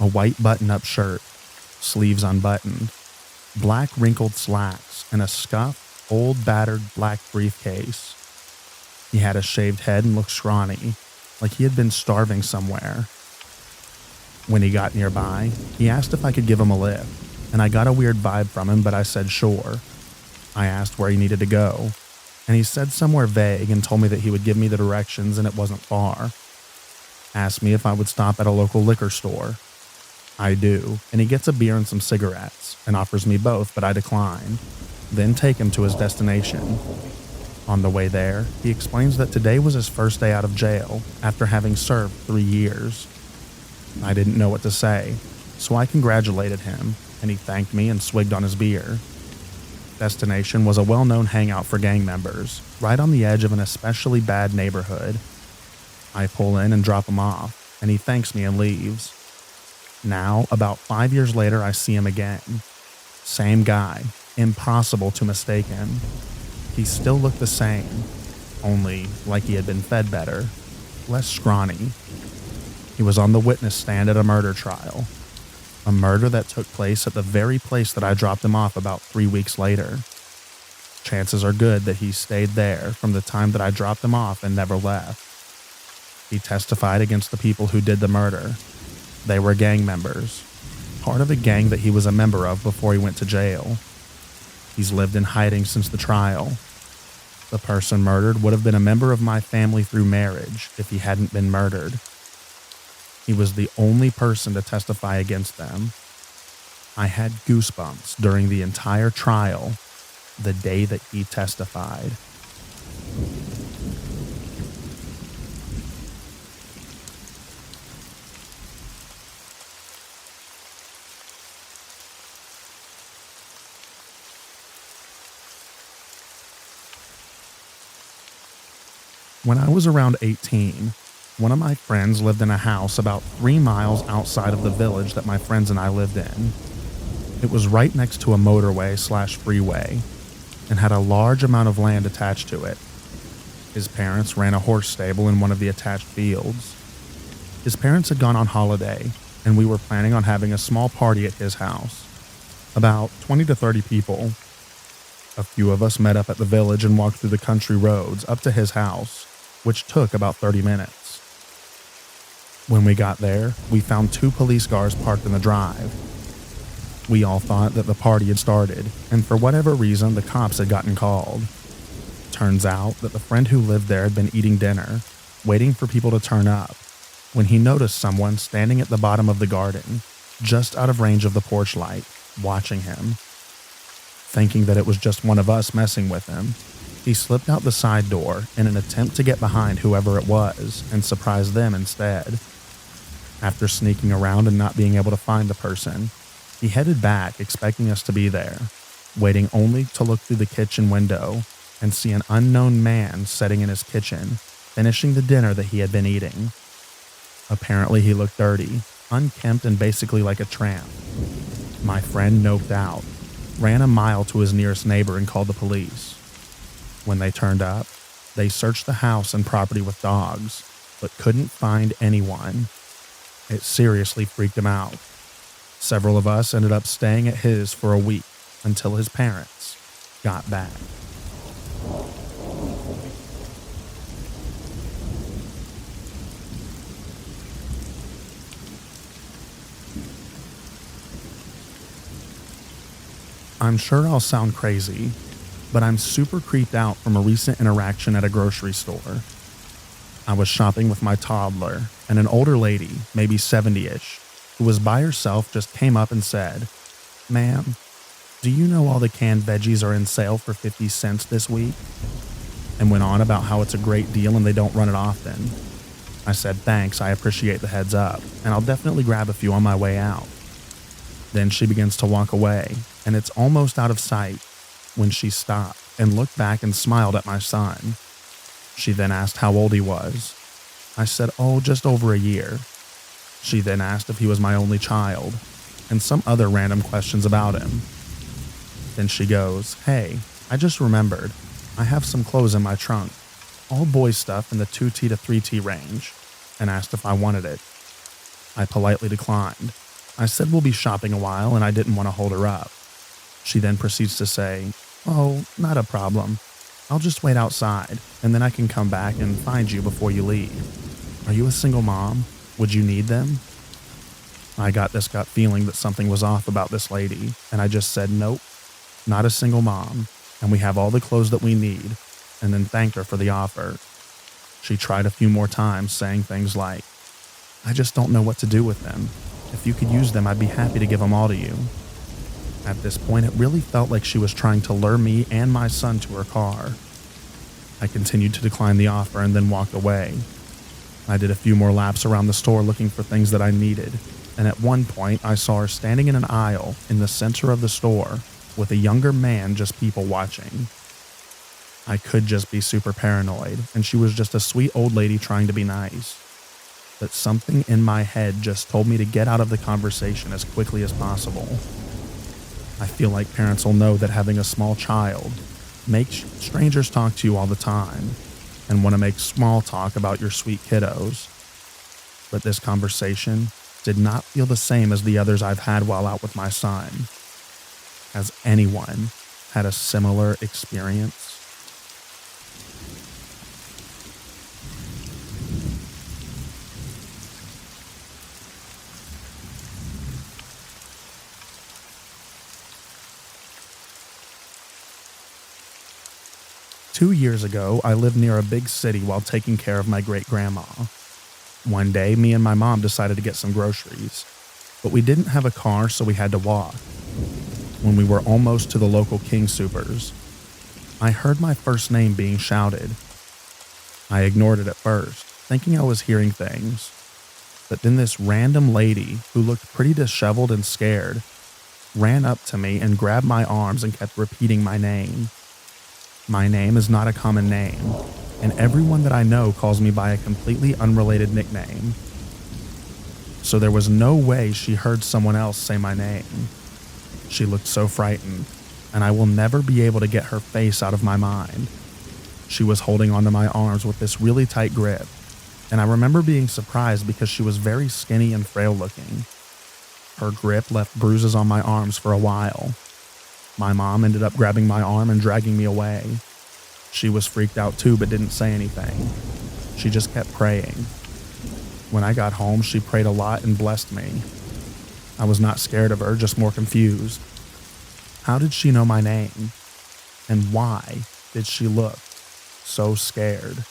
A white button-up shirt, sleeves unbuttoned, black wrinkled slacks, and a scuffed, old battered black briefcase. He had a shaved head and looked scrawny, like he had been starving somewhere. When he got nearby, he asked if I could give him a lift, and I got a weird vibe from him, but I said sure. I asked where he needed to go, and he said somewhere vague and told me that he would give me the directions and it wasn't far. Asked me if I would stop at a local liquor store. I do, and he gets a beer and some cigarettes and offers me both, but I decline, then take him to his destination. On the way there, he explains that today was his first day out of jail after having served 3 years. I didn't know what to say, so I congratulated him, and he thanked me and swigged on his beer. Destination was a well-known hangout for gang members, right on the edge of an especially bad neighborhood. I pull in and drop him off, and he thanks me and leaves. Now, about 5 years later, I see him again. Same guy, impossible to mistake him. He still looked the same, only like he had been fed better, less scrawny. He was on the witness stand at a murder trial. A murder that took place at the very place that I dropped him off about 3 weeks later. Chances are good that he stayed there from the time that I dropped him off and never left. He testified against the people who did the murder. They were gang members, part of a gang that he was a member of before he went to jail. He's lived in hiding since the trial. The person murdered would have been a member of my family through marriage if he hadn't been murdered. He was the only person to testify against them. I had goosebumps during the entire trial, the day that he testified. When I was around 18, one of my friends lived in a house about 3 miles outside of the village that my friends and I lived in. It was right next to a motorway/freeway and had a large amount of land attached to it. His parents ran a horse stable in one of the attached fields. His parents had gone on holiday, and we were planning on having a small party at his house. About 20 to 30 people. A few of us met up at the village and walked through the country roads up to his house, which took about 30 minutes. When we got there, we found 2 police cars parked in the drive. We all thought that the party had started, and for whatever reason, the cops had gotten called. Turns out that the friend who lived there had been eating dinner, waiting for people to turn up, when he noticed someone standing at the bottom of the garden, just out of range of the porch light, watching him. Thinking that it was just one of us messing with him, he slipped out the side door in an attempt to get behind whoever it was and surprise them instead. After sneaking around and not being able to find the person, he headed back expecting us to be there, waiting only to look through the kitchen window and see an unknown man sitting in his kitchen, finishing the dinner that he had been eating. Apparently he looked dirty, unkempt, and basically like a tramp. My friend noped out, ran a mile to his nearest neighbor and called the police. When they turned up, they searched the house and property with dogs, but couldn't find anyone. It seriously freaked him out. Several of us ended up staying at his for a week until his parents got back. I'm sure I'll sound crazy, but I'm super creeped out from a recent interaction at a grocery store. I was shopping with my toddler, and an older lady, maybe 70-ish, who was by herself just came up and said, "Ma'am, do you know all the canned veggies are in sale for 50 cents this week?" And went on about how it's a great deal and they don't run it often. I said, "Thanks, I appreciate the heads up, and I'll definitely grab a few on my way out." Then she begins to walk away, and it's almost out of sight when she stopped and looked back and smiled at my son. She then asked how old he was. I said, "Oh, just over a year." She then asked if he was my only child, and some other random questions about him. Then she goes, "Hey, I just remembered, I have some clothes in my trunk, all boy stuff in the 2T to 3T range," and asked if I wanted it. I politely declined. I said we'll be shopping a while and I didn't want to hold her up. She then proceeds to say, "Oh, not a problem. I'll just wait outside and then I can come back and find you before you leave. Are you a single mom? Would you need them?" I got this gut feeling that something was off about this lady, and I just said, "Nope, not a single mom, and we have all the clothes that we need," and then thanked her for the offer. She tried a few more times, saying things like, "I just don't know what to do with them. If you could use them, I'd be happy to give them all to you." At this point, it really felt like she was trying to lure me and my son to her car. I continued to decline the offer and then walked away. I did a few more laps around the store looking for things that I needed, and at one point I saw her standing in an aisle in the center of the store with a younger man just people watching. I could just be super paranoid, and she was just a sweet old lady trying to be nice. But something in my head just told me to get out of the conversation as quickly as possible. I feel like parents will know that having a small child makes strangers talk to you all the time and want to make small talk about your sweet kiddos. But this conversation did not feel the same as the others I've had while out with my son. Has anyone had a similar experience? Two years ago, I lived near a big city while taking care of my great-grandma. One day, me and my mom decided to get some groceries, but we didn't have a car, so we had to walk. When we were almost to the local King Soopers, I heard my first name being shouted. I ignored it at first, thinking I was hearing things, but then this random lady, who looked pretty disheveled and scared, ran up to me and grabbed my arms and kept repeating my name. My name is not a common name, and everyone that I know calls me by a completely unrelated nickname. So there was no way she heard someone else say my name. She looked so frightened, and I will never be able to get her face out of my mind. She was holding onto my arms with this really tight grip, and I remember being surprised because she was very skinny and frail looking. Her grip left bruises on my arms for a while. My mom ended up grabbing my arm and dragging me away. She was freaked out too, but didn't say anything. She just kept praying. When I got home, she prayed a lot and blessed me. I was not scared of her, just more confused. How did she know my name? And why did she look so scared?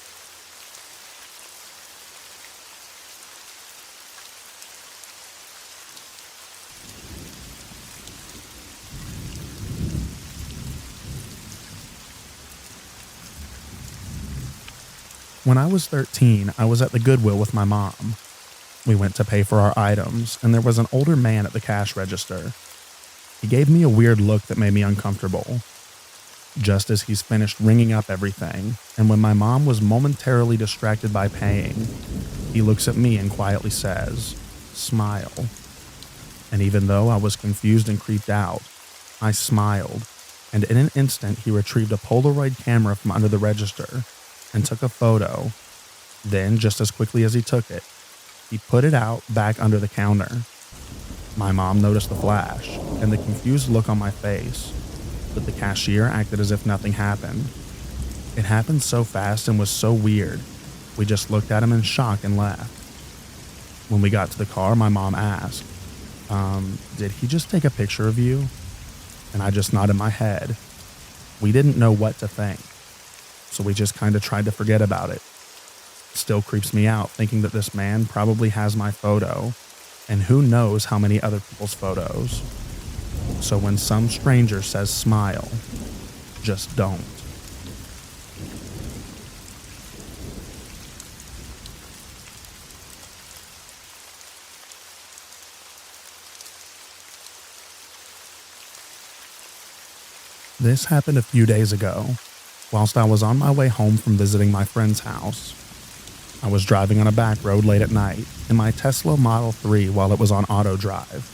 When I was 13, I was at the Goodwill with my mom. We went to pay for our items, and there was an older man at the cash register. He gave me a weird look that made me uncomfortable. Just as he's finished ringing up everything, and when my mom was momentarily distracted by paying, he looks at me and quietly says, "Smile." And even though I was confused and creeped out, I smiled, and in an instant he retrieved a Polaroid camera from under the register and took a photo. Then, just as quickly as he took it, he put it out back under the counter. My mom noticed the flash and the confused look on my face, but the cashier acted as if nothing happened. It happened so fast and was so weird, we just looked at him in shock and left. When we got to the car, my mom asked, Did he just take a picture of you?" and I just nodded my head. We didn't know what to think, so we just kind of tried to forget about it. Still creeps me out thinking that this man probably has my photo, and who knows how many other people's photos. So when some stranger says smile, just don't. This happened a few days ago, whilst I was on my way home from visiting my friend's house. I was driving on a back road late at night in my Tesla Model 3 while it was on auto drive.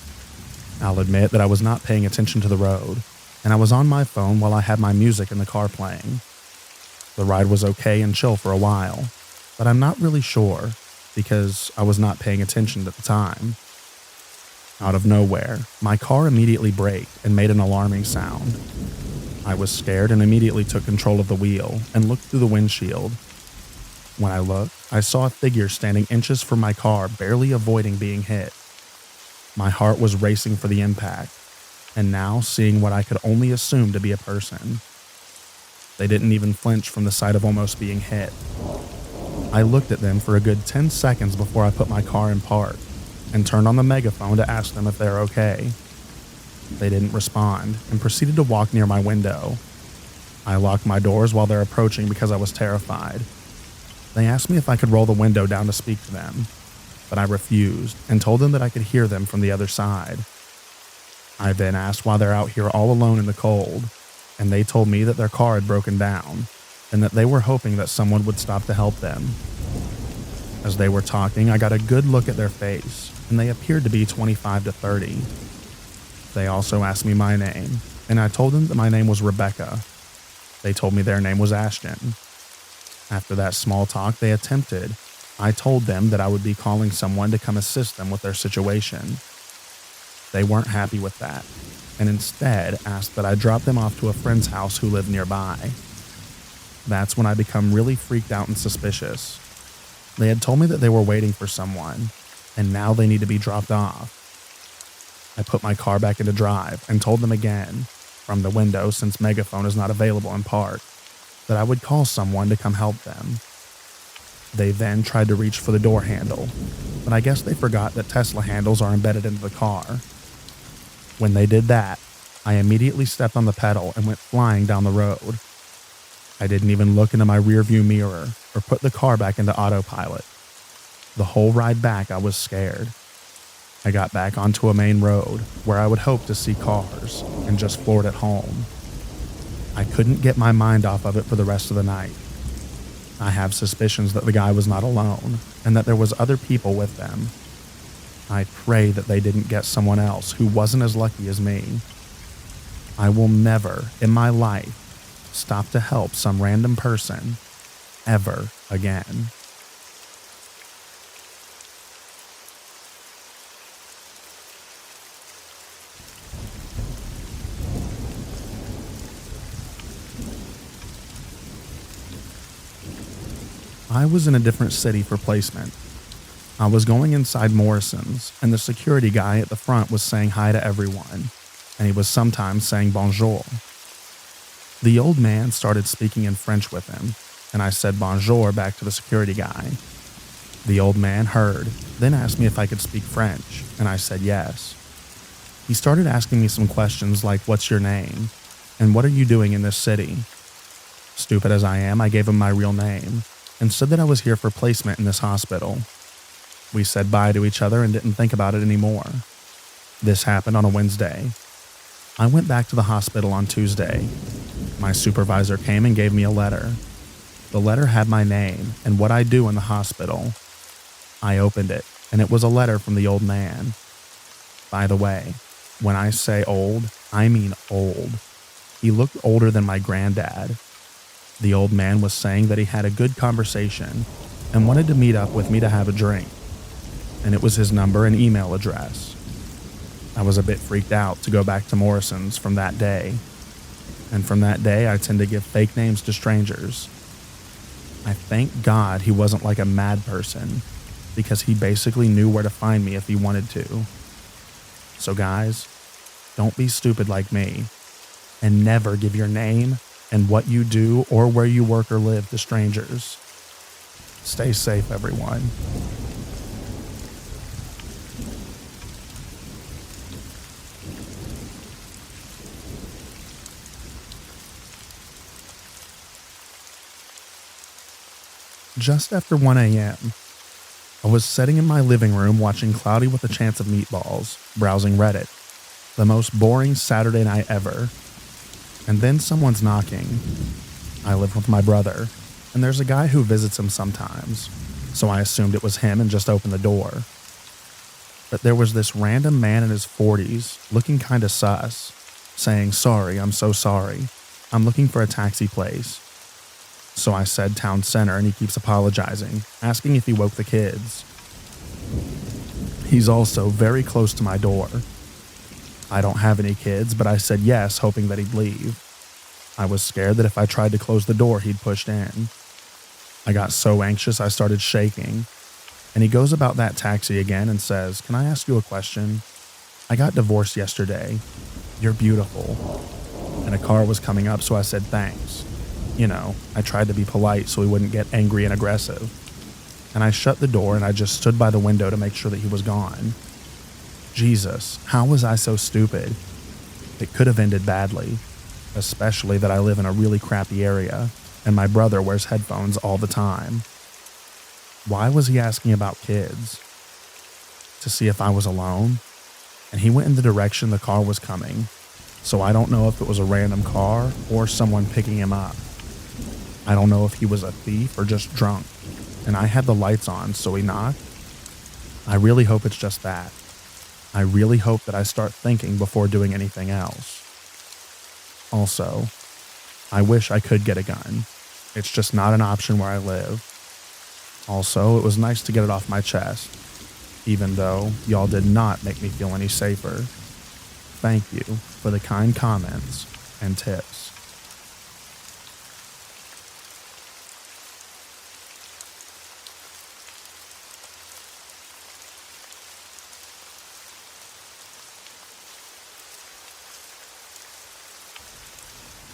I'll admit that I was not paying attention to the road, and I was on my phone while I had my music in the car playing. The ride was okay and chill for a while, but I'm not really sure because I was not paying attention at the time. Out of nowhere, my car immediately braked and made an alarming sound. I was scared and immediately took control of the wheel and looked through the windshield. When I looked, I saw a figure standing inches from my car, barely avoiding being hit. My heart was racing for the impact, and now seeing what I could only assume to be a person. They didn't even flinch from the sight of almost being hit. I looked at them for a good 10 seconds before I put my car in park and turned on the megaphone to ask them if they're okay. They didn't respond and proceeded to walk near my window. I locked my doors while they're approaching because I was terrified. They asked me if I could roll the window down to speak to them, but I refused and told them that I could hear them from the other side. I then asked why they're out here all alone in the cold, and they told me that their car had broken down and that they were hoping that someone would stop to help them. As they were talking, I got a good look at their face, and they appeared to be 25 to 30. They also asked me my name, and I told them that my name was Rebecca. They told me their name was Ashton. After that small talk they attempted, I told them that I would be calling someone to come assist them with their situation. They weren't happy with that, and instead asked that I drop them off to a friend's house who lived nearby. That's when I become really freaked out and suspicious. They had told me that they were waiting for someone, and now they need to be dropped off. I put my car back into drive and told them again, from the window since megaphone is not available in park, that I would call someone to come help them. They then tried to reach for the door handle, but I guess they forgot that Tesla handles are embedded into the car. When they did that, I immediately stepped on the pedal and went flying down the road. I didn't even look into my rearview mirror or put the car back into autopilot. The whole ride back I was scared. I got back onto a main road where I would hope to see cars and just floored at home. I couldn't get my mind off of it for the rest of the night. I have suspicions that the guy was not alone and that there was other people with them. I pray that they didn't get someone else who wasn't as lucky as me. I will never in my life stop to help some random person ever again. I was in a different city for placement. I was going inside Morrison's, and the security guy at the front was saying hi to everyone, and he was sometimes saying bonjour. The old man started speaking in French with him, and I said bonjour back to the security guy. The old man heard, then asked me if I could speak French, and I said yes. He started asking me some questions like, "What's your name?" and "What are you doing in this city?" Stupid as I am, I gave him my real name and said that I was here for placement in this hospital. We said bye to each other and didn't think about it anymore. This happened on a Wednesday. I went back to the hospital on Tuesday. My supervisor came and gave me a letter. The letter had my name and what I do in the hospital. I opened it, and it was a letter from the old man. By the way, when I say old, I mean old. He looked older than my granddad. The old man was saying that he had a good conversation and wanted to meet up with me to have a drink, and it was his number and email address. I was a bit freaked out to go back to Morrison's from that day, and from that day I tend to give fake names to strangers. I thank God he wasn't like a mad person, because he basically knew where to find me if he wanted to. So guys, don't be stupid like me and never give your name and what you do or where you work or live to strangers. Stay safe, everyone. Just after 1 a.m., I was sitting in my living room watching Cloudy with a Chance of Meatballs, browsing Reddit. The most boring Saturday night ever. And then someone's knocking. I live with my brother, and there's a guy who visits him sometimes, so I assumed it was him and just opened the door. But there was this random man in his 40s, looking kinda sus, saying, "Sorry, I'm so sorry. I'm looking for a taxi place." So I said town center, and he keeps apologizing, asking if he woke the kids. He's also very close to my door. I don't have any kids, but I said yes, hoping that he'd leave. I was scared that if I tried to close the door, he'd push in. I got so anxious I started shaking, and he goes about that taxi again and says, "Can I ask you a question? I got divorced yesterday. You're beautiful." And a car was coming up, so I said thanks. I tried to be polite so he wouldn't get angry and aggressive. And I shut the door and I just stood by the window to make sure that he was gone. Jesus, how was I so stupid? It could have ended badly, especially that I live in a really crappy area and my brother wears headphones all the time. Why was he asking about kids? To see if I was alone? And he went in the direction the car was coming, so I don't know if it was a random car or someone picking him up. I don't know if he was a thief or just drunk, and I had the lights on, so he knocked. I really hope it's just that. I really hope that I start thinking before doing anything else. Also, I wish I could get a gun. It's just not an option where I live. Also, it was nice to get it off my chest, even though y'all did not make me feel any safer. Thank you for the kind comments and tips.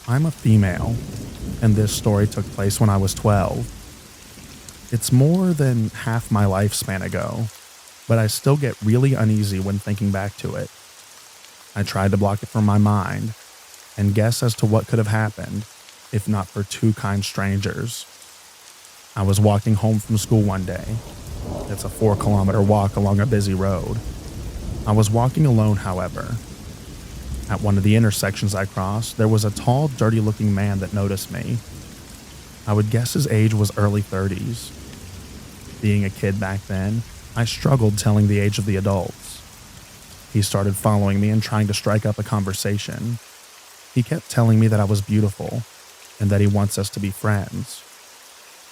I'm a female, and this story took place when I was 12. It's more than half my lifespan ago, but I still get really uneasy when thinking back to it. I tried to block it from my mind and guess as to what could have happened if not for two kind strangers. I was walking home from school one day. It's a 4-kilometer walk along a busy road. I was walking alone, however. At one of the intersections I crossed, there was a tall, dirty-looking man that noticed me. I would guess his age was early 30s. Being a kid back then, I struggled telling the age of the adults. He started following me and trying to strike up a conversation. He kept telling me that I was beautiful and that he wants us to be friends.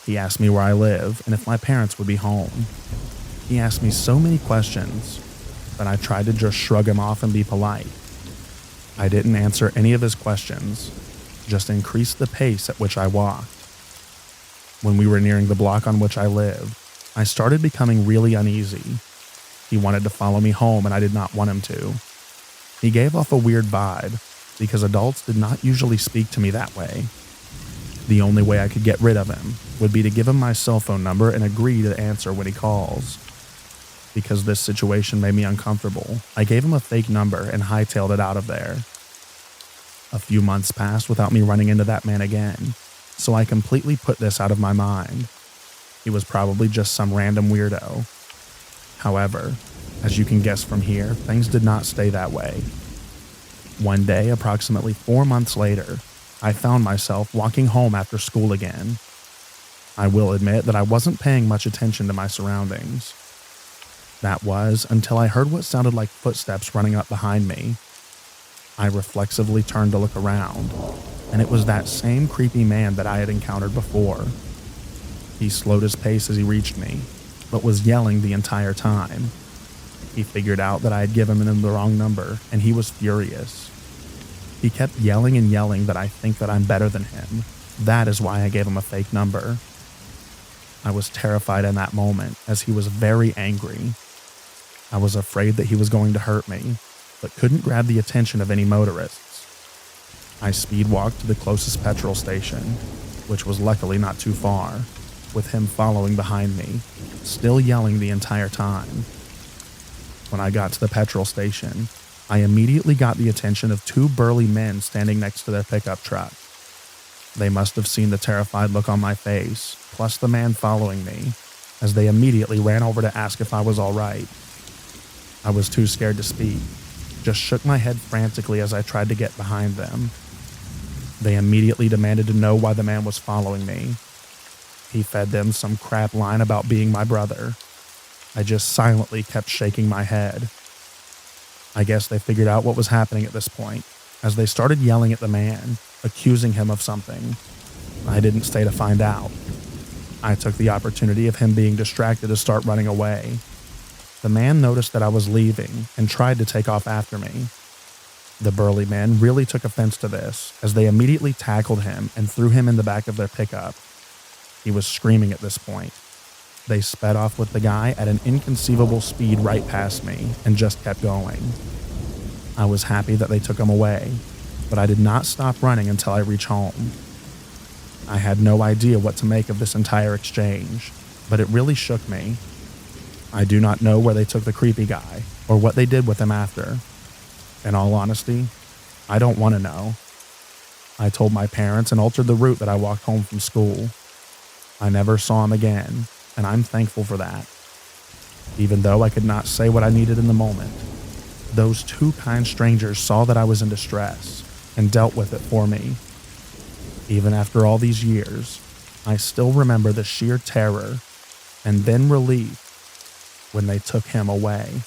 He asked me where I live and if my parents would be home. He asked me so many questions, but I tried to just shrug him off and be polite. I didn't answer any of his questions, just increased the pace at which I walked. When we were nearing the block on which I lived, I started becoming really uneasy. He wanted to follow me home and I did not want him to. He gave off a weird vibe because adults did not usually speak to me that way. The only way I could get rid of him would be to give him my cell phone number and agree to answer when he calls. Because this situation made me uncomfortable, I gave him a fake number and hightailed it out of there. A few months passed without me running into that man again, so I completely put this out of my mind. He was probably just some random weirdo. However, as you can guess from here, things did not stay that way. One day, approximately 4 months later, I found myself walking home after school again. I will admit that I wasn't paying much attention to my surroundings. That was until I heard what sounded like footsteps running up behind me. I reflexively turned to look around, and it was that same creepy man that I had encountered before. He slowed his pace as he reached me, but was yelling the entire time. He figured out that I had given him the wrong number, and he was furious. He kept yelling and yelling that I think that I'm better than him. That is why I gave him a fake number. I was terrified in that moment, as he was very angry. I was afraid that he was going to hurt me, but couldn't grab the attention of any motorists. I speed walked to the closest petrol station, which was luckily not too far, with him following behind me, still yelling the entire time. When I got to the petrol station, I immediately got the attention of two burly men standing next to their pickup truck. They must have seen the terrified look on my face, plus the man following me, as they immediately ran over to ask if I was all right. I was too scared to speak, just shook my head frantically as I tried to get behind them. They immediately demanded to know why the man was following me. He fed them some crap line about being my brother. I just silently kept shaking my head. I guess they figured out what was happening at this point, as they started yelling at the man, accusing him of something. I didn't stay to find out. I took the opportunity of him being distracted to start running away. The man noticed that I was leaving and tried to take off after me. The burly men really took offense to this, as they immediately tackled him and threw him in the back of their pickup. He was screaming at this point. They sped off with the guy at an inconceivable speed right past me and just kept going. I was happy that they took him away, but I did not stop running until I reached home. I had no idea what to make of this entire exchange, but it really shook me. I do not know where they took the creepy guy or what they did with him after. In all honesty, I don't want to know. I told my parents and altered the route that I walked home from school. I never saw him again, and I'm thankful for that. Even though I could not say what I needed in the moment, those two kind strangers saw that I was in distress and dealt with it for me. Even after all these years, I still remember the sheer terror and then relief when they took him away.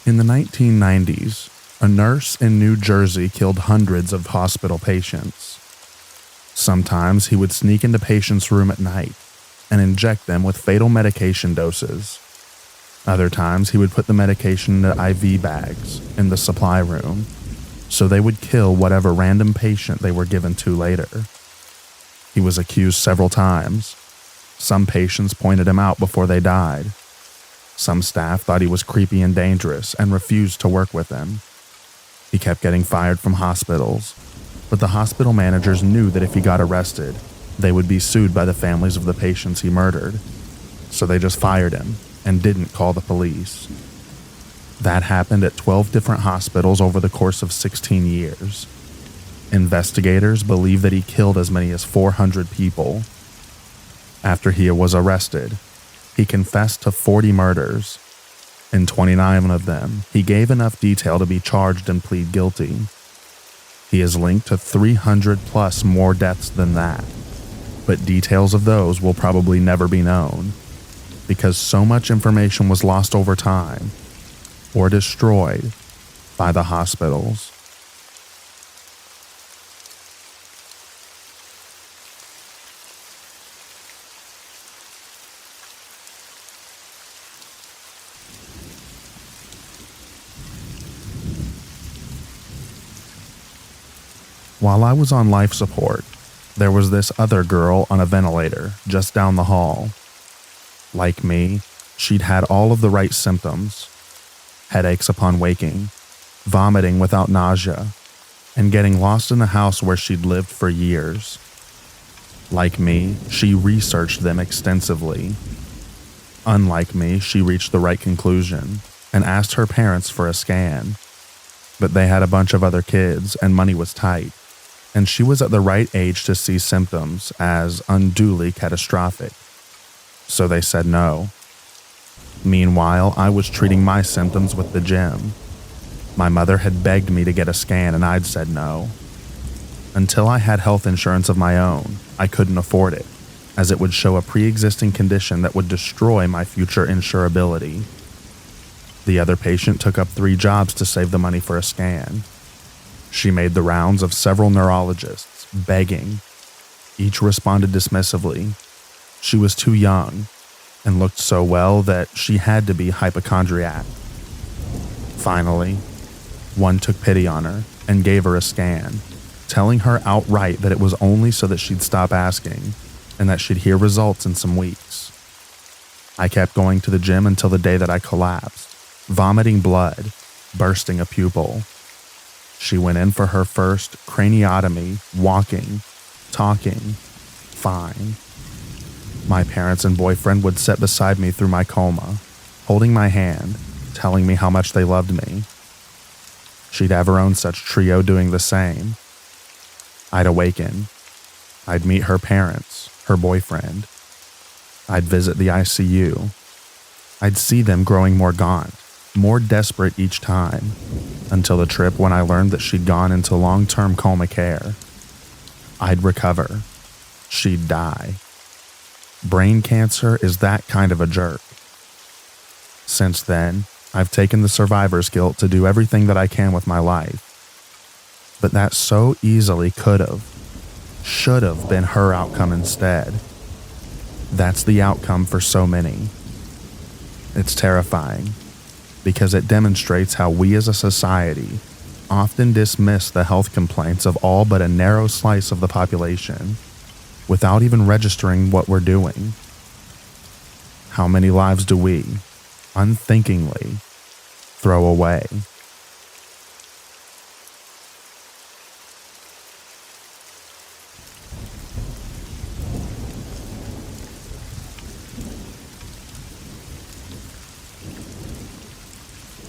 In the 1990s, a nurse in New Jersey killed hundreds of hospital patients. Sometimes he would sneak into patients' room at night and inject them with fatal medication doses. Other times, he would put the medication in IV bags in the supply room, so they would kill whatever random patient they were given to later. He was accused several times. Some patients pointed him out before they died. Some staff thought he was creepy and dangerous and refused to work with him. He kept getting fired from hospitals, but the hospital managers knew that if he got arrested, they would be sued by the families of the patients he murdered. So they just fired him and didn't call the police. That happened at 12 different hospitals over the course of 16 years. Investigators believe that he killed as many as 400 people. After he was arrested, he confessed to 40 murders. In 29 of them, he gave enough detail to be charged and plead guilty. He is linked to 300 plus more deaths than that, but details of those will probably never be known, because so much information was lost over time or destroyed by the hospitals. While I was on life support, there was this other girl on a ventilator just down the hall. Like me, she'd had all of the right symptoms: headaches upon waking, vomiting without nausea, and getting lost in the house where she'd lived for years. Like me, she researched them extensively. Unlike me, she reached the right conclusion and asked her parents for a scan. But they had a bunch of other kids and money was tight, and she was at the right age to see symptoms as unduly catastrophic. So they said no. Meanwhile, I was treating my symptoms with the gym. My mother had begged me to get a scan and I'd said no. Until I had health insurance of my own, I couldn't afford it, as it would show a pre-existing condition that would destroy my future insurability. The other patient took up 3 jobs to save the money for a scan. She made the rounds of several neurologists, begging. Each responded dismissively. She was too young and looked so well that she had to be hypochondriac. Finally, one took pity on her and gave her a scan, telling her outright that it was only so that she'd stop asking and that she'd hear results in some weeks. I kept going to the gym until the day that I collapsed, vomiting blood, bursting a pupil. She went in for her first craniotomy, walking, talking, fine. My parents and boyfriend would sit beside me through my coma, holding my hand, telling me how much they loved me. She'd have her own such trio doing the same. I'd awaken. I'd meet her parents, her boyfriend. I'd visit the ICU. I'd see them growing more gaunt, more desperate each time, until the trip when I learned that she'd gone into long-term coma care. I'd recover. She'd die. Brain cancer is that kind of a jerk. Since then, I've taken the survivor's guilt to do everything that I can with my life. But that so easily should have been her outcome instead. That's the outcome for so many. It's terrifying, because it demonstrates how we as a society often dismiss the health complaints of all but a narrow slice of the population, without even registering what we're doing. How many lives do we, unthinkingly, throw away?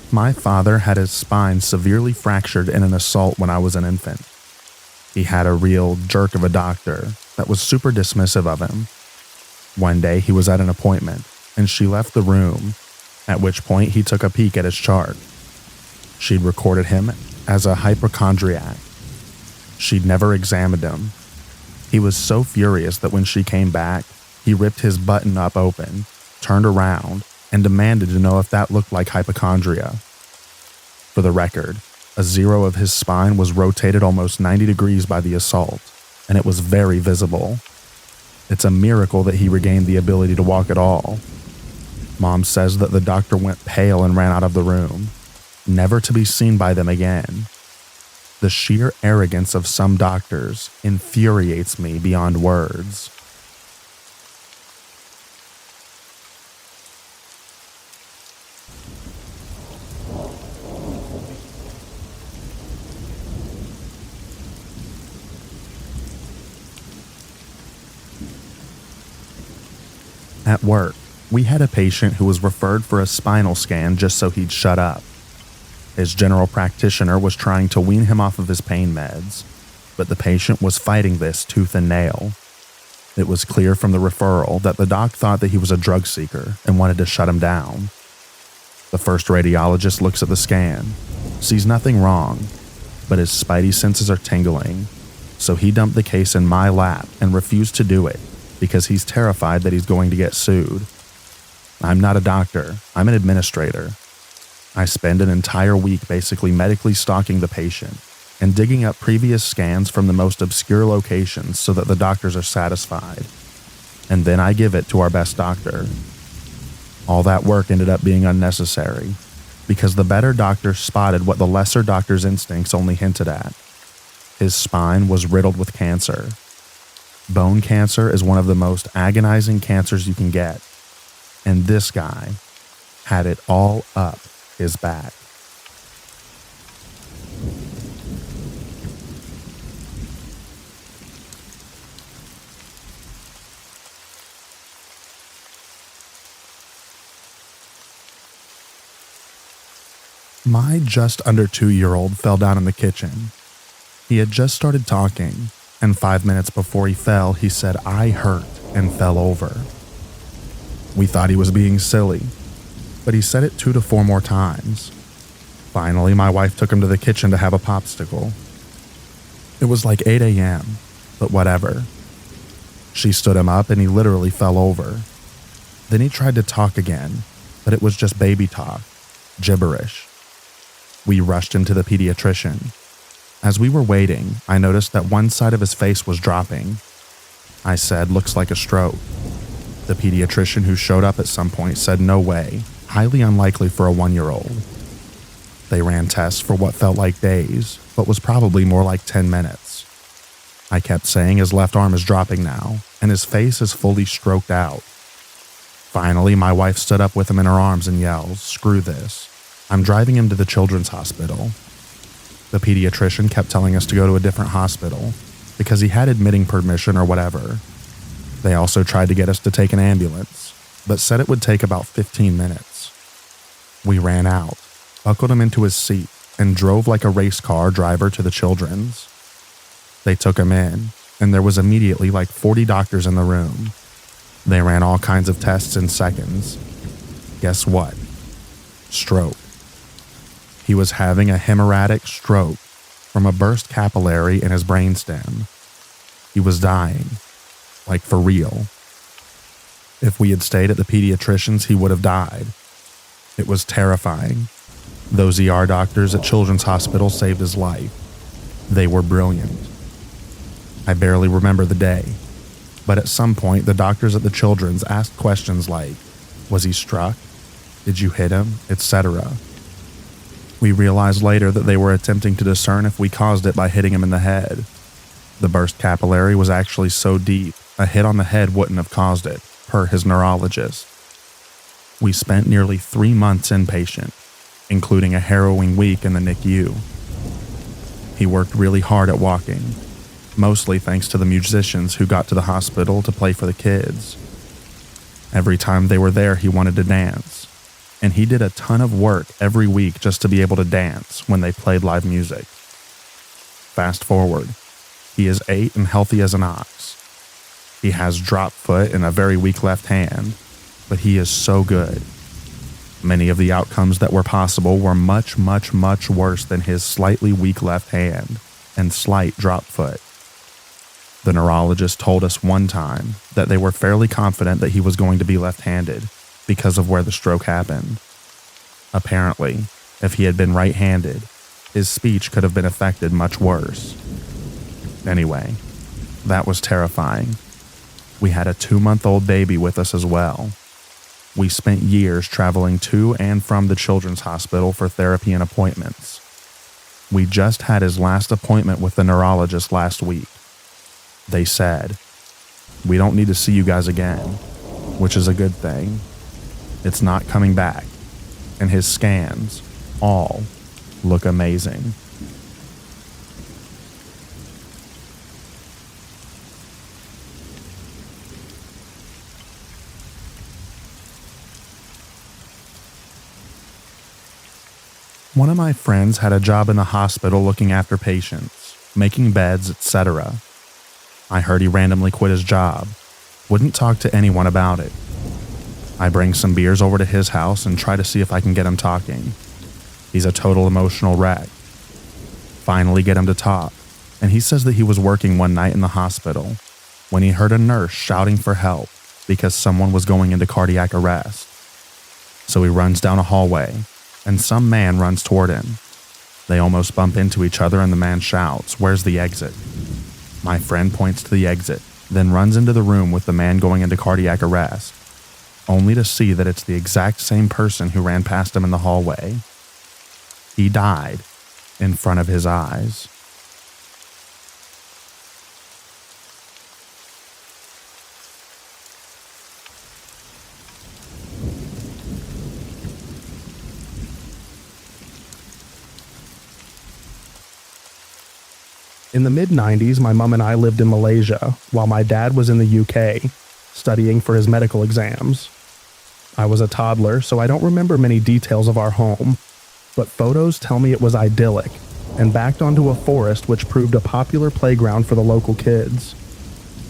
My father had his spine severely fractured in an assault when I was an infant. He had a real jerk of a doctor that was super dismissive of him. One day he was at an appointment and she left the room, at which point he took a peek at his chart. She'd recorded him as a hypochondriac. She'd never examined him. He was so furious that when she came back, he ripped his button up open, turned around, and demanded to know if that looked like hypochondria. For the record, a zero of his spine was rotated almost 90 degrees by the assault, and it was very visible. It's a miracle that he regained the ability to walk at all. Mom says that the doctor went pale and ran out of the room, never to be seen by them again. The sheer arrogance of some doctors infuriates me beyond words. At work, we had a patient who was referred for a spinal scan just so he'd shut up. His general practitioner was trying to wean him off of his pain meds, but the patient was fighting this tooth and nail. It was clear from the referral that the doc thought that he was a drug seeker and wanted to shut him down. The first radiologist looks at the scan, sees nothing wrong, but his spidey senses are tingling, so he dumped the case in my lap and refused to do it because he's terrified that he's going to get sued. I'm not a doctor, I'm an administrator. I spend an entire week basically medically stalking the patient and digging up previous scans from the most obscure locations so that the doctors are satisfied. And then I give it to our best doctor. All that work ended up being unnecessary because the better doctor spotted what the lesser doctor's instincts only hinted at. His spine was riddled with cancer. Bone cancer is one of the most agonizing cancers you can get, and this guy had it all up his back. My just under 2-year-old fell down in the kitchen. He had just started talking, and 5 minutes before he fell, he said, "I hurt," and fell over. We thought he was being silly, but he said it 2 to 4 more times. Finally, my wife took him to the kitchen to have a popsicle. It was like 8 a.m., but whatever. She stood him up and he literally fell over. Then he tried to talk again, but it was just baby talk, gibberish. We rushed him to the pediatrician. As we were waiting, I noticed that one side of his face was dropping. I said, "Looks like a stroke." The pediatrician who showed up at some point said no way, highly unlikely for a 1-year-old. They ran tests for what felt like days, but was probably more like 10 minutes. I kept saying his left arm is dropping now, and his face is fully stroked out. Finally, my wife stood up with him in her arms and yells, "Screw this. I'm driving him to the children's hospital." The pediatrician kept telling us to go to a different hospital because he had admitting permission or whatever. They also tried to get us to take an ambulance, but said it would take about 15 minutes. We ran out, buckled him into his seat, and drove like a race car driver to the children's. They took him in, and there was immediately like 40 doctors in the room. They ran all kinds of tests in seconds. Guess what? Stroke. He was having a hemorrhagic stroke from a burst capillary in his brainstem. He was dying. Like for real. If we had stayed at the pediatrician's, he would have died. It was terrifying. Those ER doctors at Children's Hospital saved his life. They were brilliant. I barely remember the day, but at some point the doctors at the Children's asked questions like, was he struck? Did you hit him? Etc. We realized later that they were attempting to discern if we caused it by hitting him in the head. The burst capillary was actually so deep, a hit on the head wouldn't have caused it, per his neurologist. We spent nearly 3 months inpatient, including a harrowing week in the NICU. He worked really hard at walking, mostly thanks to the musicians who got to the hospital to play for the kids. Every time they were there, he wanted to dance, and he did a ton of work every week just to be able to dance when they played live music. Fast forward, he is 8 and healthy as an ox. He has drop foot and a very weak left hand, but he is so good. Many of the outcomes that were possible were much, much, much worse than his slightly weak left hand and slight drop foot. The neurologist told us one time that they were fairly confident that he was going to be left-handed because of where the stroke happened. Apparently, if he had been right-handed, his speech could have been affected much worse. Anyway, that was terrifying. We had a 2-month-old baby with us as well. We spent years traveling to and from the Children's Hospital for therapy and appointments. We just had his last appointment with the neurologist last week. They said, "We don't need to see you guys again," which is a good thing. It's not coming back, and his scans all look amazing. One of my friends had a job in the hospital looking after patients, making beds, etc. I heard he randomly quit his job, wouldn't talk to anyone about it. I bring some beers over to his house and try to see if I can get him talking. He's a total emotional wreck. Finally get him to talk, and he says that he was working one night in the hospital when he heard a nurse shouting for help because someone was going into cardiac arrest. So he runs down a hallway, and some man runs toward him. They almost bump into each other and the man shouts, "Where's the exit?" My friend points to the exit, then runs into the room with the man going into cardiac arrest, only to see that it's the exact same person who ran past him in the hallway. He died in front of his eyes. In the mid-90s, my mom and I lived in Malaysia while my dad was in the UK studying for his medical exams. I was a toddler, so I don't remember many details of our home, but photos tell me it was idyllic and backed onto a forest which proved a popular playground for the local kids.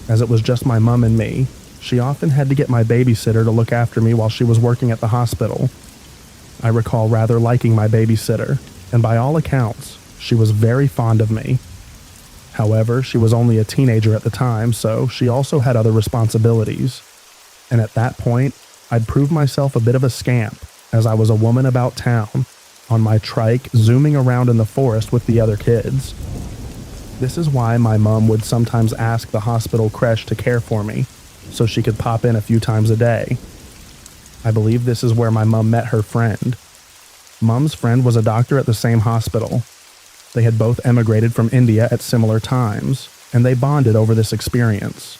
As it was just my mom and me, she often had to get my babysitter to look after me while she was working at the hospital. I recall rather liking my babysitter, and by all accounts, she was very fond of me. However, she was only a teenager at the time, so she also had other responsibilities. And at that point, I'd proved myself a bit of a scamp, as I was a woman about town, on my trike zooming around in the forest with the other kids. This is why my mom would sometimes ask the hospital creche to care for me, so she could pop in a few times a day. I believe this is where my mom met her friend. Mom's friend was a doctor at the same hospital. They had both emigrated from India at similar times, and they bonded over this experience.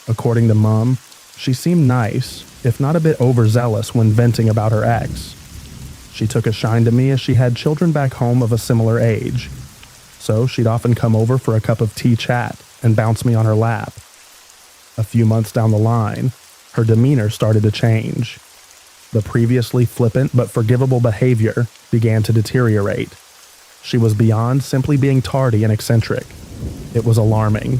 According to Mom, she seemed nice, if not a bit overzealous when venting about her ex. She took a shine to me as she had children back home of a similar age, so she'd often come over for a cup of tea chat and bounce me on her lap. A few months down the line, her demeanor started to change. The previously flippant but forgivable behavior began to deteriorate. She was beyond simply being tardy and eccentric. It was alarming.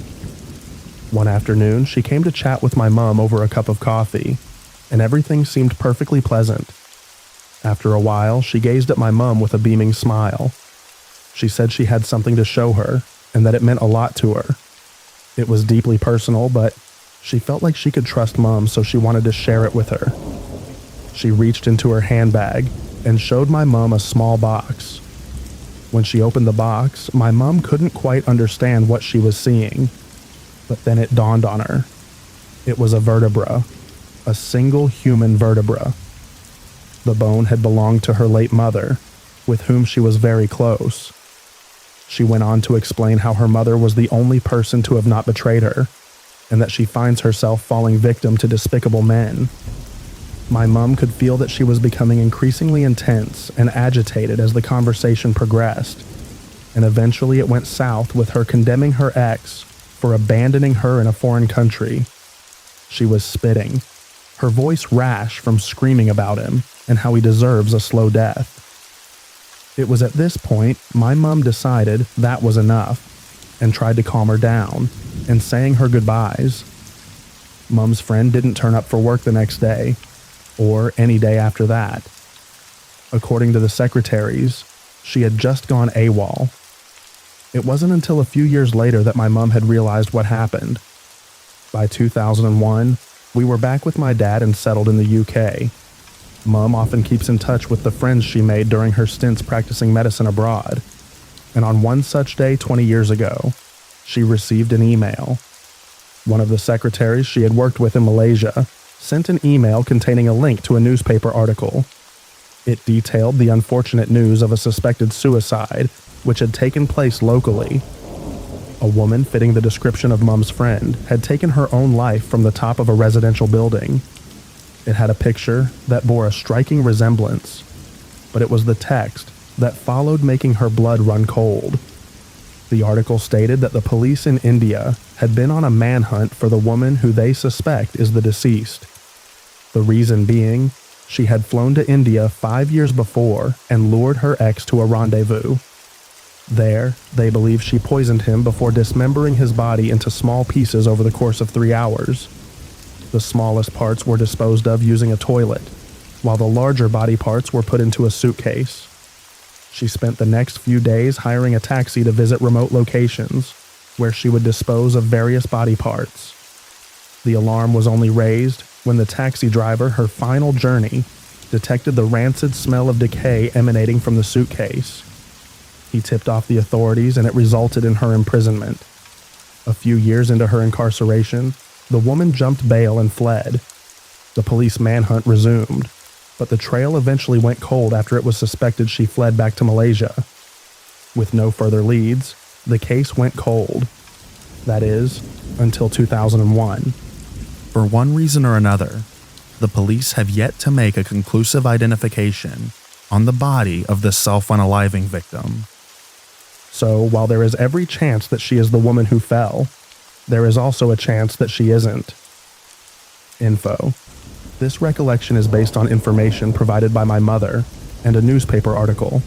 One afternoon, she came to chat with my mom over a cup of coffee, and everything seemed perfectly pleasant. After a while, she gazed at my mom with a beaming smile. She said she had something to show her, and that it meant a lot to her. It was deeply personal, but she felt like she could trust Mom, so she wanted to share it with her. She reached into her handbag and showed my mom a small box. When she opened the box, my mom couldn't quite understand what she was seeing, but then it dawned on her. It was a vertebra, a single human vertebra. The bone had belonged to her late mother, with whom she was very close. She went on to explain how her mother was the only person to have not betrayed her, and that she finds herself falling victim to despicable men. My mom could feel that she was becoming increasingly intense and agitated as the conversation progressed, and eventually it went south with her condemning her ex for abandoning her in a foreign country. She was spitting, her voice rash from screaming about him and how he deserves a slow death. It was at this point my mom decided that was enough and tried to calm her down and saying her goodbyes. Mom's friend didn't turn up for work the next day, or any day after that. According to the secretaries, she had just gone AWOL. It wasn't until a few years later that my mom had realized what happened. By 2001, we were back with my dad and settled in the UK. Mom often keeps in touch with the friends she made during her stints practicing medicine abroad. And on one such day 20 years ago, she received an email. One of the secretaries she had worked with in Malaysia sent an email containing a link to a newspaper article. It detailed the unfortunate news of a suspected suicide which had taken place locally. A woman fitting the description of Mom's friend had taken her own life from the top of a residential building. It had a picture that bore a striking resemblance, but it was the text that followed making her blood run cold. The article stated that the police in India had been on a manhunt for the woman who they suspect is the deceased. The reason being, she had flown to India 5 years before and lured her ex to a rendezvous. There, they believe she poisoned him before dismembering his body into small pieces over the course of 3 hours. The smallest parts were disposed of using a toilet, while the larger body parts were put into a suitcase. She spent the next few days hiring a taxi to visit remote locations, where she would dispose of various body parts. The alarm was only raised when the taxi driver, her final journey, detected the rancid smell of decay emanating from the suitcase. He tipped off the authorities and it resulted in her imprisonment. A few years into her incarceration, the woman jumped bail and fled. The police manhunt resumed, but the trail eventually went cold after it was suspected she fled back to Malaysia. With no further leads, the case went cold. That is, until 2001. For one reason or another, the police have yet to make a conclusive identification on the body of the self-unaliving victim. So, while there is every chance that she is the woman who fell, there is also a chance that she isn't. Info. This recollection is based on information provided by my mother and a newspaper article.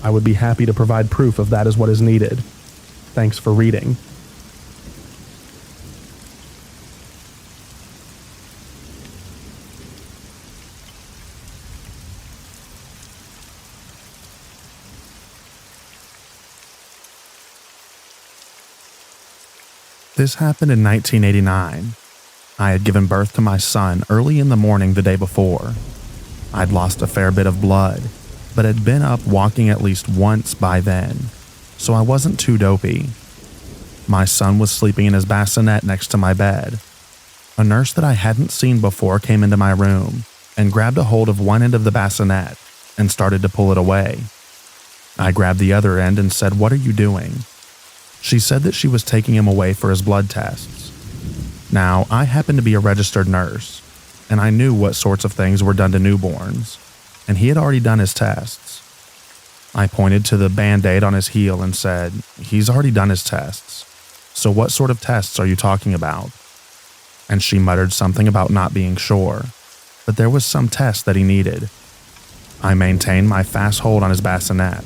I would be happy to provide proof if that is what is needed. Thanks for reading. This happened in 1989. I had given birth to my son early in the morning the day before. I'd lost a fair bit of blood, but had been up walking at least once by then, so I wasn't too dopey. My son was sleeping in his bassinet next to my bed. A nurse that I hadn't seen before came into my room and grabbed a hold of one end of the bassinet and started to pull it away. I grabbed the other end and said, "What are you doing?" She said that she was taking him away for his blood tests. Now, I happen to be a registered nurse, and I knew what sorts of things were done to newborns, and he had already done his tests. I pointed to the Band-Aid on his heel and said, "He's already done his tests. So what sort of tests are you talking about?" And she muttered something about not being sure, but there was some test that he needed. I maintained my fast hold on his bassinet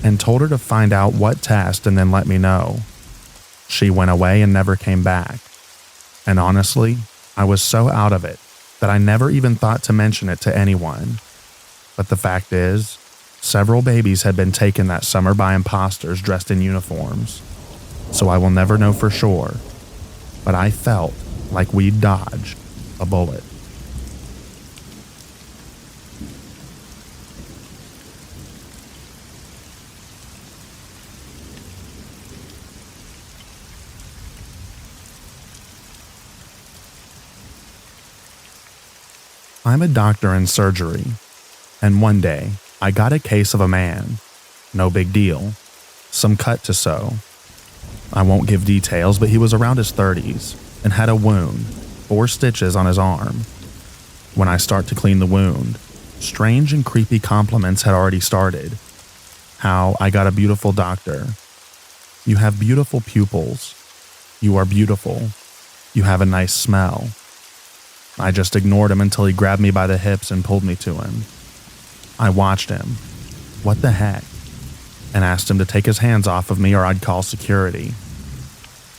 and told her to find out what test and then let me know. She went away and never came back. And honestly, I was so out of it that I never even thought to mention it to anyone. But the fact is, several babies had been taken that summer by imposters dressed in uniforms. So I will never know for sure, but I felt like we'd dodged a bullet. I'm a doctor in surgery, and one day I got a case of a man. No big deal. Some cut to sew. I won't give details, but he was around his 30s and had a wound, 4 stitches on his arm. When I start to clean the wound, strange and creepy compliments had already started. How I got a beautiful doctor. You have beautiful pupils. You are beautiful. You have a nice smell. I just ignored him until he grabbed me by the hips and pulled me to him. I watched him. What the heck? And asked him to take his hands off of me or I'd call security.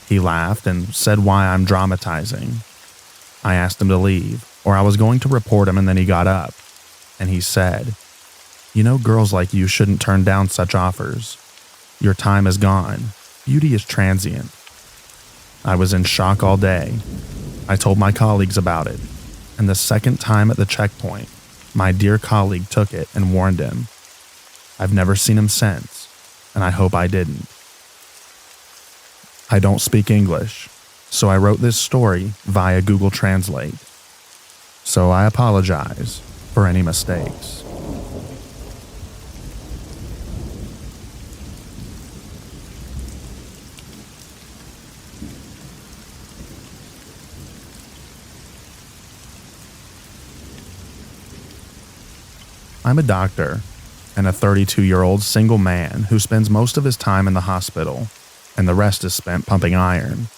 He laughed and said why I'm dramatizing. I asked him to leave, or I was going to report him, and then he got up. And he said, "You know, girls like you shouldn't turn down such offers. Your time is gone. Beauty is transient." I was in shock all day. I told my colleagues about it, and the second time at the checkpoint, my dear colleague took it and warned him. I've never seen him since, and I hope I didn't. I don't speak English, so I wrote this story via Google Translate. So I apologize for any mistakes. I'm a doctor and a 32-year-old single man who spends most of his time in the hospital, and the rest is spent pumping iron.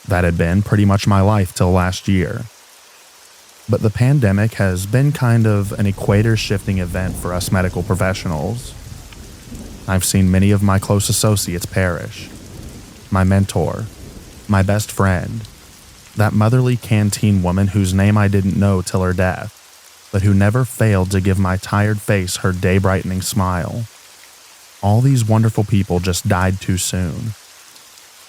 That had been pretty much my life till last year. But the pandemic has been kind of an equator-shifting event for us medical professionals. I've seen many of my close associates perish. My mentor, my best friend, that motherly canteen woman whose name I didn't know till her death, but who never failed to give my tired face her day-brightening smile. All these wonderful people just died too soon.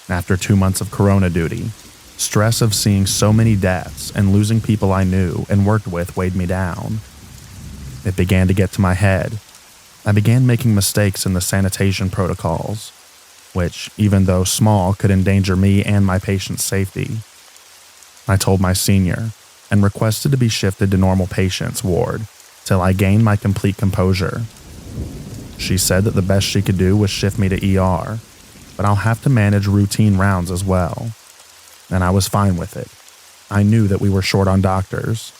After 2 months of corona duty, stress of seeing so many deaths and losing people I knew and worked with weighed me down. It began to get to my head. I began making mistakes in the sanitation protocols, which, even though small, could endanger me and my patient's safety. I told my senior, and requested to be shifted to normal patients ward till I gained my complete composure. She said that the best she could do was shift me to ER, but I'll have to manage routine rounds as well. And I was fine with it. I knew that we were short on doctors.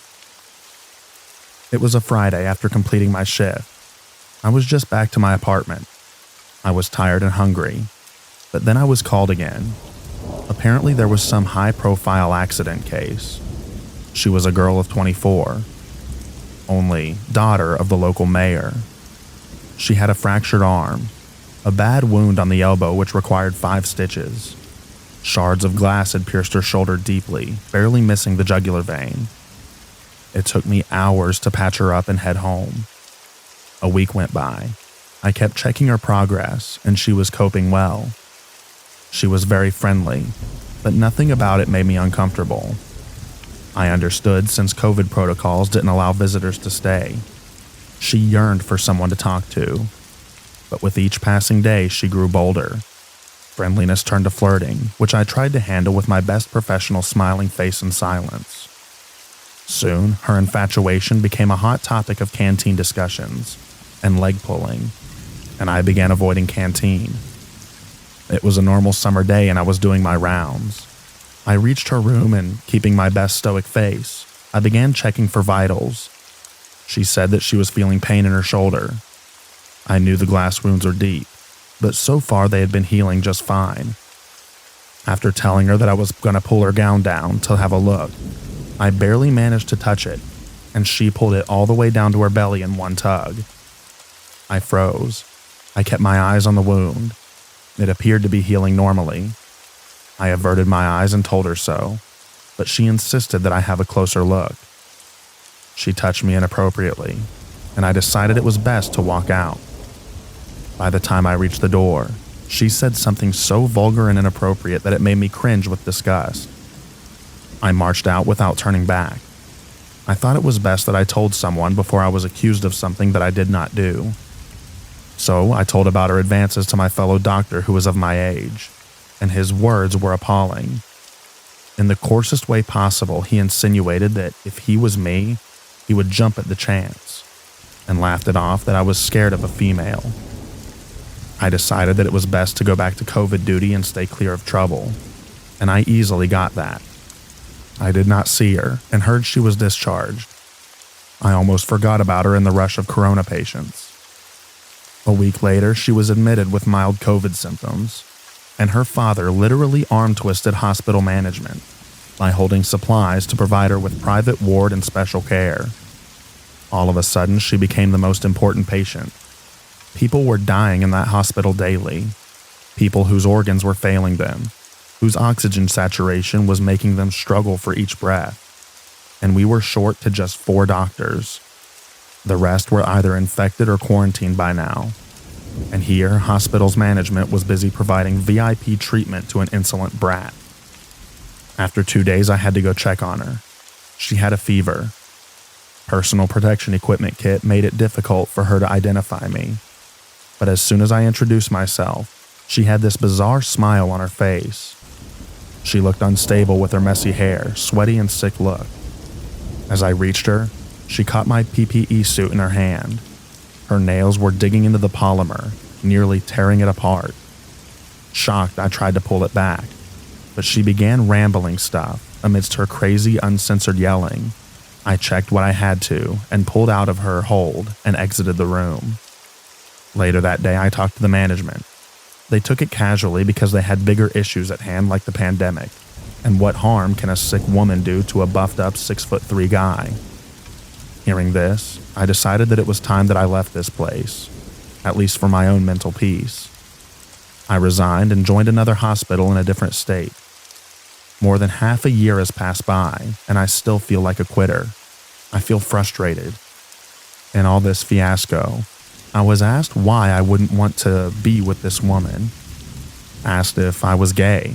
It was a Friday after completing my shift. I was just back to my apartment. I was tired and hungry, but then I was called again. Apparently there was some high-profile accident case. She was a girl of 24, only daughter of the local mayor. She had a fractured arm, a bad wound on the elbow which required 5 stitches. Shards of glass had pierced her shoulder deeply, barely missing the jugular vein. It took me hours to patch her up and head home. A week went by. I kept checking her progress, and she was coping well. She was very friendly, but nothing about it made me uncomfortable. I understood since COVID protocols didn't allow visitors to stay. She yearned for someone to talk to. But with each passing day, she grew bolder. Friendliness turned to flirting, which I tried to handle with my best professional smiling face and silence. Soon, her infatuation became a hot topic of canteen discussions and leg pulling, and I began avoiding canteen. It was a normal summer day and I was doing my rounds. I reached her room and, keeping my best stoic face, I began checking for vitals. She said that she was feeling pain in her shoulder. I knew the glass wounds were deep, but so far they had been healing just fine. After telling her that I was going to pull her gown down to have a look, I barely managed to touch it, and she pulled it all the way down to her belly in one tug. I froze. I kept my eyes on the wound. It appeared to be healing normally. I averted my eyes and told her so, but she insisted that I have a closer look. She touched me inappropriately, and I decided it was best to walk out. By the time I reached the door, she said something so vulgar and inappropriate that it made me cringe with disgust. I marched out without turning back. I thought it was best that I told someone before I was accused of something that I did not do. So I told about her advances to my fellow doctor who was of my age, and his words were appalling. In the coarsest way possible, he insinuated that if he was me, he would jump at the chance, and laughed it off that I was scared of a female. I decided that it was best to go back to COVID duty and stay clear of trouble, and I easily got that. I did not see her and heard she was discharged. I almost forgot about her in the rush of corona patients. A week later, she was admitted with mild COVID symptoms, and her father literally arm-twisted hospital management by holding supplies to provide her with private ward and special care. All of a sudden, she became the most important patient. People were dying in that hospital daily. People whose organs were failing them, whose oxygen saturation was making them struggle for each breath. And we were short to just 4 doctors. The rest were either infected or quarantined by now. And here, hospital's management was busy providing VIP treatment to an insolent brat. After 2 days, I had to go check on her. She had a fever. Personal protection equipment kit made it difficult for her to identify me. But as soon as I introduced myself, she had this bizarre smile on her face. She looked unstable with her messy hair, sweaty and sick look. As I reached her, she caught my PPE suit in her hand. Her nails were digging into the polymer, nearly tearing it apart. Shocked, I tried to pull it back, but she began rambling stuff amidst her crazy, uncensored yelling. I checked what I had to and pulled out of her hold and exited the room. Later that day, I talked to the management. They took it casually because they had bigger issues at hand like the pandemic, and what harm can a sick woman do to a buffed-up 6'3" guy? Hearing this, I decided that it was time that I left this place, at least for my own mental peace. I resigned and joined another hospital in a different state. More than half a year has passed by, and I still feel like a quitter. I feel frustrated. In all this fiasco, I was asked why I wouldn't want to be with this woman. Asked if I was gay.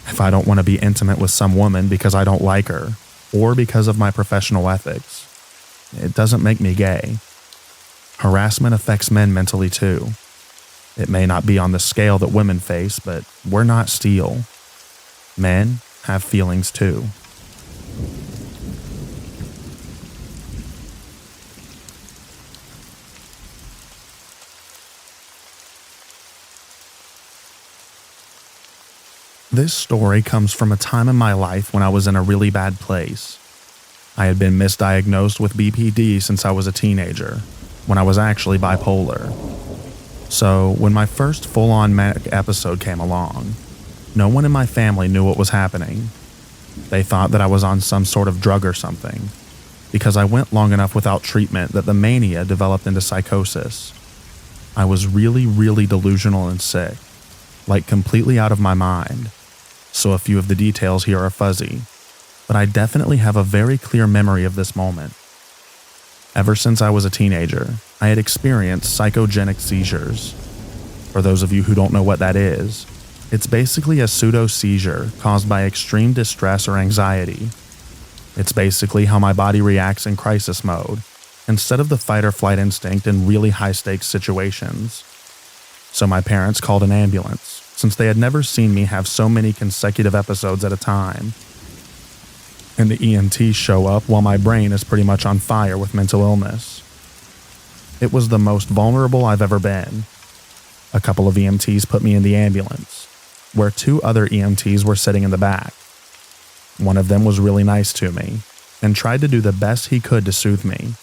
If I don't want to be intimate with some woman because I don't like her, or because of my professional ethics. It doesn't make me gay. Harassment affects men mentally too. It may not be on the scale that women face, but we're not steel. Men have feelings too. This story comes from a time in my life when I was in a really bad place. I had been misdiagnosed with BPD since I was a teenager, when I was actually bipolar. So, when my first full-on manic episode came along, no one in my family knew what was happening. They thought that I was on some sort of drug or something, because I went long enough without treatment that the mania developed into psychosis. I was really, really delusional and sick, like completely out of my mind. So a few of the details here are fuzzy, but I definitely have a very clear memory of this moment. Ever since I was a teenager, I had experienced psychogenic seizures. For those of you who don't know what that is, it's basically a pseudo-seizure caused by extreme distress or anxiety. It's basically how my body reacts in crisis mode, instead of the fight or flight instinct in really high-stakes situations. So my parents called an ambulance, since they had never seen me have so many consecutive episodes at a time. And the EMTs show up while my brain is pretty much on fire with mental illness. It was the most vulnerable I've ever been. A couple of EMTs put me in the ambulance, where 2 other EMTs were sitting in the back. One of them was really nice to me and tried to do the best he could to soothe me.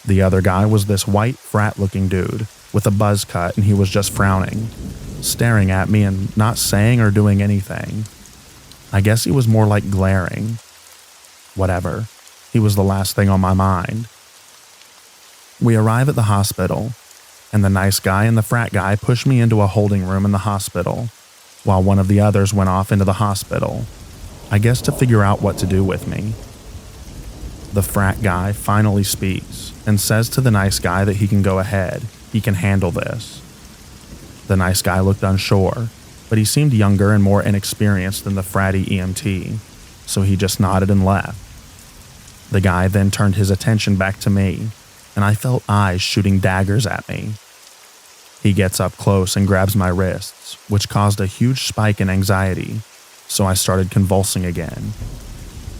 The other guy was this white frat-looking dude with a buzz cut, and he was just frowning, staring at me and not saying or doing anything. I guess he was more like glaring. Whatever. He was the last thing on my mind. We arrive at the hospital, and the nice guy and the frat guy pushed me into a holding room in the hospital, while one of the others went off into the hospital, I guess to figure out what to do with me. The frat guy finally speaks and says to the nice guy that he can go ahead, he can handle this. The nice guy looked unsure, but he seemed younger and more inexperienced than the fratty EMT, so he just nodded and left. The guy then turned his attention back to me, and I felt eyes shooting daggers at me. He gets up close and grabs my wrists, which caused a huge spike in anxiety, so I started convulsing again.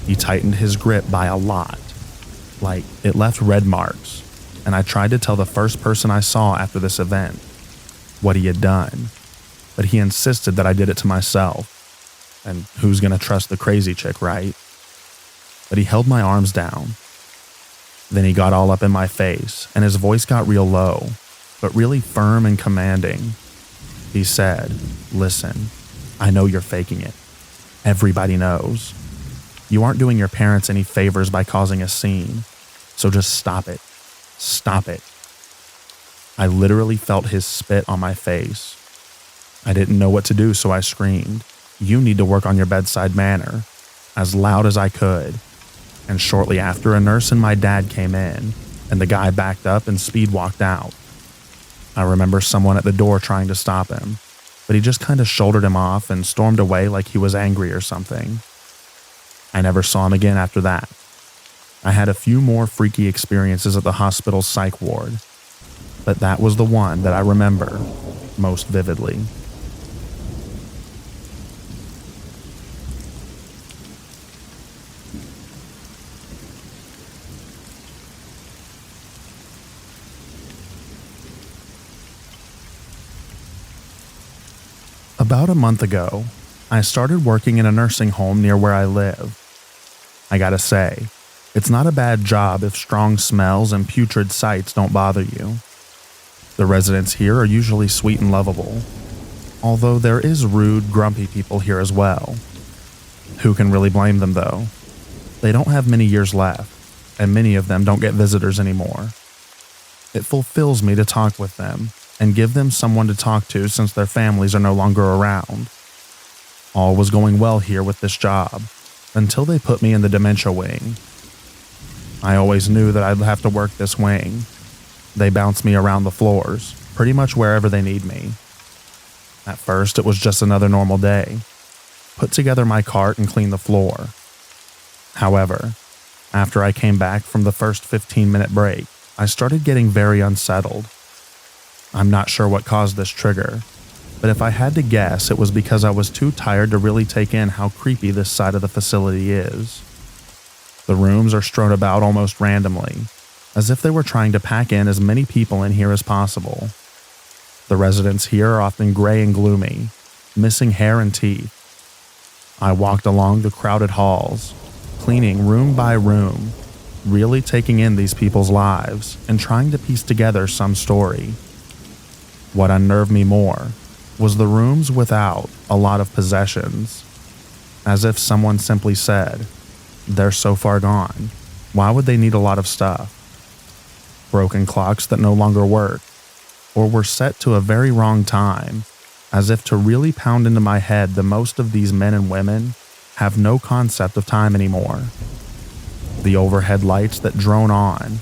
He tightened his grip by a lot. Like, it left red marks, and I tried to tell the first person I saw after this event what he had done, but he insisted that I did it to myself. And who's gonna trust the crazy chick, right? But he held my arms down. Then he got all up in my face, and his voice got real low, but really firm and commanding. He said, "Listen, I know you're faking it. Everybody knows. You aren't doing your parents any favors by causing a scene, so just stop it. Stop it." I literally felt his spit on my face. I didn't know what to do, so I screamed, "You need to work on your bedside manner," as loud as I could. And shortly after, a nurse and my dad came in, and the guy backed up and speed walked out. I remember someone at the door trying to stop him, but he just kind of shouldered him off and stormed away like he was angry or something. I never saw him again after that. I had a few more freaky experiences at the hospital's psych ward, but that was the one that I remember most vividly. About a month ago, I started working in a nursing home near where I live. I gotta say, it's not a bad job if strong smells and putrid sights don't bother you. The residents here are usually sweet and lovable, although there is rude, grumpy people here as well. Who can really blame them though? They don't have many years left, and many of them don't get visitors anymore. It fulfills me to talk with them and give them someone to talk to since their families are no longer around. All was going well here with this job, until they put me in the dementia wing. I always knew that I'd have to work this wing. They bounce me around the floors, pretty much wherever they need me. At first, it was just another normal day. Put together my cart and clean the floor. However, after I came back from the first 15-minute break, I started getting very unsettled. I'm not sure what caused this trigger, but if I had to guess, it was because I was too tired to really take in how creepy this side of the facility is. The rooms are strewn about almost randomly, as if they were trying to pack in as many people in here as possible. The residents here are often gray and gloomy, missing hair and teeth. I walked along the crowded halls, cleaning room by room, really taking in these people's lives and trying to piece together some story. What unnerved me more was the rooms without a lot of possessions, as if someone simply said, "They're so far gone, why would they need a lot of stuff?" Broken clocks that no longer work, or were set to a very wrong time, as if to really pound into my head that most of these men and women have no concept of time anymore. The overhead lights that drone on,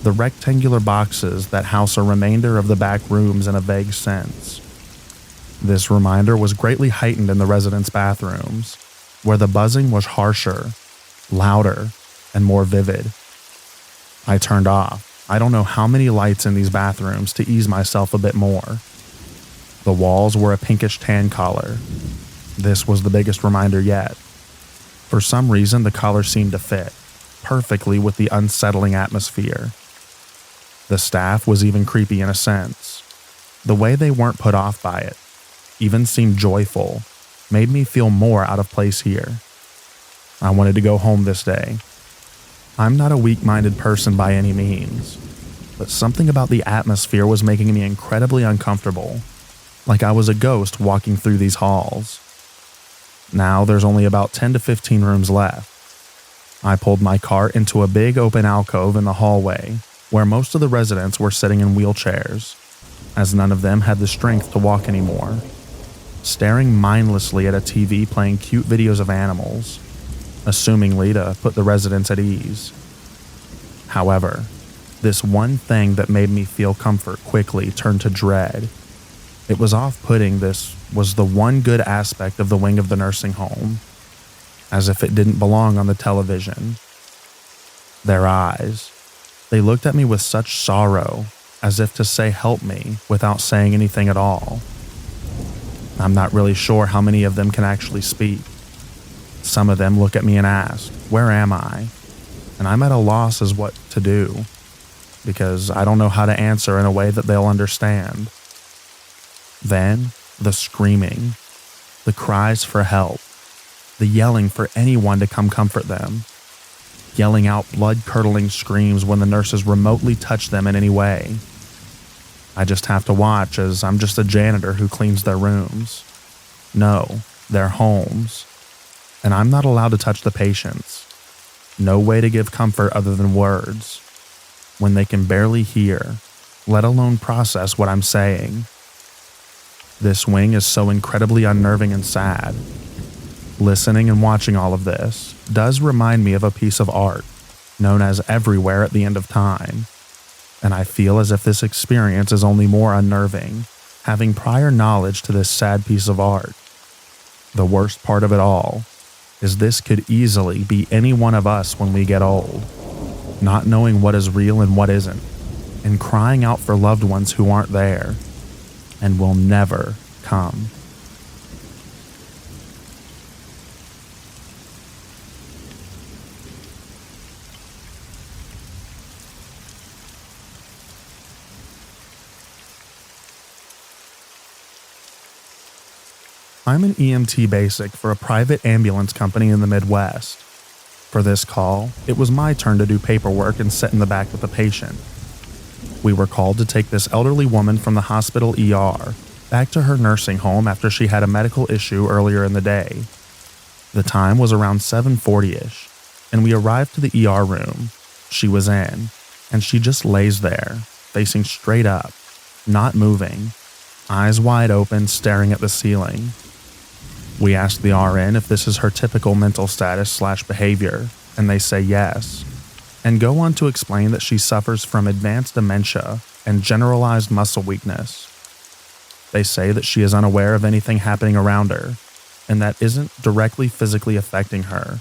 the rectangular boxes that house a remainder of the back rooms in a vague sense. This reminder was greatly heightened in the residents' bathrooms, where the buzzing was harsher, louder, and more vivid. I turned off I don't know how many lights in these bathrooms to ease myself a bit more. The walls were a pinkish tan color. This was the biggest reminder yet. For some reason, the color seemed to fit perfectly with the unsettling atmosphere. The staff was even creepy in a sense. The way they weren't put off by it, even seemed joyful, made me feel more out of place here. I wanted to go home this day. I'm not a weak-minded person by any means, but something about the atmosphere was making me incredibly uncomfortable, like I was a ghost walking through these halls. Now there's only about 10 to 15 rooms left. I pulled my cart into a big open alcove in the hallway where most of the residents were sitting in wheelchairs, as none of them had the strength to walk anymore, staring mindlessly at a TV playing cute videos of animals, assumingly to put the residents at ease. However, this one thing that made me feel comfort quickly turned to dread. It was off-putting. This was the one good aspect of the wing of the nursing home, as if it didn't belong on the television. Their eyes. They looked at me with such sorrow, as if to say help me without saying anything at all. I'm not really sure how many of them can actually speak. Some of them look at me and ask, "Where am I?" And I'm at a loss as what to do, because I don't know how to answer in a way that they'll understand. Then, the screaming, the cries for help, the yelling for anyone to come comfort them, yelling out blood-curdling screams when the nurses remotely touch them in any way. I just have to watch, as I'm just a janitor who cleans their rooms. No, their homes. And I'm not allowed to touch the patients. No way to give comfort other than words, when they can barely hear, let alone process what I'm saying. This wing is so incredibly unnerving and sad. Listening and watching all of this does remind me of a piece of art known as Everywhere at the End of Time, and I feel as if this experience is only more unnerving, having prior knowledge to this sad piece of art. The worst part of it all is this could easily be any one of us when we get old, not knowing what is real and what isn't, and crying out for loved ones who aren't there and will never come. I'm an EMT basic for a private ambulance company in the Midwest. For this call, it was my turn to do paperwork and sit in the back with the patient. We were called to take this elderly woman from the hospital ER back to her nursing home after she had a medical issue earlier in the day. The time was around 7:40-ish, and we arrived to the ER room she was in, and she just lays there, facing straight up, not moving, eyes wide open, staring at the ceiling. We asked the RN if this is her typical mental status/behavior, and they say yes, and go on to explain that she suffers from advanced dementia and generalized muscle weakness. They say that she is unaware of anything happening around her, and that isn't directly physically affecting her,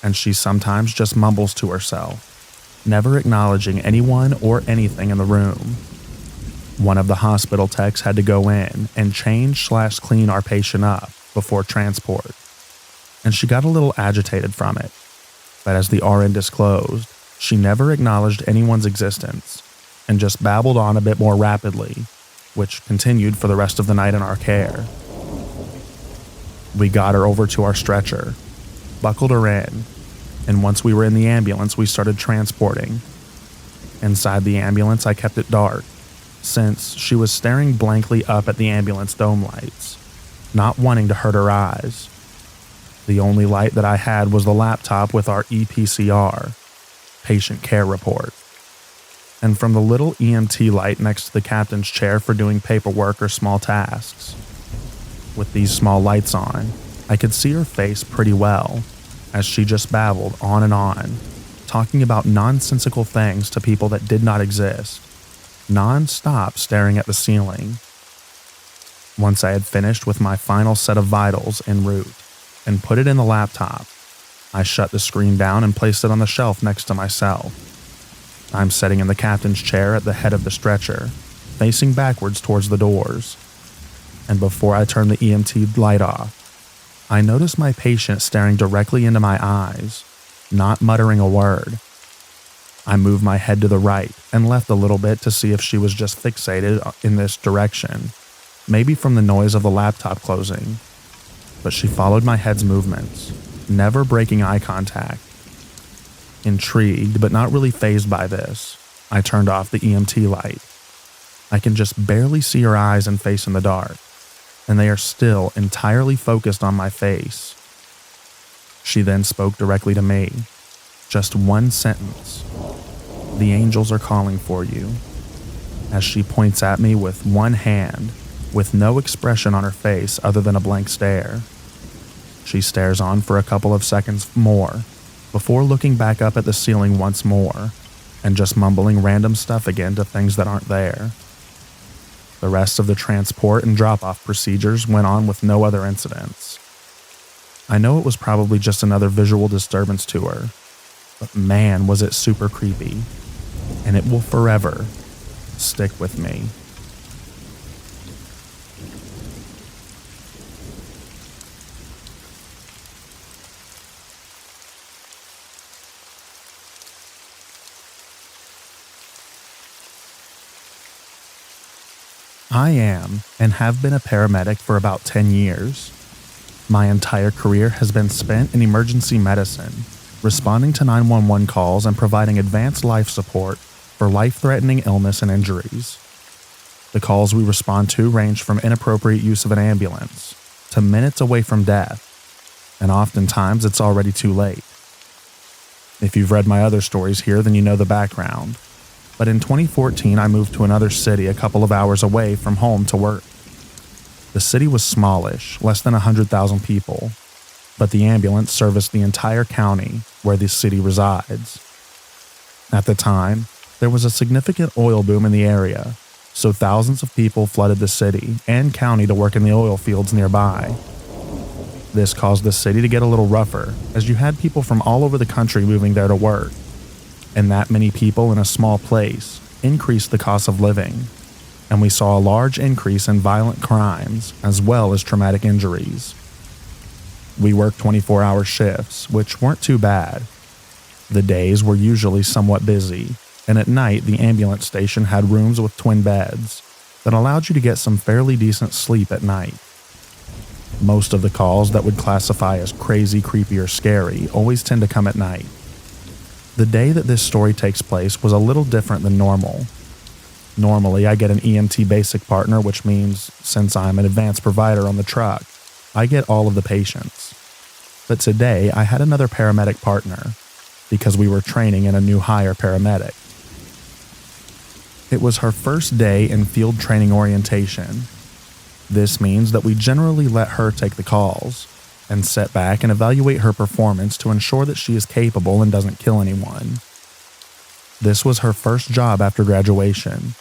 and she sometimes just mumbles to herself, never acknowledging anyone or anything in the room. One of the hospital techs had to go in and change/clean our patient up before transport, and she got a little agitated from it, but as the RN disclosed, she never acknowledged anyone's existence and just babbled on a bit more rapidly, which continued for the rest of the night in our care. We got her over to our stretcher, buckled her in, and once we were in the ambulance, we started transporting. Inside the ambulance, I kept it dark, since she was staring blankly up at the ambulance dome lights, not wanting to hurt her eyes. The only light that I had was the laptop with our EPCR, patient care report, and from the little EMT light next to the captain's chair for doing paperwork or small tasks. With these small lights on, I could see her face pretty well, as she just babbled on and on, talking about nonsensical things to people that did not exist, non-stop staring at the ceiling. Once I had finished with my final set of vitals en route and put it in the laptop, I shut the screen down and placed it on the shelf next to myself. I'm sitting in the captain's chair at the head of the stretcher, facing backwards towards the doors. And before I turn the EMT light off, I notice my patient staring directly into my eyes, not muttering a word. I moved my head to the right and left a little bit to see if she was just fixated in this direction, maybe from the noise of the laptop closing. But she followed my head's movements, never breaking eye contact. Intrigued, but not really fazed by this, I turned off the EMT light. I can just barely see her eyes and face in the dark, and they are still entirely focused on my face. She then spoke directly to me. Just one sentence. "The angels are calling for you," as she points at me with one hand, with no expression on her face other than a blank stare. She stares on for a couple of seconds more, before looking back up at the ceiling once more, and just mumbling random stuff again to things that aren't there. The rest of the transport and drop-off procedures went on with no other incidents. I know it was probably just another visual disturbance to her, but man, was it super creepy, and it will forever stick with me. I am and have been a paramedic for about 10 years. My entire career has been spent in emergency medicine, responding to 911 calls and providing advanced life support for life-threatening illness and injuries. The calls we respond to range from inappropriate use of an ambulance to minutes away from death, and oftentimes it's already too late. If you've read my other stories here, then you know the background. But in 2014, I moved to another city a couple of hours away from home to work. The city was smallish, less than 100,000 people, but the ambulance serviced the entire county where the city resides. At the time, there was a significant oil boom in the area, so thousands of people flooded the city and county to work in the oil fields nearby. This caused the city to get a little rougher, as you had people from all over the country moving there to work. And that many people in a small place increased the cost of living, and we saw a large increase in violent crimes as well as traumatic injuries. We worked 24-hour shifts, which weren't too bad. The days were usually somewhat busy, and at night the ambulance station had rooms with twin beds that allowed you to get some fairly decent sleep at night. Most of the calls that would classify as crazy, creepy, or scary always tend to come at night. The day that this story takes place was a little different than normal. Normally, I get an EMT basic partner, which means since I'm an advanced provider on the truck, I get all of the patients. But today, I had another paramedic partner because we were training in a new hire paramedic. It was her first day in field training orientation. This means that we generally let her take the calls and sit back and evaluate her performance to ensure that she is capable and doesn't kill anyone. This was her first job after graduation,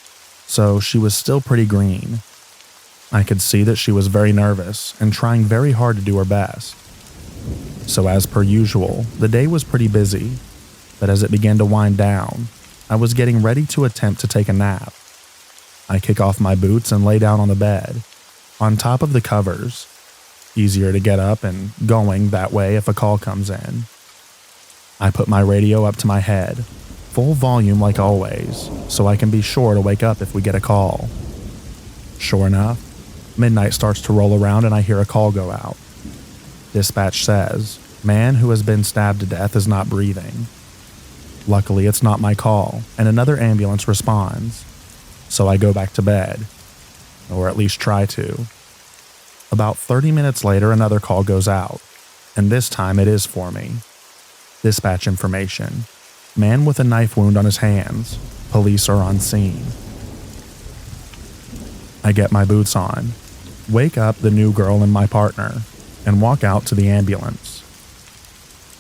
so she was still pretty green. I could see that she was very nervous and trying very hard to do her best. So as per usual, the day was pretty busy, but as it began to wind down, I was getting ready to attempt to take a nap. I kick off my boots and lay down on the bed, on top of the covers. Easier to get up and going that way if a call comes in. I put my radio up to my head, full volume like always, so I can be sure to wake up if we get a call. Sure enough, midnight starts to roll around and I hear a call go out. Dispatch says, "Man who has been stabbed to death is not breathing." Luckily, it's not my call, and another ambulance responds. So I go back to bed, or at least try to. About 30 minutes later, another call goes out, and this time it is for me. Dispatch information. Man with a knife wound on his hands. Police are on scene. I get my boots on, wake up the new girl and my partner, and walk out to the ambulance.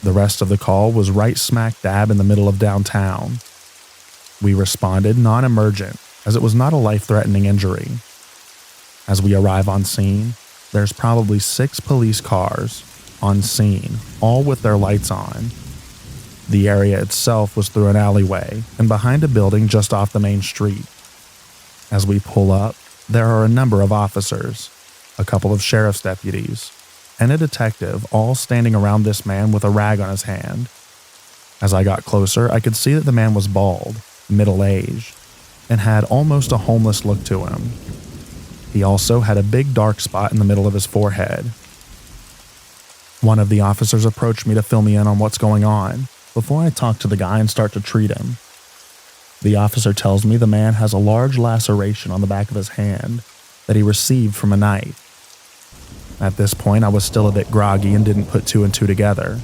The rest of the call was right smack dab in the middle of downtown. We responded non-emergent, as it was not a life-threatening injury. As we arrive on scene, there's probably 6 police cars on scene, all with their lights on. The area itself was through an alleyway and behind a building just off the main street. As we pull up, there are a number of officers, a couple of sheriff's deputies, and a detective all standing around this man with a rag on his hand. As I got closer, I could see that the man was bald, middle-aged, and had almost a homeless look to him. He also had a big dark spot in the middle of his forehead. One of the officers approached me to fill me in on what's going on before I talk to the guy and start to treat him. The officer tells me the man has a large laceration on the back of his hand that he received from a knife. At this point, I was still a bit groggy and didn't put two and two together.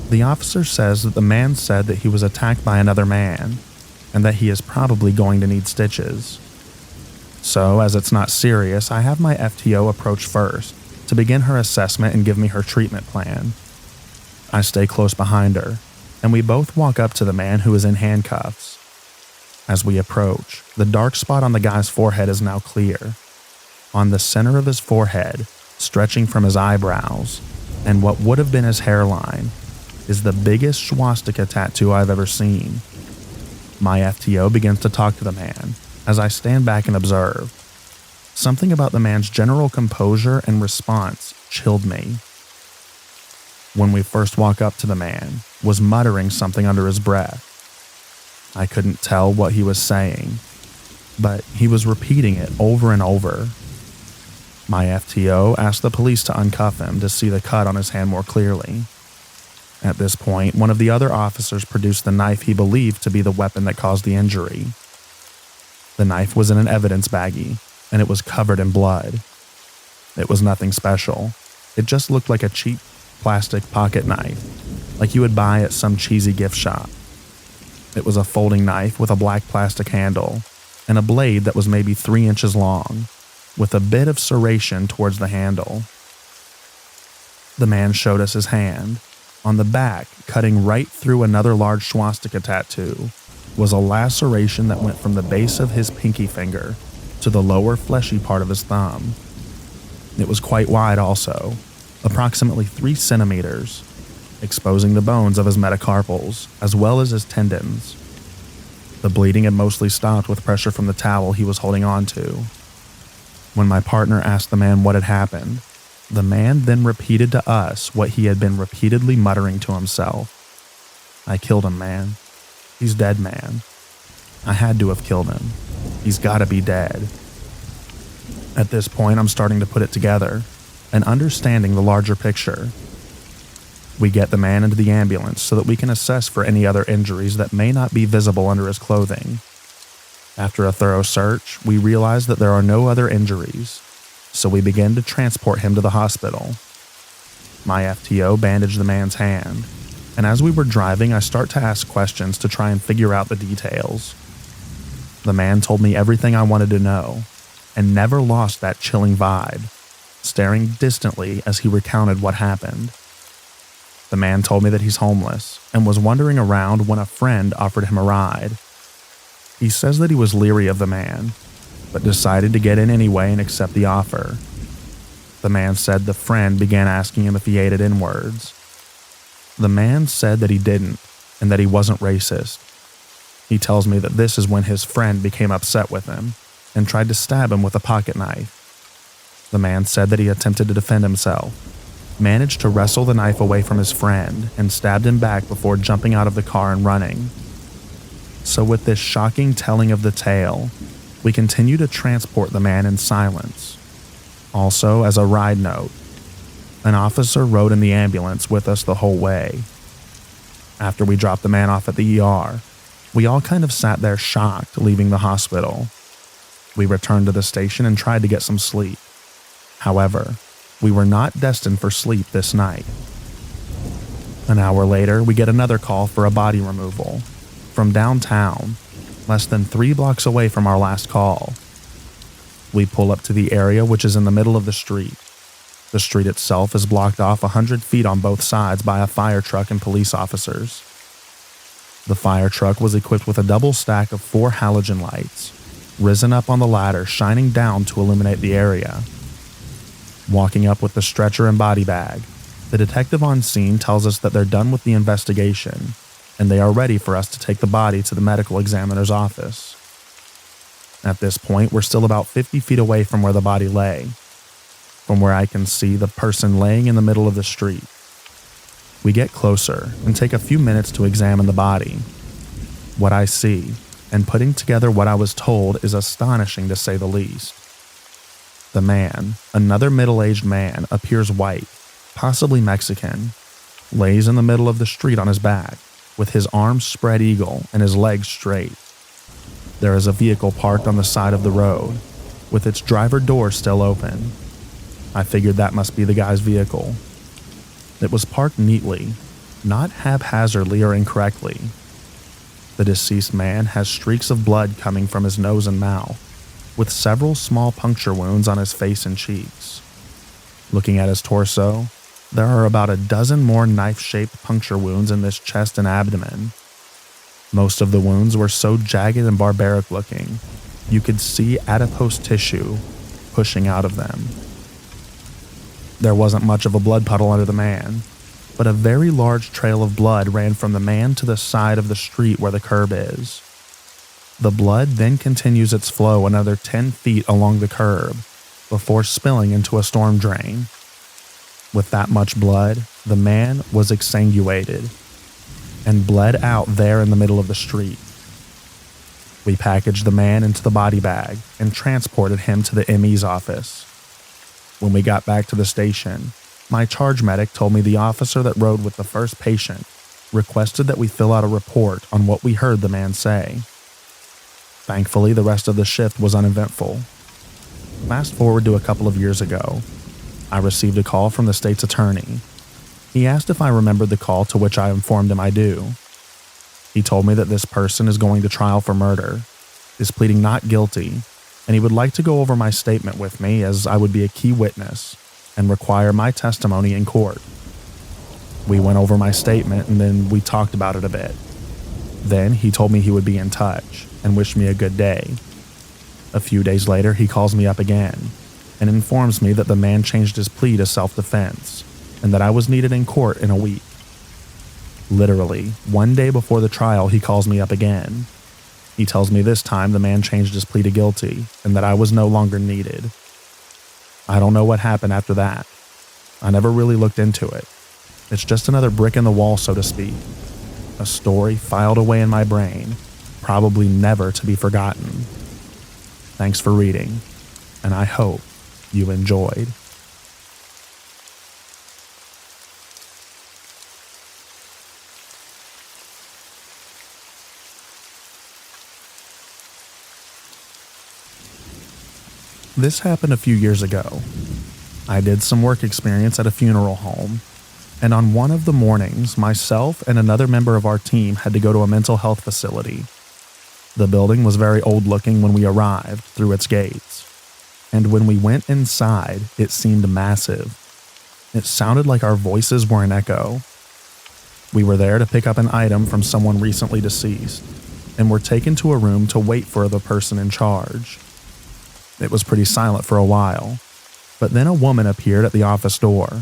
The officer says that the man said that he was attacked by another man and that he is probably going to need stitches. So, as it's not serious, I have my FTO approach first to begin her assessment and give me her treatment plan. I stay close behind her, and we both walk up to the man who is in handcuffs. As we approach, the dark spot on the guy's forehead is now clear. On the center of his forehead, stretching from his eyebrows, and what would have been his hairline, is the biggest swastika tattoo I've ever seen. My FTO begins to talk to the man as I stand back and observe. Something about the man's general composure and response chilled me. When we first walk up to the man, was muttering something under his breath. I couldn't tell what he was saying, but he was repeating it over and over. My FTO asked the police to uncuff him to see the cut on his hand more clearly. At this point, one of the other officers produced the knife he believed to be the weapon that caused the injury. The knife was in an evidence baggie, and it was covered in blood. It was nothing special. It just looked like a cheap plastic pocket knife, like you would buy at some cheesy gift shop. It was a folding knife with a black plastic handle and a blade that was maybe 3 inches long, with a bit of serration towards the handle. The man showed us his hand. On the back, cutting right through another large swastika tattoo, was a laceration that went from the base of his pinky finger to the lower fleshy part of his thumb. It was quite wide also, approximately 3 centimeters, exposing the bones of his metacarpals as well as his tendons. The bleeding had mostly stopped with pressure from the towel he was holding on to. When my partner asked the man what had happened, the man then repeated to us what he had been repeatedly muttering to himself. "I killed him, man. He's dead, man. I had to have killed him. He's gotta be dead." At this point, I'm starting to put it together and understanding the larger picture. We get the man into the ambulance so that we can assess for any other injuries that may not be visible under his clothing. After a thorough search, we realize that there are no other injuries, so we begin to transport him to the hospital. My FTO bandaged the man's hand, and as we were driving, I start to ask questions to try and figure out the details. The man told me everything I wanted to know, and never lost that chilling vibe, staring distantly as he recounted what happened. The man told me that he's homeless and was wandering around when a friend offered him a ride. He says that he was leery of the man, but decided to get in anyway and accept the offer. The man said the friend began asking him if he ate it in words. The man said that he didn't and that he wasn't racist. He tells me that this is when his friend became upset with him and tried to stab him with a pocket knife. The man said that he attempted to defend himself, managed to wrestle the knife away from his friend, and stabbed him back before jumping out of the car and running. So with this shocking telling of the tale, we continue to transport the man in silence. Also, as a ride note, an officer rode in the ambulance with us the whole way. After we dropped the man off at the ER, we all kind of sat there shocked leaving the hospital. We returned to the station and tried to get some sleep. However, we were not destined for sleep this night. An hour later, we get another call for a body removal from downtown, less than 3 blocks away from our last call. We pull up to the area, which is in the middle of the street. The street itself is blocked off 100 feet on both sides by a fire truck and police officers. The fire truck was equipped with a double stack of 4 halogen lights, risen up on the ladder, shining down to illuminate the area. Walking up with the stretcher and body bag, the detective on scene tells us that they're done with the investigation and they are ready for us to take the body to the medical examiner's office. At this point, we're still about 50 feet away from where the body lay, from where I can see the person laying in the middle of the street. We get closer and take a few minutes to examine the body. What I see, and putting together what I was told, is astonishing to say the least. The man, another middle-aged man, appears white, possibly Mexican, lays in the middle of the street on his back, with his arms spread eagle and his legs straight. There is a vehicle parked on the side of the road, with its driver door still open. I figured that must be the guy's vehicle. It was parked neatly, not haphazardly or incorrectly. The deceased man has streaks of blood coming from his nose and mouth, with several small puncture wounds on his face and cheeks. Looking at his torso, there are about a dozen more knife-shaped puncture wounds in his chest and abdomen. Most of the wounds were so jagged and barbaric looking, you could see adipose tissue pushing out of them. There wasn't much of a blood puddle under the man, but a very large trail of blood ran from the man to the side of the street where the curb is. The blood then continues its flow another 10 feet along the curb before spilling into a storm drain. With that much blood, the man was exsanguinated and bled out there in the middle of the street. We packaged the man into the body bag and transported him to the ME's office. When we got back to the station, my charge medic told me the officer that rode with the first patient requested that we fill out a report on what we heard the man say. Thankfully, the rest of the shift was uneventful. Fast forward to a couple of years ago, I received a call from the state's attorney. He asked if I remembered the call, to which I informed him I do. He told me that this person is going to trial for murder, is pleading not guilty, and he would like to go over my statement with me as I would be a key witness and require my testimony in court. We went over my statement and then we talked about it a bit. Then he told me he would be in touch and wished me a good day. A few days later, he calls me up again and informs me that the man changed his plea to self-defense and that I was needed in court in a week. Literally, one day before the trial, he calls me up again. He tells me this time the man changed his plea to guilty and that I was no longer needed. I don't know what happened after that. I never really looked into it. It's just another brick in the wall, so to speak. A story filed away in my brain, probably never to be forgotten. Thanks for reading, and I hope you enjoyed. This happened a few years ago. I did some work experience at a funeral home, and on one of the mornings, myself and another member of our team had to go to a mental health facility. The building was very old-looking when we arrived through its gates, and when we went inside, it seemed massive. It sounded like our voices were an echo. We were there to pick up an item from someone recently deceased, and were taken to a room to wait for the person in charge. It was pretty silent for a while, but then a woman appeared at the office door,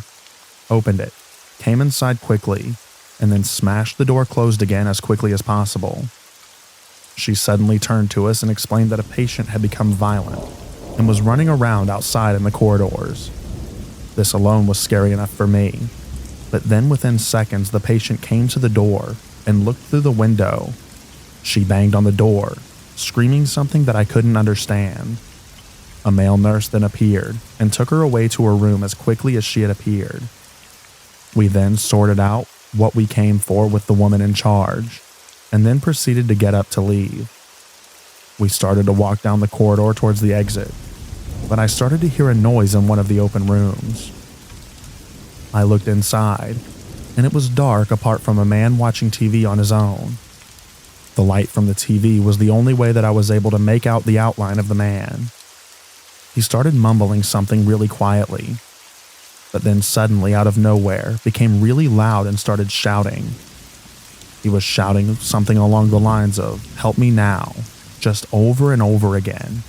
opened it, came inside quickly, and then smashed the door closed again as quickly as possible. She suddenly turned to us and explained that a patient had become violent and was running around outside in the corridors. This alone was scary enough for me, but then within seconds the patient came to the door and looked through the window. She banged on the door, screaming something that I couldn't understand. A male nurse then appeared and took her away to her room as quickly as she had appeared. We then sorted out what we came for with the woman in charge, and then proceeded to get up to leave. We started to walk down the corridor towards the exit, but I started to hear a noise in one of the open rooms. I looked inside, and it was dark apart from a man watching TV on his own. The light from the TV was the only way that I was able to make out the outline of the man. He started mumbling something really quietly, but then suddenly, out of nowhere, became really loud and started shouting. He was shouting something along the lines of, "Help me now," just over and over again.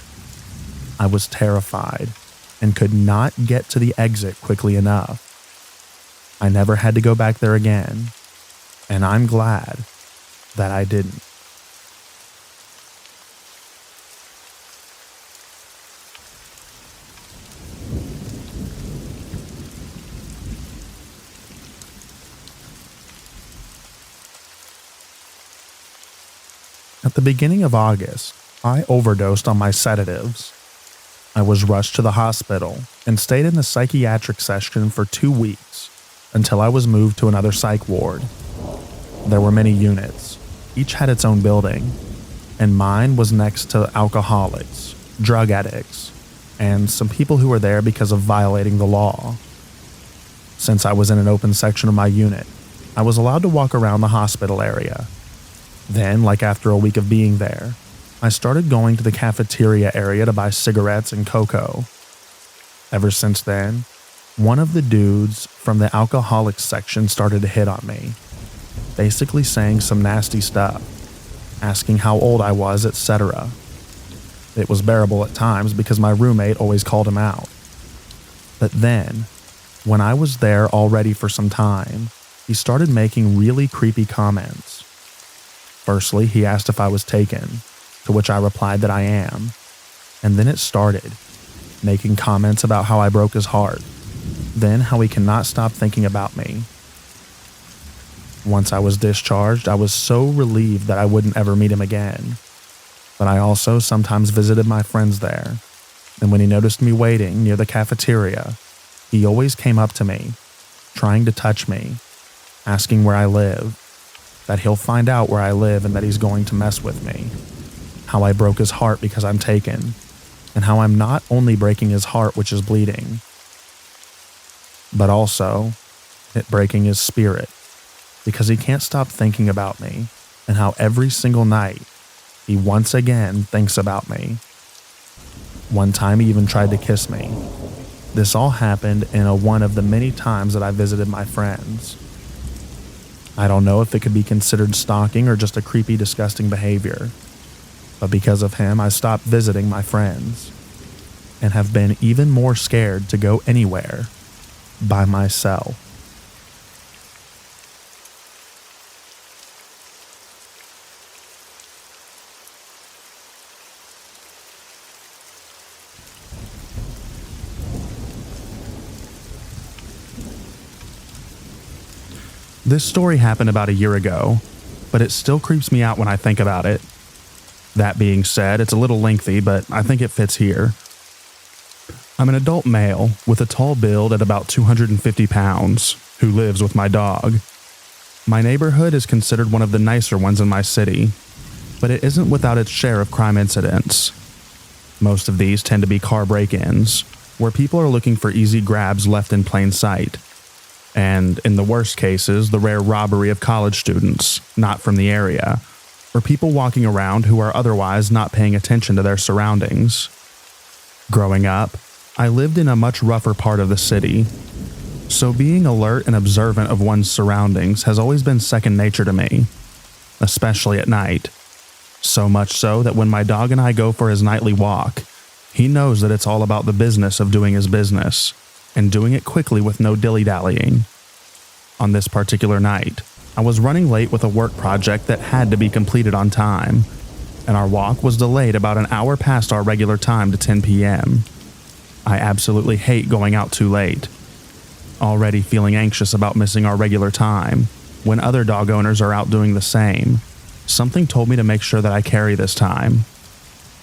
I was terrified and could not get to the exit quickly enough. I never had to go back there again, and I'm glad that I didn't. At the beginning of August, I overdosed on my sedatives. I was rushed to the hospital and stayed in the psychiatric section for 2 weeks until I was moved to another psych ward. There were many units, each had its own building, and mine was next to alcoholics, drug addicts, and some people who were there because of violating the law. Since I was in an open section of my unit, I was allowed to walk around the hospital area. Then, like after a week of being there, I started going to the cafeteria area to buy cigarettes and cocoa. Ever since then, one of the dudes from the alcoholics section started to hit on me, basically saying some nasty stuff, asking how old I was, etc. It was bearable at times because my roommate always called him out. But then, when I was there already for some time, he started making really creepy comments. Firstly, he asked if I was taken, to which I replied that I am. And then it started, making comments about how I broke his heart, then how he cannot stop thinking about me. Once I was discharged, I was so relieved that I wouldn't ever meet him again. But I also sometimes visited my friends there, and when he noticed me waiting near the cafeteria, he always came up to me, trying to touch me, asking where I live, that he'll find out where I live and that he's going to mess with me, how I broke his heart because I'm taken, and how I'm not only breaking his heart, which is bleeding, but also it breaking his spirit, because he can't stop thinking about me, and how every single night he once again thinks about me. One time he even tried to kiss me. This all happened in one of the many times that I visited my friends. I don't know if it could be considered stalking or just a creepy, disgusting behavior, but because of him, I stopped visiting my friends and have been even more scared to go anywhere by myself. This story happened about a year ago, but it still creeps me out when I think about it. That being said, it's a little lengthy, but I think it fits here. I'm an adult male with a tall build at about 250 pounds who lives with my dog. My neighborhood is considered one of the nicer ones in my city, but it isn't without its share of crime incidents. Most of these tend to be car break-ins, where people are looking for easy grabs left in plain sight. And in the worst cases, the rare robbery of college students, not from the area, or people walking around who are otherwise not paying attention to their surroundings. Growing up, I lived in a much rougher part of the city, so being alert and observant of one's surroundings has always been second nature to me, especially at night. So much so that when my dog and I go for his nightly walk, he knows that it's all about the business of doing his business, and doing it quickly with no dilly-dallying. On this particular night, I was running late with a work project that had to be completed on time, and our walk was delayed about an hour past our regular time to 10 p.m. I absolutely hate going out too late. Already feeling anxious about missing our regular time, when other dog owners are out doing the same, something told me to make sure that I carry this time.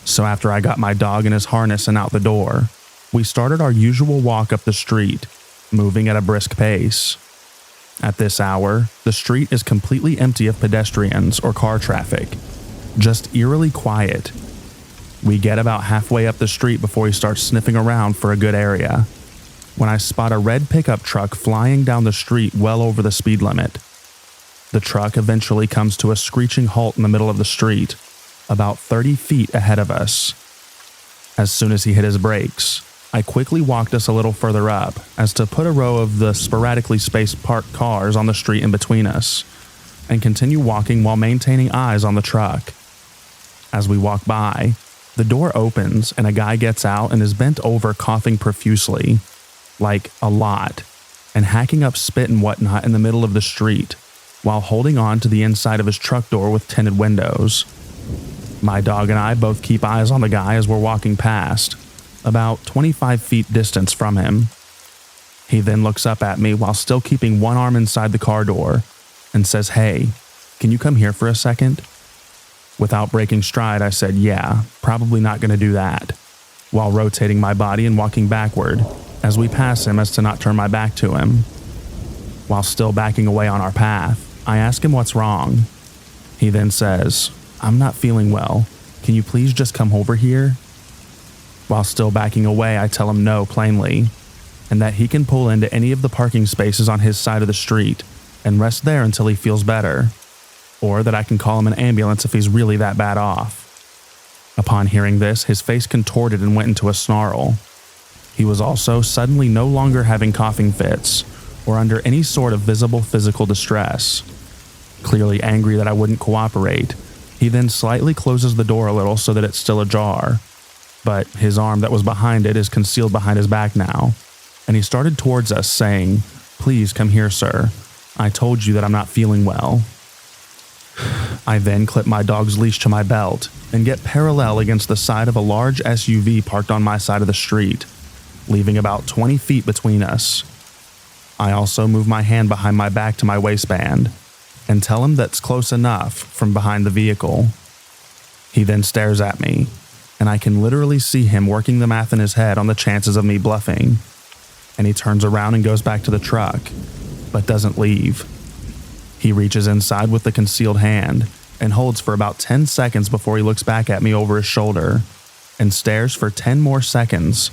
So after I got my dog in his harness and out the door, we started our usual walk up the street, moving at a brisk pace. At this hour, the street is completely empty of pedestrians or car traffic, just eerily quiet. We get about halfway up the street before he starts sniffing around for a good area, when I spot a red pickup truck flying down the street well over the speed limit. The truck eventually comes to a screeching halt in the middle of the street, about 30 feet ahead of us. As soon as he hit his brakes, I quickly walked us a little further up, as to put a row of the sporadically spaced parked cars on the street in between us, and continue walking while maintaining eyes on the truck. As we walk by, the door opens and a guy gets out and is bent over coughing profusely, like a lot, and hacking up spit and whatnot in the middle of the street, while holding on to the inside of his truck door with tinted windows. My dog and I both keep eyes on the guy as we're walking past, about 25 feet distance from him. He then looks up at me while still keeping one arm inside the car door and says, "Hey, can you come here for a second?" Without breaking stride, I said, yeah, probably not going to do that, while rotating my body and walking backward as we pass him as to not turn my back to him. While still backing away on our path, I ask him what's wrong. He then says, I'm not feeling well. Can you please just come over here? While still backing away, I tell him no plainly, and that he can pull into any of the parking spaces on his side of the street and rest there until he feels better, or that I can call him an ambulance if he's really that bad off. Upon hearing this, his face contorted and went into a snarl. He was also suddenly no longer having coughing fits or under any sort of visible physical distress. Clearly angry that I wouldn't cooperate, he then slightly closes the door a little so that it's still ajar, but his arm that was behind it is concealed behind his back now, and he started towards us saying, "Please come here, sir. I told you that I'm not feeling well." I then clip my dog's leash to my belt and get parallel against the side of a large SUV parked on my side of the street, leaving about 20 feet between us. I also move my hand behind my back to my waistband and tell him that's close enough from behind the vehicle. He then stares at me, and I can literally see him working the math in his head on the chances of me bluffing, and he turns around and goes back to the truck, but doesn't leave. He reaches inside with the concealed hand and holds for about 10 seconds before he looks back at me over his shoulder and stares for 10 more seconds,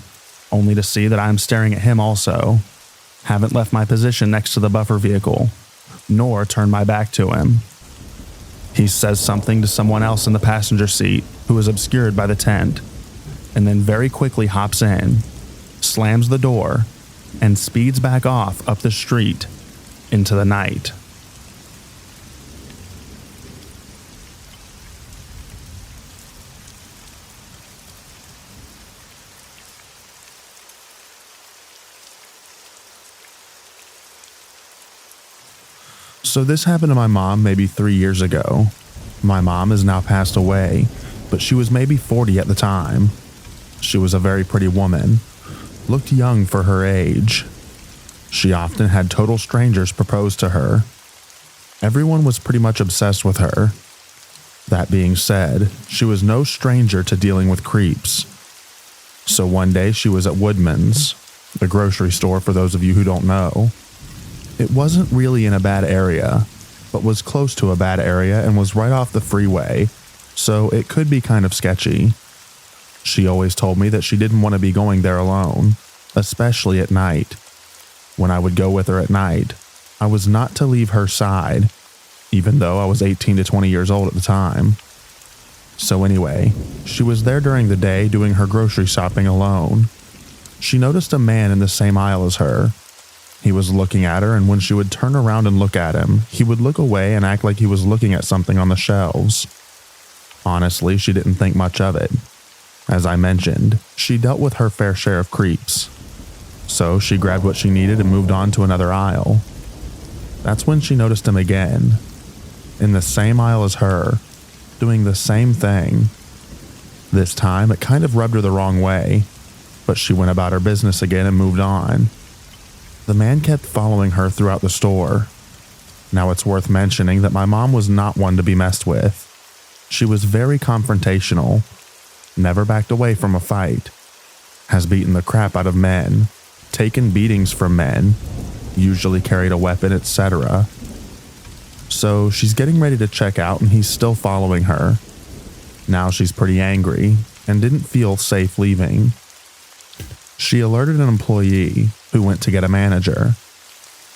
only to see that I'm staring at him also. Haven't left my position next to the buffer vehicle, nor turned my back to him. He says something to someone else in the passenger seat who is obscured by the tent, and then very quickly hops in, slams the door, and speeds back off up the street into the night. So this happened to my mom maybe 3 years ago. My mom has now passed away, but she was maybe 40 at the time. She was a very pretty woman, looked young for her age. She often had total strangers propose to her. Everyone was pretty much obsessed with her. That being said, she was no stranger to dealing with creeps. So one day she was at Woodman's, the grocery store for those of you who don't know. It wasn't really in a bad area, but was close to a bad area and was right off the freeway, so it could be kind of sketchy. She always told me that she didn't want to be going there alone, especially at night. When I would go with her at night, I was not to leave her side, even though I was 18 to 20 years old at the time. So anyway, she was there during the day doing her grocery shopping alone. She noticed a man in the same aisle as her. He was looking at her, and when she would turn around and look at him, he would look away and act like he was looking at something on the shelves. Honestly, she didn't think much of it. As I mentioned, she dealt with her fair share of creeps. So she grabbed what she needed and moved on to another aisle. That's when she noticed him again, in the same aisle as her, doing the same thing. This time, it kind of rubbed her the wrong way, but she went about her business again and moved on. The man kept following her throughout the store. Now it's worth mentioning that my mom was not one to be messed with. She was very confrontational, never backed away from a fight, has beaten the crap out of men, taken beatings from men, usually carried a weapon, etc. So she's getting ready to check out and he's still following her. Now she's pretty angry and didn't feel safe leaving. She alerted an employee who went to get a manager.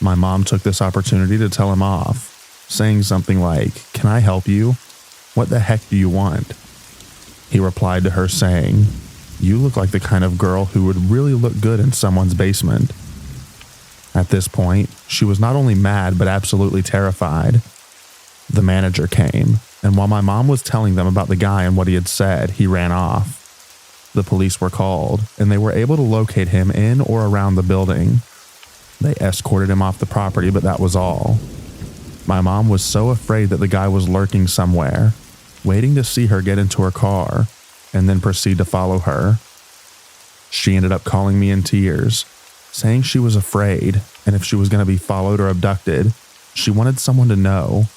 My mom took this opportunity to tell him off, saying something like, "Can I help you? What the heck do you want?" He replied to her saying, "You look like the kind of girl who would really look good in someone's basement." At this point, she was not only mad but absolutely terrified. The manager came, and while my mom was telling them about the guy and what he had said, he ran off. The police were called, and they were able to locate him in or around the building. They escorted him off the property, but that was all. My mom was so afraid that the guy was lurking somewhere, waiting to see her get into her car, and then proceed to follow her. She ended up calling me in tears, saying she was afraid, and if she was going to be followed or abducted, she wanted someone to know.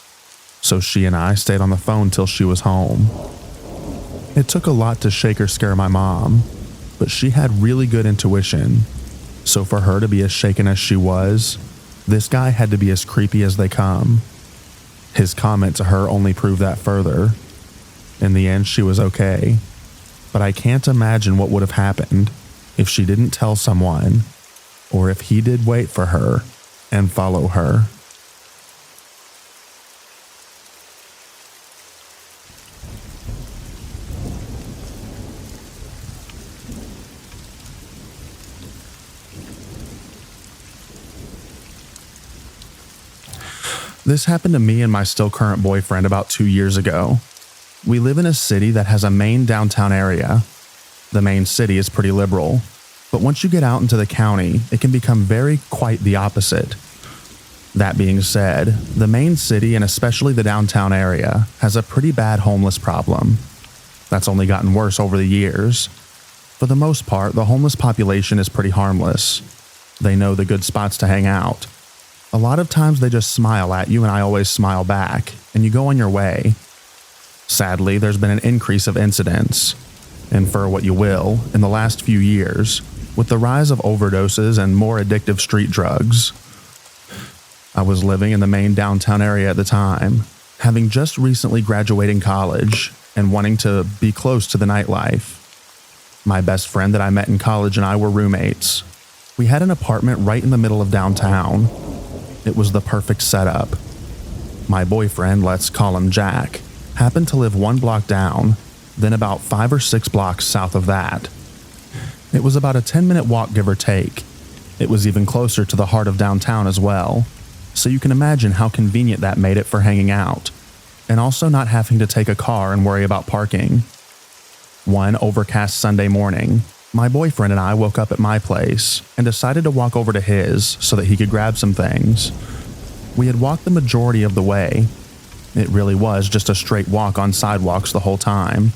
so she and I stayed on the phone till she was home. It took a lot to shake or scare my mom, but she had really good intuition, so for her to be as shaken as she was, this guy had to be as creepy as they come. His comment to her only proved that further. In the end, she was okay, but I can't imagine what would have happened if she didn't tell someone, or if he did wait for her and follow her. This happened to me and my still current boyfriend about 2 years ago. We live in a city that has a main downtown area. The main city is pretty liberal, but once you get out into the county, it can become quite the opposite. That being said, the main city and especially the downtown area has a pretty bad homeless problem. That's only gotten worse over the years. For the most part, the homeless population is pretty harmless. They know the good spots to hang out. A lot of times they just smile at you, and I always smile back, and you go on your way. Sadly, there's been an increase of incidents. Infer what you will, in the last few years, with the rise of overdoses and more addictive street drugs. I was living in the main downtown area at the time, having just recently graduated college and wanting to be close to the nightlife. My best friend that I met in college and I were roommates. We had an apartment right in the middle of downtown. It was the perfect setup. My boyfriend, let's call him Jack, happened to live 1 block down, then about 5 or 6 blocks south of that. It was about a 10-minute walk, give or take. It was even closer to the heart of downtown as well, so you can imagine how convenient that made it for hanging out, and also not having to take a car and worry about parking. One overcast Sunday morning, my boyfriend and I woke up at my place and decided to walk over to his so that he could grab some things. We had walked the majority of the way. It really was just a straight walk on sidewalks the whole time.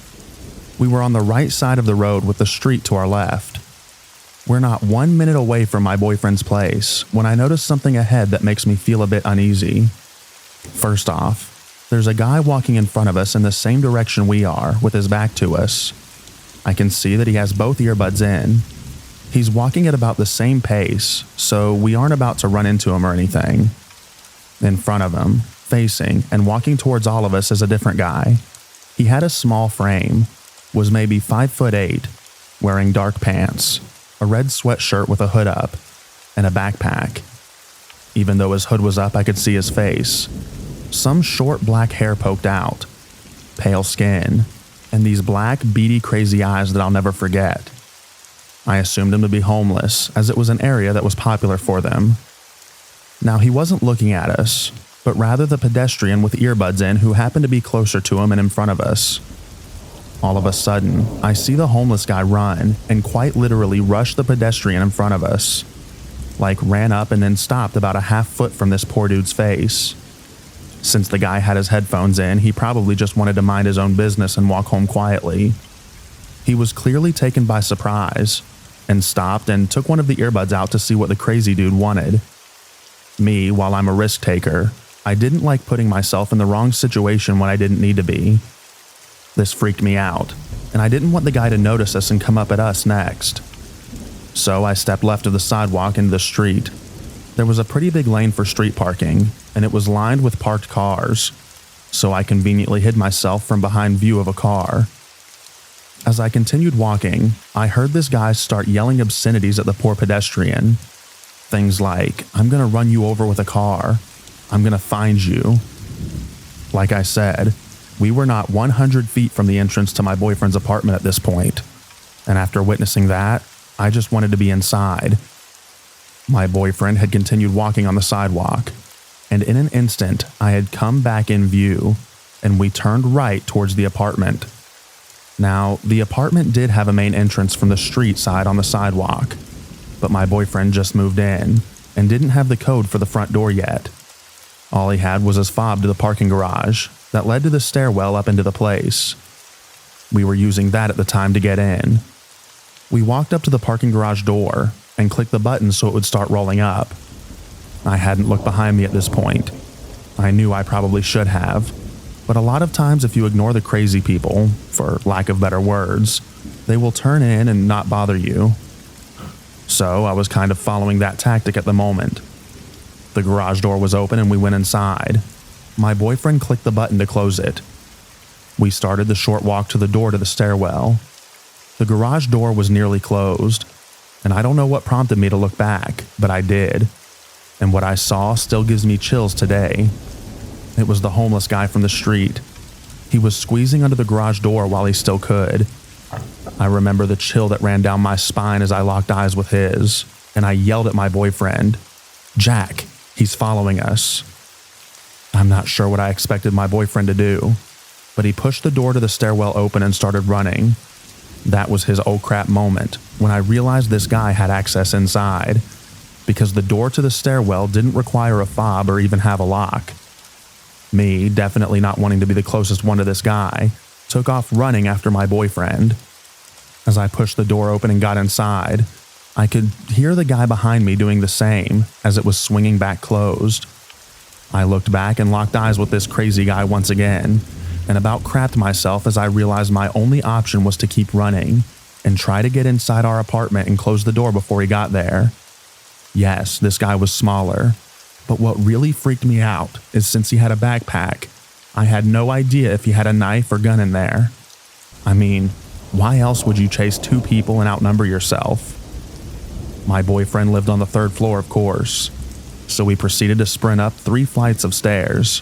We were on the right side of the road with the street to our left. We're not 1 minute away from my boyfriend's place when I notice something ahead that makes me feel a bit uneasy. First off, there's a guy walking in front of us in the same direction we are with his back to us. I can see that he has both earbuds in. He's walking at about the same pace, so we aren't about to run into him or anything. In front of him, facing and walking towards all of us is a different guy. He had a small frame, was maybe 5'8", wearing dark pants, a red sweatshirt with a hood up, and a backpack. Even though his hood was up, I could see his face. Some short black hair poked out, pale skin, and these black, beady, crazy eyes that I'll never forget. I assumed him to be homeless, as it was an area that was popular for them. Now, he wasn't looking at us, but rather the pedestrian with earbuds in who happened to be closer to him and in front of us. All of a sudden, I see the homeless guy run and quite literally rush the pedestrian in front of us. Like ran up and then stopped about a half foot from this poor dude's face. Since the guy had his headphones in, he probably just wanted to mind his own business and walk home quietly. He was clearly taken by surprise and stopped and took one of the earbuds out to see what the crazy dude wanted. Me, while I'm a risk taker, I didn't like putting myself in the wrong situation when I didn't need to be. This freaked me out, and I didn't want the guy to notice us and come up at us next. So I stepped left of the sidewalk into the street. There was a pretty big lane for street parking, and it was lined with parked cars, so I conveniently hid myself from behind view of a car. As I continued walking, I heard this guy start yelling obscenities at the poor pedestrian. Things like, "I'm gonna run you over with a car. I'm gonna find you." Like I said, we were not 100 feet from the entrance to my boyfriend's apartment at this point, and after witnessing that, I just wanted to be inside. My boyfriend had continued walking on the sidewalk, and in an instant, I had come back in view, and we turned right towards the apartment. Now, the apartment did have a main entrance from the street side on the sidewalk, but my boyfriend just moved in and didn't have the code for the front door yet. All he had was his fob to the parking garage that led to the stairwell up into the place. We were using that at the time to get in. We walked up to the parking garage door and clicked the button so it would start rolling up. I hadn't looked behind me at this point. I knew I probably should have, But a lot of times, if you ignore the crazy people, for lack of better words, they will turn in and not bother you. So I was kind of following that tactic at the moment. The garage door was open and we went inside. My boyfriend clicked the button to close it. We started the short walk to the door to the stairwell. The garage door was nearly closed, and I don't know what prompted me to look back, but I did. And what I saw still gives me chills today. It was the homeless guy from the street. He was squeezing under the garage door while he still could. I remember the chill that ran down my spine as I locked eyes with his, and I yelled at my boyfriend, "Jack, he's following us." I'm not sure what I expected my boyfriend to do, but he pushed the door to the stairwell open and started running. That was his oh crap moment when I realized this guy had access inside, because the door to the stairwell didn't require a fob or even have a lock. Me, definitely not wanting to be the closest one to this guy, took off running after my boyfriend. As I pushed the door open and got inside, I could hear the guy behind me doing the same as it was swinging back closed. I looked back and locked eyes with this crazy guy once again, and about crapped myself as I realized my only option was to keep running and try to get inside our apartment and close the door before he got there. Yes, this guy was smaller, but what really freaked me out is since he had a backpack, I had no idea if he had a knife or gun in there. I mean, why else would you chase two people and outnumber yourself? My boyfriend lived on the third floor, of course, so we proceeded to sprint up 3 flights of stairs.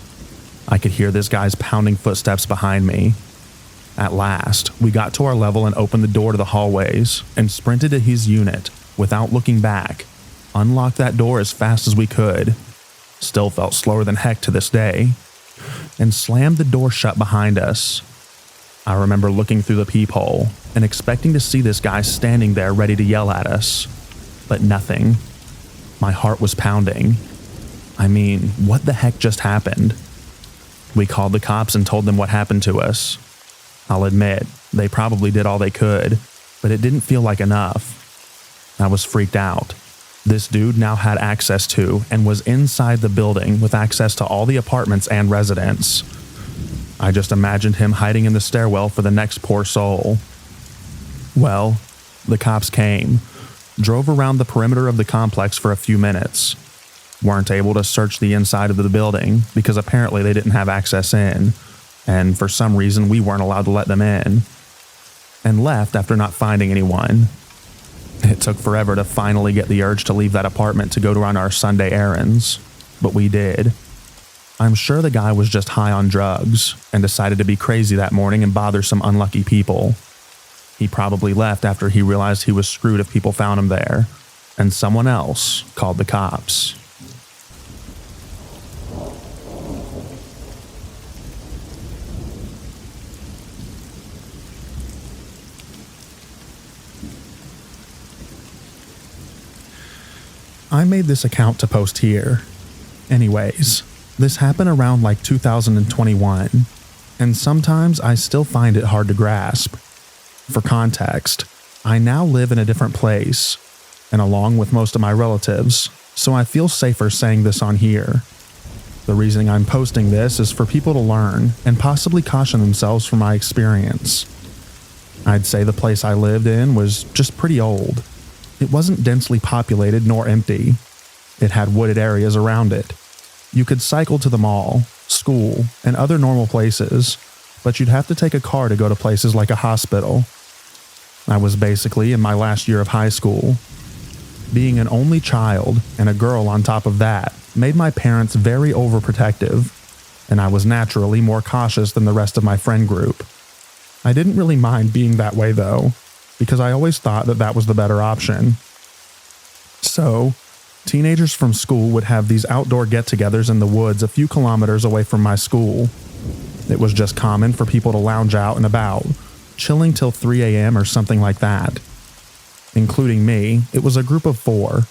I could hear this guy's pounding footsteps behind me. At last, we got to our level and opened the door to the hallways and sprinted to his unit without looking back, unlocked that door as fast as we could, still felt slower than heck to this day, and slammed the door shut behind us. I remember looking through the peephole and expecting to see this guy standing there ready to yell at us, but nothing. My heart was pounding. I mean, what the heck just happened? We called the cops and told them what happened to us. I'll admit, they probably did all they could, but it didn't feel like enough. I was freaked out. This dude now had access to and was inside the building with access to all the apartments and residents. I just imagined him hiding in the stairwell for the next poor soul. Well, the cops came, drove around the perimeter of the complex for a few minutes, weren't able to search the inside of the building because apparently they didn't have access in, and for some reason we weren't allowed to let them in, and left after not finding anyone. It took forever to finally get the urge to leave that apartment to go to run our Sunday errands, but we did. I'm sure the guy was just high on drugs and decided to be crazy that morning and bother some unlucky people. He probably left after he realized he was screwed if people found him there, and someone else called the cops. I made this account to post here. Anyways, this happened around like 2021, and sometimes I still find it hard to grasp. For context, I now live in a different place, and along with most of my relatives, so I feel safer saying this on here. The reason I'm posting this is for people to learn and possibly caution themselves from my experience. I'd say the place I lived in was just pretty old. It wasn't densely populated nor empty. It had wooded areas around it. You could cycle to the mall, school, and other normal places, but you'd have to take a car to go to places like a hospital. I was basically in my last year of high school. Being an only child and a girl on top of that made my parents very overprotective, and I was naturally more cautious than the rest of my friend group. I didn't really mind being that way though, because I always thought that that was the better option. So, teenagers from school would have these outdoor get-togethers in the woods a few kilometers away from my school. It was just common for people to lounge out and about, chilling till 3 a.m. or something like that. Including me, it was a group of 4.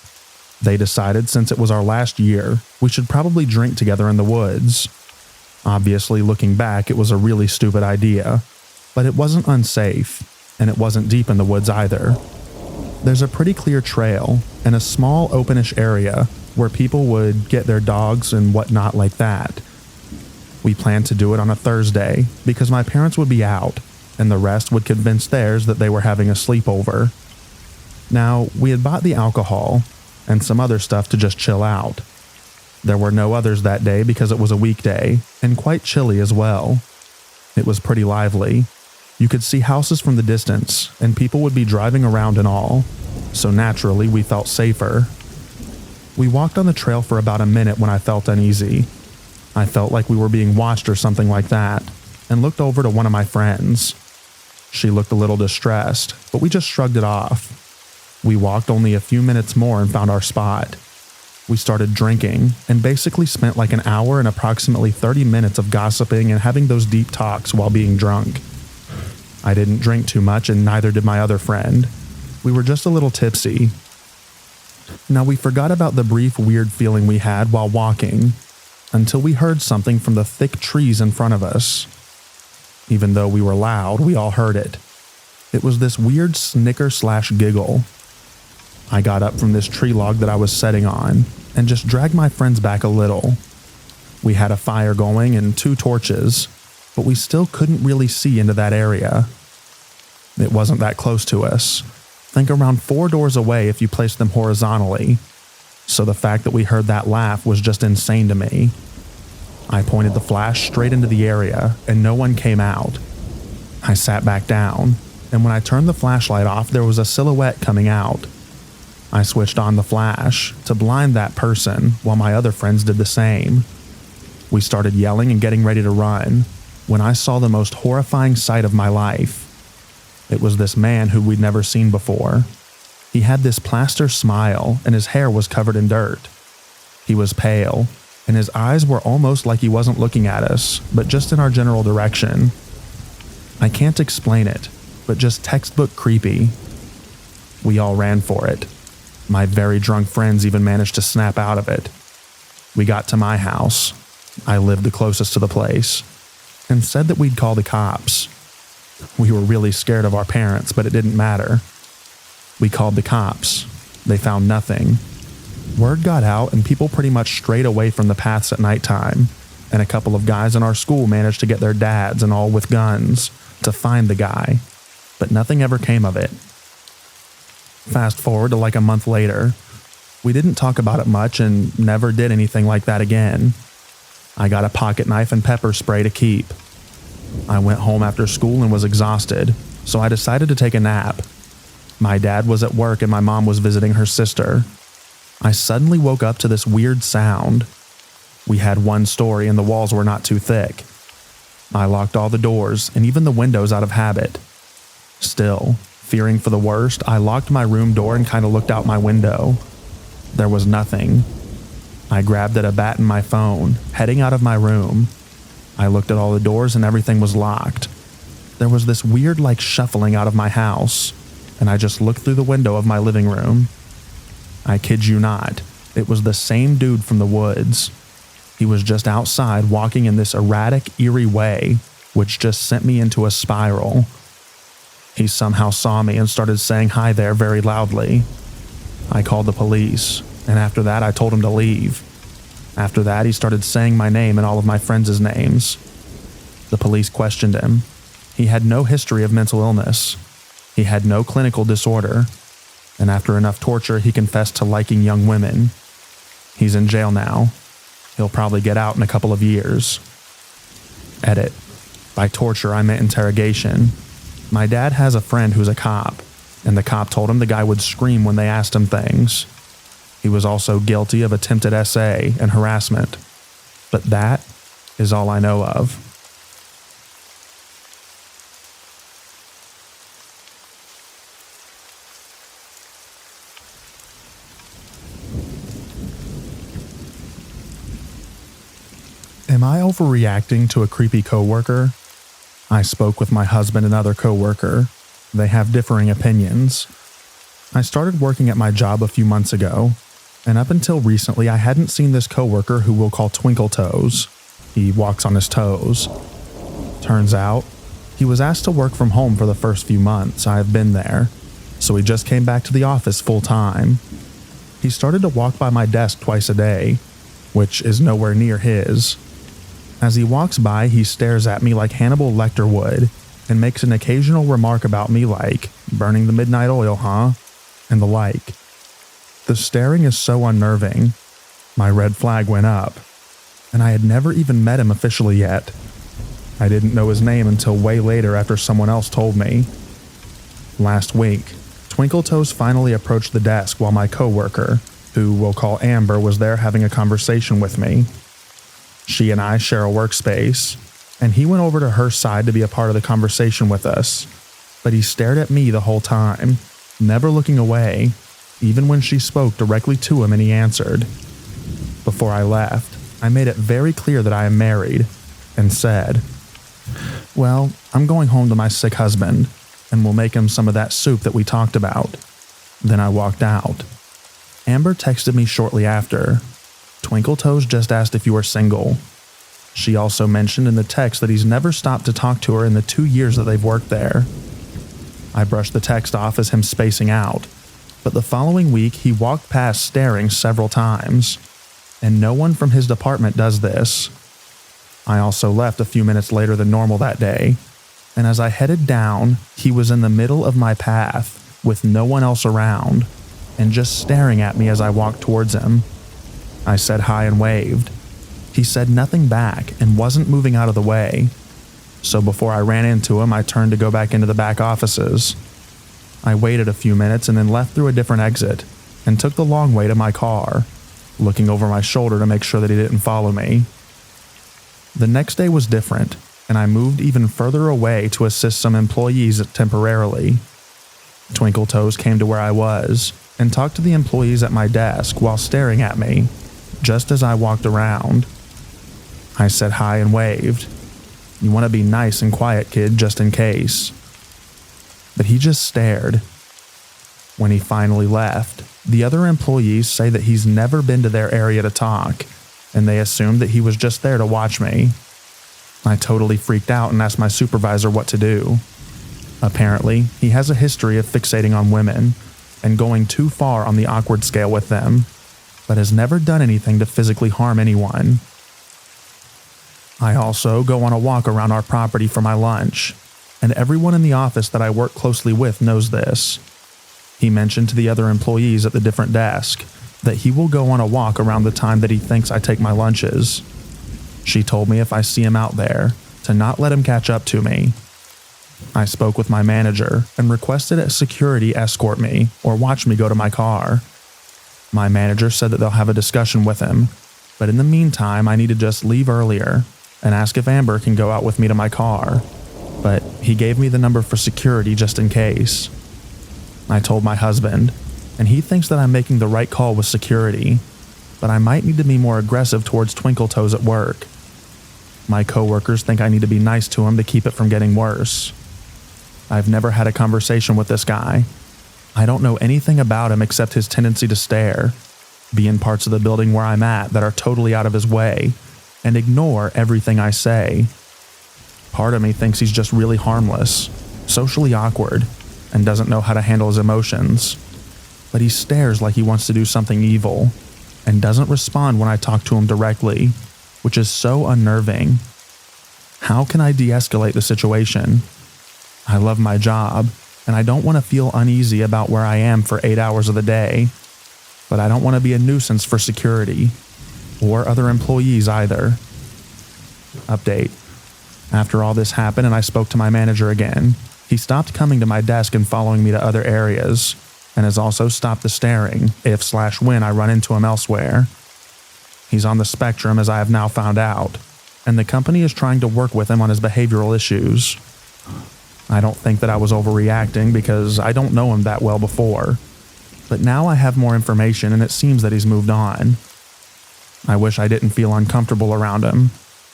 They decided since it was our last year, we should probably drink together in the woods. Obviously, looking back, it was a really stupid idea, but it wasn't unsafe. And it wasn't deep in the woods either. There's a pretty clear trail and a small openish area where people would get their dogs and whatnot like that. We planned to do it on a Thursday because my parents would be out and the rest would convince theirs that they were having a sleepover. Now, we had bought the alcohol and some other stuff to just chill out. There were no others that day because it was a weekday and quite chilly as well. It was pretty lively. You could see houses from the distance and people would be driving around and all, so naturally we felt safer. We walked on the trail for about a minute when I felt uneasy. I felt like we were being watched or something like that, and looked over to one of my friends. She looked a little distressed, but we just shrugged it off. We walked only a few minutes more and found our spot. We started drinking and basically spent like an hour and approximately 30 minutes of gossiping and having those deep talks while being drunk. I didn't drink too much and neither did my other friend. We were just a little tipsy. Now we forgot about the brief weird feeling we had while walking until we heard something from the thick trees in front of us. Even though we were loud, we all heard it. It was this weird snicker/giggle. I got up from this tree log that I was sitting on and just dragged my friends back a little. We had a fire going and 2 torches, but we still couldn't really see into that area. It wasn't that close to us. Think around 4 doors away if you place them horizontally. So the fact that we heard that laugh was just insane to me. I pointed the flash straight into the area and no one came out. I sat back down, and when I turned the flashlight off, there was a silhouette coming out. I switched on the flash to blind that person while my other friends did the same. We started yelling and getting ready to run when I saw the most horrifying sight of my life. It was this man who we'd never seen before. He had this plaster smile and his hair was covered in dirt. He was pale, and his eyes were almost like he wasn't looking at us, but just in our general direction. I can't explain it, but just textbook creepy. We all ran for it. My very drunk friends even managed to snap out of it. We got to my house. I lived the closest to the place, and said that we'd call the cops. We were really scared of our parents, but it didn't matter. We called the cops. They found nothing. Word got out and people pretty much strayed away from the paths at nighttime, and a couple of guys in our school managed to get their dads and all with guns to find the guy, but nothing ever came of it. Fast forward to like a month later. We didn't talk about it much and never did anything like that again. I got a pocket knife and pepper spray to keep. I went home after school and was exhausted, so I decided to take a nap. My dad was at work and my mom was visiting her sister. I suddenly woke up to this weird sound. We had one story and the walls were not too thick. I locked all the doors and even the windows out of habit. Still, fearing for the worst, I locked my room door and kind of looked out my window. There was nothing. I grabbed at a bat and my phone, heading out of my room. I looked at all the doors and everything was locked. There was this weird like shuffling out of my house, and I just looked through the window of my living room. I kid you not, it was the same dude from the woods. He was just outside walking in this erratic, eerie way, which just sent me into a spiral. He somehow saw me and started saying hi there very loudly. I called the police, and after that I told him to leave. After that, he started saying my name and all of my friends' names. The police questioned him. He had no history of mental illness. He had no clinical disorder. And after enough torture, he confessed to liking young women. He's in jail now. He'll probably get out in a couple of years. Edit. By torture, I meant interrogation. My dad has a friend who's a cop, and the cop told him the guy would scream when they asked him things. He was also guilty of attempted SA and harassment. But that is all I know of. Am I overreacting to a creepy coworker? I spoke with my husband and other coworker. They have differing opinions. I started working at my job a few months ago, and up until recently I hadn't seen this coworker who we'll call Twinkle Toes. He walks on his toes. Turns out, he was asked to work from home for the first few months I have been there, so he just came back to the office full time. He started to walk by my desk twice a day, which is nowhere near his. As he walks by, he stares at me like Hannibal Lecter would and makes an occasional remark about me like, "Burning the midnight oil, huh?" and the like. The staring is so unnerving. My red flag went up, and I had never even met him officially yet. I didn't know his name until way later after someone else told me. Last week, Twinkle Toes finally approached the desk while my coworker, who we'll call Amber, was there having a conversation with me. She and I share a workspace, and he went over to her side to be a part of the conversation with us, but he stared at me the whole time, never looking away, even when she spoke directly to him and he answered. Before I left, I made it very clear that I am married, and said, "Well, I'm going home to my sick husband, and we'll make him some of that soup that we talked about." Then I walked out. Amber texted me shortly after. "Twinkle Toes just asked if you were single." She also mentioned in the text that he's never stopped to talk to her in the 2 years that they've worked there. I brushed the text off as him spacing out, but the following week he walked past staring several times, and no one from his department does this. I also left a few minutes later than normal that day, and as I headed down, he was in the middle of my path with no one else around, and just staring at me as I walked towards him. I said hi and waved. He said nothing back and wasn't moving out of the way, so before I ran into him, I turned to go back into the back offices. I waited a few minutes and then left through a different exit and took the long way to my car, looking over my shoulder to make sure that he didn't follow me. The next day was different, and I moved even further away to assist some employees temporarily. Twinkle Toes came to where I was and talked to the employees at my desk while staring at me, just as I walked around. I said hi and waved. "You want to be nice and quiet, kid, just in case." But he just stared. When he finally left, the other employees say that he's never been to their area to talk, and they assumed that he was just there to watch me. I totally freaked out and asked my supervisor what to do. Apparently, he has a history of fixating on women and going too far on the awkward scale with them, but has never done anything to physically harm anyone. I also go on a walk around our property for my lunch, and everyone in the office that I work closely with knows this. He mentioned to the other employees at the different desk that he will go on a walk around the time that he thinks I take my lunches. She told me if I see him out there, to not let him catch up to me. I spoke with my manager and requested a security escort me or watch me go to my car. My manager said that they'll have a discussion with him, but in the meantime I need to just leave earlier and ask if Amber can go out with me to my car, but he gave me the number for security just in case. I told my husband, and he thinks that I'm making the right call with security, but I might need to be more aggressive towards Twinkle Toes at work. My coworkers think I need to be nice to him to keep it from getting worse. I've never had a conversation with this guy. I don't know anything about him except his tendency to stare, be in parts of the building where I'm at that are totally out of his way, and ignore everything I say. Part of me thinks he's just really harmless, socially awkward, and doesn't know how to handle his emotions. But he stares like he wants to do something evil, and doesn't respond when I talk to him directly, which is so unnerving. How can I de-escalate the situation? I love my job, and I don't want to feel uneasy about where I am for 8 hours of the day, but I don't want to be a nuisance for security, or other employees either. Update. After all this happened and I spoke to my manager again, he stopped coming to my desk and following me to other areas, and has also stopped the staring if/when I run into him elsewhere. He's on the spectrum, as I have now found out, and the company is trying to work with him on his behavioral issues. I don't think that I was overreacting because I don't know him that well before, but now I have more information and it seems that he's moved on. I wish I didn't feel uncomfortable around him,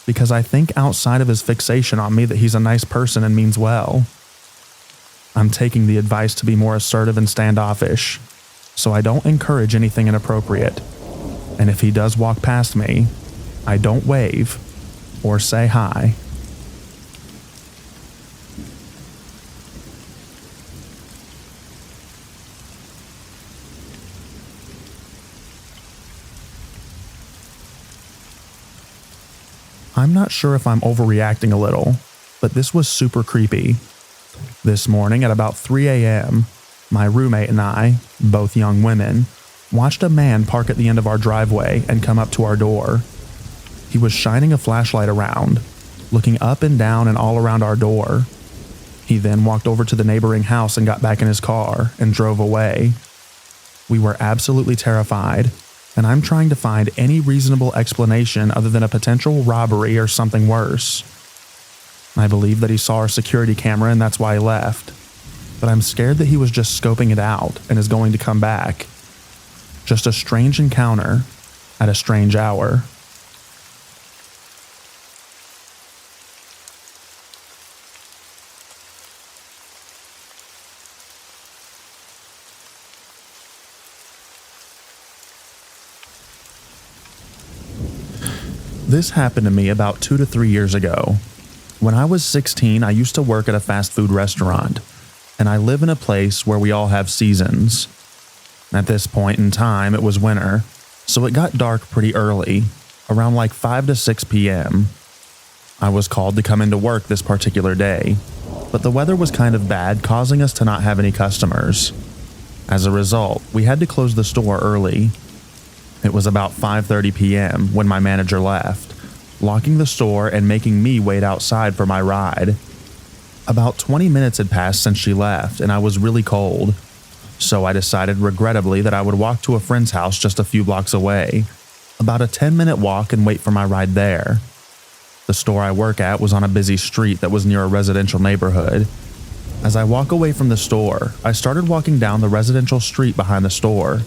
because I think outside of his fixation on me that he's a nice person and means well. I'm taking the advice to be more assertive and standoffish, so I don't encourage anything inappropriate. And if he does walk past me, I don't wave or say hi. I'm not sure if I'm overreacting a little, but this was super creepy. This morning at about 3 a.m., my roommate and I, both young women, watched a man park at the end of our driveway and come up to our door. He was shining a flashlight around, looking up and down and all around our door. He then walked over to the neighboring house and got back in his car and drove away. We were absolutely terrified, and I'm trying to find any reasonable explanation other than a potential robbery or something worse. I believe that he saw our security camera and that's why he left, but I'm scared that he was just scoping it out and is going to come back. Just a strange encounter at a strange hour. This happened to me about 2 to 3 years ago. When I was 16, I used to work at a fast food restaurant, and I live in a place where we all have seasons. At this point in time, it was winter, so it got dark pretty early, around like 5 to 6 p.m. I was called to come into work this particular day, but the weather was kind of bad, causing us to not have any customers. As a result, we had to close the store early. It was about 5:30 p.m. when my manager left, locking the store and making me wait outside for my ride. About 20 minutes had passed since she left, and I was really cold, so I decided regrettably that I would walk to a friend's house just a few blocks away, about a 10-minute walk, and wait for my ride there. The store I work at was on a busy street that was near a residential neighborhood. As I walk away from the store, I started walking down the residential street behind the store.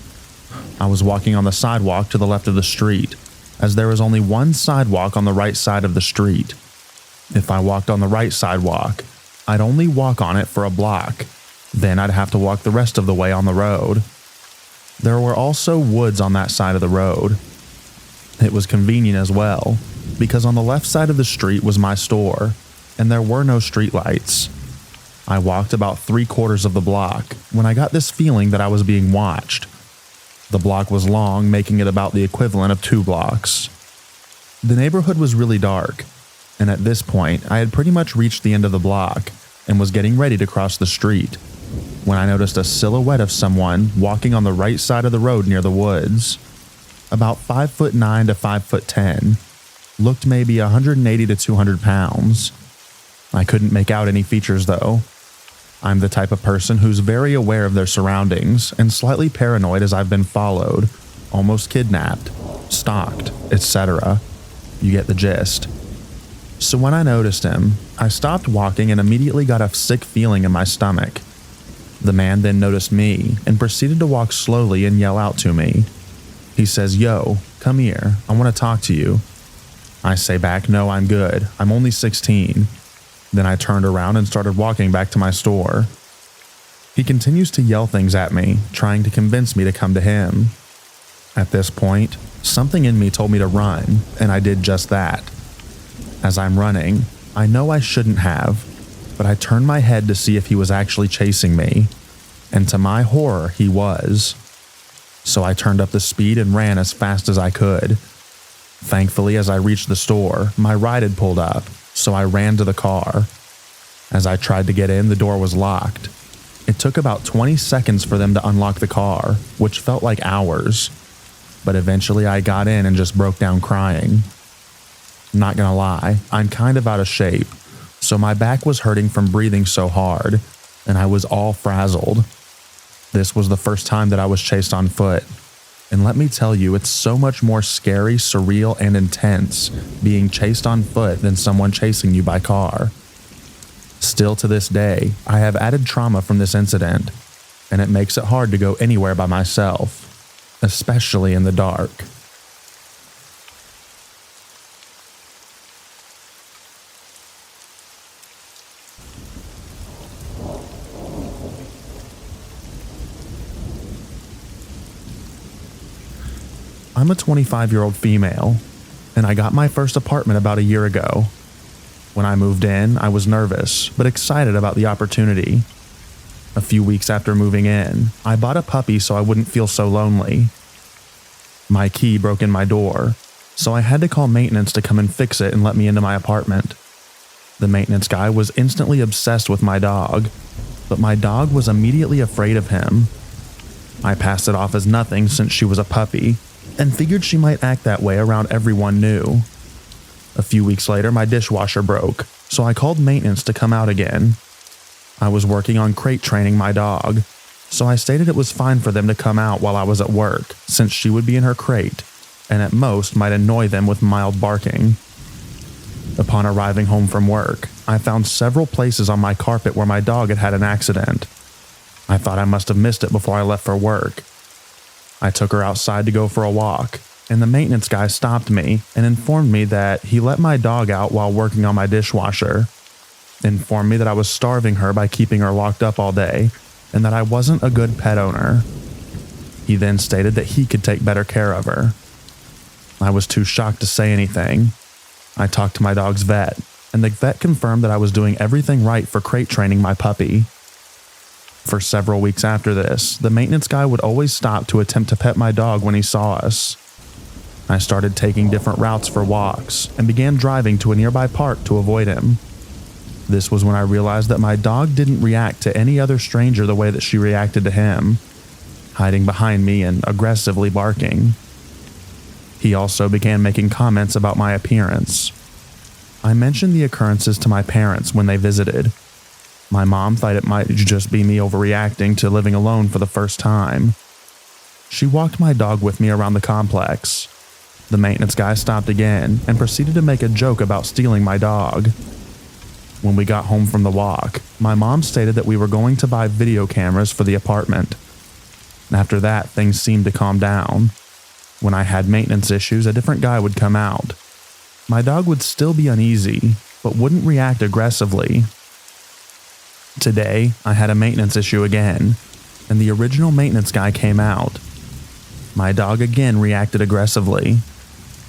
I was walking on the sidewalk to the left of the street, as there is only one sidewalk on the right side of the street. If I walked on the right sidewalk, I'd only walk on it for a block. Then I'd have to walk the rest of the way on the road. There were also woods on that side of the road. It was convenient as well, because on the left side of the street was my store, and there were no streetlights. I walked about 3/4 of the block when I got this feeling that I was being watched. The block was long, making it about the equivalent of 2 blocks. The neighborhood was really dark, and at this point, I had pretty much reached the end of the block and was getting ready to cross the street, when I noticed a silhouette of someone walking on the right side of the road near the woods. About 5'9" to 5'10", looked maybe 180 to 200 pounds. I couldn't make out any features though. I'm the type of person who's very aware of their surroundings and slightly paranoid as I've been followed, almost kidnapped, stalked, etc. You get the gist. So when I noticed him, I stopped walking and immediately got a sick feeling in my stomach. The man then noticed me and proceeded to walk slowly and yell out to me. He says, "Yo, come here, I want to talk to you." I say back, "No, I'm good, I'm only 16. Then I turned around and started walking back to my store. He continues to yell things at me, trying to convince me to come to him. At this point, something in me told me to run, and I did just that. As I'm running, I know I shouldn't have, but I turned my head to see if he was actually chasing me, and to my horror, he was. So I turned up the speed and ran as fast as I could. Thankfully, as I reached the store, my ride had pulled up, so I ran to the car. As I tried to get in, the door was locked. It took about 20 seconds for them to unlock the car, which felt like hours. But eventually I got in and just broke down crying. Not gonna lie, I'm kind of out of shape, so my back was hurting from breathing so hard, and I was all frazzled. This was the first time that I was chased on foot. And let me tell you, it's so much more scary, surreal, and intense being chased on foot than someone chasing you by car. Still to this day, I have added trauma from this incident, and it makes it hard to go anywhere by myself, especially in the dark. I'm a 25-year-old female, and I got my first apartment about a year ago. When I moved in, I was nervous, but excited about the opportunity. A few weeks after moving in, I bought a puppy so I wouldn't feel so lonely. My key broke in my door, so I had to call maintenance to come and fix it and let me into my apartment. The maintenance guy was instantly obsessed with my dog, but my dog was immediately afraid of him. I passed it off as nothing since she was a puppy, and figured she might act that way around everyone new. A few weeks later, my dishwasher broke, so I called maintenance to come out again. I was working on crate training my dog, so I stated it was fine for them to come out while I was at work, since she would be in her crate, and at most might annoy them with mild barking. Upon arriving home from work, I found several places on my carpet where my dog had had an accident. I thought I must have missed it before I left for work. I took her outside to go for a walk, and the maintenance guy stopped me and informed me that he let my dog out while working on my dishwasher, informed me that I was starving her by keeping her locked up all day, and that I wasn't a good pet owner. He then stated that he could take better care of her. I was too shocked to say anything. I talked to my dog's vet, and the vet confirmed that I was doing everything right for crate training my puppy. For several weeks after this, the maintenance guy would always stop to attempt to pet my dog when he saw us. I started taking different routes for walks and began driving to a nearby park to avoid him. This was when I realized that my dog didn't react to any other stranger the way that she reacted to him, hiding behind me and aggressively barking. He also began making comments about my appearance. I mentioned the occurrences to my parents when they visited. My mom thought it might just be me overreacting to living alone for the first time. She walked my dog with me around the complex. The maintenance guy stopped again and proceeded to make a joke about stealing my dog. When we got home from the walk, my mom stated that we were going to buy video cameras for the apartment. After that, things seemed to calm down. When I had maintenance issues, a different guy would come out. My dog would still be uneasy, but wouldn't react aggressively. Today, I had a maintenance issue again, and the original maintenance guy came out. My dog again reacted aggressively.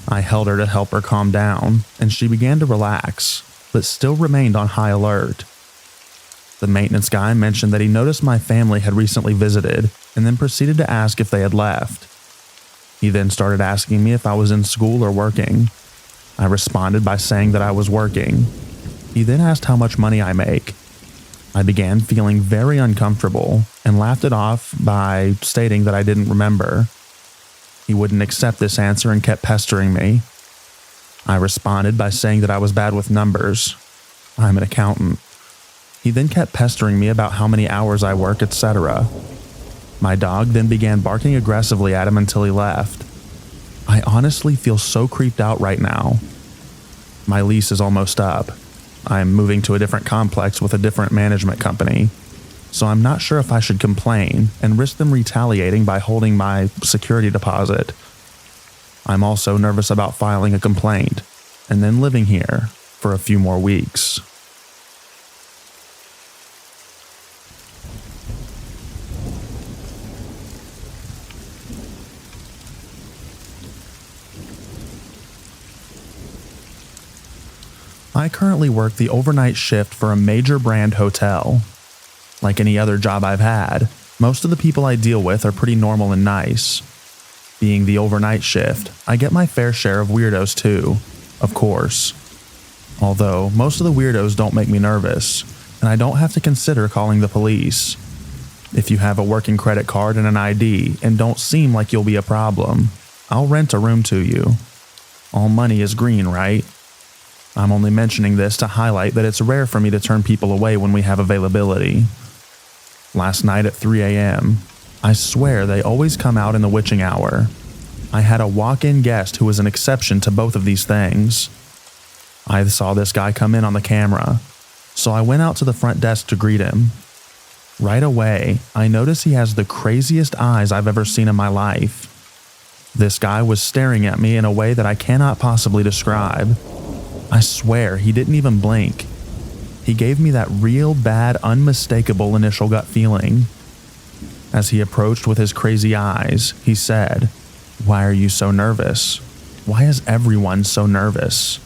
I held her to help her calm down, and she began to relax, but still remained on high alert. The maintenance guy mentioned that he noticed my family had recently visited, and then proceeded to ask if they had left. He then started asking me if I was in school or working. I responded by saying that I was working. He then asked how much money I make. I began feeling very uncomfortable and laughed it off by stating that I didn't remember. He wouldn't accept this answer and kept pestering me. I responded by saying that I was bad with numbers. I'm an accountant. He then kept pestering me about how many hours I work, etc. My dog then began barking aggressively at him until he left. I honestly feel so creeped out right now. My lease is almost up. I'm moving to a different complex with a different management company, so I'm not sure if I should complain and risk them retaliating by holding my security deposit. I'm also nervous about filing a complaint and then living here for a few more weeks. I currently work the overnight shift for a major brand hotel. Like any other job I've had, most of the people I deal with are pretty normal and nice. Being the overnight shift, I get my fair share of weirdos too, of course. Although, most of the weirdos don't make me nervous, and I don't have to consider calling the police. If you have a working credit card and an ID and don't seem like you'll be a problem, I'll rent a room to you. All money is green, right? I'm only mentioning this to highlight that it's rare for me to turn people away when we have availability. Last night at 3 a.m., I swear they always come out in the witching hour. I had a walk-in guest who was an exception to both of these things. I saw this guy come in on the camera, so I went out to the front desk to greet him. Right away, I noticed he has the craziest eyes I've ever seen in my life. This guy was staring at me in a way that I cannot possibly describe. I swear he didn't even blink. He gave me that real bad, unmistakable initial gut feeling. As he approached with his crazy eyes, he said, "Why are you so nervous? Why is everyone so nervous?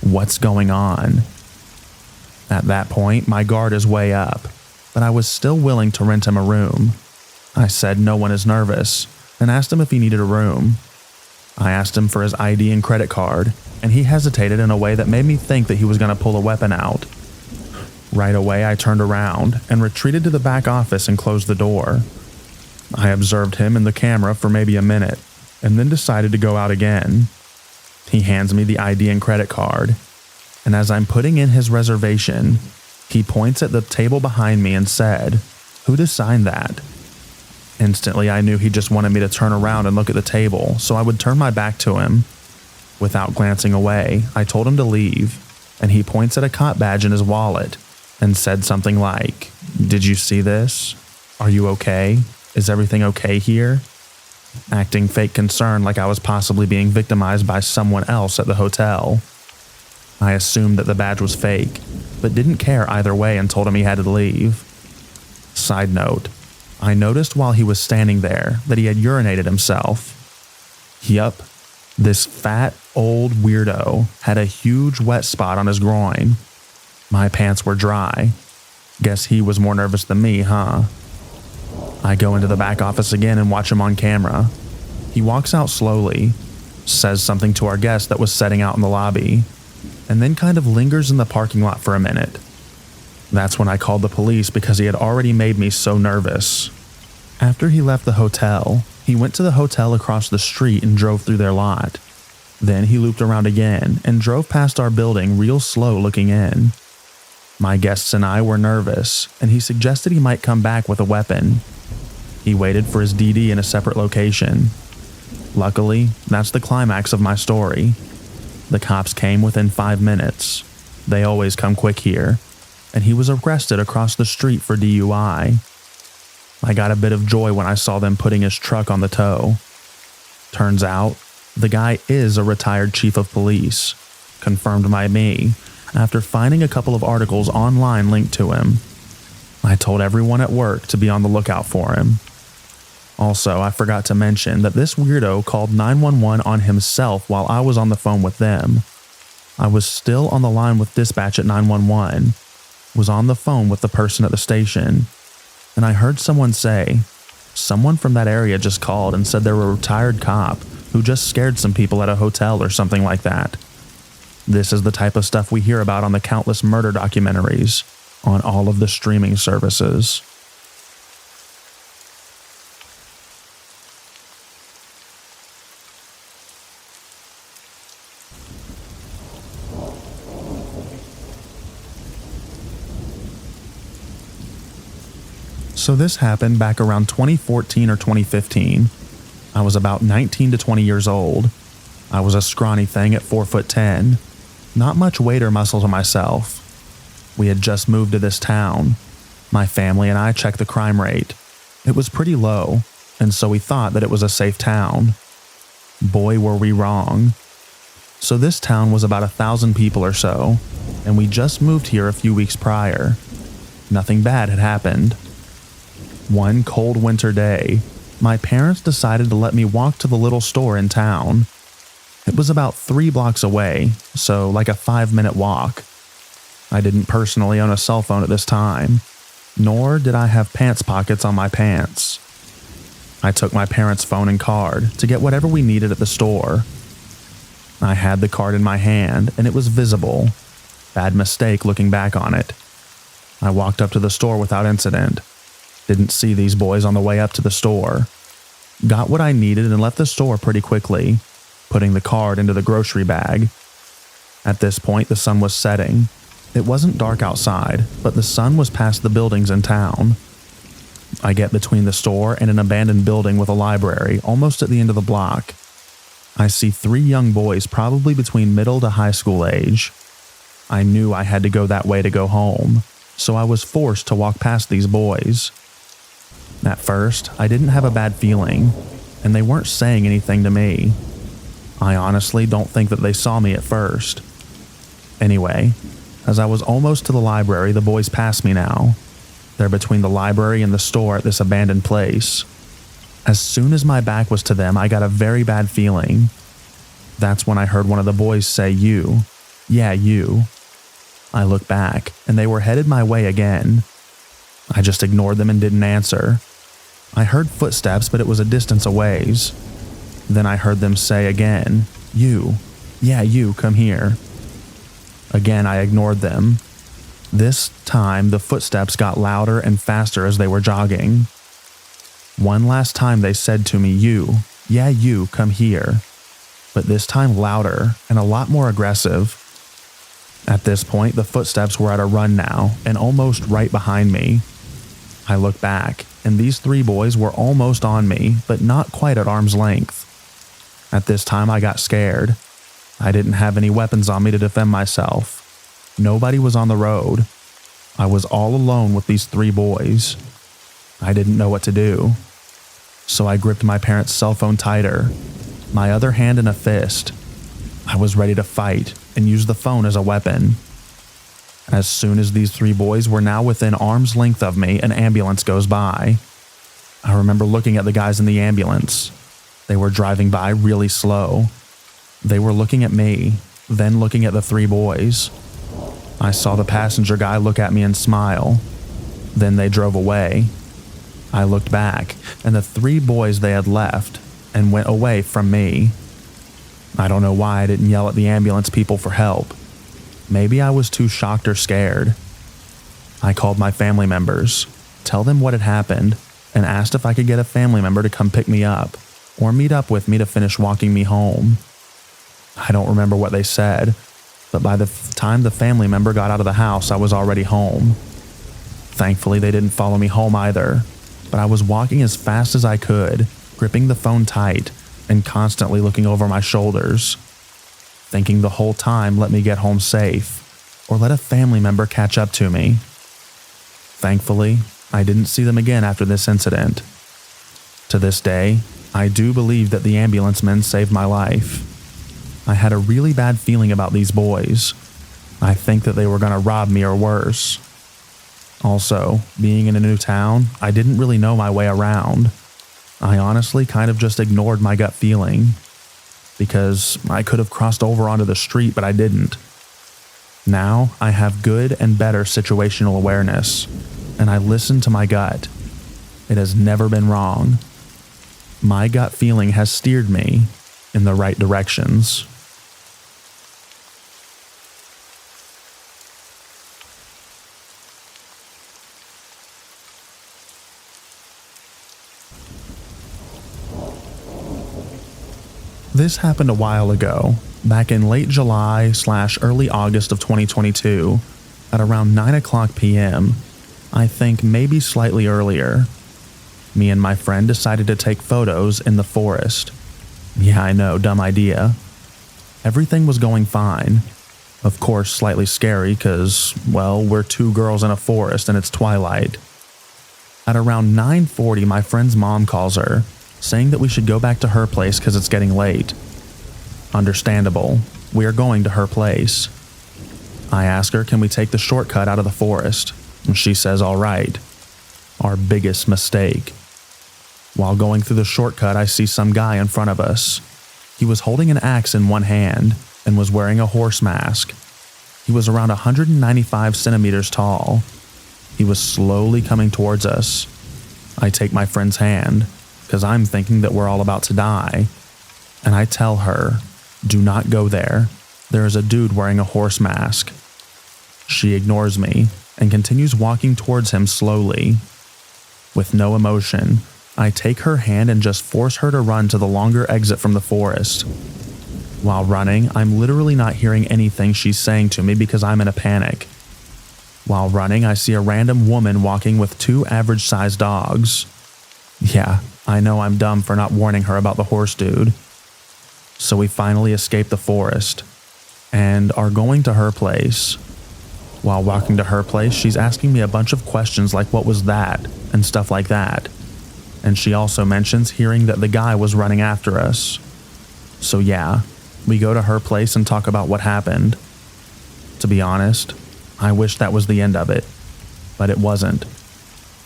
What's going on?" At that point, my guard is way up, but I was still willing to rent him a room. I said no one is nervous and asked him if he needed a room. I asked him for his ID and credit card, and he hesitated in a way that made me think that he was going to pull a weapon out. Right away, I turned around and retreated to the back office and closed the door. I observed him in the camera for maybe a minute, and then decided to go out again. He hands me the ID and credit card, and as I'm putting in his reservation, he points at the table behind me and said, "Who to sign that?" Instantly, I knew he just wanted me to turn around and look at the table, so I would turn my back to him. Without glancing away, I told him to leave, and he points at a cop badge in his wallet and said something like, "Did you see this? Are you okay? Is everything okay here?" Acting fake concern like I was possibly being victimized by someone else at the hotel. I assumed that the badge was fake, but didn't care either way and told him he had to leave. Side note, I noticed while he was standing there that he had urinated himself. Yup, this fat old weirdo had a huge wet spot on his groin. My pants were dry. Guess he was more nervous than me, huh? I go into the back office again and watch him on camera. He walks out slowly, says something to our guest that was setting out in the lobby, and then kind of lingers in the parking lot for a minute. That's when I called the police because he had already made me so nervous. After he left the hotel, he went to the hotel across the street and drove through their lot. Then he looped around again and drove past our building real slow looking in. My guests and I were nervous, and he suggested he might come back with a weapon. He waited for his DD in a separate location. Luckily, that's the climax of my story. The cops came within 5 minutes. They always come quick here. And he was arrested across the street for DUI. I got a bit of joy when I saw them putting his truck on the tow. Turns out, the guy is a retired chief of police, confirmed by me, after finding a couple of articles online linked to him. I told everyone at work to be on the lookout for him. Also, I forgot to mention that this weirdo called 911 on himself while I was on the phone with them. I was still on the line with dispatch at 911, was on the phone with the person at the station, and I heard someone say, someone from that area just called and said they were a retired cop who just scared some people at a hotel or something like that. This is the type of stuff we hear about on the countless murder documentaries on all of the streaming services. So this happened back around 2014 or 2015. I was about 19 to 20 years old. I was a scrawny thing at 4'10", not much weight or muscle to myself. We had just moved to this town. My family and I checked the crime rate. It was pretty low, and so we thought that it was a safe town. Boy, were we wrong. So this town was about 1,000 people or so, and we just moved here a few weeks prior. Nothing bad had happened. One cold winter day, my parents decided to let me walk to the little store in town. It was about 3 blocks away, so like a 5-minute walk. I didn't personally own a cell phone at this time, nor did I have pants pockets on my pants. I took my parents' phone and card to get whatever we needed at the store. I had the card in my hand, and it was visible. Bad mistake looking back on it. I walked up to the store without incident. Didn't see these boys on the way up to the store. Got what I needed and left the store pretty quickly, putting the card into the grocery bag. At this point, the sun was setting. It wasn't dark outside, but the sun was past the buildings in town. I get between the store and an abandoned building with a library almost at the end of the block. I see 3 young boys probably between middle to high school age. I knew I had to go that way to go home, so I was forced to walk past these boys. At first, I didn't have a bad feeling, and they weren't saying anything to me. I honestly don't think that they saw me at first. Anyway, as I was almost to the library, the boys passed me now. They're between the library and the store at this abandoned place. As soon as my back was to them, I got a very bad feeling. That's when I heard one of the boys say, "You." Yeah, you. I looked back, and they were headed my way again. I just ignored them and didn't answer. I heard footsteps, but it was a distance a ways. Then I heard them say again, "You. Yeah, you, come here." Again, I ignored them. This time, the footsteps got louder and faster as they were jogging. One last time they said to me, "You. Yeah, you, come here." But this time louder and a lot more aggressive. At this point, the footsteps were at a run now and almost right behind me. I looked back, and these 3 boys were almost on me, but not quite at arm's length. At this time, I got scared. I didn't have any weapons on me to defend myself. Nobody was on the road. I was all alone with these 3 boys. I didn't know what to do. So I gripped my parents' cell phone tighter, my other hand in a fist. I was ready to fight and use the phone as a weapon. As soon as these 3 boys were now within arm's length of me, an ambulance goes by. I remember looking at the guys in the ambulance. They were driving by really slow. They were looking at me, then looking at the 3 boys. I saw the passenger guy look at me and smile. Then they drove away. I looked back, and the 3 boys they had left and went away from me. I don't know why I didn't yell at the ambulance people for help. Maybe I was too shocked or scared. I called my family members, tell them what had happened, and asked if I could get a family member to come pick me up or meet up with me to finish walking me home. I don't remember what they said, but by the time the family member got out of the house, I was already home. Thankfully, they didn't follow me home either, but I was walking as fast as I could, gripping the phone tight and constantly looking over my shoulders, thinking the whole time, let me get home safe or let a family member catch up to me. Thankfully, I didn't see them again after this incident. To this day, I do believe that the ambulance men saved my life. I had a really bad feeling about these boys. I think that they were going to rob me or worse. Also, being in a new town, I didn't really know my way around. I honestly kind of just ignored my gut feeling, because I could have crossed over onto the street, but I didn't. Now, I have good and better situational awareness, and I listen to my gut. It has never been wrong. My gut feeling has steered me in the right directions. This happened a while ago, back in late July/early August of 2022, at around 9:00 p.m., I think maybe slightly earlier. Me and my friend decided to take photos in the forest. Yeah, I know, dumb idea. Everything was going fine. Of course, slightly scary because, well, we're 2 girls in a forest and it's twilight. At around 9:40, my friend's mom calls her, saying that we should go back to her place because it's getting late. Understandable. We are going to her place. I ask her, can we take the shortcut out of the forest? And she says, all right. Our biggest mistake. While going through the shortcut, I see some guy in front of us. He was holding an axe in one hand and was wearing a horse mask. He was around 195 centimeters tall. He was slowly coming towards us. I take my friend's hand, because I'm thinking that we're all about to die, and I tell her, do not go there. There is a dude wearing a horse mask. She ignores me and continues walking towards him slowly. With no emotion, I take her hand and just force her to run to the longer exit from the forest. While running, I'm literally not hearing anything she's saying to me because I'm in a panic. While running, I see a random woman walking with 2 average-sized dogs. Yeah, I know I'm dumb for not warning her about the horse dude. So we finally escape the forest and are going to her place. While walking to her place, she's asking me a bunch of questions like what was that and stuff like that. And she also mentions hearing that the guy was running after us. So yeah, we go to her place and talk about what happened. To be honest, I wish that was the end of it, but it wasn't.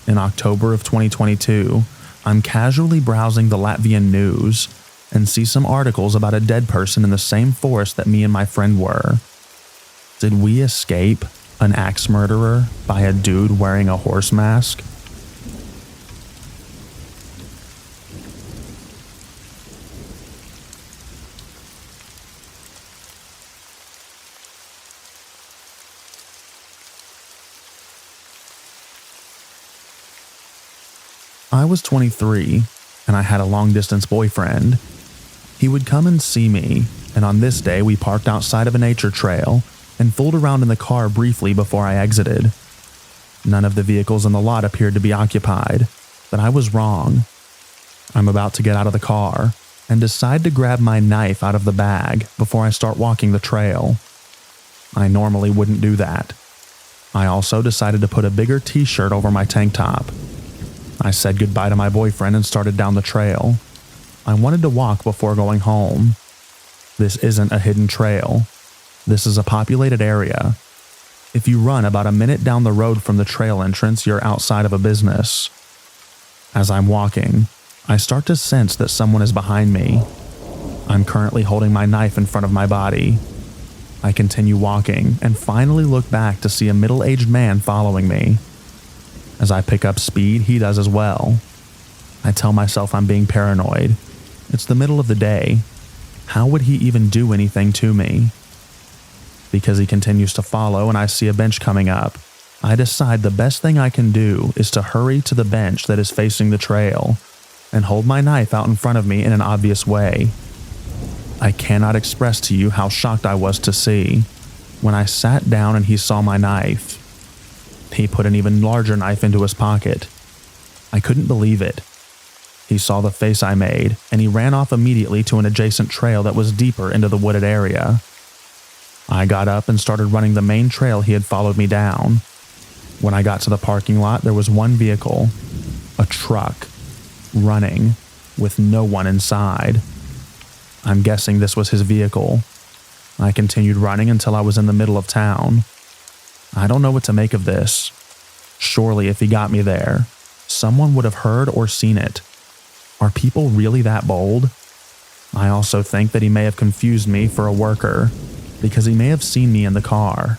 In October of 2022, I'm casually browsing the Latvian news and see some articles about a dead person in the same forest that me and my friend were. Did we escape an axe murderer by a dude wearing a horse mask? I was 23 and I had a long-distance boyfriend. He would come and see me, and on this day we parked outside of a nature trail and fooled around in the car briefly before I exited. None of the vehicles in the lot appeared to be occupied, but I was wrong. I'm about to get out of the car and decide to grab my knife out of the bag before I start walking the trail. I normally wouldn't do that. I also decided to put a bigger t-shirt over my tank top. I said goodbye to my boyfriend and started down the trail. I wanted to walk before going home. This isn't a hidden trail. This is a populated area. If you run about a minute down the road from the trail entrance, you're outside of a business. As I'm walking, I start to sense that someone is behind me. I'm currently holding my knife in front of my body. I continue walking and finally look back to see a middle-aged man following me. As I pick up speed, he does as well. I tell myself I'm being paranoid. It's the middle of the day. How would he even do anything to me? Because he continues to follow and I see a bench coming up, I decide the best thing I can do is to hurry to the bench that is facing the trail and hold my knife out in front of me in an obvious way. I cannot express to you how shocked I was to see when I sat down and he saw my knife. He put an even larger knife into his pocket. I couldn't believe it. He saw the face I made, and he ran off immediately to an adjacent trail that was deeper into the wooded area. I got up and started running the main trail he had followed me down. When I got to the parking lot, there was one vehicle, a truck, running, with no one inside. I'm guessing this was his vehicle. I continued running until I was in the middle of town. I don't know what to make of this. Surely if he got me there, someone would have heard or seen it. Are people really that bold? I also think that he may have confused me for a worker, because he may have seen me in the car.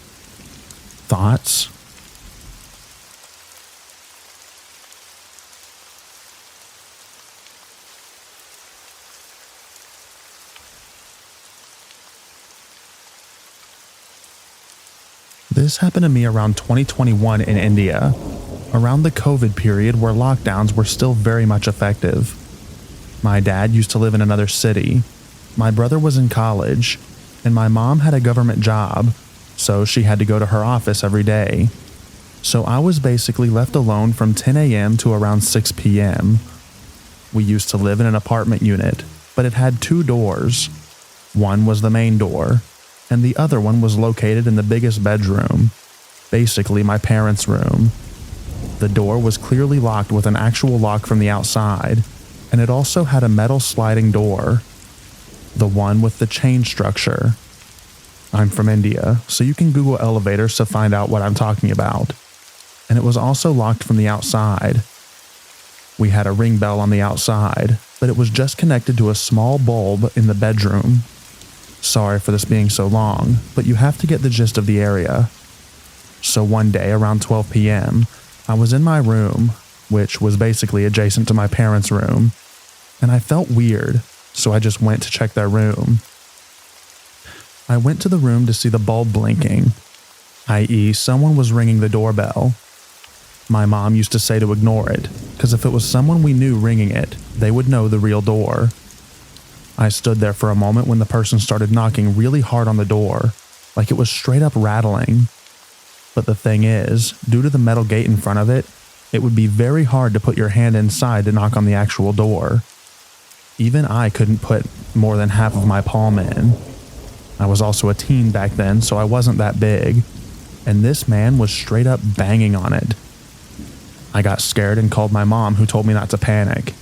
Thoughts? This happened to me around 2021 in India, around the COVID period where lockdowns were still very much effective. My dad used to live in another city, my brother was in college, and my mom had a government job, so she had to go to her office every day. So I was basically left alone from 10 a.m. to around 6 p.m. We used to live in an apartment unit, but it had two doors. One was the main door, and the other one was located in the biggest bedroom, basically my parents' room. The door was clearly locked with an actual lock from the outside, and it also had a metal sliding door, the one with the chain structure. I'm from India, so you can Google elevators to find out what I'm talking about. And it was also locked from the outside. We had a ring bell on the outside, but it was just connected to a small bulb in the bedroom. Sorry for this being so long, but you have to get the gist of the area. So one day around 12 p.m., I was in my room, which was basically adjacent to my parents' room, and I felt weird, so I just went to check their room. I went to the room to see the bulb blinking, i.e. someone was ringing the doorbell. My mom used to say to ignore it, because if it was someone we knew ringing it, they would know the real door. I stood there for a moment when the person started knocking really hard on the door, like it was straight up rattling. But the thing is, due to the metal gate in front of it, it would be very hard to put your hand inside to knock on the actual door. Even I couldn't put more than half of my palm in. I was also a teen back then, so I wasn't that big, and this man was straight up banging on it. I got scared and called my mom, who told me not to panic,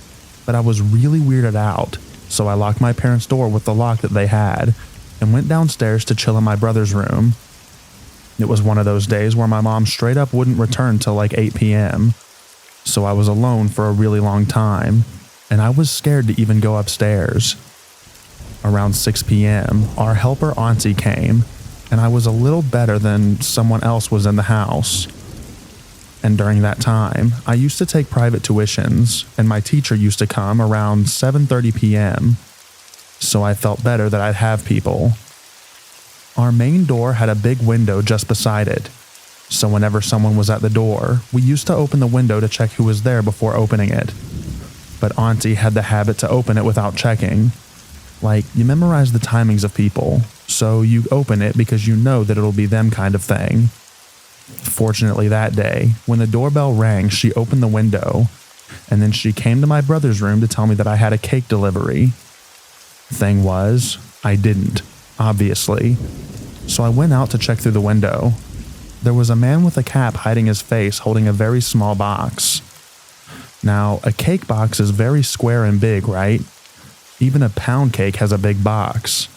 but I was really weirded out, so I locked my parents' door with the lock that they had and went downstairs to chill in my brother's room. It was one of those days where my mom straight up wouldn't return till like 8 p.m., so I was alone for a really long time, and I was scared to even go upstairs. Around 6 p.m., our helper auntie came, and I was a little better than someone else was in the house. And during that time, I used to take private tuitions, and my teacher used to come around 7:30 p.m., so I felt better that I'd have people. Our main door had a big window just beside it, so whenever someone was at the door, we used to open the window to check who was there before opening it. but Auntie had the habit to open it without checking. Like, you memorize the timings of people, so you open it because you know that it'll be them kind of thing. Fortunately, that day, when the doorbell rang, she opened the window, and then she came to my brother's room to tell me that I had a cake delivery. Thing was, I didn't, obviously. So I went out to check through the window. There was a man with a cap hiding his face holding a very small box. Now, a cake box is very square and big, right? Even a pound cake has a big box.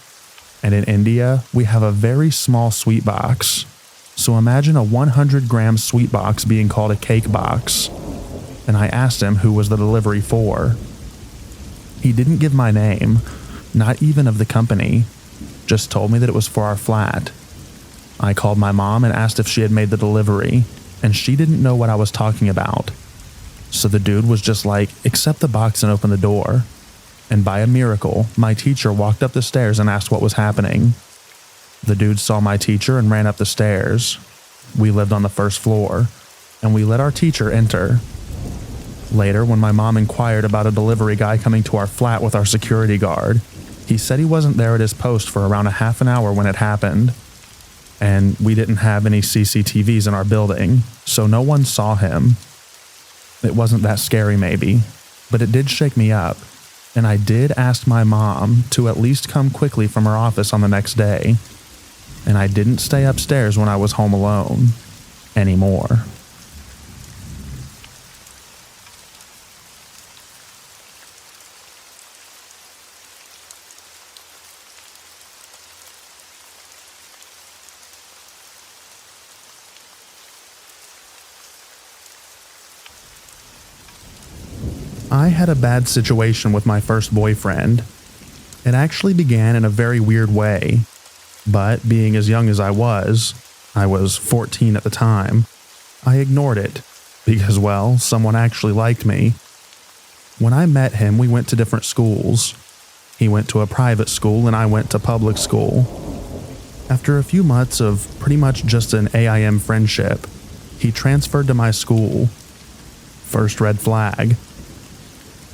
And in India, we have a very small sweet box. So imagine a 100-gram sweet box being called a cake box. And I asked him who was the delivery for. He didn't give my name, not even of the company, just told me that it was for our flat. I called my mom and asked if she had made the delivery, and she didn't know what I was talking about. So the dude was just like, accept the box and open the door. And by a miracle, my teacher walked up the stairs and asked what was happening. The dude saw my teacher and ran up the stairs. We lived on the first floor, and we let our teacher enter. Later, when my mom inquired about a delivery guy coming to our flat with our security guard, he said he wasn't there at his post for around a half an hour when it happened. And we didn't have any CCTVs in our building, so no one saw him. It wasn't that scary maybe, but it did shake me up. And I did ask my mom to at least come quickly from her office on the next day. And I didn't stay upstairs when I was home alone anymore. I had a bad situation with my first boyfriend. It actually began in a very weird way, but being as young as I was 14 at the time, I ignored it because, well, someone actually liked me. When I met him, we went to different schools. He went to a private school and I went to public school. After a few months of pretty much just an AIM friendship, he transferred to my school. First red flag.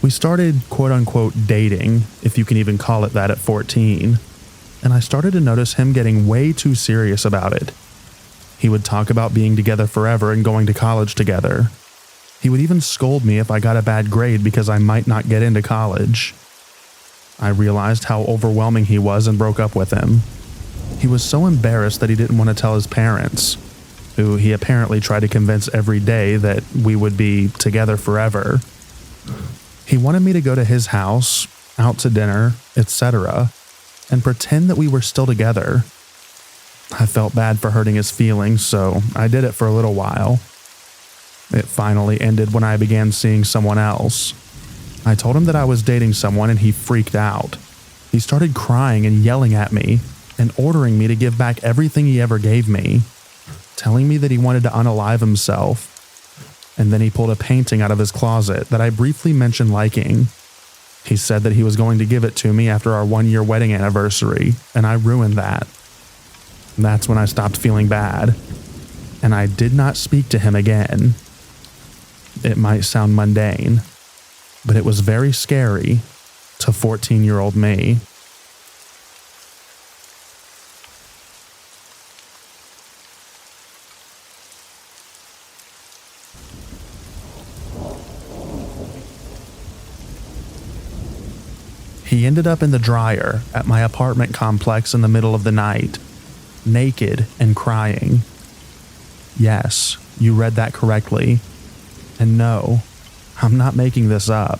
We started quote-unquote dating, if you can even call it that, at 14, and I started to notice him getting way too serious about it. He would talk about being together forever and going to college together. He would even scold me if I got a bad grade because I might not get into college. I realized how overwhelming he was and broke up with him. He was so embarrassed that he didn't want to tell his parents, who he apparently tried to convince every day that we would be together forever. He wanted me to go to his house, out to dinner, etc., and pretend that we were still together. I felt bad for hurting his feelings, so I did it for a little while. It finally ended when I began seeing someone else. I told him that I was dating someone and he freaked out. He started crying and yelling at me and ordering me to give back everything he ever gave me, telling me that he wanted to unalive himself. And then he pulled a painting out of his closet that I briefly mentioned liking. He said that he was going to give it to me after our 1-year wedding anniversary, and I ruined that. That's when I stopped feeling bad, and I did not speak to him again. It might sound mundane, but it was very scary to 14-year-old me. He ended up in the dryer at my apartment complex in the middle of the night, naked and crying. Yes, you read that correctly. And no, I'm not making this up.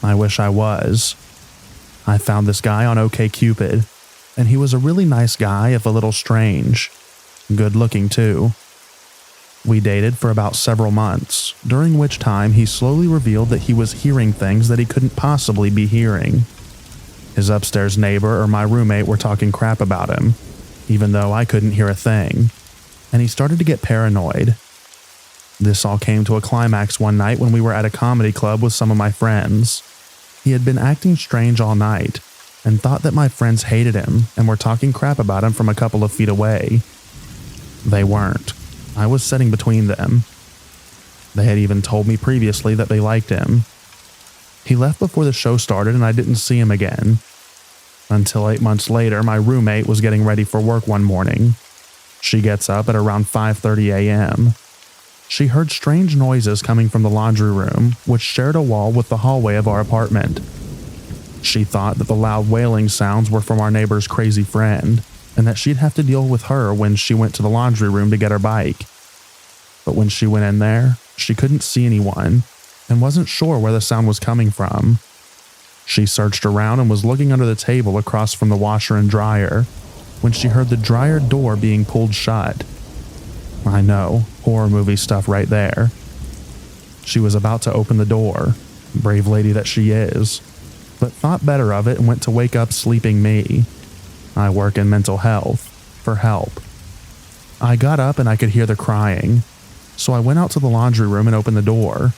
I wish I was. I found this guy on OkCupid, and he was a really nice guy, if a little strange. Good looking too. We dated for about several months, during which time he slowly revealed that he was hearing things that he couldn't possibly be hearing. His upstairs neighbor or my roommate were talking crap about him, even though I couldn't hear a thing, and he started to get paranoid. This all came to a climax one night when we were at a comedy club with some of my friends. He had been acting strange all night, and thought that my friends hated him and were talking crap about him from a couple of feet away. They weren't. I was sitting between them. They had even told me previously that they liked him. He left before the show started and I didn't see him again. Until 8 months later, my roommate was getting ready for work one morning. She gets up at around 5:30 a.m. She heard strange noises coming from the laundry room, which shared a wall with the hallway of our apartment. She thought that the loud wailing sounds were from our neighbor's crazy friend, and that she'd have to deal with her when she went to the laundry room to get her bike. But when she went in there, she couldn't see anyone, and wasn't sure where the sound was coming from. She searched around and was looking under the table across from the washer and dryer, when she heard the dryer door being pulled shut. I know, horror movie stuff right there. She was about to open the door, brave lady that she is, but thought better of it and went to wake up sleeping me. I work in mental health, for help. I got up and I could hear the crying, so I went out to the laundry room and opened the door.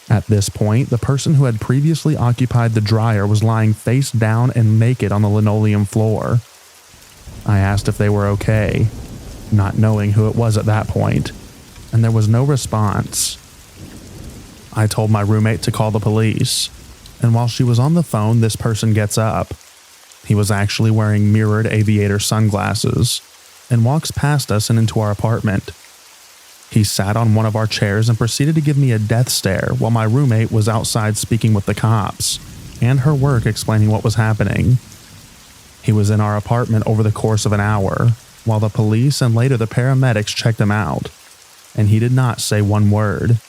At this point, the person who had previously occupied the dryer was lying face down and naked on the linoleum floor. I asked if they were okay, not knowing who it was at that point, and there was no response. I told my roommate to call the police, and while she was on the phone, this person gets up. He was actually wearing mirrored aviator sunglasses and walks past us and into our apartment. He sat on one of our chairs and proceeded to give me a death stare while my roommate was outside speaking with the cops and her work explaining what was happening. He was in our apartment over the course of an hour, while the police and later the paramedics checked him out, and he did not say one word.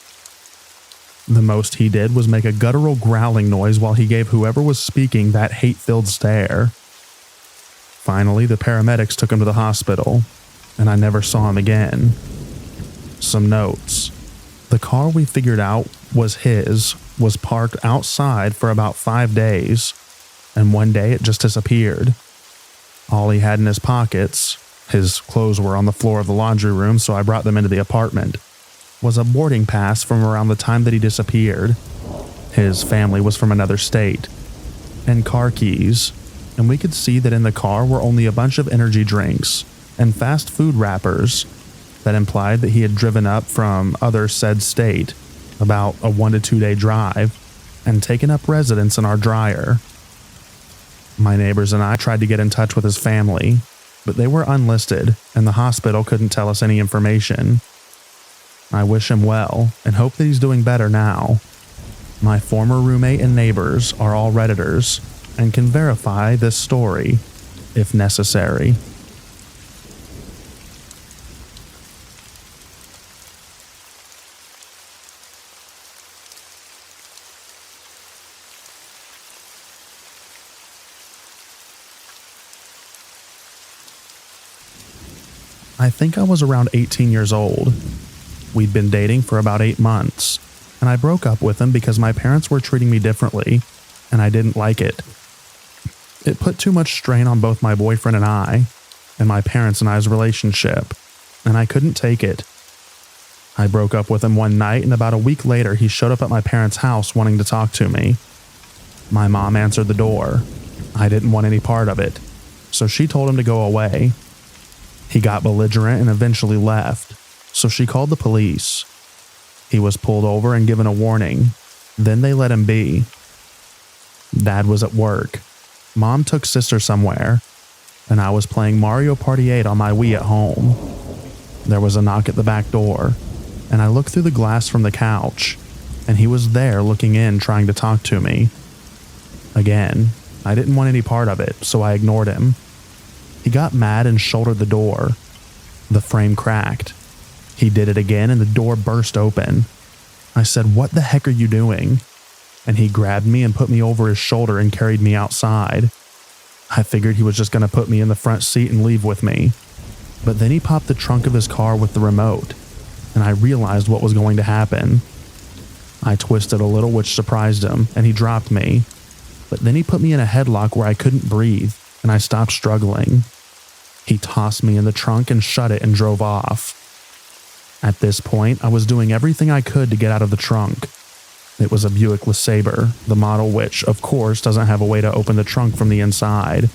The most he did was make a guttural growling noise while he gave whoever was speaking that hate-filled stare. Finally, the paramedics took him to the hospital, and I never saw him again. Some notes. The car we figured out was his was parked outside for about 5 days, and one day it just disappeared. All he had in his pockets, his clothes were on the floor of the laundry room, so I brought them into the apartment, was a boarding pass from around the time that he disappeared. His family was from another state, and car keys, and we could see that in the car were only a bunch of energy drinks and fast food wrappers that implied that he had driven up from other said state, about a 1 to 2 day drive, and taken up residence in our dryer. My neighbors and I tried to get in touch with his family, but they were unlisted and the hospital couldn't tell us any information. I wish him well and hope that he's doing better now. My former roommate and neighbors are all Redditors and can verify this story, if necessary. I think I was around 18 years old. We'd been dating for about 8 months, and I broke up with him because my parents were treating me differently, and I didn't like it. It put too much strain on both my boyfriend and my parents and I's relationship, and I couldn't take it. I broke up with him one night, and about a week later, he showed up at my parents' house wanting to talk to me. My mom answered the door. I didn't want any part of it, so she told him to go away. He got belligerent and eventually left, so she called the police. He was pulled over and given a warning. Then they let him be. Dad was at work. Mom took sister somewhere, and I was playing Mario Party 8 on my Wii at home. There was a knock at the back door, and I looked through the glass from the couch, and he was there looking in trying to talk to me. Again, I didn't want any part of it, so I ignored him. He got mad and shouldered the door. The frame cracked. He did it again and the door burst open. I said, "What the heck are you doing?" And he grabbed me and put me over his shoulder and carried me outside. I figured he was just going to put me in the front seat and leave with me. But then he popped the trunk of his car with the remote, and I realized what was going to happen. I twisted a little, which surprised him, and he dropped me. But then he put me in a headlock where I couldn't breathe, and I stopped struggling. He tossed me in the trunk and shut it and drove off. At this point, I was doing everything I could to get out of the trunk. It was a Buick LeSabre, the model which, of course, doesn't have a way to open the trunk from the inside.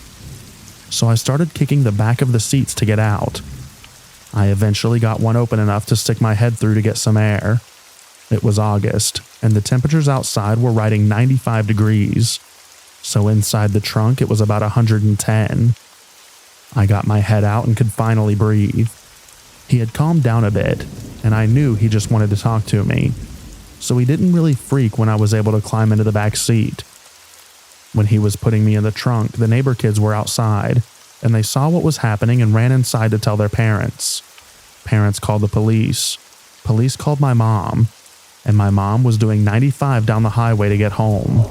So I started kicking the back of the seats to get out. I eventually got one open enough to stick my head through to get some air. It was August, and the temperatures outside were writing 95 degrees, so inside the trunk it was about 110. I got my head out and could finally breathe. He had calmed down a bit, and I knew he just wanted to talk to me, so he didn't really freak when I was able to climb into the back seat. When he was putting me in the trunk, the neighbor kids were outside, and they saw what was happening and ran inside to tell their parents. Parents called the police. Police called my mom, and my mom was doing 95 down the highway to get home.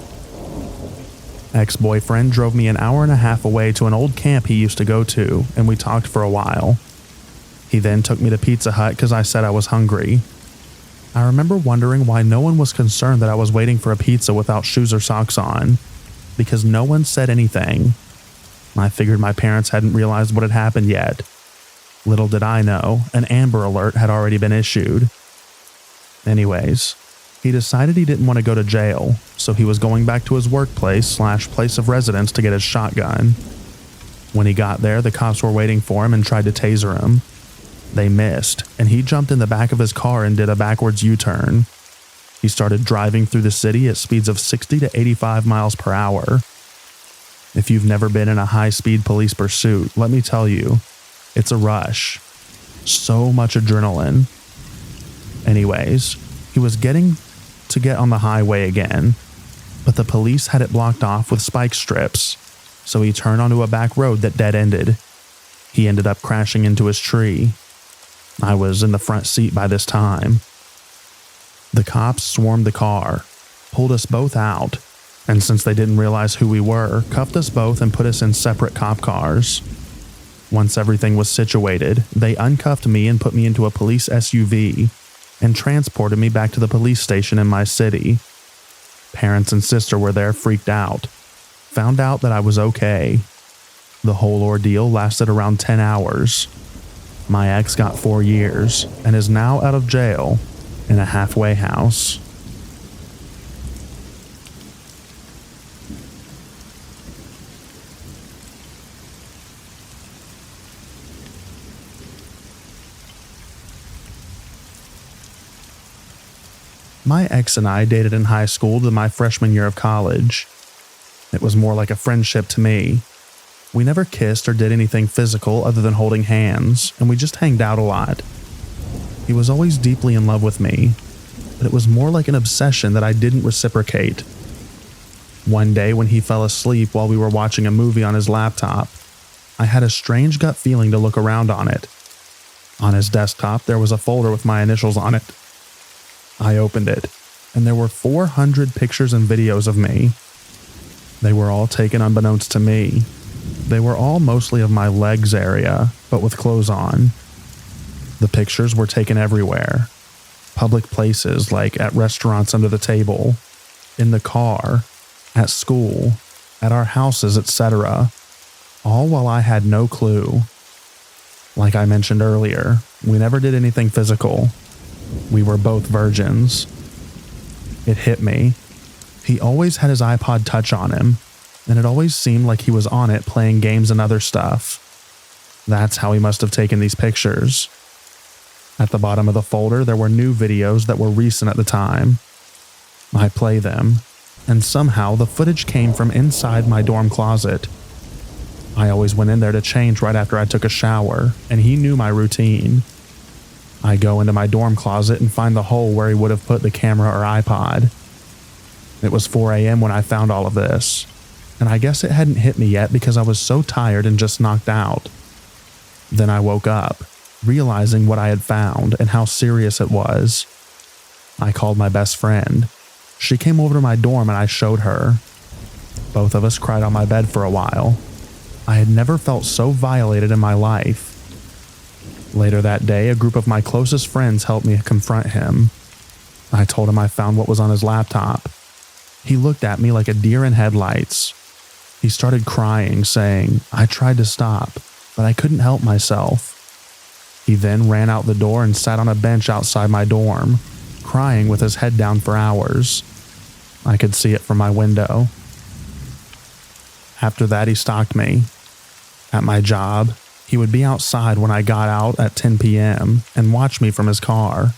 Ex-boyfriend drove me an hour and a half away to an old camp he used to go to, and we talked for a while. He then took me to Pizza Hut because I said I was hungry. I remember wondering why no one was concerned that I was waiting for a pizza without shoes or socks on, because no one said anything. I figured my parents hadn't realized what had happened yet. Little did I know, an Amber Alert had already been issued. Anyways, he decided he didn't want to go to jail, so he was going back to his workplace/place of residence to get his shotgun. When he got there, the cops were waiting for him and tried to taser him. They missed, and he jumped in the back of his car and did a backwards U-turn. He started driving through the city at speeds of 60 to 85 miles per hour. If you've never been in a high-speed police pursuit, let me tell you, it's a rush. So much adrenaline. Anyways, he was getting to get on the highway again, but the police had it blocked off with spike strips, so he turned onto a back road that dead-ended. He ended up crashing into his tree. I was in the front seat by this time. The cops swarmed the car, pulled us both out, and since they didn't realize who we were, cuffed us both and put us in separate cop cars. Once everything was situated, they uncuffed me and put me into a police SUV and transported me back to the police station in my city. Parents and sister were there, freaked out. Found out that I was okay. The whole ordeal lasted around 10 hours. My ex got 4 years and is now out of jail in a halfway house. My ex and I dated in high school to my freshman year of college. It was more like a friendship to me. We never kissed or did anything physical other than holding hands, and we just hanged out a lot. He was always deeply in love with me, but it was more like an obsession that I didn't reciprocate. One day when he fell asleep while we were watching a movie on his laptop, I had a strange gut feeling to look around on it. On his desktop, there was a folder with my initials on it. I opened it, and there were 400 pictures and videos of me. They were all taken unbeknownst to me. They were all mostly of my legs area, but with clothes on. The pictures were taken everywhere. Public places like at restaurants under the table, in the car, at school, at our houses, etc. All while I had no clue. Like I mentioned earlier, we never did anything physical. We were both virgins. It hit me. He always had his iPod Touch on him, and it always seemed like he was on it playing games and other stuff. That's how he must have taken these pictures. At the bottom of the folder, there were new videos that were recent at the time. I play them, and somehow the footage came from inside my dorm closet. I always went in there to change right after I took a shower, and he knew my routine. I go into my dorm closet and find the hole where he would have put the camera or iPod. It was 4 a.m. when I found all of this, and I guess it hadn't hit me yet because I was so tired and just knocked out. Then I woke up, realizing what I had found and how serious it was. I called my best friend. She came over to my dorm and I showed her. Both of us cried on my bed for a while. I had never felt so violated in my life. Later that day, a group of my closest friends helped me confront him. I told him I found what was on his laptop. He looked at me like a deer in headlights. He started crying, saying, "I tried to stop, but I couldn't help myself." He then ran out the door and sat on a bench outside my dorm, crying with his head down for hours. I could see it from my window. After that, he stalked me. At my job, he would be outside when I got out at 10 p.m. and watch me from his car.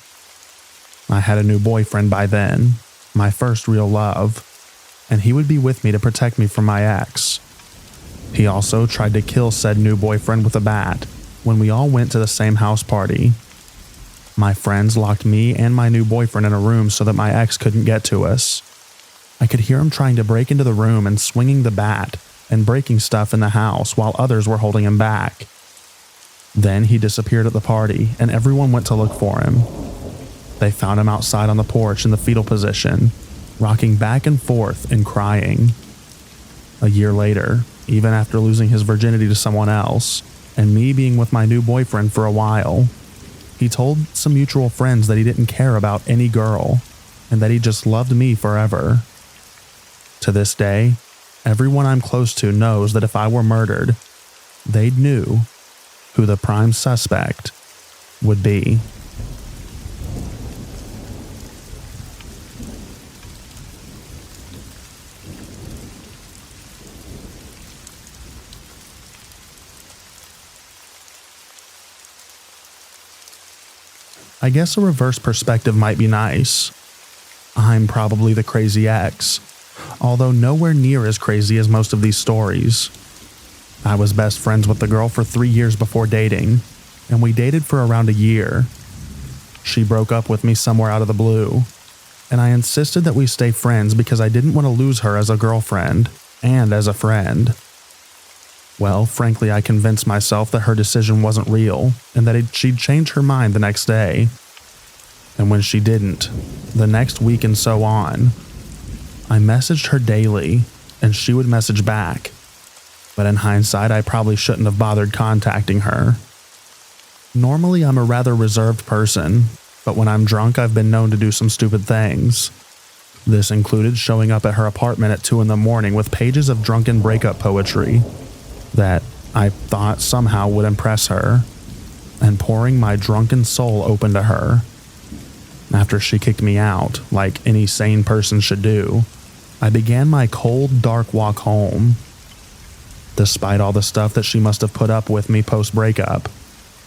I had a new boyfriend by then, my first real love, and he would be with me to protect me from my ex. He also tried to kill said new boyfriend with a bat when we all went to the same house party. My friends locked me and my new boyfriend in a room so that my ex couldn't get to us. I could hear him trying to break into the room and swinging the bat and breaking stuff in the house while others were holding him back. Then he disappeared at the party and everyone went to look for him. They found him outside on the porch in the fetal position, rocking back and forth and crying. A year later, even after losing his virginity to someone else, and me being with my new boyfriend for a while, he told some mutual friends that he didn't care about any girl, and that he just loved me forever. To this day, everyone I'm close to knows that if I were murdered, they'd knew who the prime suspect would be. I guess a reverse perspective might be nice. I'm probably the crazy ex, although nowhere near as crazy as most of these stories. I was best friends with the girl for 3 years before dating, and we dated for around a year. She broke up with me somewhere out of the blue, and I insisted that we stay friends because I didn't want to lose her as a girlfriend and as a friend. Well, frankly, I convinced myself that her decision wasn't real and that she'd change her mind the next day. And when she didn't, the next week and so on, I messaged her daily and she would message back. But in hindsight, I probably shouldn't have bothered contacting her. Normally, I'm a rather reserved person, but when I'm drunk, I've been known to do some stupid things. This included showing up at her apartment at 2 a.m. with pages of drunken breakup poetry that I thought somehow would impress her, and pouring my drunken soul open to her. After she kicked me out, like any sane person should do, I began my cold, dark walk home. Despite all the stuff that she must have put up with me post-breakup,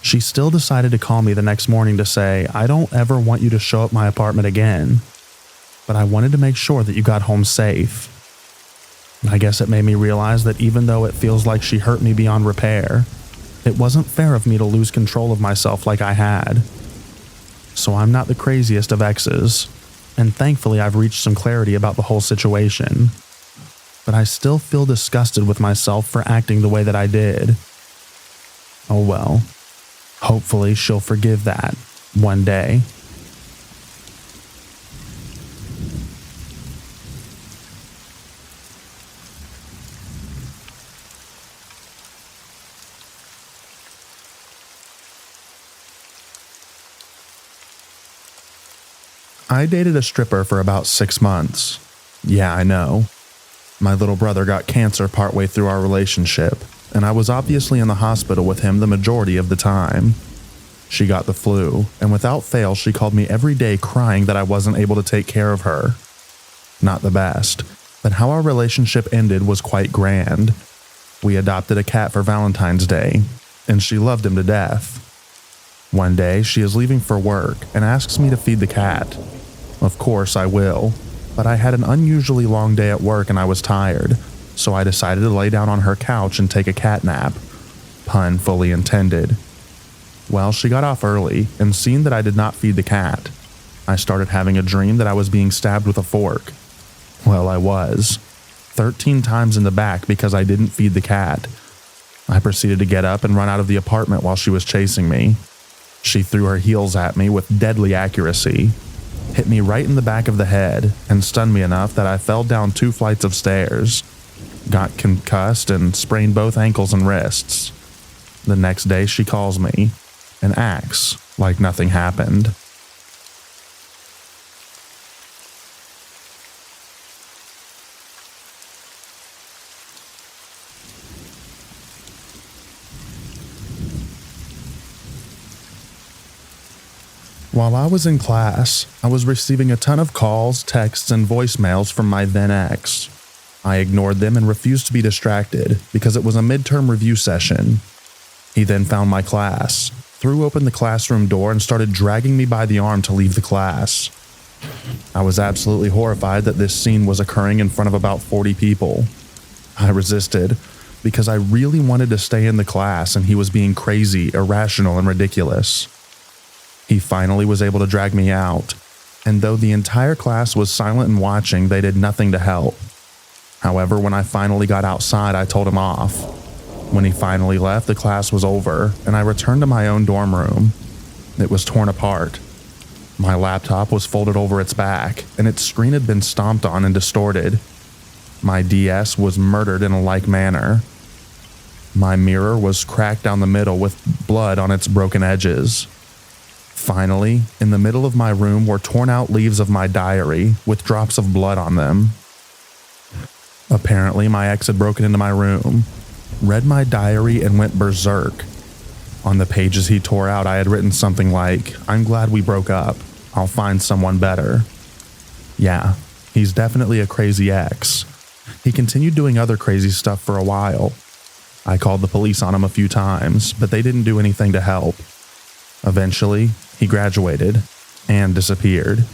she still decided to call me the next morning to say, "I don't ever want you to show up my apartment again, but I wanted to make sure that you got home safe." I guess it made me realize that even though it feels like she hurt me beyond repair, it wasn't fair of me to lose control of myself like I had. So I'm not the craziest of exes, and thankfully I've reached some clarity about the whole situation. But I still feel disgusted with myself for acting the way that I did. Oh well, hopefully she'll forgive that one day. I dated a stripper for about 6 months. Yeah, I know. My little brother got cancer partway through our relationship, and I was obviously in the hospital with him the majority of the time. She got the flu, and without fail she called me every day crying that I wasn't able to take care of her. Not the best, but how our relationship ended was quite grand. We adopted a cat for Valentine's Day, and she loved him to death. One day, she is leaving for work and asks me to feed the cat. Of course I will, but I had an unusually long day at work and I was tired, so I decided to lay down on her couch and take a cat nap. Pun fully intended. Well, she got off early, and seeing that I did not feed the cat, I started having a dream that I was being stabbed with a fork. Well, I was. 13 times in the back because I didn't feed the cat. I proceeded to get up and run out of the apartment while she was chasing me. She threw her heels at me with deadly accuracy, hit me right in the back of the head, and stunned me enough that I fell down 2 flights of stairs, got concussed, and sprained both ankles and wrists. The next day she calls me and acts like nothing happened. While I was in class, I was receiving a ton of calls, texts, and voicemails from my then ex. I ignored them and refused to be distracted because it was a midterm review session. He then found my class, threw open the classroom door and started dragging me by the arm to leave the class. I was absolutely horrified that this scene was occurring in front of about 40 people. I resisted because I really wanted to stay in the class and he was being crazy, irrational, and ridiculous. He finally was able to drag me out, and though the entire class was silent and watching, they did nothing to help. However, when I finally got outside, I told him off. When he finally left, the class was over, and I returned to my own dorm room. It was torn apart. My laptop was folded over its back, and its screen had been stomped on and distorted. My DS was murdered in a like manner. My mirror was cracked down the middle with blood on its broken edges. Finally, in the middle of my room were torn out leaves of my diary with drops of blood on them. Apparently, my ex had broken into my room, read my diary, and went berserk. On the pages he tore out, I had written something like, "I'm glad we broke up. I'll find someone better." Yeah, he's definitely a crazy ex. He continued doing other crazy stuff for a while. I called the police on him a few times, but they didn't do anything to help. Eventually, he graduated and disappeared.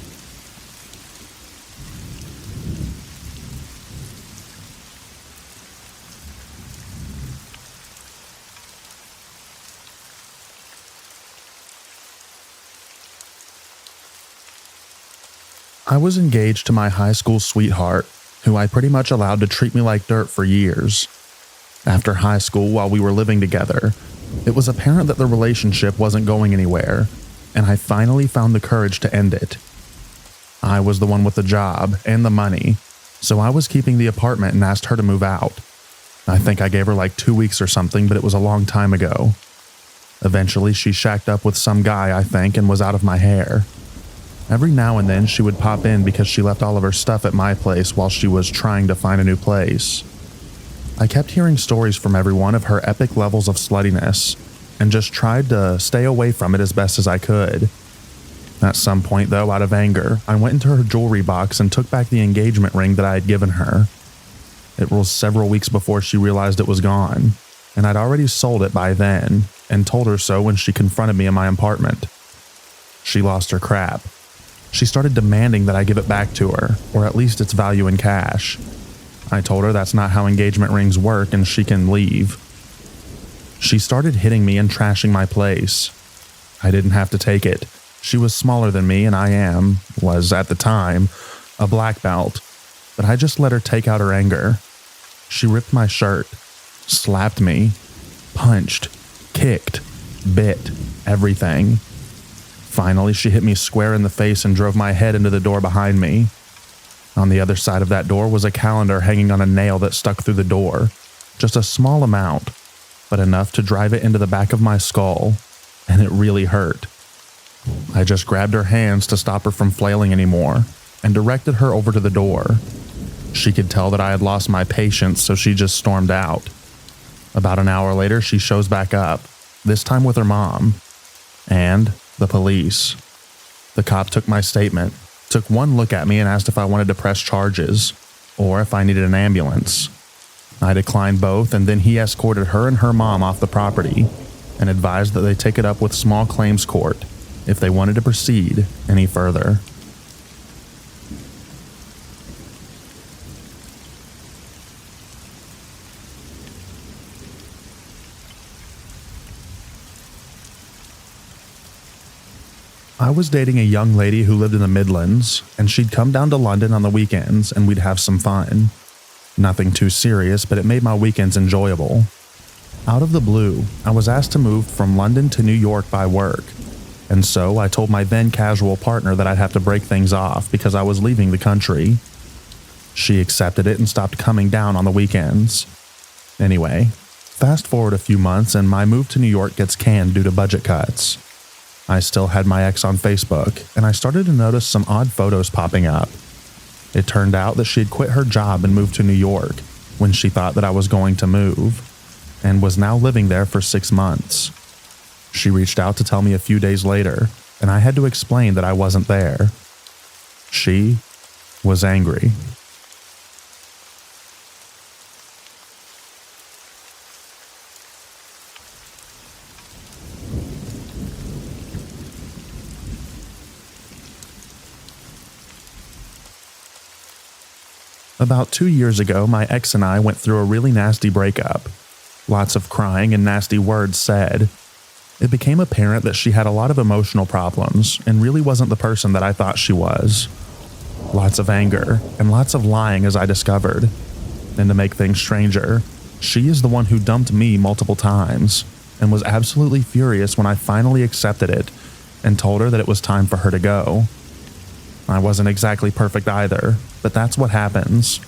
I was engaged to my high school sweetheart, who I pretty much allowed to treat me like dirt for years. After high school, while we were living together, it was apparent that the relationship wasn't going anywhere, and I finally found the courage to end it. I was the one with the job and the money, so I was keeping the apartment and asked her to move out. I think I gave her like 2 weeks or something, but it was a long time ago. Eventually, she shacked up with some guy, I think, and was out of my hair. Every now and then, she would pop in because she left all of her stuff at my place while she was trying to find a new place. I kept hearing stories from everyone of her epic levels of sluttiness, and just tried to stay away from it as best as I could. At some point, though, out of anger, I went into her jewelry box and took back the engagement ring that I had given her. It was several weeks before she realized it was gone, and I'd already sold it by then, and told her so when she confronted me in my apartment. She lost her crap. She started demanding that I give it back to her, or at least its value in cash. I told her that's not how engagement rings work and she can leave. She started hitting me and trashing my place. I didn't have to take it. She was smaller than me and was at the time, a black belt, but I just let her take out her anger. She ripped my shirt, slapped me, punched, kicked, bit, everything. Finally, she hit me square in the face and drove my head into the door behind me. On the other side of that door was a calendar hanging on a nail that stuck through the door. Just a small amount, but enough to drive it into the back of my skull, and it really hurt. I just grabbed her hands to stop her from flailing anymore, and directed her over to the door. She could tell that I had lost my patience, so she just stormed out. About an hour later, she shows back up, this time with her mom, and the police. The cop took my statement, took one look at me and asked if I wanted to press charges, or if I needed an ambulance. I declined both, and then he escorted her and her mom off the property, and advised that they take it up with small claims court if they wanted to proceed any further. I was dating a young lady who lived in the Midlands, and she'd come down to London on the weekends and we'd have some fun. Nothing too serious, but it made my weekends enjoyable. Out of the blue, I was asked to move from London to New York by work, and so I told my then casual partner that I'd have to break things off because I was leaving the country. She accepted it and stopped coming down on the weekends. Anyway, fast forward a few months and my move to New York gets canned due to budget cuts. I still had my ex on Facebook, and I started to notice some odd photos popping up. It turned out that she had quit her job and moved to New York when she thought that I was going to move, and was now living there for 6 months. She reached out to tell me a few days later, and I had to explain that I wasn't there. She was angry. About 2 years ago, my ex and I went through a really nasty breakup. Lots of crying and nasty words said. It became apparent that she had a lot of emotional problems and really wasn't the person that I thought she was. Lots of anger and lots of lying, as I discovered. And to make things stranger, she is the one who dumped me multiple times and was absolutely furious when I finally accepted it and told her that it was time for her to go. I wasn't exactly perfect either, but that's what happens.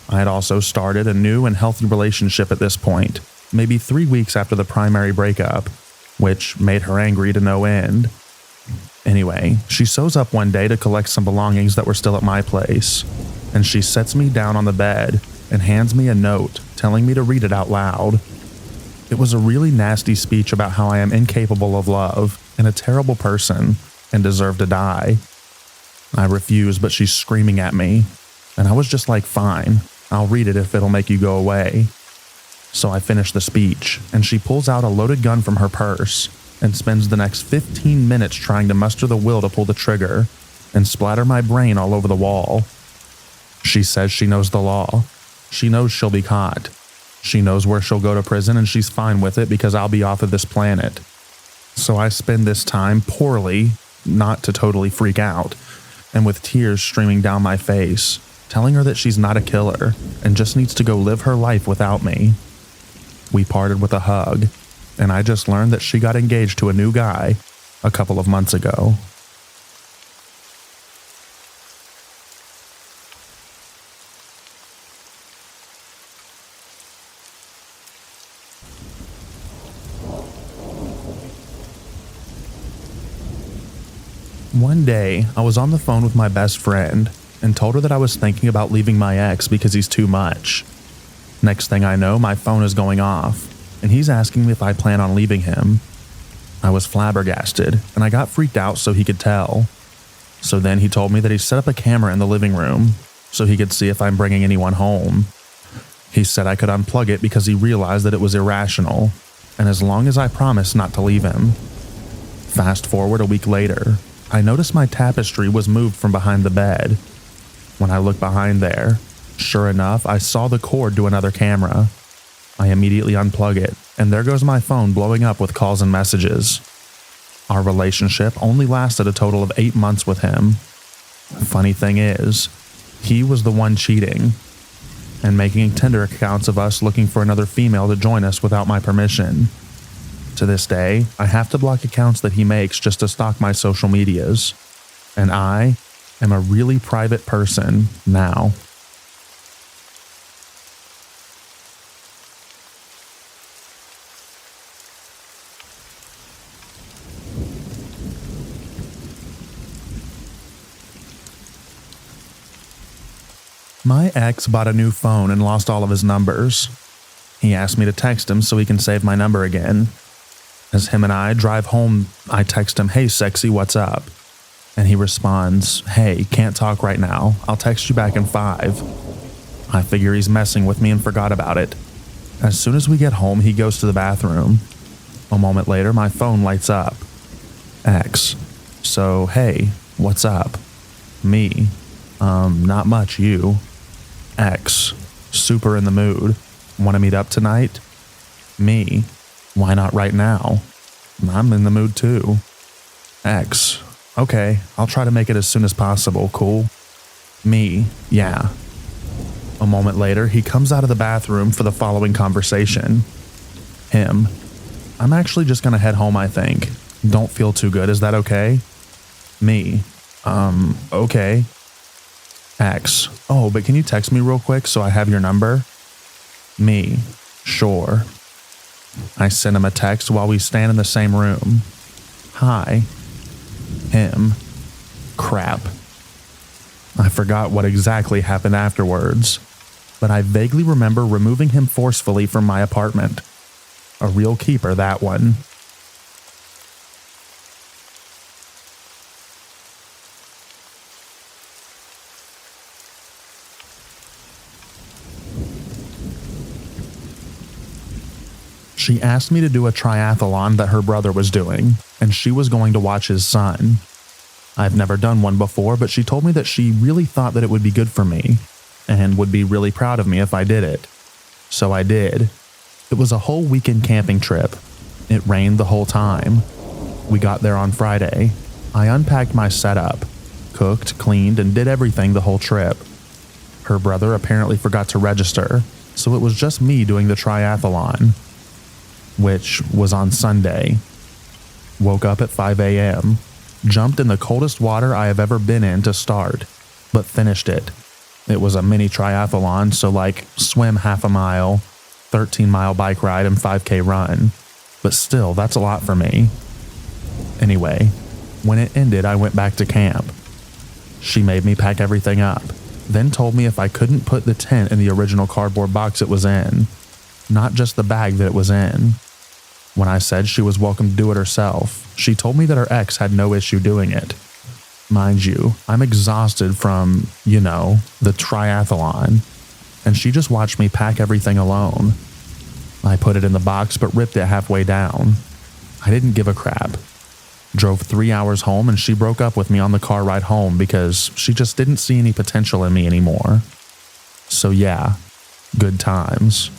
I had also started a new and healthy relationship at this point, maybe 3 weeks after the primary breakup, which made her angry to no end. Anyway, she shows up one day to collect some belongings that were still at my place, and she sets me down on the bed and hands me a note telling me to read it out loud. It was a really nasty speech about how I am incapable of love and a terrible person and deserve to die. I refused, but she's screaming at me, and I was just like, fine, I'll read it if it'll make you go away. So I finish the speech, and she pulls out a loaded gun from her purse and spends the next 15 minutes trying to muster the will to pull the trigger and splatter my brain all over the wall. She says she knows the law. She knows she'll be caught. She knows where she'll go to prison, and she's fine with it because I'll be off of this planet. So I spend this time poorly, not to totally freak out, and with tears streaming down my face, telling her that she's not a killer and just needs to go live her life without me. We parted with a hug, and I just learned that she got engaged to a new guy a couple of months ago. One day, I was on the phone with my best friend and told her that I was thinking about leaving my ex because he's too much. Next thing I know, my phone is going off, and he's asking me if I plan on leaving him. I was flabbergasted, and I got freaked out so he could tell. So then he told me that he set up a camera in the living room so he could see if I'm bringing anyone home. He said I could unplug it because he realized that it was irrational, and as long as I promised not to leave him. Fast forward a week later, I noticed my tapestry was moved from behind the bed. When I looked behind there, sure enough, I saw the cord to another camera. I immediately unplug it, and there goes my phone blowing up with calls and messages. Our relationship only lasted a total of 8 months with him. Funny thing is, he was the one cheating and making Tinder accounts of us looking for another female to join us without my permission. To this day, I have to block accounts that he makes just to stalk my social medias, and I am a really private person now. My ex bought a new phone and lost all of his numbers. He asked me to text him so he can save my number again. As him and I drive home, I text him, "Hey sexy, what's up?" And he responds, "Hey, can't talk right now. I'll text you back in 5. I figure he's messing with me and forgot about it. As soon as we get home, he goes to the bathroom. A moment later, my phone lights up. X. So, hey, what's up? Me. Not much, you. X. Super in the mood. Want to meet up tonight? Me. Why not right now? I'm in the mood too. X. Okay, I'll try to make it as soon as possible, cool? Me. Yeah. A moment later, he comes out of the bathroom for the following conversation. Him. I'm actually just gonna head home, I think. Don't feel too good, is that okay? Me. Okay. X. Oh, but can you text me real quick so I have your number? Me. Sure. I send him a text while we stand in the same room. Hi. Him. Crap. I forgot what exactly happened afterwards, but I vaguely remember removing him forcefully from my apartment. A real keeper, that one. She asked me to do a triathlon that her brother was doing, and she was going to watch his son. I've never done one before, but she told me that she really thought that it would be good for me. and would be really proud of me if I did it. So I did. It was a whole weekend camping trip. It rained the whole time. We got there on Friday. I unpacked my setup, cooked, cleaned, and did everything the whole trip. Her brother apparently forgot to register, so it was just me doing the triathlon, which was on Sunday. Woke up at 5 a.m., jumped in the coldest water I have ever been in to start, but finished it. It was a mini triathlon, so like swim half a mile, 13-mile bike ride, and 5K run. But still, that's a lot for me. Anyway, when it ended, I went back to camp. She made me pack everything up, then told me if I couldn't put the tent in the original cardboard box it was in, not just the bag that it was in. When I said she was welcome to do it herself, she told me that her ex had no issue doing it. Mind you, I'm exhausted from, the triathlon, and she just watched me pack everything alone. I put it in the box but ripped it halfway down. I didn't give a crap. Drove 3 hours home and she broke up with me on the car ride home because she just didn't see any potential in me anymore. So yeah, good times.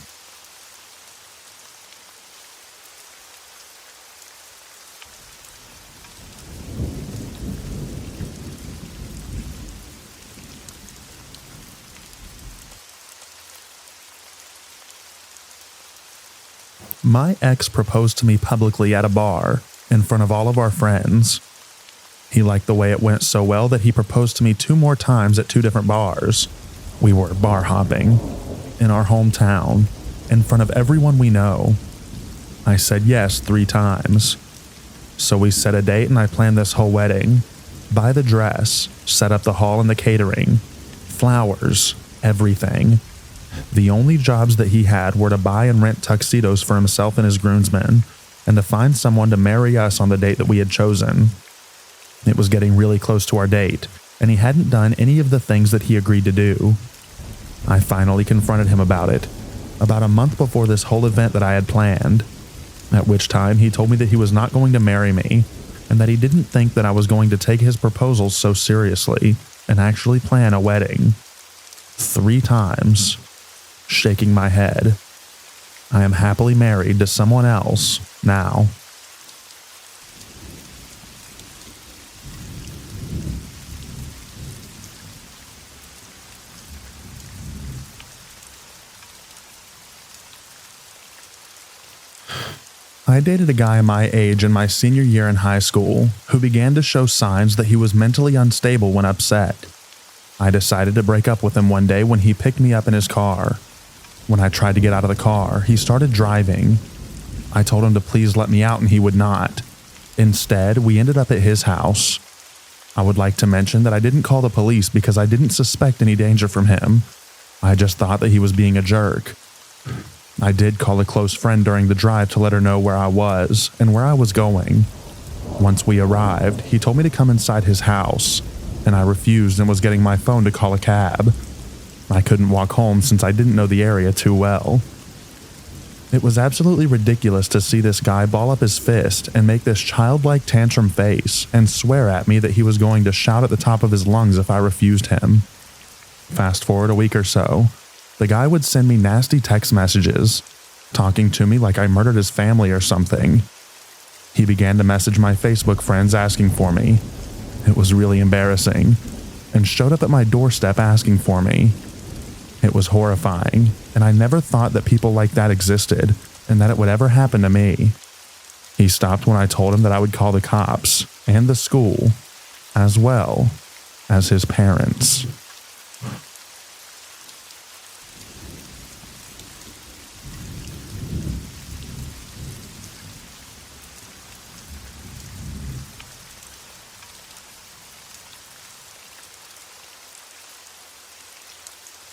My ex proposed to me publicly at a bar in front of all of our friends. He liked the way it went so well that he proposed to me 2 more times at 2 different bars. We were bar hopping in our hometown in front of everyone we know. I said yes 3 times. So we set a date and I planned this whole wedding. Buy the dress, set up the hall and the catering, flowers, everything. The only jobs that he had were to buy and rent tuxedos for himself and his groomsmen, and to find someone to marry us on the date that we had chosen. It was getting really close to our date, and he hadn't done any of the things that he agreed to do. I finally confronted him about it, about a month before this whole event that I had planned, at which time he told me that he was not going to marry me, and that he didn't think that I was going to take his proposals so seriously and actually plan a wedding. 3 times. Shaking my head. I am happily married to someone else now. I dated a guy my age in my senior year in high school who began to show signs that he was mentally unstable when upset. I decided to break up with him one day when he picked me up in his car. When I tried to get out of the car, he started driving. I told him to please let me out and he would not. Instead, we ended up at his house. I would like to mention that I didn't call the police because I didn't suspect any danger from him. I just thought that he was being a jerk. I did call a close friend during the drive to let her know where I was and where I was going. Once we arrived, he told me to come inside his house, and I refused and was getting my phone to call a cab. I couldn't walk home since I didn't know the area too well. It was absolutely ridiculous to see this guy ball up his fist and make this childlike tantrum face and swear at me that he was going to shout at the top of his lungs if I refused him. Fast forward a week or so, the guy would send me nasty text messages, talking to me like I murdered his family or something. He began to message my Facebook friends asking for me. It was really embarrassing, and showed up at my doorstep asking for me. It was horrifying, and I never thought that people like that existed and that it would ever happen to me. He stopped when I told him that I would call the cops and the school, as well as his parents.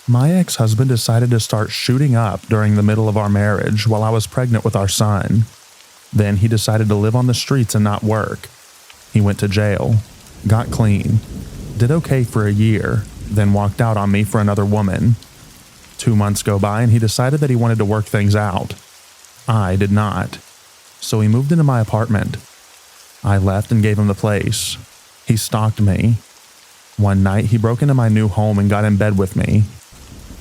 My ex-husband decided to start shooting up during the middle of our marriage while I was pregnant with our son. Then he decided to live on the streets and not work. He went to jail, got clean, did okay for a year, then walked out on me for another woman. 2 months go by and he decided that he wanted to work things out. I did not. So he moved into my apartment. I left and gave him the place. He stalked me. One night he broke into my new home and got in bed with me.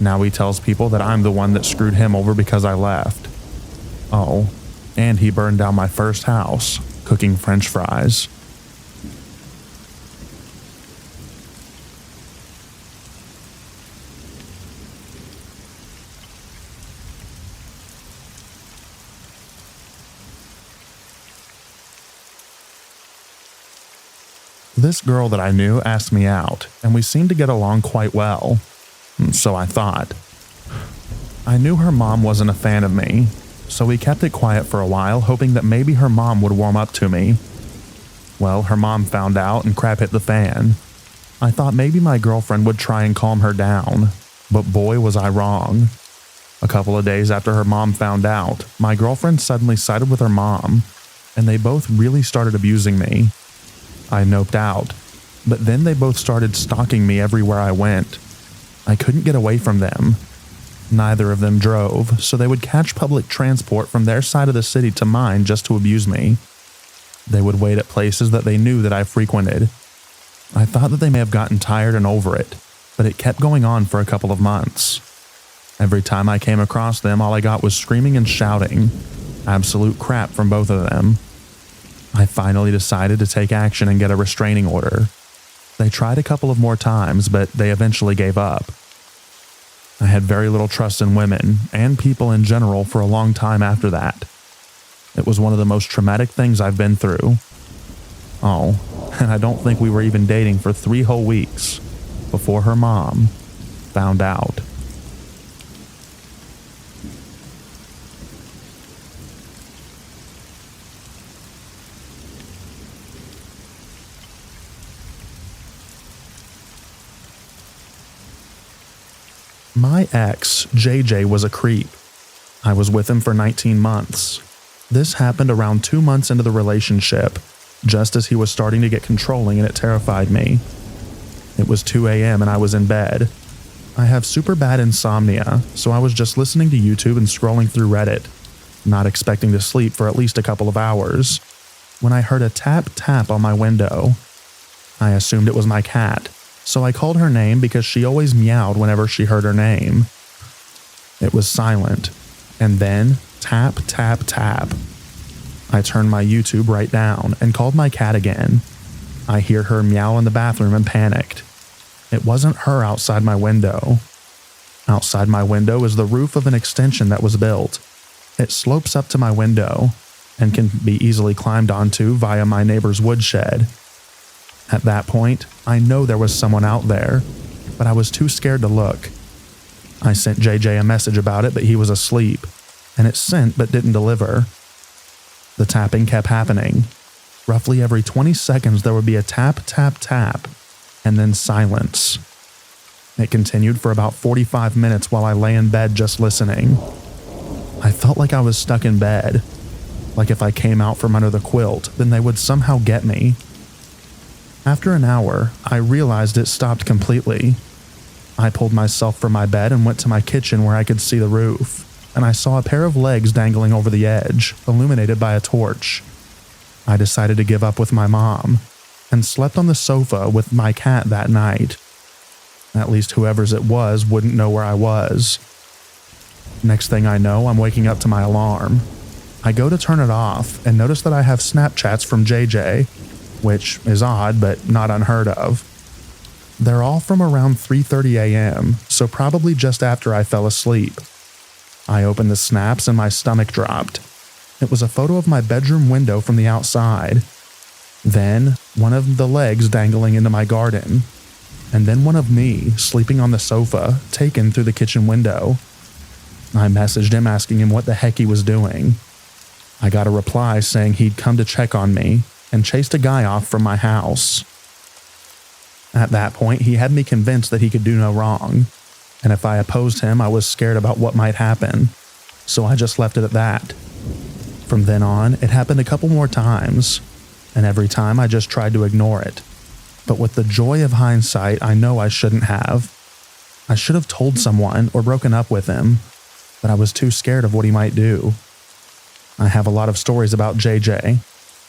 Now he tells people that I'm the one that screwed him over because I left. Oh, and he burned down my first house, cooking French fries. This girl that I knew asked me out, and we seemed to get along quite well. So I thought. I knew her mom wasn't a fan of me, so we kept it quiet for a while, hoping that maybe her mom would warm up to me. Well, her mom found out and crap hit the fan. I thought maybe my girlfriend would try and calm her down, but boy was I wrong. A couple of days after her mom found out, my girlfriend suddenly sided with her mom, and they both really started abusing me. I noped out, but then they both started stalking me everywhere I went. I couldn't get away from them. Neither of them drove, so they would catch public transport from their side of the city to mine just to abuse me. They would wait at places that they knew that I frequented. I thought that they may have gotten tired and over it, but it kept going on for a couple of months. Every time I came across them, all I got was screaming and shouting. Absolute crap from both of them. I finally decided to take action and get a restraining order. They tried a couple of more times, but they eventually gave up. I had very little trust in women and people in general for a long time after that. It was one of the most traumatic things I've been through. Oh, and I don't think we were even dating for 3 whole weeks before her mom found out. My ex, JJ, was a creep. I was with him for 19 months. This happened around 2 months into the relationship, just as he was starting to get controlling, and it terrified me. It was 2 a.m. and I was in bed. I have super bad insomnia, so I was just listening to YouTube and scrolling through Reddit, not expecting to sleep for at least a couple of hours, when I heard a tap tap on my window. I assumed it was my cat, so I called her name because she always meowed whenever she heard her name. It was silent, and then tap, tap, tap. I turned my YouTube right down and called my cat again. I hear her meow in the bathroom and panicked. It wasn't her outside my window. Outside my window is the roof of an extension that was built. It slopes up to my window and can be easily climbed onto via my neighbor's woodshed. At that point, I know there was someone out there, but I was too scared to look. I sent JJ a message about it, but he was asleep, and it sent but didn't deliver. The tapping kept happening. Roughly every 20 seconds there would be a tap, tap, tap, and then silence. It continued for about 45 minutes while I lay in bed just listening. I felt like I was stuck in bed, like if I came out from under the quilt, then they would somehow get me. After an hour, I realized it stopped completely. I pulled myself from my bed and went to my kitchen where I could see the roof, and I saw a pair of legs dangling over the edge, illuminated by a torch. I decided to give up with my mom, and slept on the sofa with my cat that night. At least whoever's it was wouldn't know where I was. Next thing I know, I'm waking up to my alarm. I go to turn it off and notice that I have Snapchats from JJ, which is odd but not unheard of. They're all from around 3:30 a.m., so probably just after I fell asleep. I opened the snaps and my stomach dropped. It was a photo of my bedroom window from the outside. Then one of the legs dangling into my garden. And then one of me sleeping on the sofa, taken through the kitchen window. I messaged him asking him what the heck he was doing. I got a reply saying he'd come to check on me and chased a guy off from my house. At that point, he had me convinced that he could do no wrong, and if I opposed him, I was scared about what might happen, so I just left it at that. From then on, it happened a couple more times, and every time I just tried to ignore it. But with the joy of hindsight, I know I shouldn't have. I should have told someone or broken up with him, but I was too scared of what he might do. I have a lot of stories about JJ.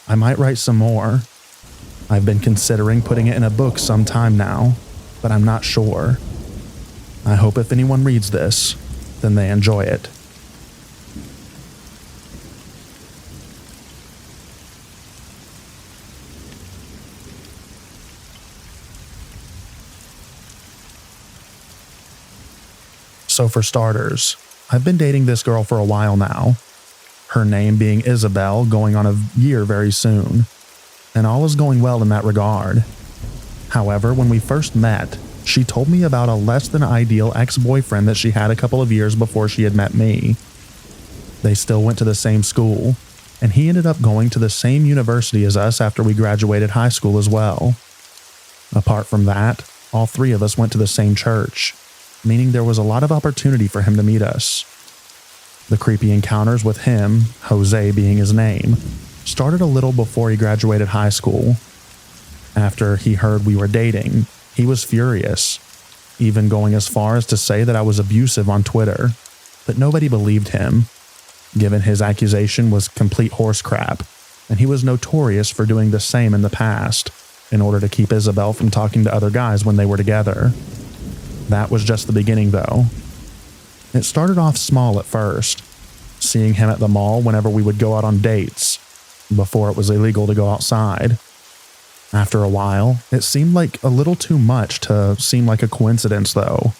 I might write some more. I've been considering putting it in a book sometime now, but I'm not sure. I hope if anyone reads this, then they enjoy it. So for starters, I've been dating this girl for a while now. Her name being Isabel, going on a year very soon. And all is going well in that regard. However, when we first met, she told me about a less than ideal ex-boyfriend that she had a couple of years before she had met me. They still went to the same school, and he ended up going to the same university as us after we graduated high school as well. Apart from that, all three of us went to the same church, meaning there was a lot of opportunity for him to meet us. The creepy encounters with him, Jose being his name, started a little before he graduated high school. After he heard we were dating, he was furious, even going as far as to say that I was abusive on Twitter, but nobody believed him, given his accusation was complete horse crap, and he was notorious for doing the same in the past, in order to keep Isabel from talking to other guys when they were together. That was just the beginning though. It started off small at first, seeing him at the mall whenever we would go out on dates, before it was illegal to go outside. After a while, it seemed like a little too much to seem like a coincidence though.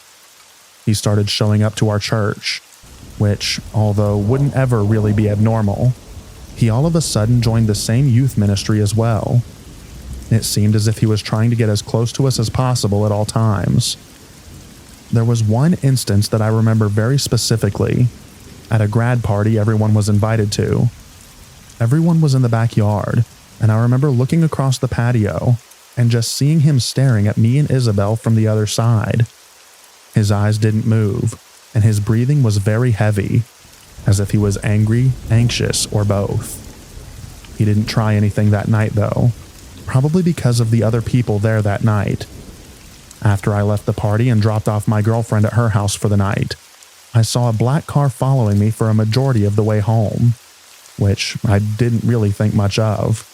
He started showing up to our church, which, although wouldn't ever really be abnormal, he all of a sudden joined the same youth ministry as well. It seemed as if he was trying to get as close to us as possible at all times. There was one instance that I remember very specifically, at a grad party everyone was invited to. Everyone was in the backyard, and I remember looking across the patio and just seeing him staring at me and Isabel from the other side. His eyes didn't move, and his breathing was very heavy, as if he was angry, anxious, or both. He didn't try anything that night though, probably because of the other people there that night. After I left the party and dropped off my girlfriend at her house for the night, I saw a black car following me for a majority of the way home, which I didn't really think much of,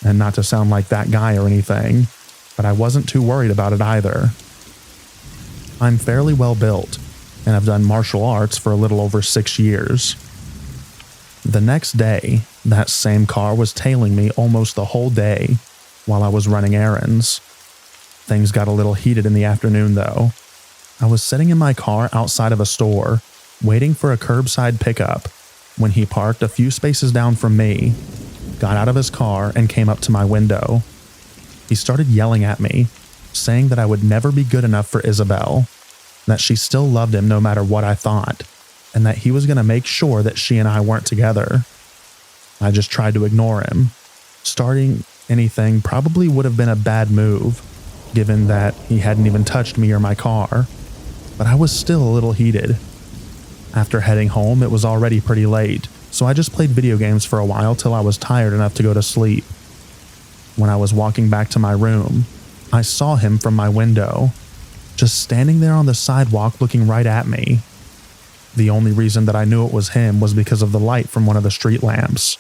and not to sound like that guy or anything, but I wasn't too worried about it either. I'm fairly well built, and I've done martial arts for a little over 6 years. The next day, that same car was tailing me almost the whole day while I was running errands. Things got a little heated in the afternoon though. I was sitting in my car outside of a store, waiting for a curbside pickup, when he parked a few spaces down from me, got out of his car and came up to my window. He started yelling at me, saying that I would never be good enough for Isabel, that she still loved him no matter what I thought, and that he was going to make sure that she and I weren't together. I just tried to ignore him. Starting anything probably would have been a bad move, given that he hadn't even touched me or my car, but I was still a little heated. After heading home, it was already pretty late, so I just played video games for a while till I was tired enough to go to sleep. When I was walking back to my room, I saw him from my window, just standing there on the sidewalk looking right at me. The only reason that I knew it was him was because of the light from one of the street lamps.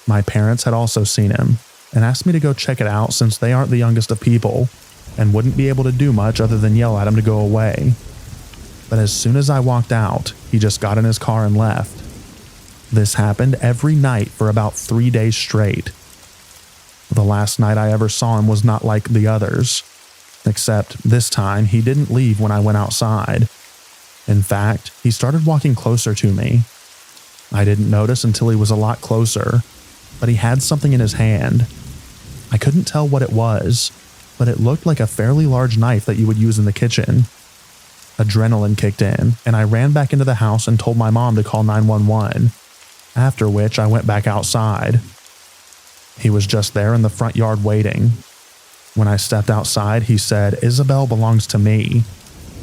My parents had also seen him, and asked me to go check it out since they aren't the youngest of people, and wouldn't be able to do much other than yell at him to go away. But as soon as I walked out, he just got in his car and left. This happened every night for about 3 days straight. The last night I ever saw him was not like the others, except this time he didn't leave when I went outside. In fact, he started walking closer to me. I didn't notice until he was a lot closer, but he had something in his hand. I couldn't tell what it was, but it looked like a fairly large knife that you would use in the kitchen. Adrenaline kicked in, and I ran back into the house and told my mom to call 911, after which I went back outside. He was just there in the front yard waiting. When I stepped outside, he said, "Isabel belongs to me,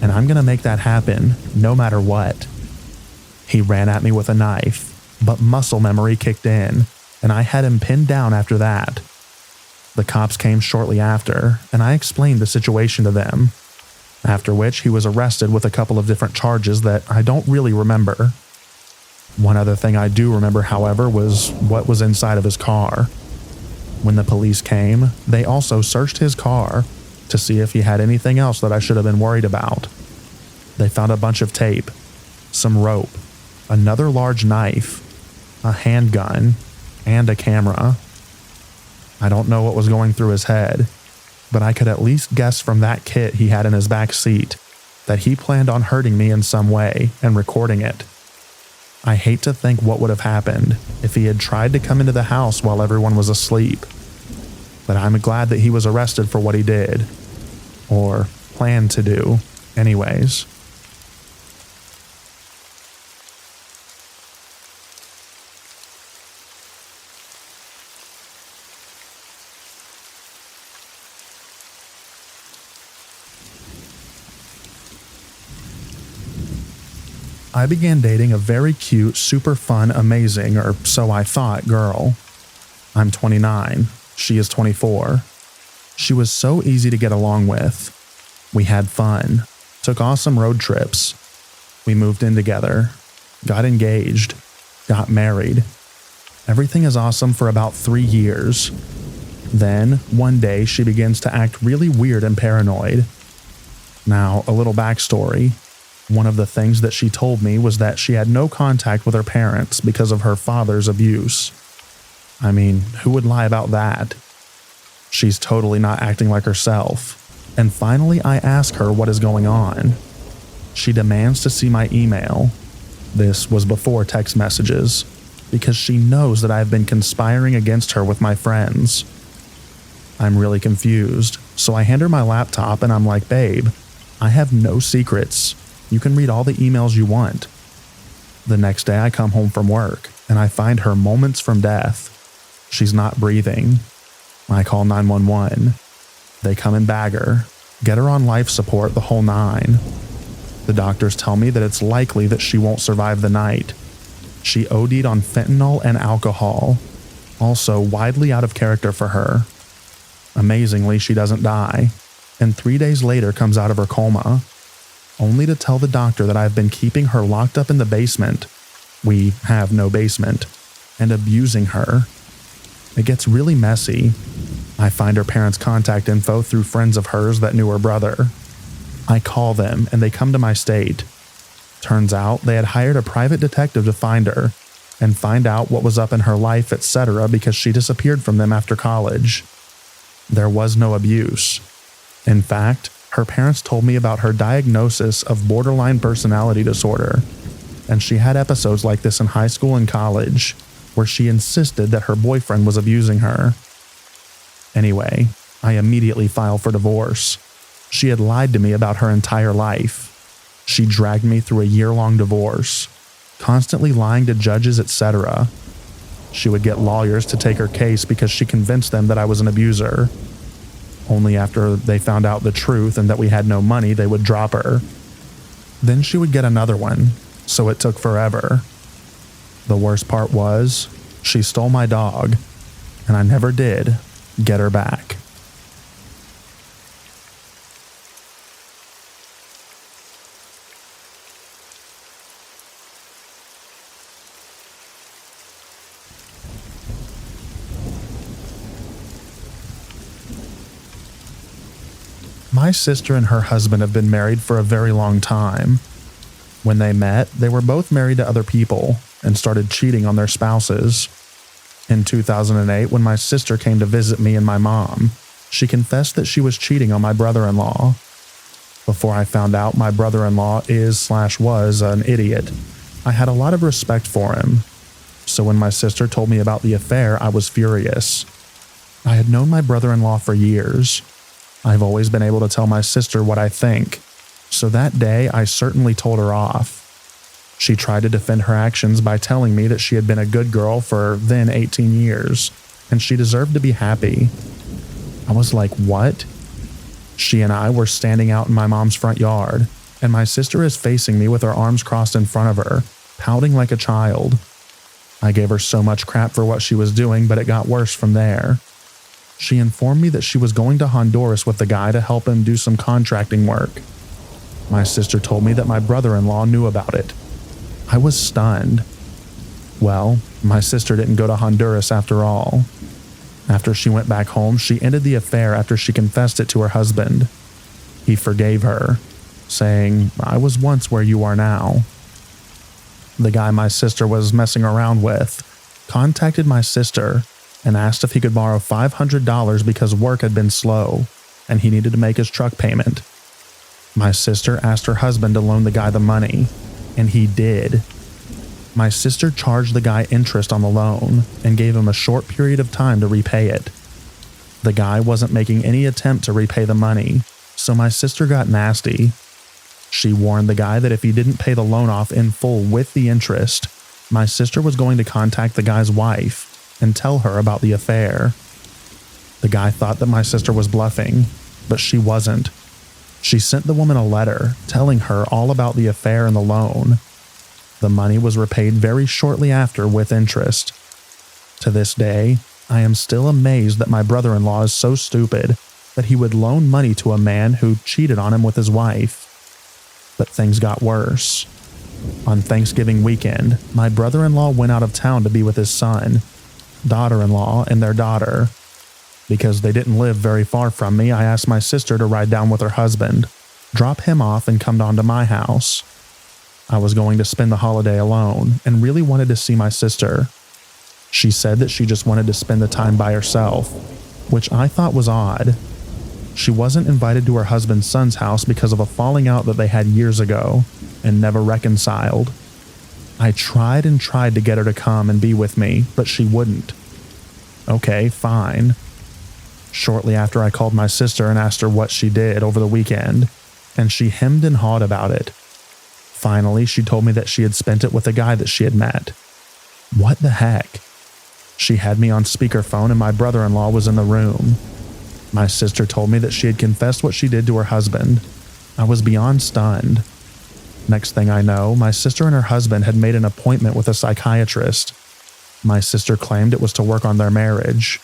and I'm going to make that happen, no matter what." He ran at me with a knife, but muscle memory kicked in, and I had him pinned down after that. The cops came shortly after, and I explained the situation to them, after which he was arrested with a couple of different charges that I don't really remember. One other thing I do remember, however, was what was inside of his car. When the police came, they also searched his car to see if he had anything else that I should have been worried about. They found a bunch of tape, some rope, another large knife, a handgun, and a camera. I don't know what was going through his head, but I could at least guess from that kit he had in his back seat that he planned on hurting me in some way and recording it. I hate to think what would have happened if he had tried to come into the house while everyone was asleep, but I'm glad that he was arrested for what he did, or planned to do, anyways. I began dating a very cute, super fun, amazing, or so I thought, girl. I'm 29. She is 24. She was so easy to get along with. We had fun, took awesome road trips. We moved in together, got engaged, got married. Everything is awesome for about 3 years. Then, one day, she begins to act really weird and paranoid. Now, a little backstory. One of the things that she told me was that she had no contact with her parents because of her father's abuse. I mean, who would lie about that? She's totally not acting like herself. And finally, I ask her what is going on. She demands to see my email. This was before text messages, because she knows that I have been conspiring against her with my friends. I'm really confused, so I hand her my laptop and I'm like, babe, I have no secrets. You can read all the emails you want. The next day I come home from work and I find her moments from death. She's not breathing. I call 911. They come and bag her, get her on life support, the whole nine. The doctors tell me that it's likely that she won't survive the night. She OD'd on fentanyl and alcohol, also widely out of character for her. Amazingly, she doesn't die, and 3 days later comes out of her coma, only to tell the doctor that I've been keeping her locked up in the basement. We have no basement, and abusing her. It gets really messy. I find her parents' contact info through friends of hers that knew her brother. I call them and they come to my state. Turns out they had hired a private detective to find her and find out what was up in her life, etc., because she disappeared from them after college. There was no abuse. In fact, her parents told me about her diagnosis of borderline personality disorder, and she had episodes like this in high school and college, where she insisted that her boyfriend was abusing her. Anyway, I immediately filed for divorce. She had lied to me about her entire life. She dragged me through a year-long divorce, constantly lying to judges, etc. She would get lawyers to take her case because she convinced them that I was an abuser. Only after they found out the truth and that we had no money, they would drop her. Then she would get another one, so it took forever. The worst part was, she stole my dog, and I never did get her back. My sister and her husband have been married for a very long time. When they met, they were both married to other people and started cheating on their spouses. In 2008, when my sister came to visit me and my mom, she confessed that she was cheating on my brother-in-law. Before I found out my brother-in-law was an idiot, I had a lot of respect for him. So when my sister told me about the affair, I was furious. I had known my brother-in-law for years. I've always been able to tell my sister what I think, so that day I certainly told her off. She tried to defend her actions by telling me that she had been a good girl for then 18 years, and she deserved to be happy. I was like, what? She and I were standing out in my mom's front yard, and my sister is facing me with her arms crossed in front of her, pouting like a child. I gave her so much crap for what she was doing, but it got worse from there. She informed me that she was going to Honduras with the guy to help him do some contracting work. My sister told me that my brother-in-law knew about it. I was stunned. Well, my sister didn't go to Honduras after all. After she went back home, she ended the affair after she confessed it to her husband. He forgave her. saying, "I was once where you are now." The guy my sister was messing around with contacted my sister and asked if he could borrow $500 because work had been slow and he needed to make his truck payment. My sister asked her husband to loan the guy the money, and he did. My sister charged the guy interest on the loan and gave him a short period of time to repay it. The guy wasn't making any attempt to repay the money, so my sister got nasty. She warned the guy that if he didn't pay the loan off in full with the interest, my sister was going to contact the guy's wife and tell her about the affair. The guy thought that my sister was bluffing, but she wasn't. She sent the woman a letter telling her all about the affair and the loan. The money was repaid very shortly after with interest. To this day, I am still amazed that my brother-in-law is so stupid that he would loan money to a man who cheated on him with his wife. But things got worse. On Thanksgiving weekend, my brother-in-law went out of town to be with his son, daughter-in-law, and their daughter. Because they didn't live very far from me, I asked my sister to ride down with her husband, drop him off, and come down to my house. I was going to spend the holiday alone and really wanted to see my sister. She said that she just wanted to spend the time by herself, which I thought was odd. She wasn't invited to her husband's son's house because of a falling out that they had years ago and never reconciled. I tried and tried to get her to come and be with me, but she wouldn't. Okay, fine. Shortly after, I called my sister and asked her what she did over the weekend, and she hemmed and hawed about it. Finally, she told me that she had spent it with a guy that she had met. What the heck? She had me on speakerphone and my brother-in-law was in the room. My sister told me that she had confessed what she did to her husband. I was beyond stunned. Next thing I know, my sister and her husband had made an appointment with a psychiatrist. My sister claimed it was to work on their marriage.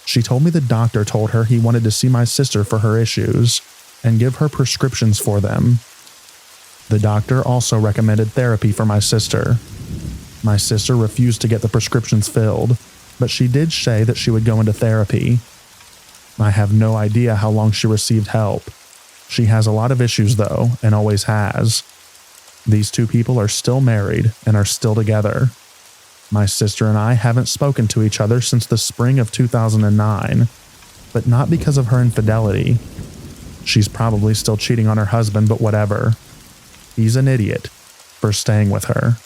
She told me the doctor told her he wanted to see my sister for her issues and give her prescriptions for them. The doctor also recommended therapy for my sister. My sister refused to get the prescriptions filled, but she did say that she would go into therapy. I have no idea how long she received help. She has a lot of issues though, and always has. These two people are still married and are still together. My sister and I haven't spoken to each other since the spring of 2009, but not because of her infidelity. She's probably still cheating on her husband, but whatever. He's an idiot for staying with her.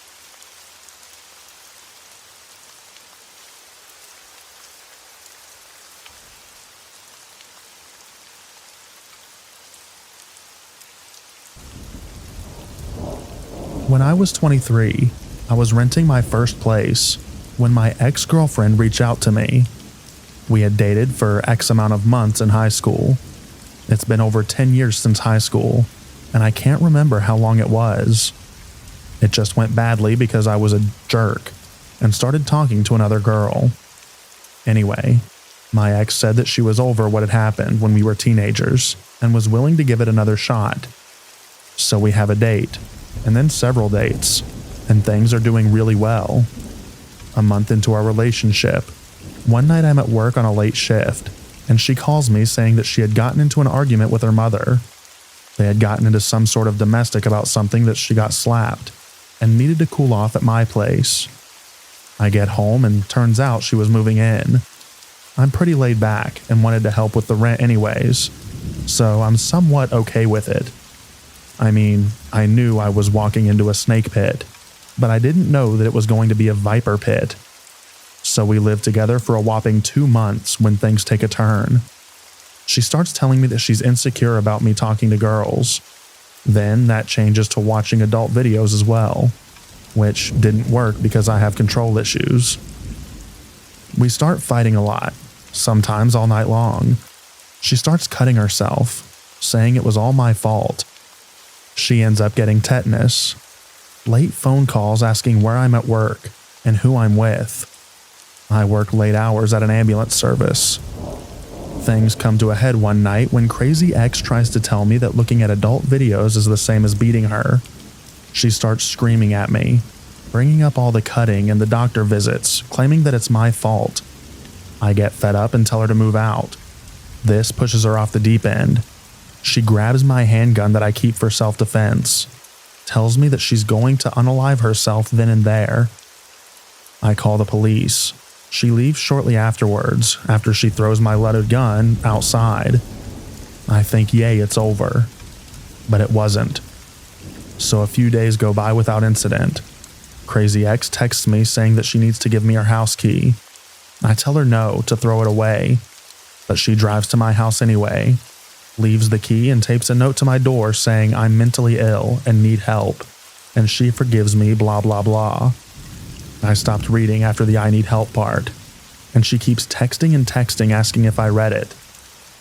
When I was 23, I was renting my first place when my ex-girlfriend reached out to me. We had dated for X amount of months in high school. It's been over 10 years since high school, and I can't remember how long it was. It just went badly because I was a jerk and started talking to another girl. Anyway, my ex said that she was over what had happened when we were teenagers and was willing to give it another shot. So we have a date, and then several dates, and things are doing really well. A month into our relationship, one night I'm at work on a late shift, and she calls me saying that she had gotten into an argument with her mother. They had gotten into some sort of domestic about something that she got slapped, and needed to cool off at my place. I get home and turns out she was moving in. I'm pretty laid back and wanted to help with the rent anyways, so I'm somewhat okay with it. I mean, I knew I was walking into a snake pit, but I didn't know that it was going to be a viper pit. So we lived together for a whopping 2 months when things take a turn. She starts telling me that she's insecure about me talking to girls. Then that changes to watching adult videos as well, which didn't work because I have control issues. We start fighting a lot, sometimes all night long. She starts cutting herself, saying it was all my fault. She ends up getting tetanus. Late phone calls asking where I'm at work and who I'm with. I work late hours at an ambulance service. Things come to a head one night when Crazy X tries to tell me that looking at adult videos is the same as beating her. She starts screaming at me, bringing up all the cutting and the doctor visits, claiming that it's my fault. I get fed up and tell her to move out. This pushes her off the deep end. She grabs my handgun that I keep for self-defense, tells me that she's going to unalive herself then and there. I call the police. She leaves shortly afterwards, after she throws my loaded gun outside. I think, yay, it's over. But it wasn't. So a few days go by without incident. Crazy Ex texts me saying that she needs to give me her house key. I tell her no, to throw it away. But she drives to my house anyway, leaves the key and tapes a note to my door saying I'm mentally ill and need help, and she forgives me, blah blah blah. I stopped reading after the I need help part, and she keeps texting and texting asking if I read it,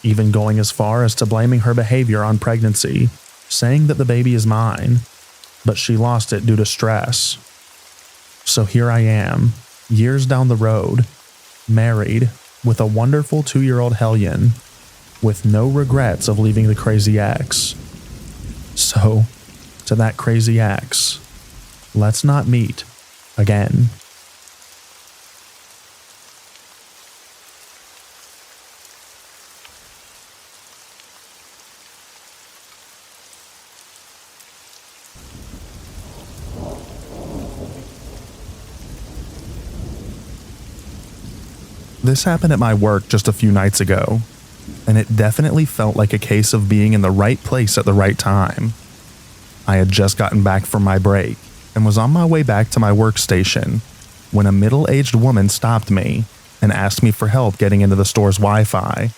even going as far as to blaming her behavior on pregnancy, saying that the baby is mine, but she lost it due to stress. So here I am, years down the road, married, with a wonderful 2-year-old hellion, with no regrets of leaving the Crazy Ex. So, to that Crazy Ex, let's not meet again. This happened at my work just a few nights ago, and it definitely felt like a case of being in the right place at the right time. I had just gotten back from my break and was on my way back to my workstation when a middle-aged woman stopped me and asked me for help getting into the store's Wi-Fi.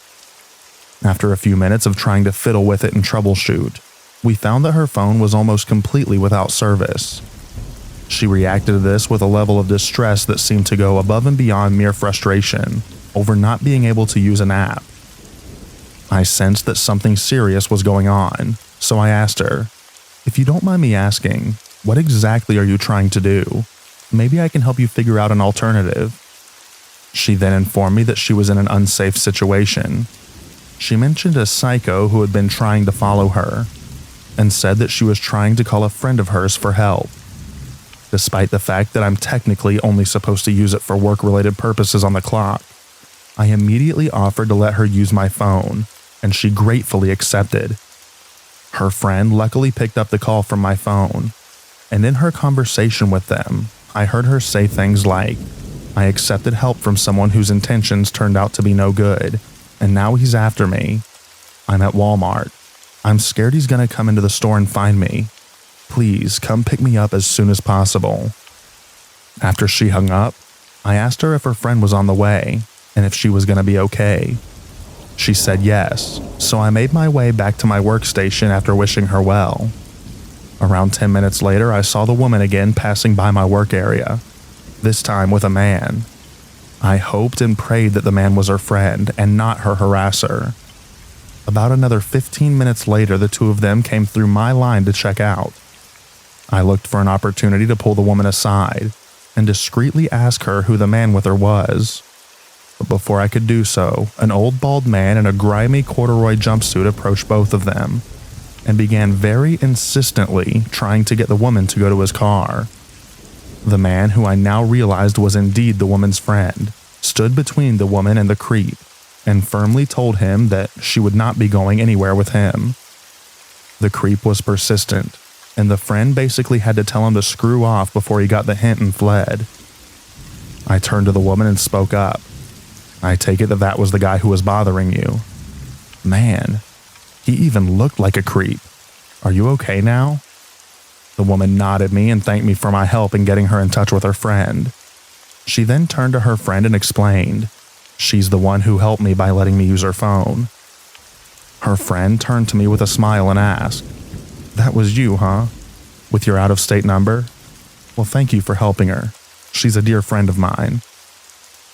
After a few minutes of trying to fiddle with it and troubleshoot, we found that her phone was almost completely without service. She reacted to this with a level of distress that seemed to go above and beyond mere frustration over not being able to use an app. I sensed that something serious was going on, so I asked her, "If you don't mind me asking, what exactly are you trying to do? Maybe I can help you figure out an alternative." She then informed me that she was in an unsafe situation. She mentioned a psycho who had been trying to follow her, and said that she was trying to call a friend of hers for help. Despite the fact that I'm technically only supposed to use it for work-related purposes on the clock, I immediately offered to let her use my phone, and she gratefully accepted. Her friend luckily picked up the call from my phone, and in her conversation with them, I heard her say things like, "I accepted help from someone whose intentions turned out to be no good, and now he's after me. I'm at Walmart. I'm scared he's gonna come into the store and find me. Please come pick me up as soon as possible." After she hung up, I asked her if her friend was on the way and if she was going to be okay. She said yes, so I made my way back to my workstation after wishing her well. Around 10 minutes later, I saw the woman again passing by my work area, this time with a man. I hoped and prayed that the man was her friend and not her harasser. About another 15 minutes later, the two of them came through my line to check out. I looked for an opportunity to pull the woman aside and discreetly ask her who the man with her was. But before I could do so, an old bald man in a grimy corduroy jumpsuit approached both of them and began very insistently trying to get the woman to go to his car. The man, who I now realized was indeed the woman's friend, stood between the woman and the creep and firmly told him that she would not be going anywhere with him. The creep was persistent, and the friend basically had to tell him to screw off before he got the hint and fled. I turned to the woman and spoke up. "I take it that that was the guy who was bothering you." "Man, he even looked like a creep. Are you okay now?" The woman nodded me and thanked me for my help in getting her in touch with her friend. She then turned to her friend and explained, she's the one who helped me by letting me use her phone. Her friend turned to me with a smile and asked, "That was you, huh? With your out-of-state number? Well, thank you for helping her. She's a dear friend of mine."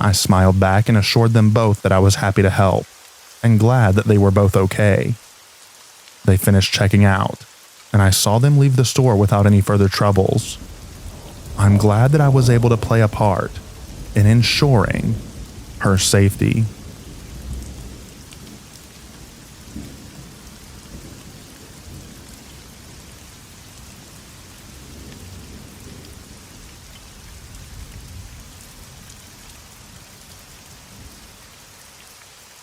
I smiled back and assured them both that I was happy to help, and glad that they were both okay. They finished checking out, and I saw them leave the store without any further troubles. I'm glad that I was able to play a part in ensuring her safety.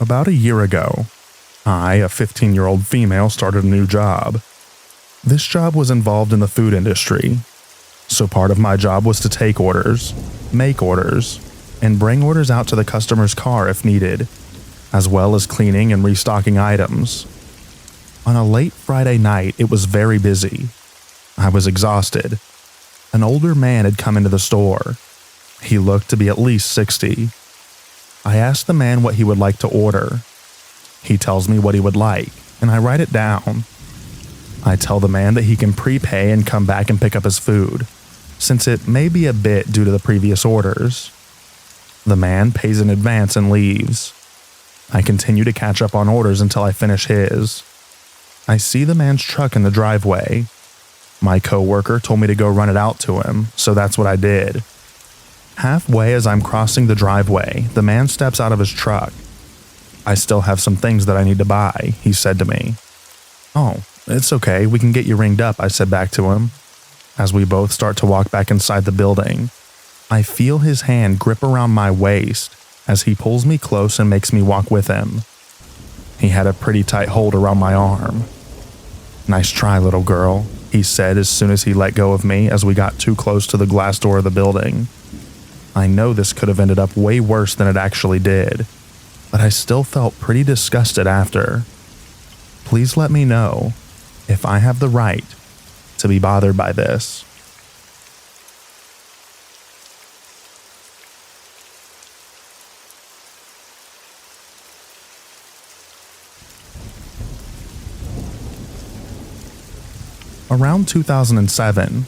About a year ago, I, a 15-year-old female, started a new job. This job was involved in the food industry, so part of my job was to take orders, make orders, and bring orders out to the customer's car if needed, as well as cleaning and restocking items. On a late Friday night, it was very busy. I was exhausted. An older man had come into the store. He looked to be at least 60. I asked the man what he would like to order. He tells me what he would like, and I write it down. I tell the man that he can prepay and come back and pick up his food, since it may be a bit due to the previous orders. The man pays in advance and leaves. I continue to catch up on orders until I finish his. I see the man's truck in the driveway. My coworker told me to go run it out to him, so that's what I did. Halfway as I'm crossing the driveway, the man steps out of his truck. I still have some things that I need to buy, he said to me. Oh, it's okay, we can get you ringed up, I said back to him. As we both start to walk back inside the building, I feel his hand grip around my waist as he pulls me close and makes me walk with him. He had a pretty tight hold around my arm. Nice try, little girl, he said as soon as he let go of me as we got too close to the glass door of the building. I know this could have ended up way worse than it actually did, but I still felt pretty disgusted after. Please let me know if I have the right to be bothered by this. Around 2007,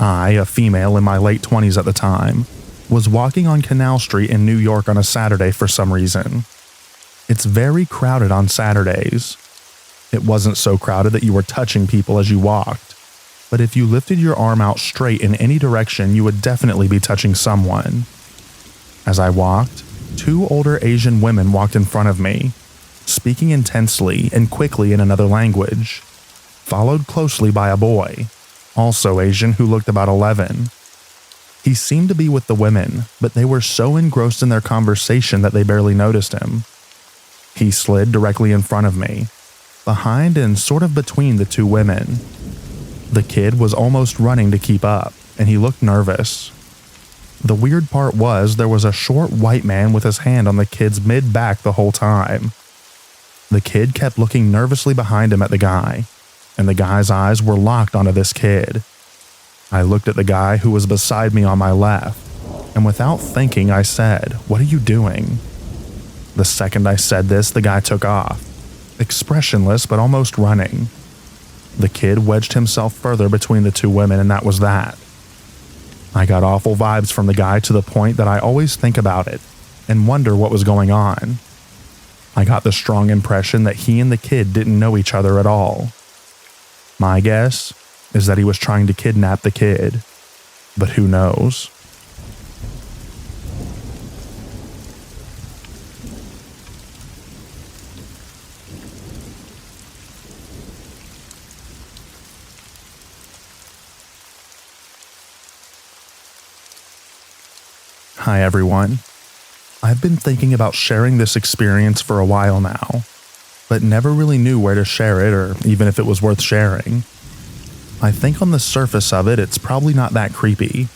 I, a female in my late 20s at the time, was walking on Canal Street in New York on a Saturday for some reason. It's very crowded on Saturdays. It wasn't so crowded that you were touching people as you walked, but if you lifted your arm out straight in any direction, you would definitely be touching someone. As I walked, two older Asian women walked in front of me, speaking intensely and quickly in another language, followed closely by a boy, also Asian, who looked about 11. He seemed to be with the women, but they were so engrossed in their conversation that they barely noticed him. He slid directly in front of me, behind and sort of between the two women. The kid was almost running to keep up, and he looked nervous. The weird part was there was a short white man with his hand on the kid's mid-back the whole time. The kid kept looking nervously behind him at the guy, and the guy's eyes were locked onto this kid. I looked at the guy who was beside me on my left, and without thinking I said, "What are you doing?" The second I said this, the guy took off, expressionless but almost running. The kid wedged himself further between the two women, and that was that. I got awful vibes from the guy to the point that I always think about it and wonder what was going on. I got the strong impression that he and the kid didn't know each other at all. My guess is that he was trying to kidnap the kid, but who knows? Hi everyone. I've been thinking about sharing this experience for a while now, but never really knew where to share it or even if it was worth sharing. I think on the surface of it, it's probably not that creepy,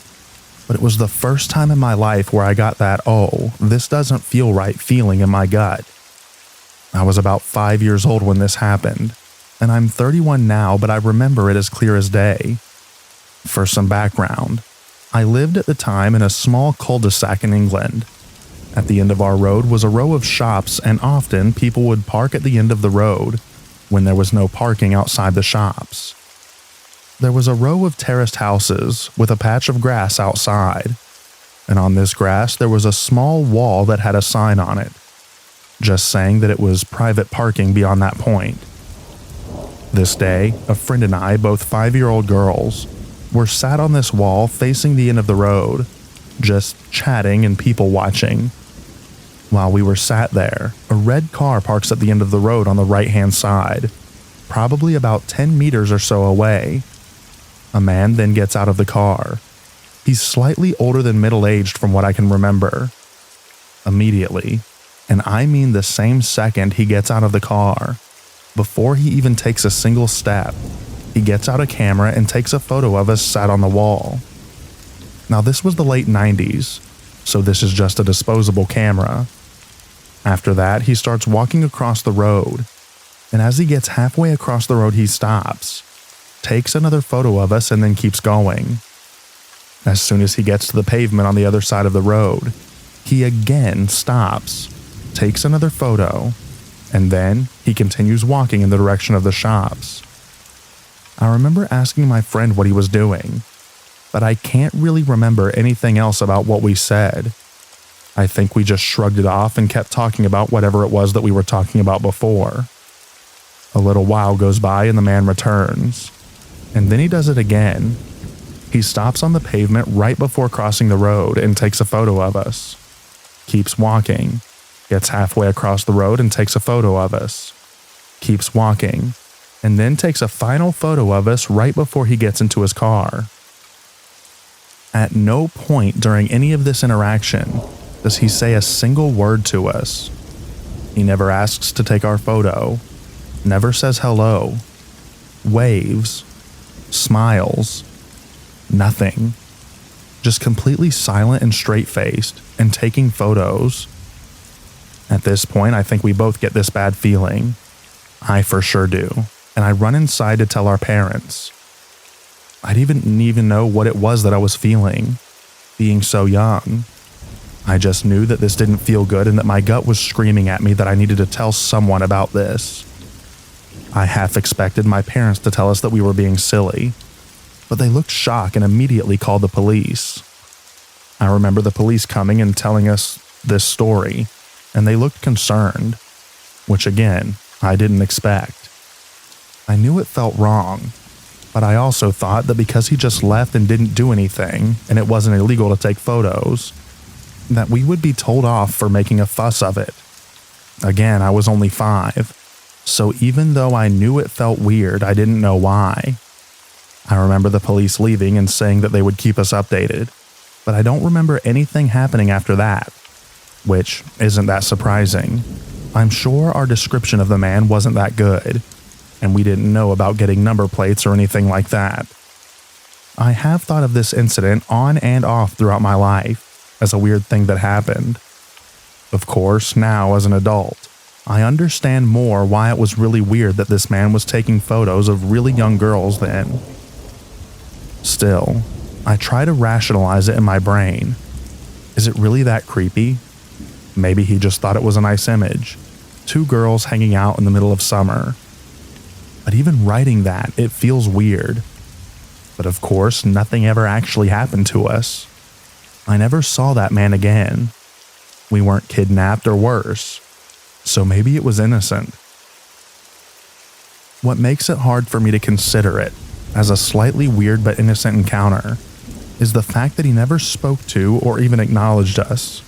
but it was the first time in my life where I got that, oh, this doesn't feel right feeling in my gut. I was about 5 years old when this happened, and I'm 31 now, but I remember it as clear as day. For some background, I lived at the time in a small cul-de-sac in England. At the end of our road was a row of shops, and often people would park at the end of the road when there was no parking outside the shops. There was a row of terraced houses with a patch of grass outside, and on this grass there was a small wall that had a sign on it, just saying that it was private parking beyond that point. This day, a friend and I, both 5-year-old girls, were sat on this wall facing the end of the road, just chatting and people watching. While we were sat there, a red car parks at the end of the road on the right-hand side, probably about 10 meters or so away. A man then gets out of the car. He's slightly older than middle-aged from what I can remember. Immediately, and I mean the same second he gets out of the car, Before he even takes a single step, he gets out a camera and takes a photo of us sat on the wall. Now, this was the late 90s, so this is just a disposable camera. After that, he starts walking across the road, and as he gets halfway across the road, he stops, takes another photo of us, and then keeps going. As soon as he gets to the pavement on the other side of the road, he again stops, takes another photo, and then he continues walking in the direction of the shops. I remember asking my friend what he was doing, but I can't really remember anything else about what we said. I think we just shrugged it off and kept talking about whatever it was that we were talking about before. A little while goes by and the man returns, and then he does it again. He stops on the pavement right before crossing the road and takes a photo of us. Keeps walking, gets halfway across the road and takes a photo of us. Keeps walking, and then takes a final photo of us right before he gets into his car. At no point during any of this interaction does he say a single word to us. He never asks to take our photo, never says hello, waves, smiles, nothing. Just completely silent and straight-faced and taking photos. At this point, I think we both get this bad feeling. I for sure do, and I run inside to tell our parents. I didn't even know what it was that I was feeling, being so young. I just knew that this didn't feel good and that my gut was screaming at me that I needed to tell someone about this. I half expected my parents to tell us that we were being silly, but they looked shocked and immediately called the police. I remember the police coming and telling us this story, and they looked concerned, which again, I didn't expect. I knew it felt wrong, but I also thought that because he just left and didn't do anything, and it wasn't illegal to take photos, that we would be told off for making a fuss of it. Again, I was only 5, so even though I knew it felt weird, I didn't know why. I remember the police leaving and saying that they would keep us updated, but I don't remember anything happening after that, which isn't that surprising. I'm sure our description of the man wasn't that good, and we didn't know about getting number plates or anything like that. I have thought of this incident on and off throughout my life as a weird thing that happened. Of course, now as an adult, I understand more why it was really weird that this man was taking photos of really young girls then. Still, I try to rationalize it in my brain. Is it really that creepy? Maybe he just thought it was a nice image. 2 girls hanging out in the middle of summer. But even writing that, it feels weird. But of course, nothing ever actually happened to us. I never saw that man again. We weren't kidnapped or worse. So maybe it was innocent. What makes it hard for me to consider it as a slightly weird but innocent encounter is the fact that he never spoke to or even acknowledged us.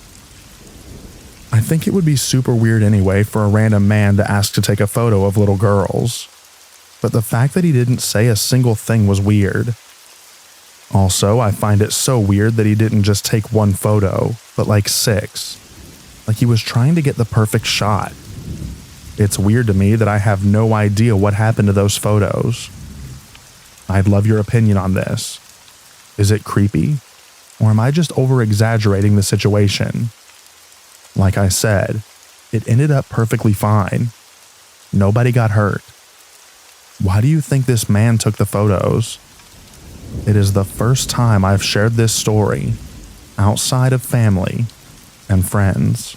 I think it would be super weird anyway for a random man to ask to take a photo of little girls, but the fact that he didn't say a single thing was weird. Also, I find it so weird that he didn't just take 1 photo, but like 6. Like he was trying to get the perfect shot. It's weird to me that I have no idea what happened to those photos. I'd love your opinion on this. Is it creepy? Or am I just over-exaggerating the situation? Like I said, it ended up perfectly fine. Nobody got hurt. Why do you think this man took the photos? It is the first time I've shared this story outside of family and friends.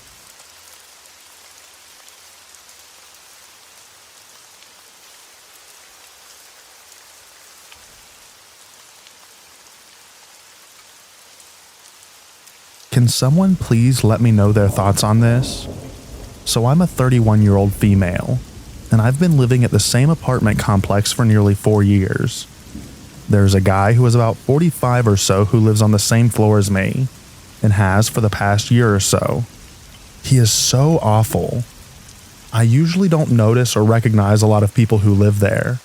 Can someone please let me know their thoughts on this? So I'm a 31-year-old female, and I've been living at the same apartment complex for nearly 4 years. There's a guy who is about 45 or so who lives on the same floor as me, and has for the past year or so. He is so awful. I usually don't notice or recognize a lot of people who live there,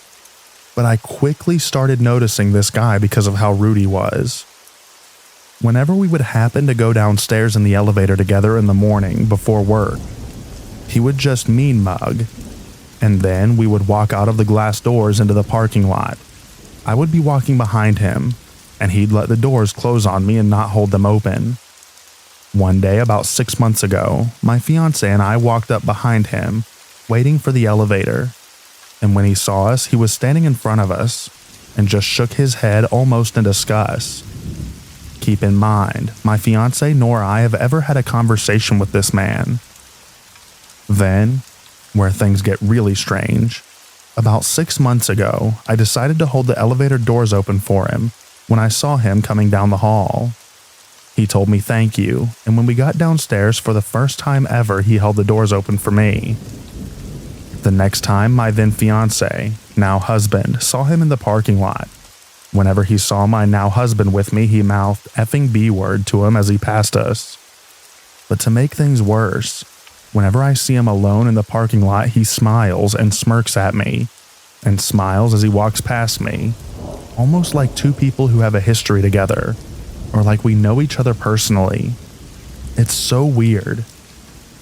but I quickly started noticing this guy because of how rude he was. Whenever we would happen to go downstairs in the elevator together in the morning before work, he would just mean mug. and then we would walk out of the glass doors into the parking lot. I would be walking behind him, and he'd let the doors close on me and not hold them open. One day, about 6 months ago, my fiance and I walked up behind him, waiting for the elevator, and when he saw us, he was standing in front of us and just shook his head almost in disgust. Keep in mind, my fiance nor I have ever had a conversation with this man. Then, where things get really strange, about 6 months ago, I decided to hold the elevator doors open for him when I saw him coming down the hall. He told me thank you, and when we got downstairs for the first time ever, he held the doors open for me. The next time my then fiance, now husband, saw him in the parking lot, whenever he saw my now husband with me, he mouthed effing B-word to him as he passed us. But to make things worse, whenever I see him alone in the parking lot, he smiles and smirks at me, and smiles as he walks past me, almost like two people who have a history together, or like we know each other personally. It's so weird.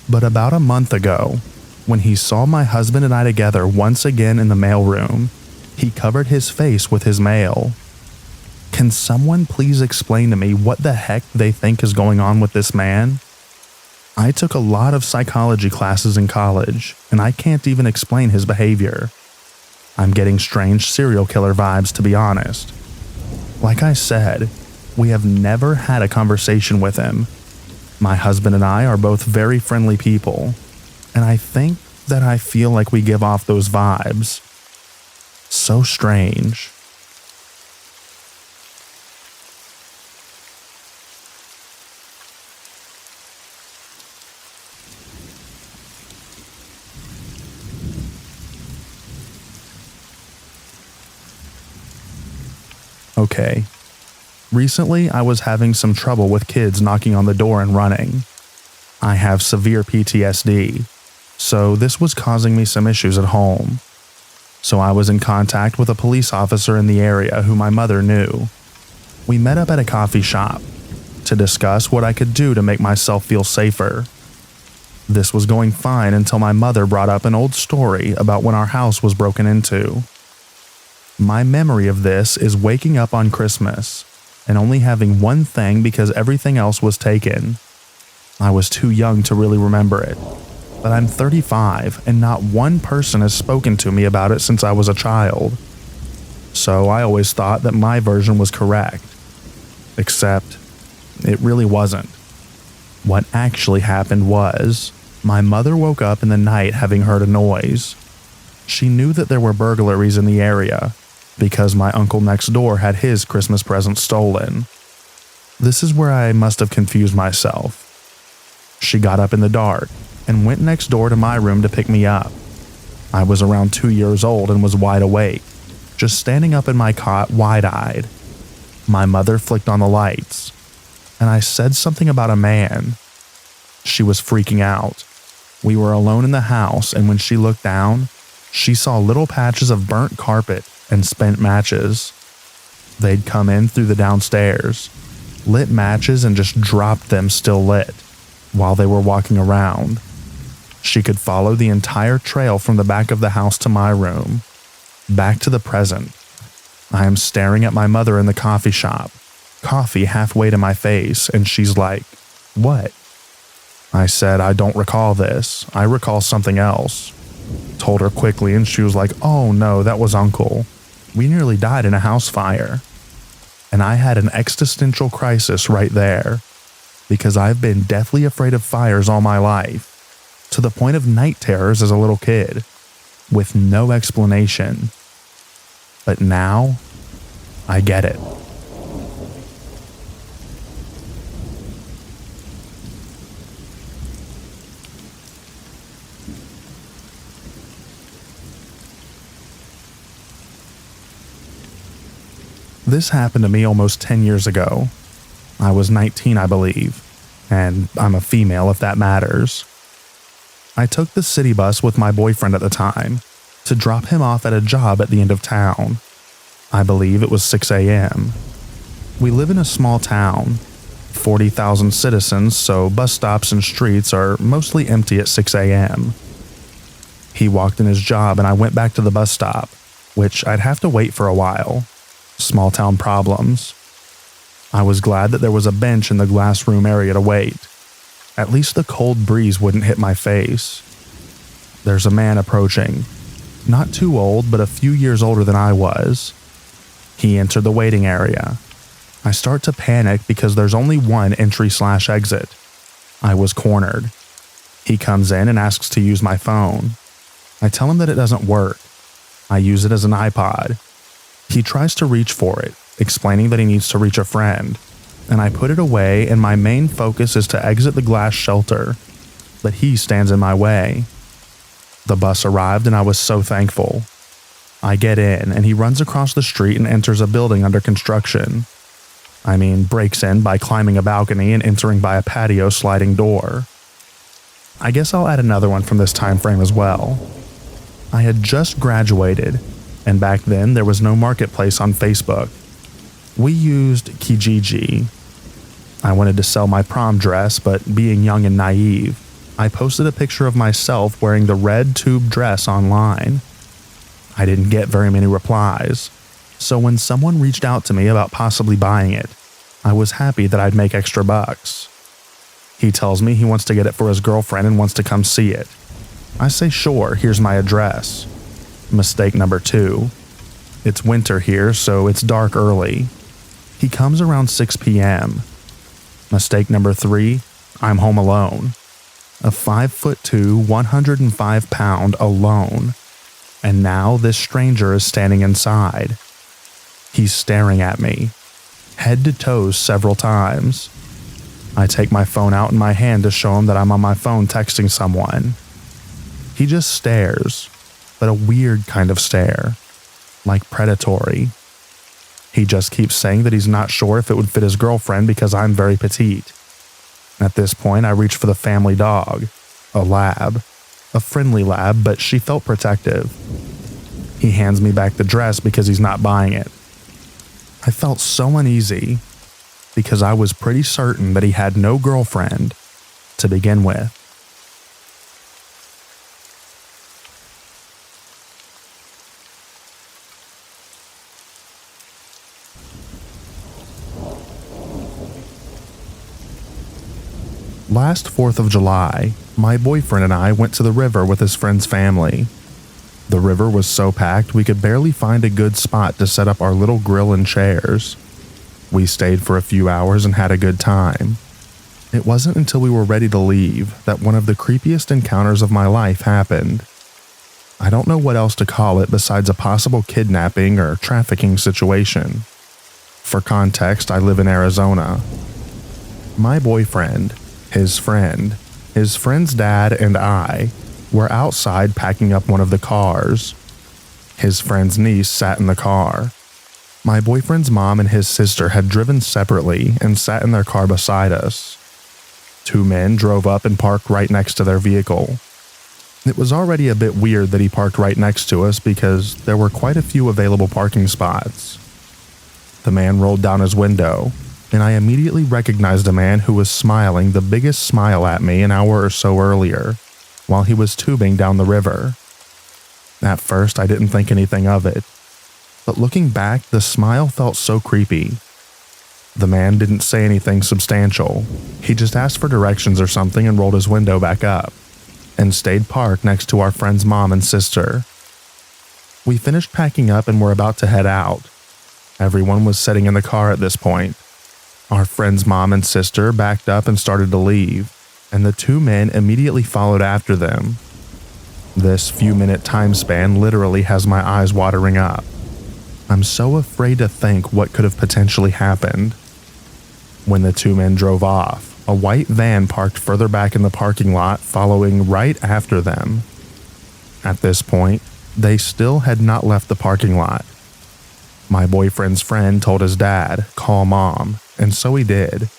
But about a month ago, when he saw my husband and I together once again in the mailroom, he covered his face with his mail. Can someone please explain to me what the heck they think is going on with this man? I took a lot of psychology classes in college, and I can't even explain his behavior. I'm getting strange serial killer vibes, to be honest. Like I said, we have never had a conversation with him. My husband and I are both very friendly people, and I think that I feel like we give off those vibes. So strange. Okay. Recently, I was having some trouble with kids knocking on the door and running. I have severe PTSD, so this was causing me some issues at home. So I was in contact with a police officer in the area who my mother knew. We met up at a coffee shop to discuss what I could do to make myself feel safer. This was going fine until my mother brought up an old story about when our house was broken into. My memory of this is waking up on Christmas and only having one thing because everything else was taken. I was too young to really remember it, but I'm 35 and not one person has spoken to me about it since I was a child. So I always thought that my version was correct. Except, it really wasn't. What actually happened was, my mother woke up in the night having heard a noise. She knew that there were burglaries in the area, because my uncle next door had his Christmas present stolen. This is where I must have confused myself. She got up in the dark and went next door to my room to pick me up. I was around 2 years old and was wide awake, just standing up in my cot wide-eyed. My mother flicked on the lights, and I said something about a man. She was freaking out. We were alone in the house, and when she looked down, she saw little patches of burnt carpet and spent matches. They'd come in through the downstairs, lit matches and just dropped them still lit while they were walking around. She could follow the entire trail from the back of the house to my room, back to the present. I am staring at my mother in the coffee shop, coffee halfway to my face, and she's like, "What?" I said, "I don't recall this. I recall something else." Told her quickly, and she was like, "Oh no, that was Uncle. We nearly died in a house fire." And I had an existential crisis right there, because I've been deathly afraid of fires all my life, to the point of night terrors as a little kid, with no explanation. But now, I get it. This happened to me almost 10 years ago. I was 19, I believe, and I'm a female if that matters. I took the city bus with my boyfriend at the time to drop him off at a job at the end of town. I believe it was 6 a.m. We live in a small town, 40,000 citizens, so bus stops and streets are mostly empty at 6 a.m. He walked in his job and I went back to the bus stop, which I'd have to wait for a while. Small town problems. I was glad that there was a bench in the glass room area to wait. At least the cold breeze wouldn't hit my face. There's a man approaching. Not too old, but a few years older than I was. He entered the waiting area. I start to panic because there's only one entry/exit. I was cornered. He comes in and asks to use my phone. I tell him that it doesn't work. I use it as an iPod. He tries to reach for it, explaining that he needs to reach a friend, and I put it away and my main focus is to exit the glass shelter, but he stands in my way. The bus arrived and I was so thankful. I get in and he runs across the street and enters a building under construction. I mean, breaks in by climbing a balcony and entering by a patio sliding door. I guess I'll add another one from this time frame as well. I had just graduated, and back then there was no marketplace on Facebook. We used Kijiji. I wanted to sell my prom dress, but being young and naive, I posted a picture of myself wearing the red tube dress online. I didn't get very many replies, so when someone reached out to me about possibly buying it, I was happy that I'd make extra bucks. He tells me he wants to get it for his girlfriend and wants to come see it. I say sure, here's my address. Mistake number 2. It's winter here, so it's dark early. He comes around 6 p.m. Mistake number 3, I'm home alone. A 5'2", 105-pound alone. And now this stranger is standing inside. He's staring at me, head to toes several times. I take my phone out in my hand to show him that I'm on my phone texting someone. He just stares, but a weird kind of stare, like predatory. He just keeps saying that he's not sure if it would fit his girlfriend because I'm very petite. At this point, I reach for the family dog, a lab, a friendly lab, but she felt protective. He hands me back the dress because he's not buying it. I felt so uneasy because I was pretty certain that he had no girlfriend to begin with. Last 4th of July, my boyfriend and I went to the river with his friend's family. The river was so packed we could barely find a good spot to set up our little grill and chairs. We stayed for a few hours and had a good time. It wasn't until we were ready to leave that one of the creepiest encounters of my life happened. I don't know what else to call it besides a possible kidnapping or trafficking situation. For context, I live in Arizona. My boyfriend, his friend, his friend's dad, and I were outside packing up one of the cars. His friend's niece sat in the car. My boyfriend's mom and his sister had driven separately and sat in their car beside us. 2 men drove up and parked right next to their vehicle. It was already a bit weird that he parked right next to us because there were quite a few available parking spots. The man rolled down his window, and I immediately recognized a man who was smiling the biggest smile at me an hour or so earlier, while he was tubing down the river. At first, I didn't think anything of it, but looking back, the smile felt so creepy. The man didn't say anything substantial. He just asked for directions or something and rolled his window back up, and stayed parked next to our friend's mom and sister. We finished packing up and were about to head out. Everyone was sitting in the car at this point. Our friend's mom and sister backed up and started to leave, and the 2 men immediately followed after them. This few-minute time span literally has my eyes watering up. I'm so afraid to think what could have potentially happened. When the 2 men drove off, a white van parked further back in the parking lot following right after them. At this point, they still had not left the parking lot. My boyfriend's friend told his dad, "Call mom," and so he did.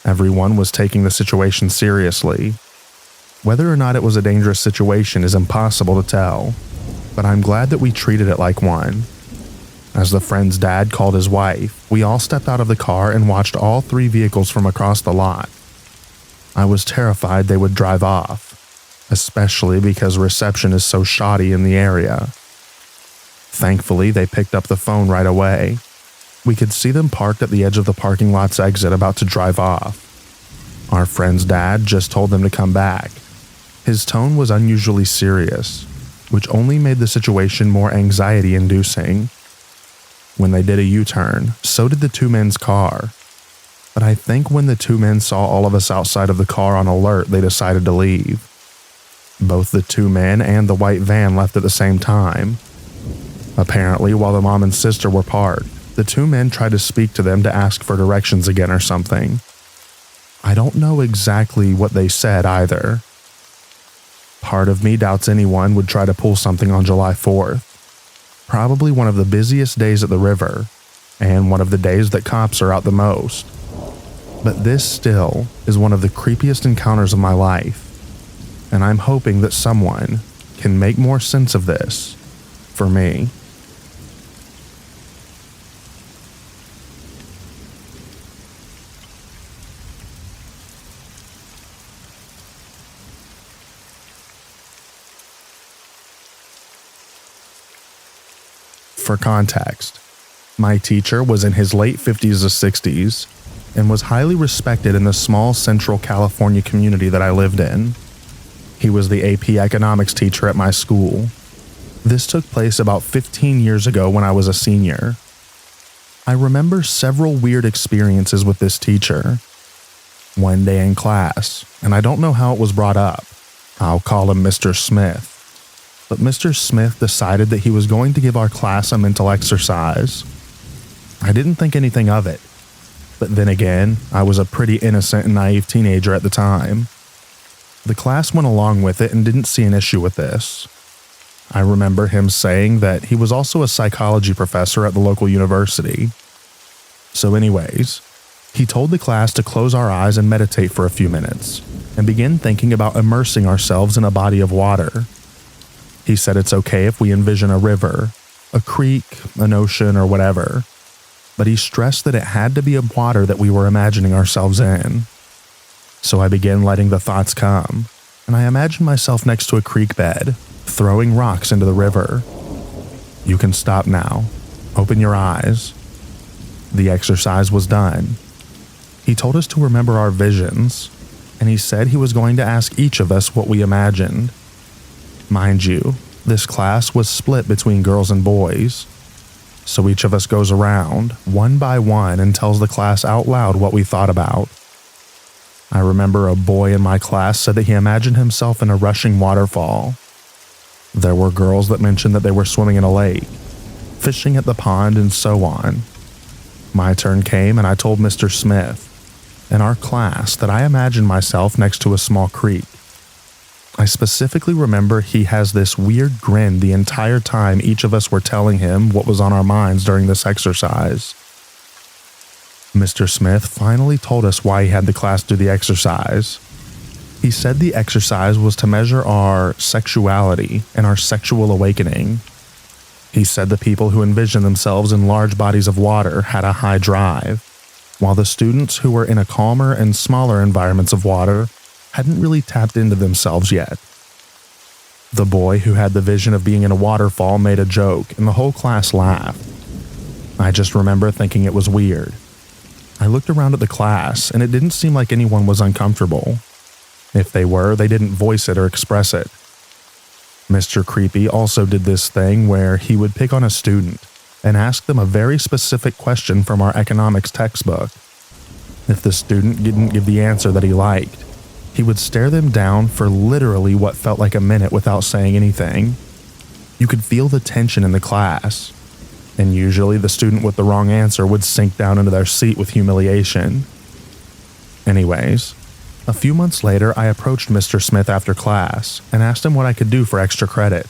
Everyone was taking the situation seriously. Whether or not it was a dangerous situation is impossible to tell, but I'm glad that we treated it like one. As the friend's dad called his wife, we all stepped out of the car and watched all 3 vehicles from across the lot. I was terrified they would drive off, especially because reception is so shoddy in the area. Thankfully, they picked up the phone right away. We could see them parked at the edge of the parking lot's exit about to drive off. Our friend's dad just told them to come back. His tone was unusually serious, which only made the situation more anxiety-inducing. When they did a U-turn, so did the two men's car. But I think when the two men saw all of us outside of the car on alert, they decided to leave. Both the two men and the white van left at the same time. Apparently, while the mom and sister were parked, the two men tried to speak to them to ask for directions again or something. I don't know exactly what they said either. Part of me doubts anyone would try to pull something on July 4th. Probably one of the busiest days at the river, and one of the days that cops are out the most. But this still is one of the creepiest encounters of my life, and I'm hoping that someone can make more sense of this for me. For context, my teacher was in his late 50s or 60s and was highly respected in the small Central California community that I lived in. He was the AP economics teacher at my school. This took place about 15 years ago when I was a senior. I remember several weird experiences with this teacher. One day in class, and I don't know how it was brought up, I'll call him Mr. Smith. But Mr. Smith decided that he was going to give our class a mental exercise. I didn't think anything of it. But then again, I was a pretty innocent and naive teenager at the time. The class went along with it and didn't see an issue with this. I remember him saying that he was also a psychology professor at the local university. So anyways, he told the class to close our eyes and meditate for a few minutes, and begin thinking about immersing ourselves in a body of water. He said it's okay if we envision a river, a creek, an ocean, or whatever, but he stressed that it had to be a water that we were imagining ourselves in. So I began letting the thoughts come, and I imagined myself next to a creek bed, throwing rocks into the river. You can stop now. Open your eyes. The exercise was done. He told us to remember our visions, and he said he was going to ask each of us what we imagined. Mind you, this class was split between girls and boys, so each of us goes around, one by one, and tells the class out loud what we thought about. I remember a boy in my class said that he imagined himself in a rushing waterfall. There were girls that mentioned that they were swimming in a lake, fishing at the pond, and so on. My turn came and I told Mr. Smith in our class that I imagined myself next to a small creek. I specifically remember he has this weird grin the entire time each of us were telling him what was on our minds during this exercise. Mr. Smith finally told us why he had the class do the exercise. He said the exercise was to measure our sexuality and our sexual awakening. He said the people who envisioned themselves in large bodies of water had a high drive, while the students who were in a calmer and smaller environments of water hadn't really tapped into themselves yet. The boy who had the vision of being in a waterfall made a joke, and the whole class laughed. I just remember thinking it was weird. I looked around at the class, and it didn't seem like anyone was uncomfortable. If they were, they didn't voice it or express it. Mr. Creepy also did this thing where he would pick on a student and ask them a very specific question from our economics textbook. If the student didn't give the answer that he liked, he would stare them down for literally what felt like a minute without saying anything. You could feel the tension in the class, and usually the student with the wrong answer would sink down into their seat with humiliation. Anyways, a few months later, I approached Mr. Smith after class and asked him what I could do for extra credit.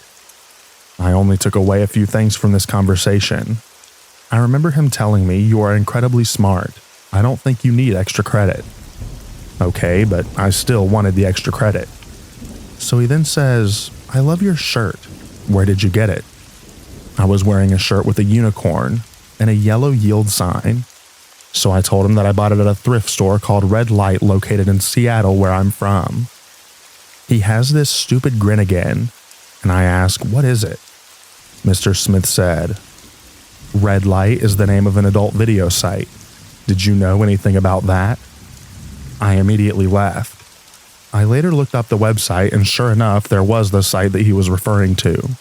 I only took away a few things from this conversation. I remember him telling me, "You are incredibly smart. I don't think you need extra credit." Okay, but I still wanted the extra credit. So he then says, "I love your shirt. Where did you get it?" I was wearing a shirt with a unicorn and a yellow yield sign. So I told him that I bought it at a thrift store called Red Light located in Seattle, where I'm from. He has this stupid grin again, and I ask, what is it? Mr. Smith said, Red Light is the name of an adult video site. Did you know anything about that? I immediately left. I later looked up the website, and sure enough, there was the site that he was referring to.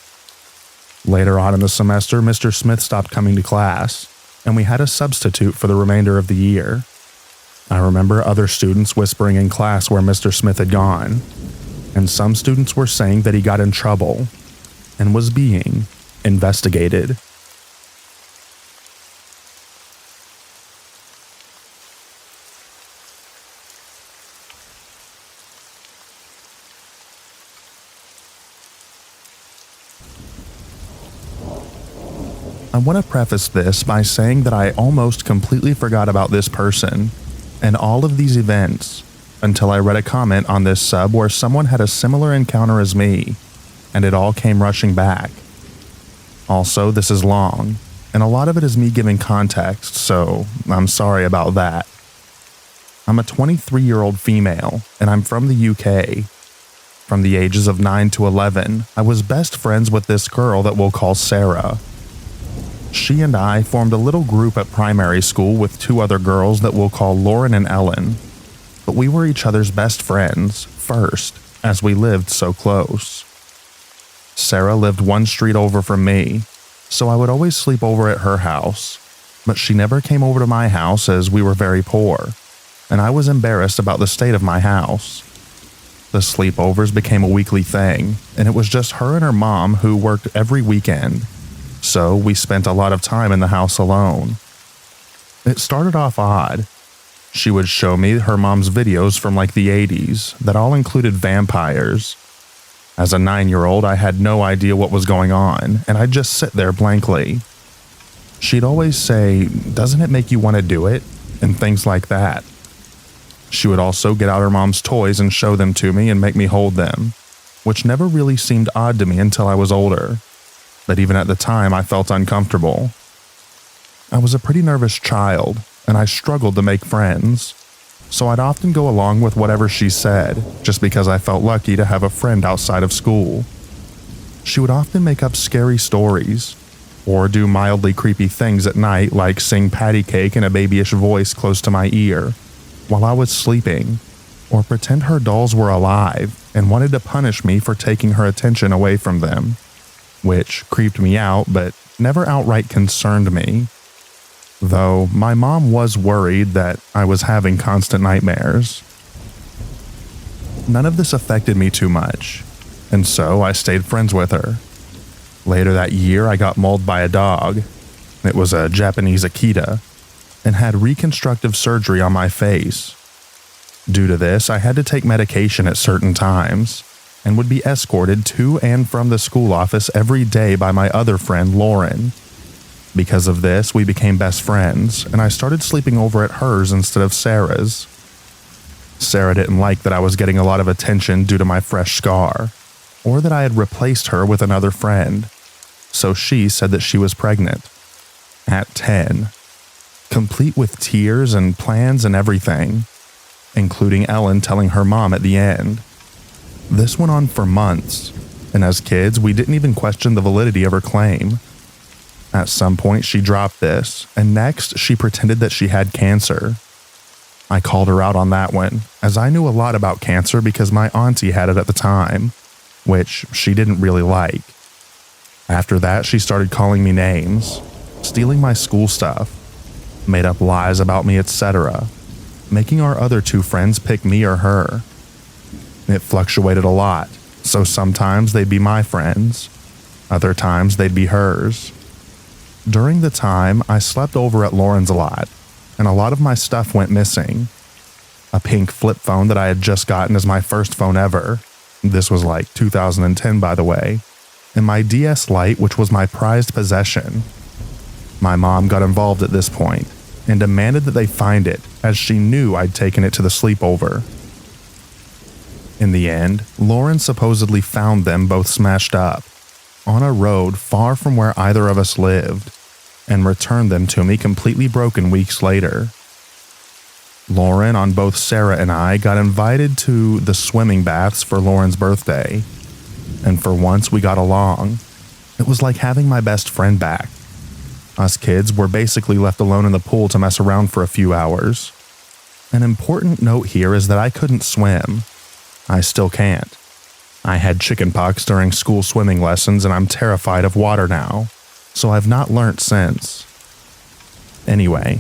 Later on in the semester, Mr. Smith stopped coming to class, and we had a substitute for the remainder of the year. I remember other students whispering in class where Mr. Smith had gone, and some students were saying that he got in trouble and was being investigated. I want to preface this by saying that I almost completely forgot about this person and all of these events until I read a comment on this sub where someone had a similar encounter as me, and it all came rushing back. Also, this is long, and a lot of it is me giving context, so I'm sorry about that. I'm a 23-year-old female, and I'm from the UK. From the ages of 9 to 11, I was best friends with this girl that we'll call Sarah. She and I formed a little group at primary school with two other girls that we'll call Lauren and Ellen, but we were each other's best friends first, as we lived so close. Sarah lived one street over from me, so I would always sleep over at her house, but she never came over to my house as we were very poor, and I was embarrassed about the state of my house. The sleepovers became a weekly thing, and it was just her and her mom who worked every weekend. So we spent a lot of time in the house alone. It started off odd. She would show me her mom's videos from like the 80s that all included vampires. As a 9-year-old, I had no idea what was going on, and I'd just sit there blankly. She'd always say, "Doesn't it make you want to do it?" and things like that. She would also get out her mom's toys and show them to me and make me hold them, which never really seemed odd to me until I was older. But even at the time, I felt uncomfortable. I was a pretty nervous child, and I struggled to make friends, so I'd often go along with whatever she said, just because I felt lucky to have a friend outside of school. She would often make up scary stories, or do mildly creepy things at night like sing patty cake in a babyish voice close to my ear while I was sleeping, or pretend her dolls were alive and wanted to punish me for taking her attention away from them, which creeped me out but never outright concerned me. Though my mom was worried that I was having constant nightmares. None of this affected me too much, and so I stayed friends with her. Later that year, I got mauled by a dog. It was a Japanese Akita, and had reconstructive surgery on my face. Due to this, I had to take medication at certain times, and would be escorted to and from the school office every day by my other friend, Lauren. Because of this, we became best friends, and I started sleeping over at hers instead of Sarah's. Sarah didn't like that I was getting a lot of attention due to my fresh scar, or that I had replaced her with another friend, so she said that she was pregnant. At 10. Complete with tears and plans and everything, including Ellen telling her mom at the end. This went on for months, and as kids, we didn't even question the validity of her claim. At some point, she dropped this, and next, she pretended that she had cancer. I called her out on that one, as I knew a lot about cancer because my auntie had it at the time, which she didn't really like. After that, she started calling me names, stealing my school stuff, made up lies about me, etc., making our other two friends pick me or her. It fluctuated a lot, so sometimes they'd be my friends, other times they'd be hers. During the time, I slept over at Lauren's a lot, and a lot of my stuff went missing. A pink flip phone that I had just gotten as my first phone ever. This was like 2010, by the way. And my DS Lite, which was my prized possession. My mom got involved at this point, and demanded that they find it, as she knew I'd taken it to the sleepover. In the end, Lauren supposedly found them both smashed up, on a road far from where either of us lived, and returned them to me completely broken weeks later. Lauren, on both Sarah and I, got invited to the swimming baths for Lauren's birthday, and for once we got along. It was like having my best friend back. Us kids were basically left alone in the pool to mess around for a few hours. An important note here is that I couldn't swim. I still can't. I had chickenpox during school swimming lessons and I'm terrified of water now, so I've not learnt since. Anyway,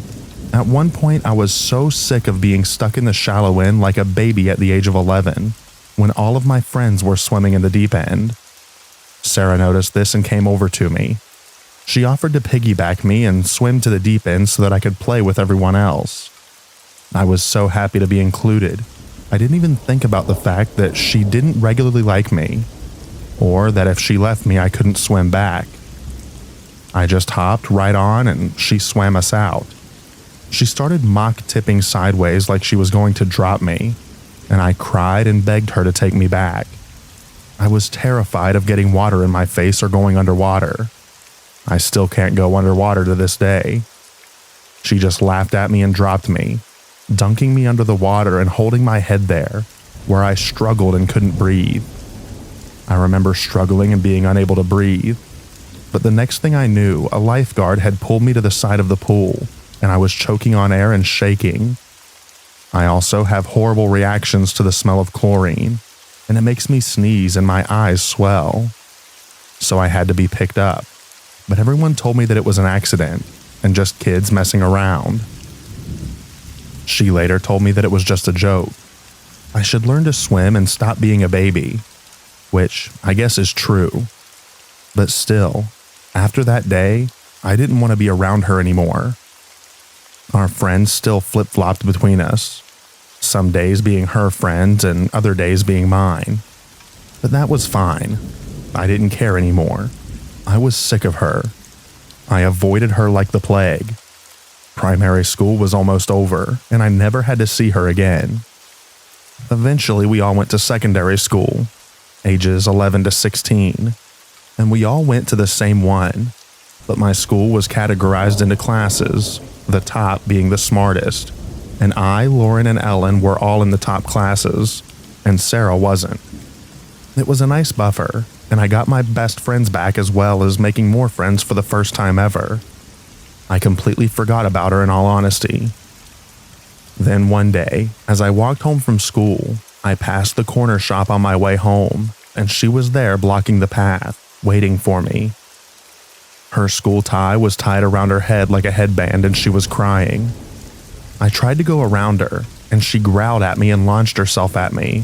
at one point I was so sick of being stuck in the shallow end like a baby at the age of 11, when all of my friends were swimming in the deep end. Sarah noticed this and came over to me. She offered to piggyback me and swim to the deep end so that I could play with everyone else. I was so happy to be included. I didn't even think about the fact that she didn't regularly like me, or that if she left me I couldn't swim back. I just hopped right on and she swam us out. She started mock tipping sideways like she was going to drop me, and I cried and begged her to take me back. I was terrified of getting water in my face or going underwater. I still can't go underwater to this day. She just laughed at me and dropped me, dunking me under the water and holding my head there, where I struggled and couldn't breathe. I remember struggling and being unable to breathe, but the next thing I knew, a lifeguard had pulled me to the side of the pool, and I was choking on air and shaking. I also have horrible reactions to the smell of chlorine, and it makes me sneeze and my eyes swell. So I had to be picked up, but everyone told me that it was an accident and just kids messing around. She later told me that it was just a joke. I should learn to swim and stop being a baby, which I guess is true. But still, after that day, I didn't want to be around her anymore. Our friends still flip-flopped between us, some days being her friends and other days being mine. But that was fine. I didn't care anymore. I was sick of her. I avoided her like the plague. Primary school was almost over, and I never had to see her again. Eventually, we all went to secondary school, ages 11 to 16, and we all went to the same one, but my school was categorized into classes, the top being the smartest, and I, Lauren, and Ellen were all in the top classes, and Sarah wasn't. It was a nice buffer, and I got my best friends back as well as making more friends for the first time ever. I completely forgot about her in all honesty. Then one day, as I walked home from school, I passed the corner shop on my way home, and she was there blocking the path, waiting for me. Her school tie was tied around her head like a headband and she was crying. I tried to go around her, and she growled at me and launched herself at me.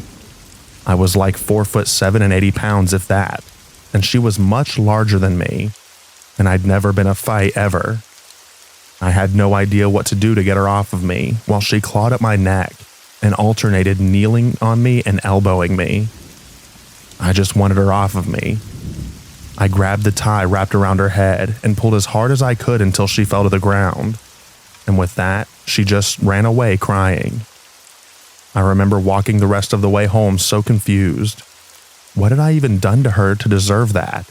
I was like 4'7" and 80 pounds if that, and she was much larger than me, and I'd never been in a fight ever. I had no idea what to do to get her off of me while she clawed at my neck and alternated kneeling on me and elbowing me. I just wanted her off of me. I grabbed the tie wrapped around her head and pulled as hard as I could until she fell to the ground, and with that, she just ran away crying. I remember walking the rest of the way home so confused. What had I even done to her to deserve that?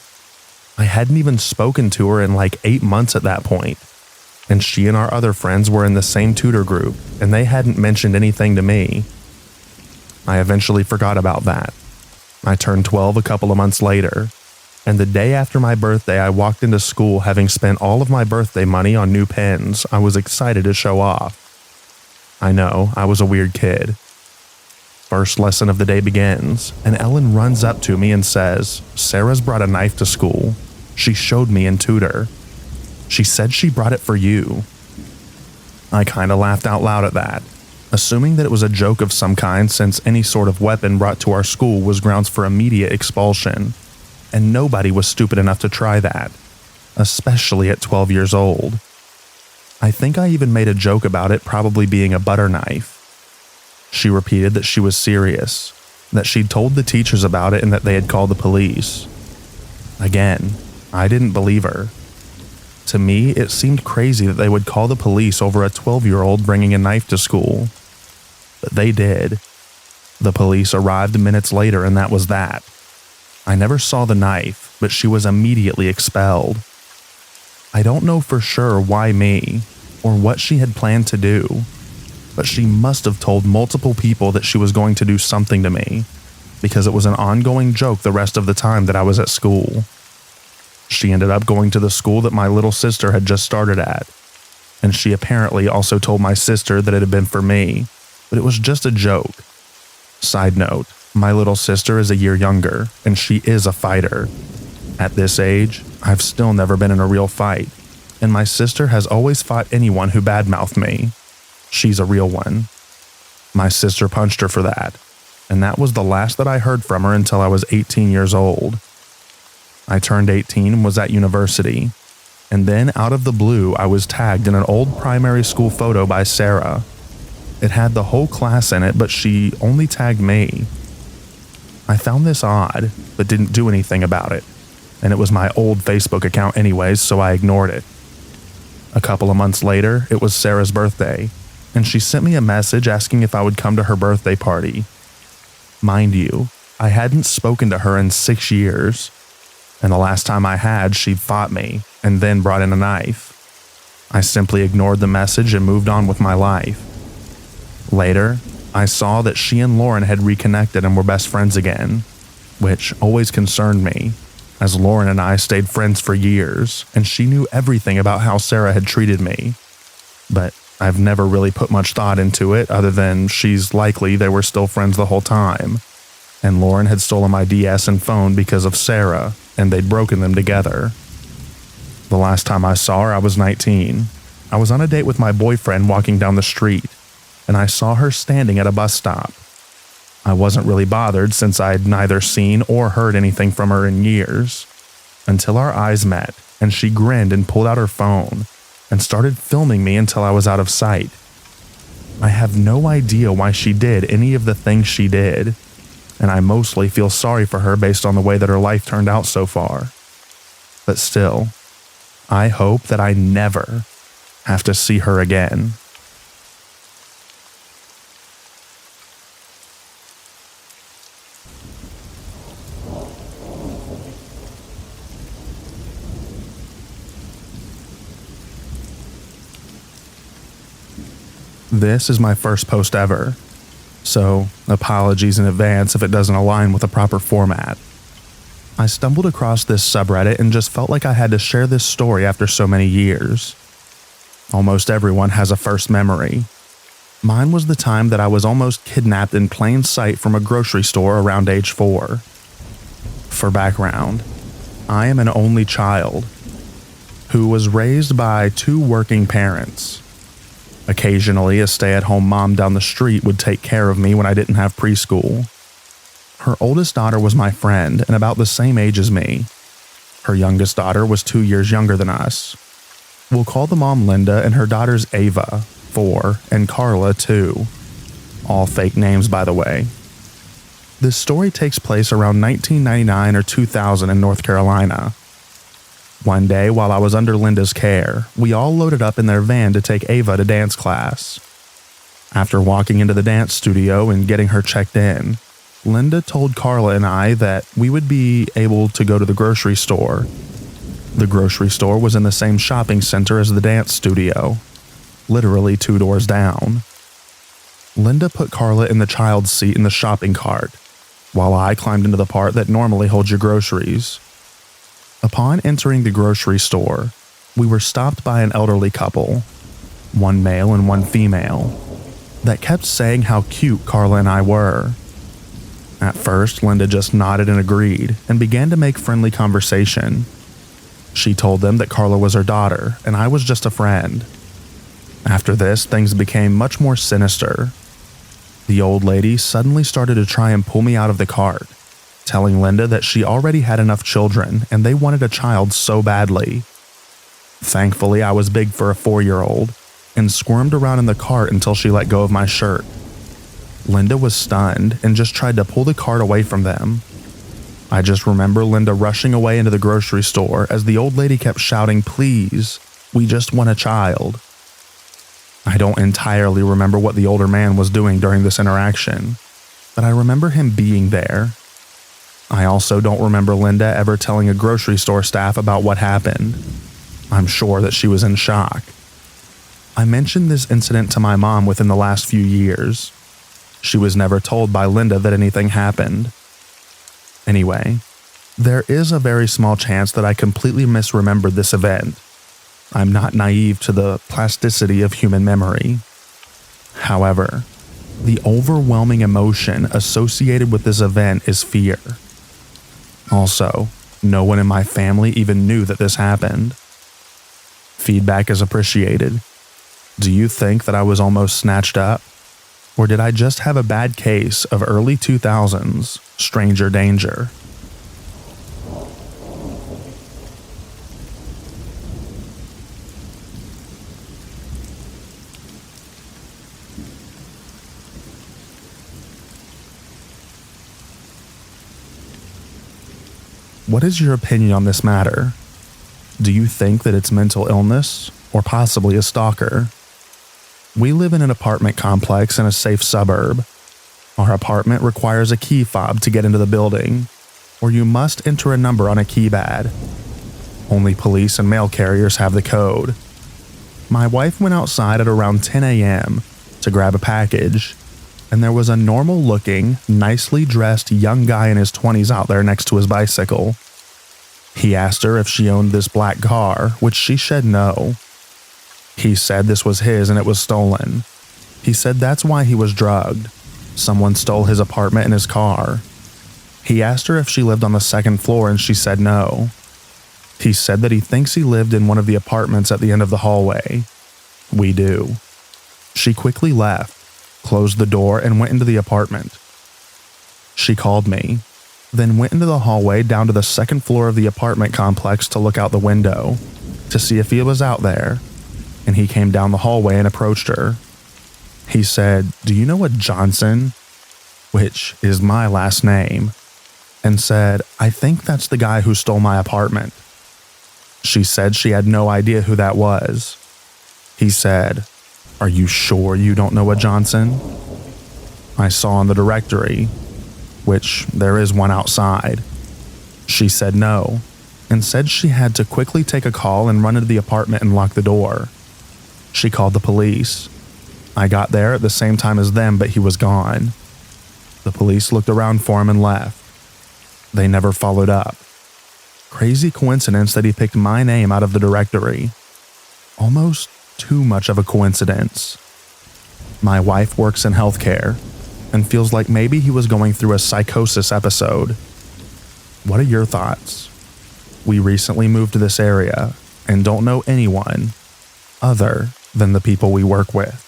I hadn't even spoken to her in like 8 months at that point, and she and our other friends were in the same tutor group, and they hadn't mentioned anything to me. I eventually forgot about that. I turned 12 a couple of months later, and the day after my birthday I walked into school having spent all of my birthday money on new pens I was excited to show off. I know, I was a weird kid. First lesson of the day begins, and Ellen runs up to me and says, "Sarah's brought a knife to school. She showed me in tutor. She said she brought it for you." I kinda laughed out loud at that, assuming that it was a joke of some kind since any sort of weapon brought to our school was grounds for immediate expulsion, and nobody was stupid enough to try that, especially at 12 years old. I think I even made a joke about it probably being a butter knife. She repeated that she was serious, that she'd told the teachers about it and that they had called the police. Again, I didn't believe her. To me, it seemed crazy that they would call the police over a 12-year-old bringing a knife to school. But they did. The police arrived minutes later and that was that. I never saw the knife, but she was immediately expelled. I don't know for sure why me, or what she had planned to do. but she must have told multiple people that she was going to do something to me, because it was an ongoing joke the rest of the time that I was at school. She ended up going to the school that my little sister had just started at, and she apparently also told my sister that it had been for me, but it was just a joke. Side note, my little sister is a year younger, and she is a fighter. At this age, I've still never been in a real fight, and my sister has always fought anyone who badmouthed me. She's a real one. My sister punched her for that, and that was the last that I heard from her until I was 18 years old. I turned 18 and was at university, and then out of the blue I was tagged in an old primary school photo by Sarah. It had the whole class in it, but she only tagged me. I found this odd, but didn't do anything about it, and it was my old Facebook account anyways, so I ignored it. A couple of months later, it was Sarah's birthday, and she sent me a message asking if I would come to her birthday party. Mind you, I hadn't spoken to her in 6 years, and the last time I had, she fought me and then brought in a knife. I simply ignored the message and moved on with my life. Later, I saw that she and Lauren had reconnected and were best friends again, which always concerned me, as Lauren and I stayed friends for years, and she knew everything about how Sarah had treated me. But I've never really put much thought into it other than she's likely they were still friends the whole time, and Lauren had stolen my DS and phone because of Sarah, and they'd broken them together. The last time I saw her, I was 19. I was on a date with my boyfriend walking down the street, and I saw her standing at a bus stop. I wasn't really bothered since I'd neither seen or heard anything from her in years, until our eyes met and she grinned and pulled out her phone and started filming me until I was out of sight. I have no idea why she did any of the things she did, and I mostly feel sorry for her based on the way that her life turned out so far. But still, I hope that I never have to see her again. This is my first post ever, so apologies in advance if it doesn't align with the proper format. I stumbled across this subreddit and just felt like I had to share this story after so many years. Almost everyone has a first memory. Mine was the time that I was almost kidnapped in plain sight from a grocery store around age 4. For background, I am an only child who was raised by 2 working parents. Occasionally, a stay-at-home mom down the street would take care of me when I didn't have preschool. Her oldest daughter was my friend and about the same age as me. Her youngest daughter was 2 years younger than us. We'll call the mom Linda and her daughters Ava, 4, and Carla, 2. All fake names, by the way. This story takes place around 1999 or 2000 in North Carolina. One day, while I was under Linda's care, we all loaded up in their van to take Ava to dance class. After walking into the dance studio and getting her checked in, Linda told Carla and I that we would be able to go to the grocery store. The grocery store was in the same shopping center as the dance studio, literally 2 doors down. Linda put Carla in the child's seat in the shopping cart, while I climbed into the part that normally holds your groceries. Upon entering the grocery store, we were stopped by an elderly couple, one male and one female, that kept saying how cute Carla and I were. At first, Linda just nodded and agreed and began to make friendly conversation. She told them that Carla was her daughter and I was just a friend. After this, things became much more sinister. The old lady suddenly started to try and pull me out of the cart, telling Linda that she already had enough children and they wanted a child so badly. Thankfully, I was big for a 4-year-old and squirmed around in the cart until she let go of my shirt. Linda was stunned and just tried to pull the cart away from them. I just remember Linda rushing away into the grocery store as the old lady kept shouting, "Please, we just want a child." I don't entirely remember what the older man was doing during this interaction, but I remember him being there. I also don't remember Linda ever telling a grocery store staff about what happened. I'm sure that she was in shock. I mentioned this incident to my mom within the last few years. She was never told by Linda that anything happened. Anyway, there is a very small chance that I completely misremembered this event. I'm not naive to the plasticity of human memory. However, the overwhelming emotion associated with this event is fear. Also, no one in my family even knew that this happened. Feedback is appreciated. Do you think that I was almost snatched up? Or did I just have a bad case of early 2000s stranger danger? What is your opinion on this matter? Do you think that it's mental illness or possibly a stalker? We live in an apartment complex in a safe suburb. Our apartment requires a key fob to get into the building, or you must enter a number on a keypad. Only police and mail carriers have the code. My wife went outside at around 10 a.m. to grab a package, and there was a normal-looking, nicely dressed young guy in his 20s out there next to his bicycle. He asked her if she owned this black car, which she said no. He said this was his and it was stolen. He said that's why he was drugged. Someone stole his apartment and his car. He asked her if she lived on the second floor and she said no. He said that he thinks he lived in one of the apartments at the end of the hallway. We do. She quickly left, closed the door, and went into the apartment. She called me, then went into the hallway down to the second floor of the apartment complex to look out the window to see if he was out there, and he came down the hallway and approached her. He said, "Do you know a Johnson?" which is my last name, and said, "I think that's the guy who stole my apartment." She said she had no idea who that was. He said, "Are you sure you don't know a Johnson?" I saw in the directory, which there is one outside. She said no, and said she had to quickly take a call and run into the apartment and lock the door. She called the police. I got there at the same time as them, but he was gone. The police looked around for him and left. They never followed up. Crazy coincidence that he picked my name out of the directory. Almost too much of a coincidence. My wife works in healthcare and feels like maybe he was going through a psychosis episode. What are your thoughts? We recently moved to this area and don't know anyone other than the people we work with.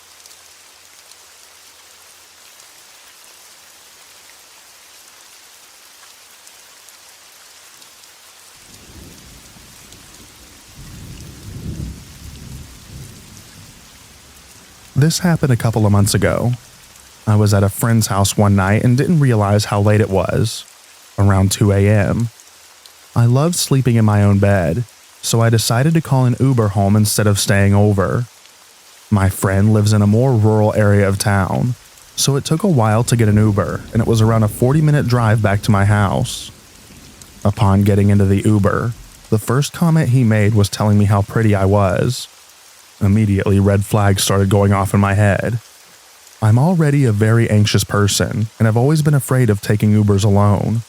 This happened a couple of months ago. I was at a friend's house one night and didn't realize how late it was, around 2 a.m. I loved sleeping in my own bed, so I decided to call an Uber home instead of staying over. My friend lives in a more rural area of town, so it took a while to get an Uber, and it was around a 40-minute drive back to my house. Upon getting into the Uber, the first comment he made was telling me how pretty I was. Immediately, red flags started going off in my head. I'm already a very anxious person, and I've always been afraid of taking Ubers alone,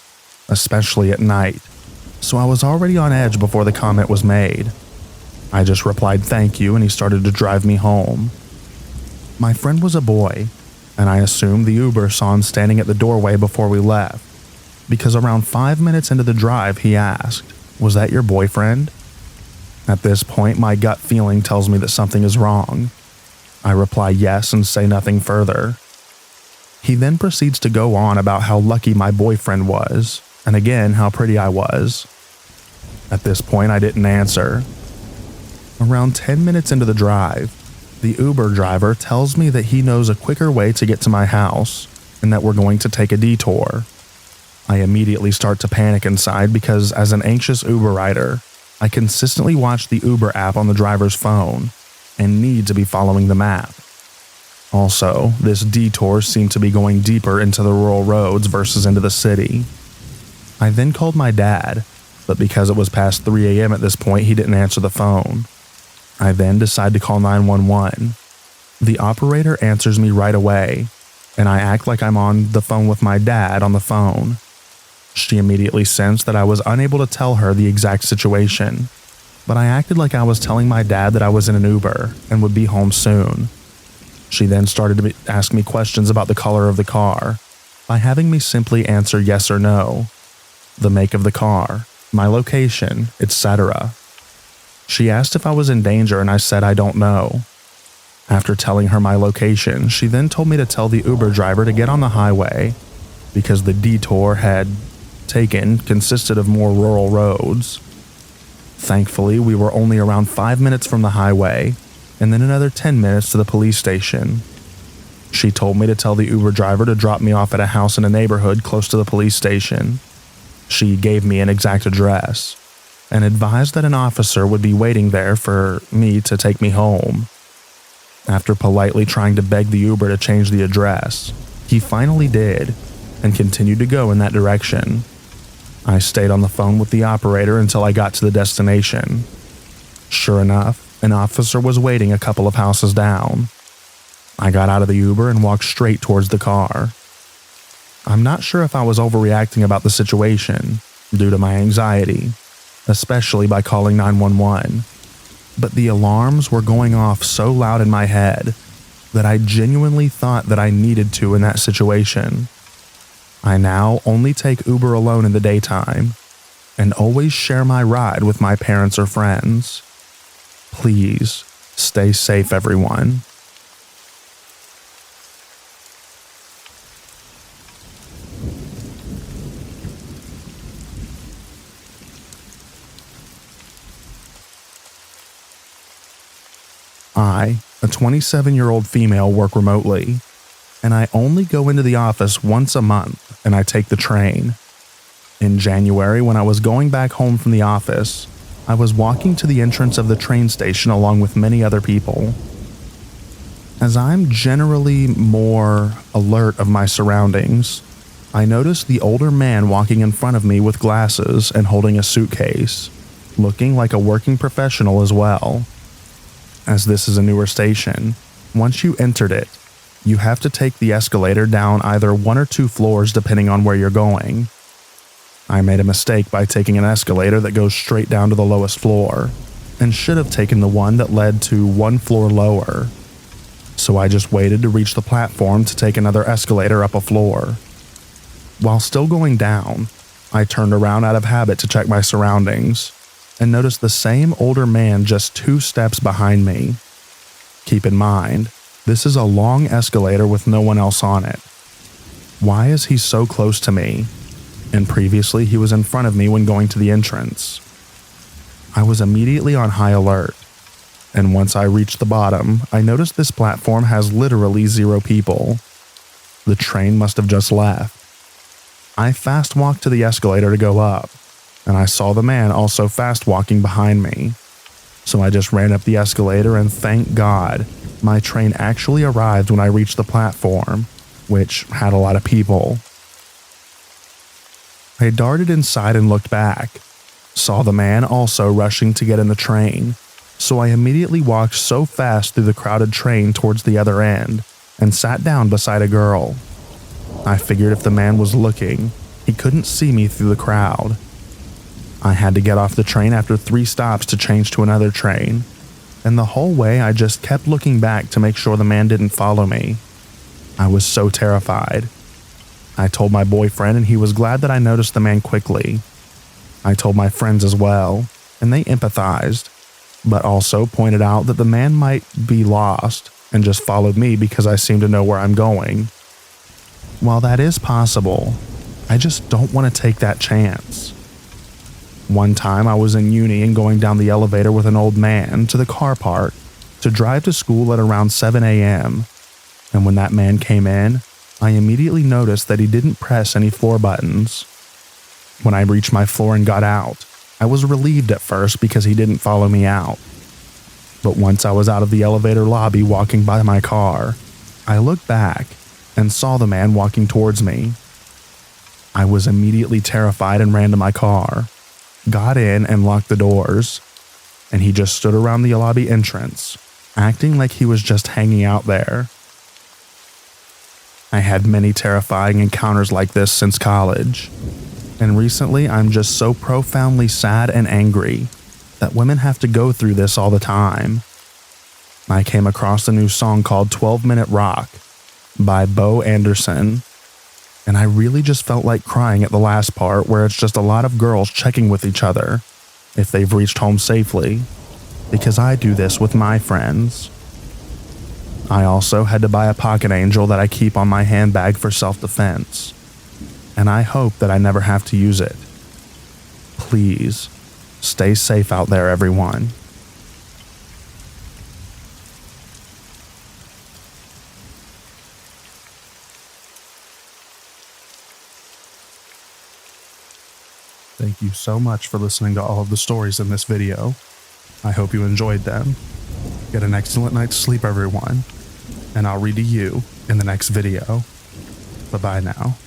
especially at night, so I was already on edge before the comment was made. I just replied thank you, and he started to drive me home. My friend was a boy, and I assumed the Uber saw him standing at the doorway before we left, because around 5 minutes into the drive he asked, "Was that your boyfriend?" At this point, my gut feeling tells me that something is wrong. I reply yes and say nothing further. He then proceeds to go on about how lucky my boyfriend was, and again how pretty I was. At this point, I didn't answer. Around 10 minutes into the drive, the Uber driver tells me that he knows a quicker way to get to my house, and that we're going to take a detour. I immediately start to panic inside because as an anxious Uber rider, I consistently watch the Uber app on the driver's phone and need to be following the map. Also, this detour seemed to be going deeper into the rural roads versus into the city. I then called my dad, but because it was past 3 a.m. at this point, he didn't answer the phone. I then decide to call 911. The operator answers me right away, and I act like I'm on the phone with my dad on the phone. She immediately sensed that I was unable to tell her the exact situation, but I acted like I was telling my dad that I was in an Uber and would be home soon. She then started to ask me questions about the color of the car by having me simply answer yes or no, the make of the car, my location, etc. She asked if I was in danger and I said I don't know. After telling her my location, she then told me to tell the Uber driver to get on the highway because the detour had taken consisted of more rural roads. Thankfully, we were only around 5 minutes from the highway and then another 10 minutes to the police station. She told me to tell the Uber driver to drop me off at a house in a neighborhood close to the police station. She gave me an exact address and advised that an officer would be waiting there for me to take me home. After politely trying to beg the Uber to change the address, he finally did and continued to go in that direction. I stayed on the phone with the operator until I got to the destination. Sure enough, an officer was waiting a couple of houses down. I got out of the Uber and walked straight towards the car. I'm not sure if I was overreacting about the situation due to my anxiety, especially by calling 911, but the alarms were going off so loud in my head that I genuinely thought that I needed to in that situation. I now only take Uber alone in the daytime and always share my ride with my parents or friends. Please stay safe, everyone. I, a 27-year-old female, work remotely, and I only go into the office once a month, and I take the train. In January, when I was going back home from the office, I was walking to the entrance of the train station along with many other people. As I'm generally more alert of my surroundings, I noticed the older man walking in front of me with glasses and holding a suitcase, looking like a working professional as well. As this is a newer station, once you entered it, you have to take the escalator down either 1 or 2 floors depending on where you're going. I made a mistake by taking an escalator that goes straight down to the lowest floor, and should have taken the one that led to 1 floor lower. So I just waited to reach the platform to take another escalator up a floor. While still going down, I turned around out of habit to check my surroundings, and noticed the same older man just 2 steps behind me. Keep in mind, this is a long escalator with no one else on it. Why is he so close to me? And previously he was in front of me when going to the entrance. I was immediately on high alert, and once I reached the bottom, I noticed this platform has literally 0 people. The train must have just left. I fast walked to the escalator to go up, and I saw the man also fast walking behind me. So I just ran up the escalator, and thank God, my train actually arrived when I reached the platform, which had a lot of people. I darted inside and looked back, saw the man also rushing to get in the train, so I immediately walked so fast through the crowded train towards the other end and sat down beside a girl. I figured if the man was looking, he couldn't see me through the crowd. I had to get off the train after 3 stops to change to another train, and the whole way I just kept looking back to make sure the man didn't follow me. I was so terrified. I told my boyfriend, and he was glad that I noticed the man quickly. I told my friends as well, and they empathized, but also pointed out that the man might be lost and just followed me because I seem to know where I'm going. While that is possible, I just don't want to take that chance. One time I was in uni and going down the elevator with an old man to the car park to drive to school at around 7 a.m. And when that man came in, I immediately noticed that he didn't press any floor buttons. When I reached my floor and got out, I was relieved at first because he didn't follow me out. But once I was out of the elevator lobby walking by my car, I looked back and saw the man walking towards me. I was immediately terrified and ran to my car, got in and locked the doors. and he just stood around the lobby entrance, acting like he was just hanging out there. I had many terrifying encounters like this since college, and recently I'm just so profoundly sad and angry that women have to go through this all the time. I came across a new song called 12 Minute Rock by Bo Anderson, and I really just felt like crying at the last part where it's just a lot of girls checking with each other if they've reached home safely, because I do this with my friends. I also had to buy a pocket angel that I keep on my handbag for self-defense, and I hope that I never have to use it. Please, stay safe out there, everyone. Thank you so much for listening to all of the stories in this video. I hope you enjoyed them. Get an excellent night's sleep, everyone, and I'll read to you in the next video. Bye-bye now.